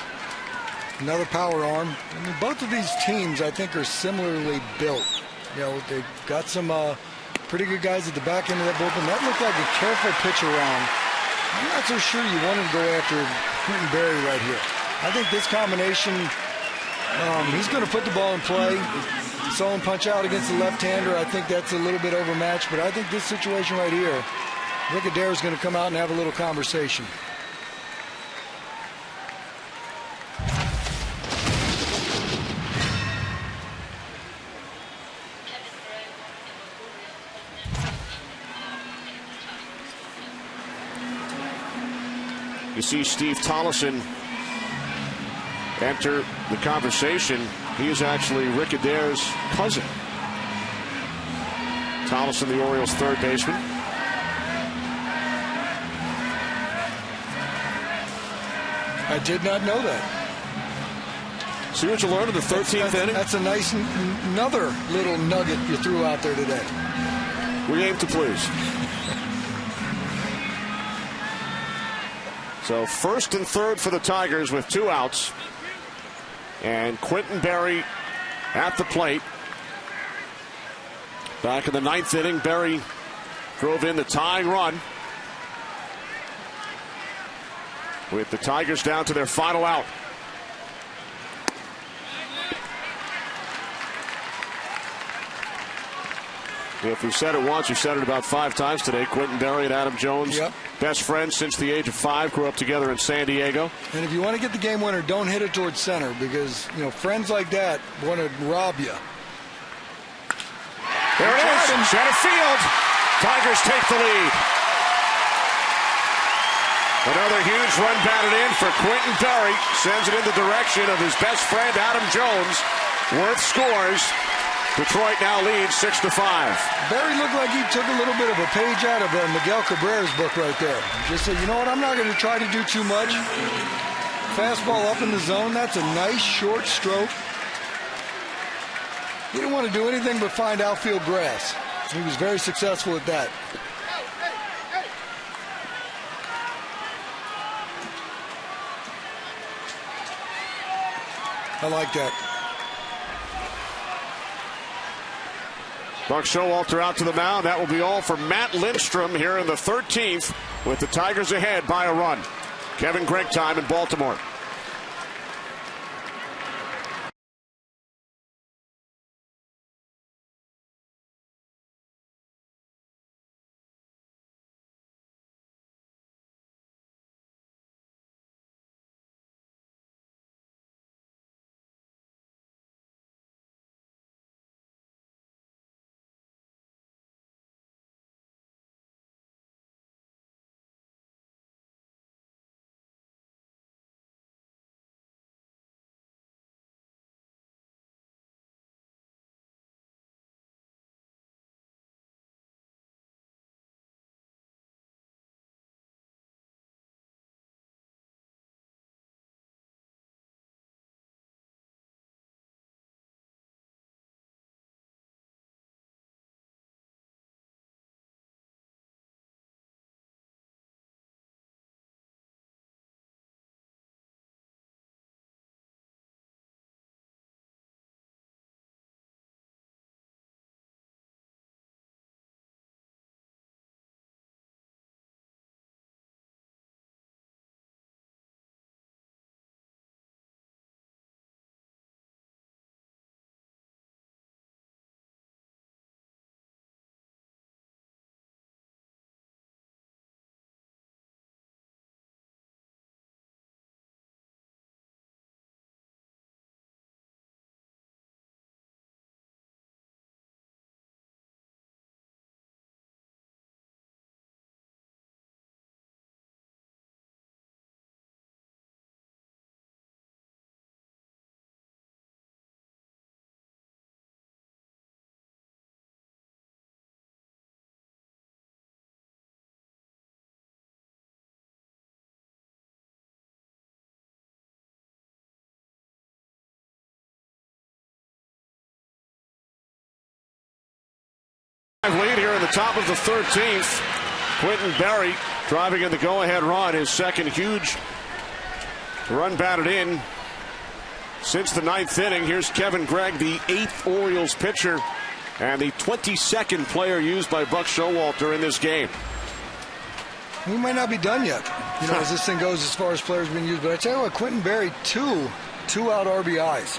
Speaker 3: Another power arm. I mean, both of these teams, I think, are similarly built. They've got some pretty good guys at the back end of that bullpen. That looked like a careful pitch around. I'm not so sure you want to go after Quentin Berry right here. I think this combination, he's going to put the ball in play. Saw him punch out against the left-hander. I think that's a little bit overmatched, but I think this situation right here, Rick Adair's going to come out and have a little conversation.
Speaker 2: You see Steve Tollefson enter the conversation. He is actually Rick Adair's cousin. Tollefson, the Orioles' third baseman.
Speaker 3: I did not know that.
Speaker 2: See what you learned in the 13th inning?
Speaker 3: That's a nice, another little nugget you threw out there today.
Speaker 2: We aim to please. So first and third for the Tigers with 2 outs. And Quentin Berry at the plate. Back in the 9th inning, Berry drove in the tying run. With the Tigers down to their final out. If we've said it once, we've said it about 5 times today. Quentin Berry and Adam Jones, best friends since the age of 5, grew up together in San Diego.
Speaker 3: And if you want to get the game winner, don't hit it towards center, because friends like that want to rob you.
Speaker 2: There it is, center field. Tigers take the lead. Another huge run batted in for Quentin Berry. Sends it in the direction of his best friend Adam Jones. Worth scores. Detroit now leads 6-5.
Speaker 3: Barry looked like he took a little bit of a page out of Miguel Cabrera's book right there. Just said, you know what, I'm not going to try to do too much. Fastball up in the zone, that's a nice short stroke. He didn't want to do anything but find outfield grass. He was very successful at that. I like that.
Speaker 2: Buck Showalter out to the mound. That will be all for Matt Lindstrom here in the 13th with the Tigers ahead by a run. Kevin Gregg time in Baltimore. Lead here in the top of the 13th. Quentin Berry driving in the go-ahead run, his second huge run batted in since the 9th inning. Here's Kevin Gregg, the 8th Orioles pitcher and the 22nd player used by Buck Showalter in this game.
Speaker 3: We might not be done yet, as this thing goes as far as players being used. But I tell you what, Quentin Berry, two out RBIs.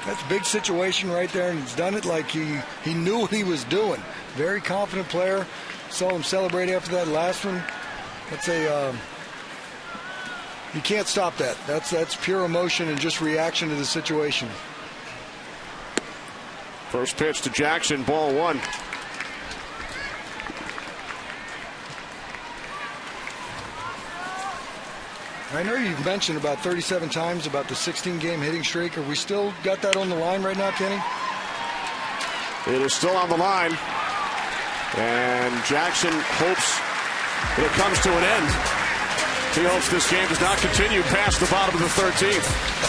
Speaker 3: That's a big situation right there, and he's done it like he knew what he was doing. Very confident player. Saw him celebrate after that last one. That's you can't stop that. That's pure emotion and just reaction to the situation.
Speaker 2: First pitch to Jackson, ball one.
Speaker 3: I know you've mentioned about 37 times about the 16-game hitting streak. Are we still got that on the line right now, Kenny?
Speaker 2: It is still on the line. And Jackson hopes that it comes to an end. He hopes this game does not continue past the bottom of the 13th.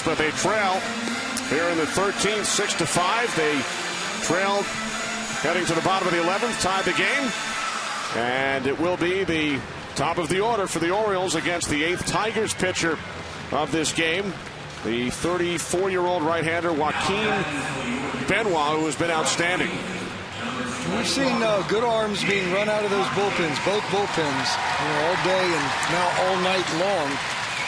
Speaker 2: Tigers, but they trail here in the 13th, 6-5. They trailed heading to the bottom of the 11th, tied the game. And it will be the top of the order for the Orioles against the 8th Tigers pitcher of this game, the 34-year-old right-hander Joaquin Benoit, who has been outstanding.
Speaker 3: We've seen good arms being run out of those bullpens, both bullpens, all day and now all night long.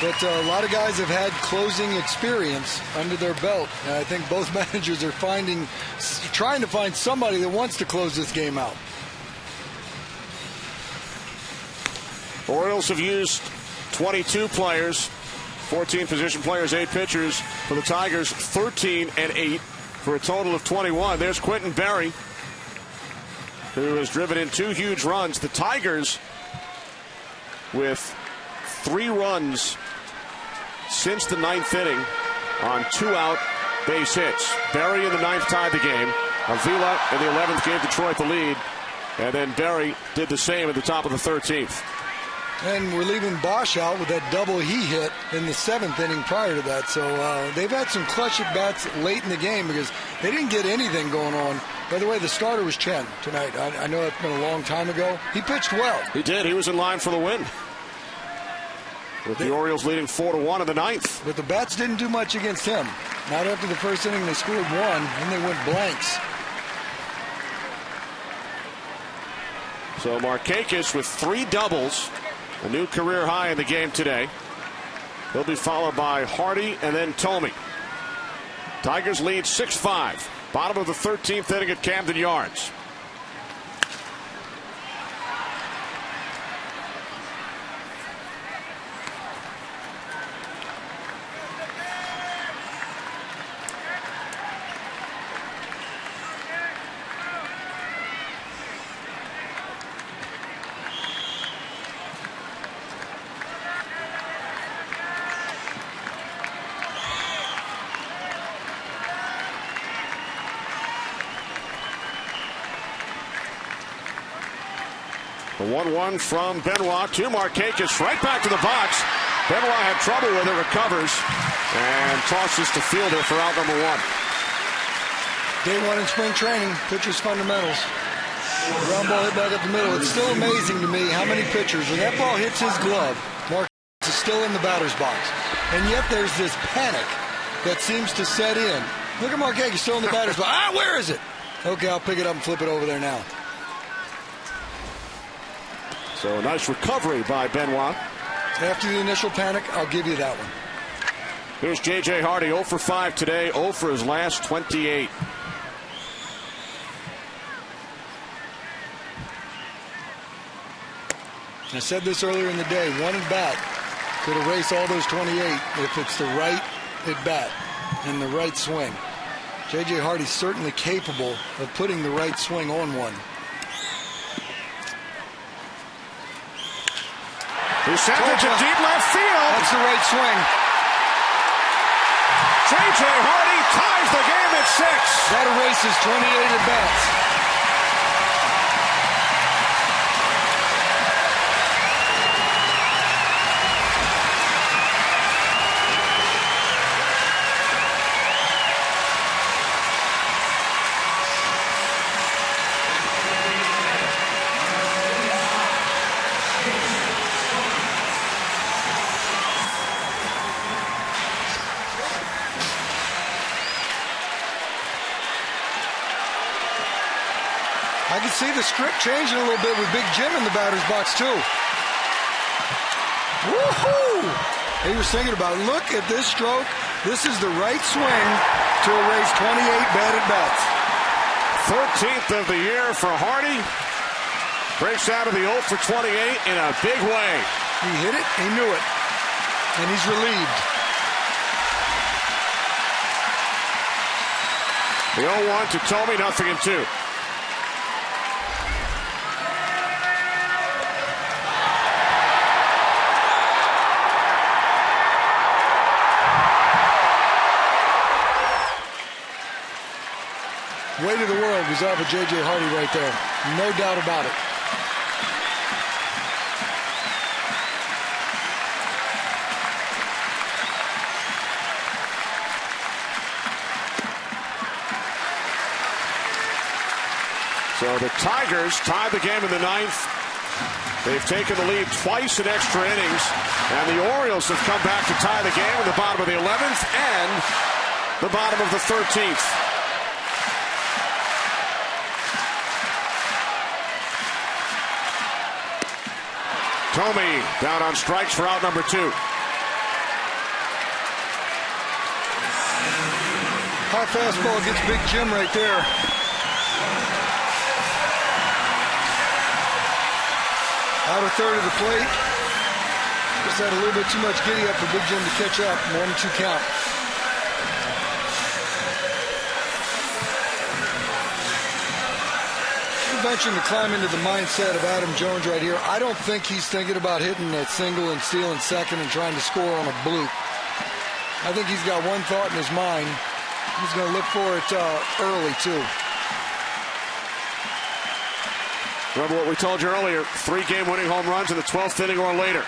Speaker 3: But a lot of guys have had closing experience under their belt. And I think both managers are trying to find somebody that wants to close this game out.
Speaker 2: Orioles have used 22 players, 14 position players, 8 pitchers. For the Tigers, 13 and 8 for a total of 21. There's Quentin Berry, who has driven in 2 huge runs. The Tigers with 3 runs since the 9th inning on 2 out base hits. Berry in the 9th tied the game. Avila in the 11th gave Detroit the lead. And then Berry did the same at the top of the 13th.
Speaker 3: And we're leaving Bosch out with that double he hit in the 7th inning prior to that. So they've had some clutch at bats late in the game because they didn't get anything going on. By the way, the starter was Chen tonight. I know that's been a long time ago. He pitched well.
Speaker 2: He did. He was in line for the win, with the Orioles leading 4-1 in the 9th.
Speaker 3: But the bats didn't do much against him. Not after the first inning, they scored 1, and they went blanks.
Speaker 2: So Markakis with 3 doubles, a new career high in the game today. He'll be followed by Hardy and then Thome. Tigers lead 6-5. Bottom of the 13th inning at Camden Yards. The 1-1 from Benoit to Markakis, right back to the box. Benoit had trouble with it, recovers, and tosses to fielder for out number 1.
Speaker 3: Day 1 in spring training, pitcher's fundamentals. Ground ball hit back up the middle. It's still amazing to me how many pitchers, when that ball hits his glove, Markakis is still in the batter's box. And yet there's this panic that seems to set in. Look at Markakis still in the batter's box. Where is it? Okay, I'll pick it up and flip it over there now.
Speaker 2: So a nice recovery by Benoit.
Speaker 3: After the initial panic, I'll give you that one.
Speaker 2: Here's J.J. Hardy, 0 for 5 today, 0 for his last 28.
Speaker 3: I said this earlier in the day, 1 at bat could erase all those 28 if it's the right at bat and the right swing. J.J. Hardy's certainly capable of putting the right swing on one.
Speaker 2: He sent it to deep left field.
Speaker 3: That's the right swing.
Speaker 2: J.J. Hardy ties the game at 6.
Speaker 3: That erases 28 at bats. I can see the script changing a little bit with Big Jim in the batter's box, too. Woohoo! He was thinking about it. Look at this stroke. This is the right swing to erase 28 bad at-bats.
Speaker 2: 13th of the year for Hardy. Breaks out of the 0 for 28 in a big way.
Speaker 3: He hit it. He knew it. And he's relieved.
Speaker 2: The 0-1 to Thome, 0-2.
Speaker 3: Weight of the world was off of J.J. Hardy right there. No doubt about it.
Speaker 2: So the Tigers tied the game in the 9th. They've taken the lead twice in extra innings, and the Orioles have come back to tie the game in the bottom of the 11th and the bottom of the 13th. Tomey down on strikes for out number 2.
Speaker 3: High fastball gets Big Jim right there. Outer third of the plate. Just had a little bit too much giddy up for Big Jim to catch up. 1-2 count. You mentioned to climb into the mindset of Adam Jones right here. I don't think he's thinking about hitting that single and stealing second and trying to score on a bloop. I think he's got one thought in his mind. He's going to look for it early, too.
Speaker 2: Remember what we told you earlier, 3 game-winning home runs in the 12th inning or later.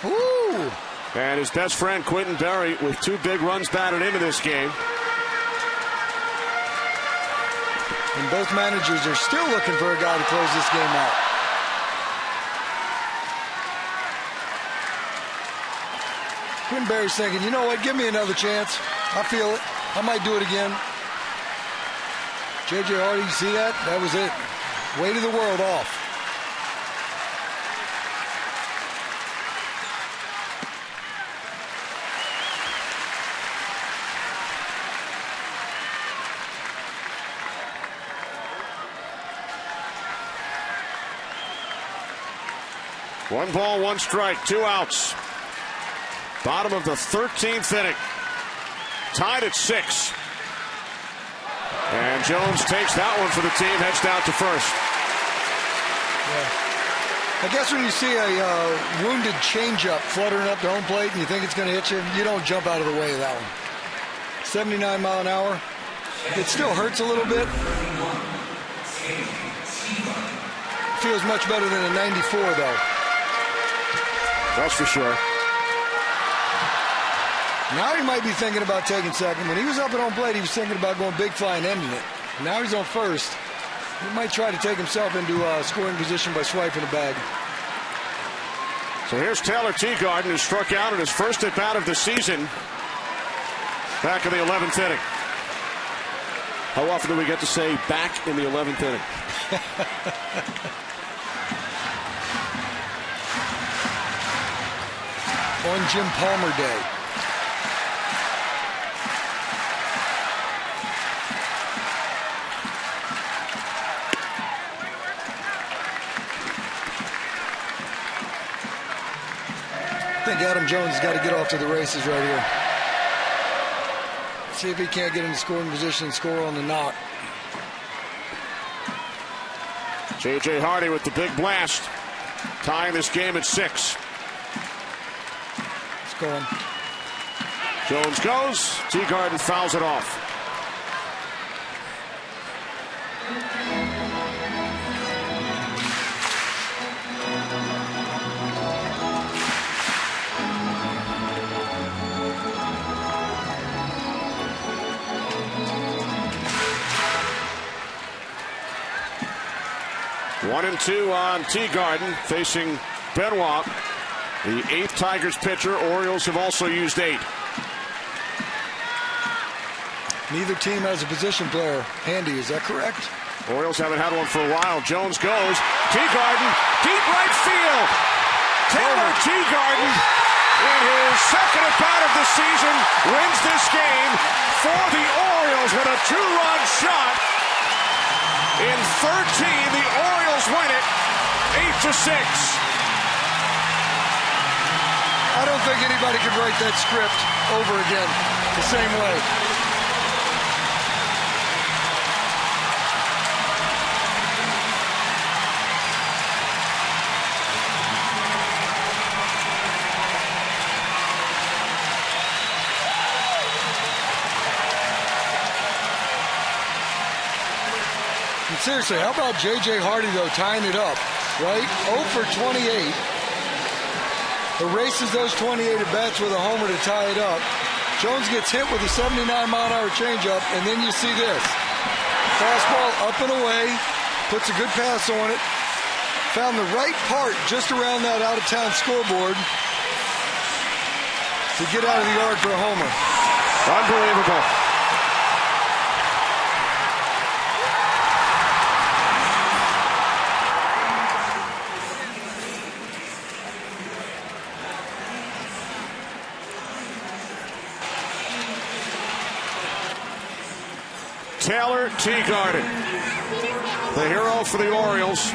Speaker 3: Ooh.
Speaker 2: And his best friend, Quentin Berry, with 2 big runs batted into this game.
Speaker 3: And both managers are still looking for a guy to close this game out. Quentin Berry's thinking, you know what, give me another chance. I feel it. I might do it again. J.J. Hardy, you see that? That was it. Weight of the world off.
Speaker 2: One ball, 1 strike, 2 outs. Bottom of the 13th inning. Tied at 6. And Jones takes that one for the team, heads down to first.
Speaker 3: Yeah. I guess when you see a wounded changeup fluttering up the home plate and you think it's going to hit you, you don't jump out of the way of that one. 79 mile an hour. It still hurts a little bit. Feels much better than a 94, though.
Speaker 2: That's for sure.
Speaker 3: Now he might be thinking about taking second. When he was up at home plate, he was thinking about going big fly and ending it. Now he's on first. He might try to take himself into scoring position by swiping a bag.
Speaker 2: So here's Taylor Teagarden, who struck out in his first at-bat of the season back in the 11th inning. How often do we get to say back in the 11th inning?
Speaker 3: On Jim Palmer Day. I think Adam Jones has got to get off to the races right here. See if he can't get into scoring position and score on the knock.
Speaker 2: J.J. Hardy with the big blast, tying this game at 6.
Speaker 3: It's going.
Speaker 2: Jones goes. Teagarden fouls it off. One and 2 on Teagarden facing Benoit, the 8th Tigers pitcher. Orioles have also used 8.
Speaker 3: Neither team has a position player handy, is that correct?
Speaker 2: Orioles haven't had one for a while. Jones goes. Teagarden, deep right field. Taylor Teagarden, in his second at-bat of the season, wins this game for the Orioles with a 2-run shot. In 13, the Orioles win it 8-6.
Speaker 3: I don't think anybody could write that script over again the same way. And seriously, how about J.J. Hardy, though, tying it up, right? 0 for 28. Erases those 28 at-bats with a homer to tie it up. Jones gets hit with a 79-mile-an-hour changeup, and then you see this. Fastball up and away, puts a good pass on it, found the right part just around that out-of-town scoreboard to get out of the yard for a homer.
Speaker 2: Unbelievable. Taylor Teagarden, the hero for the Orioles.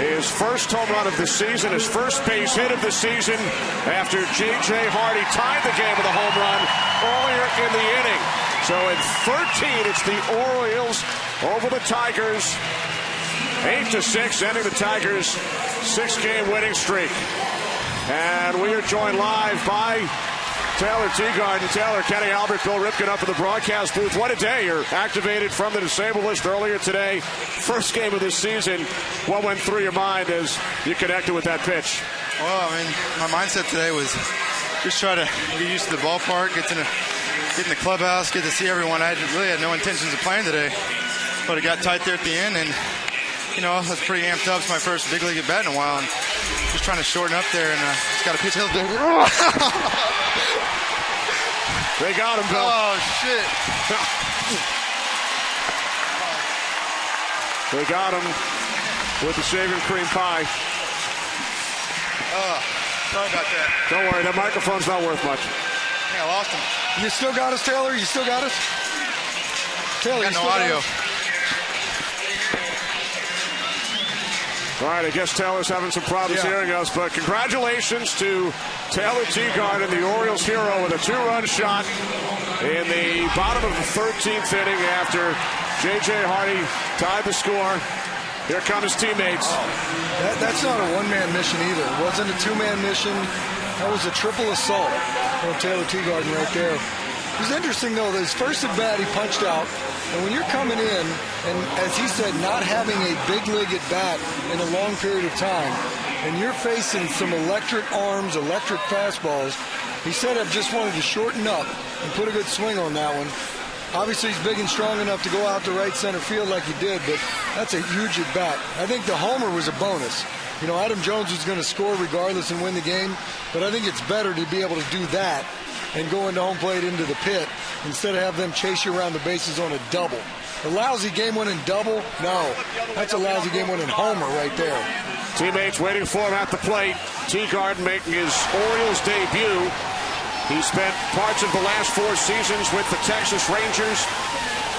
Speaker 2: His first home run of the season, his first base hit of the season after J.J. Hardy tied the game with a home run earlier in the inning. So in 13, it's the Orioles over the Tigers, 8-6, ending the Tigers' 6-game winning streak. And we are joined live by Taylor Teagarden. Taylor, Kenny Albert, Bill Ripken up in the broadcast booth. What a day. You're activated from the disabled list earlier today. First game of this season. What went through your mind as you connected with that pitch?
Speaker 6: Well, I mean, my mindset today was just try to get used to the ballpark, get in the clubhouse, get to see everyone. I really had no intentions of playing today, but it got tight there at the end, and, you know, I was pretty amped up. It's my first big league at bat in a while, and just trying to shorten up there, and just got a pitch.
Speaker 2: They got him, Bill.
Speaker 6: Oh, shit.
Speaker 2: They got him with the shaving cream pie.
Speaker 6: Sorry about that.
Speaker 2: Don't worry, that microphone's not worth much.
Speaker 6: Yeah, I lost him.
Speaker 3: You still got us, Taylor? You still got us? Taylor,
Speaker 6: Got no audio.
Speaker 2: All right, I guess Taylor's having some problems hearing us, but congratulations to Taylor Teagarden, the Orioles hero, with a 2-run shot in the bottom of the 13th inning after J.J. Hardy tied the score. Here come his teammates.
Speaker 3: That's not a one-man mission either. It wasn't a two-man mission. That was a triple assault from Taylor Teagarden right there. It was interesting, though, that his first at-bat, he punched out. And when you're coming in, and as he said, not having a big league at-bat in a long period of time, and you're facing some electric arms, electric fastballs, he said, I just wanted to shorten up and put a good swing on that one. Obviously, he's big and strong enough to go out to right center field like he did, but that's a huge at-bat. I think the homer was a bonus. You know, Adam Jones was going to score regardless and win the game, but I think it's better to be able to do that and go into home plate into the pit instead of have them chase you around the bases on a double. A lousy game-winning double? No. That's a lousy game-winning homer right there.
Speaker 2: Teammates waiting for him at the plate. Teagarden making his Orioles debut. He spent parts of the last 4 seasons with the Texas Rangers.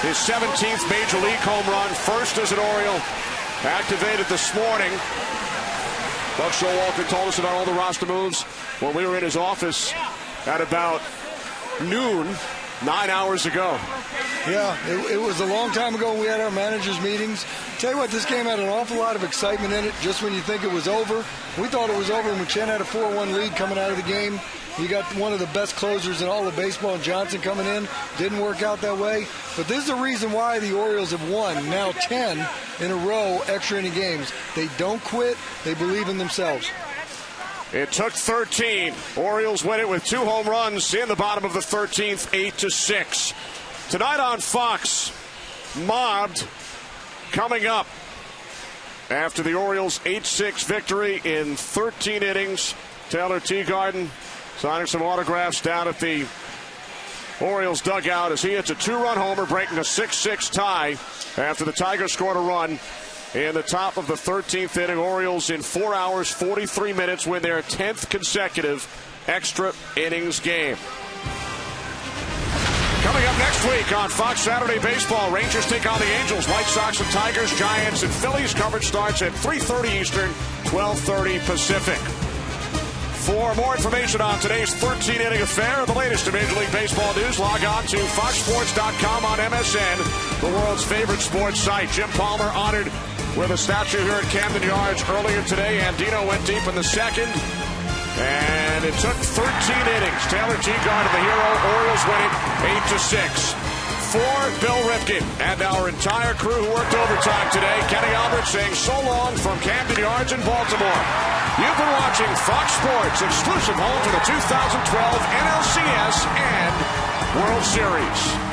Speaker 2: His 17th Major League home run, first as an Oriole. Activated this morning. Buck Showalter told us about all the roster moves when we were in his office at about noon 9 hours ago.
Speaker 3: Yeah, it was a long time ago when we had our managers' meetings. Tell you what, this game had an awful lot of excitement in it just when you think it was over. We thought it was over when Chen had a 4-1 lead coming out of the game. You got one of the best closers in all of baseball, Johnson, coming in. Didn't work out that way. But this is the reason why the Orioles have won now 10 in a row extra inning games. They don't quit. They believe in themselves.
Speaker 2: It took 13. Orioles win it with 2 home runs in the bottom of the 13th, 8-6. Tonight on Fox, Mobbed coming up after the Orioles' 8-6 victory in 13 innings. Taylor Teagarden signing some autographs down at the Orioles dugout as he hits a 2-run homer, breaking a 6-6 tie after the Tigers scored a run in the top of the 13th inning. Orioles in 4 hours, 43 minutes win their 10th consecutive extra innings game. Coming up next week on Fox Saturday Baseball, Rangers take on the Angels, White Sox and Tigers, Giants and Phillies. Coverage starts at 3:30 Eastern, 12:30 Pacific. For more information on today's 13-inning affair, the latest in Major League Baseball news, log on to foxsports.com on MSN, the world's favorite sports site. Jim Palmer honored with a statue here at Camden Yards earlier today. Andino went deep in the second, and it took 13 innings. Taylor Teagarden, the hero. Orioles win it 8-6. For Bill Ripken and our entire crew who worked overtime today, Kenny Albert saying so long from Camden Yards in Baltimore. You've been watching Fox Sports, exclusive home for the 2012 NLCS and World Series.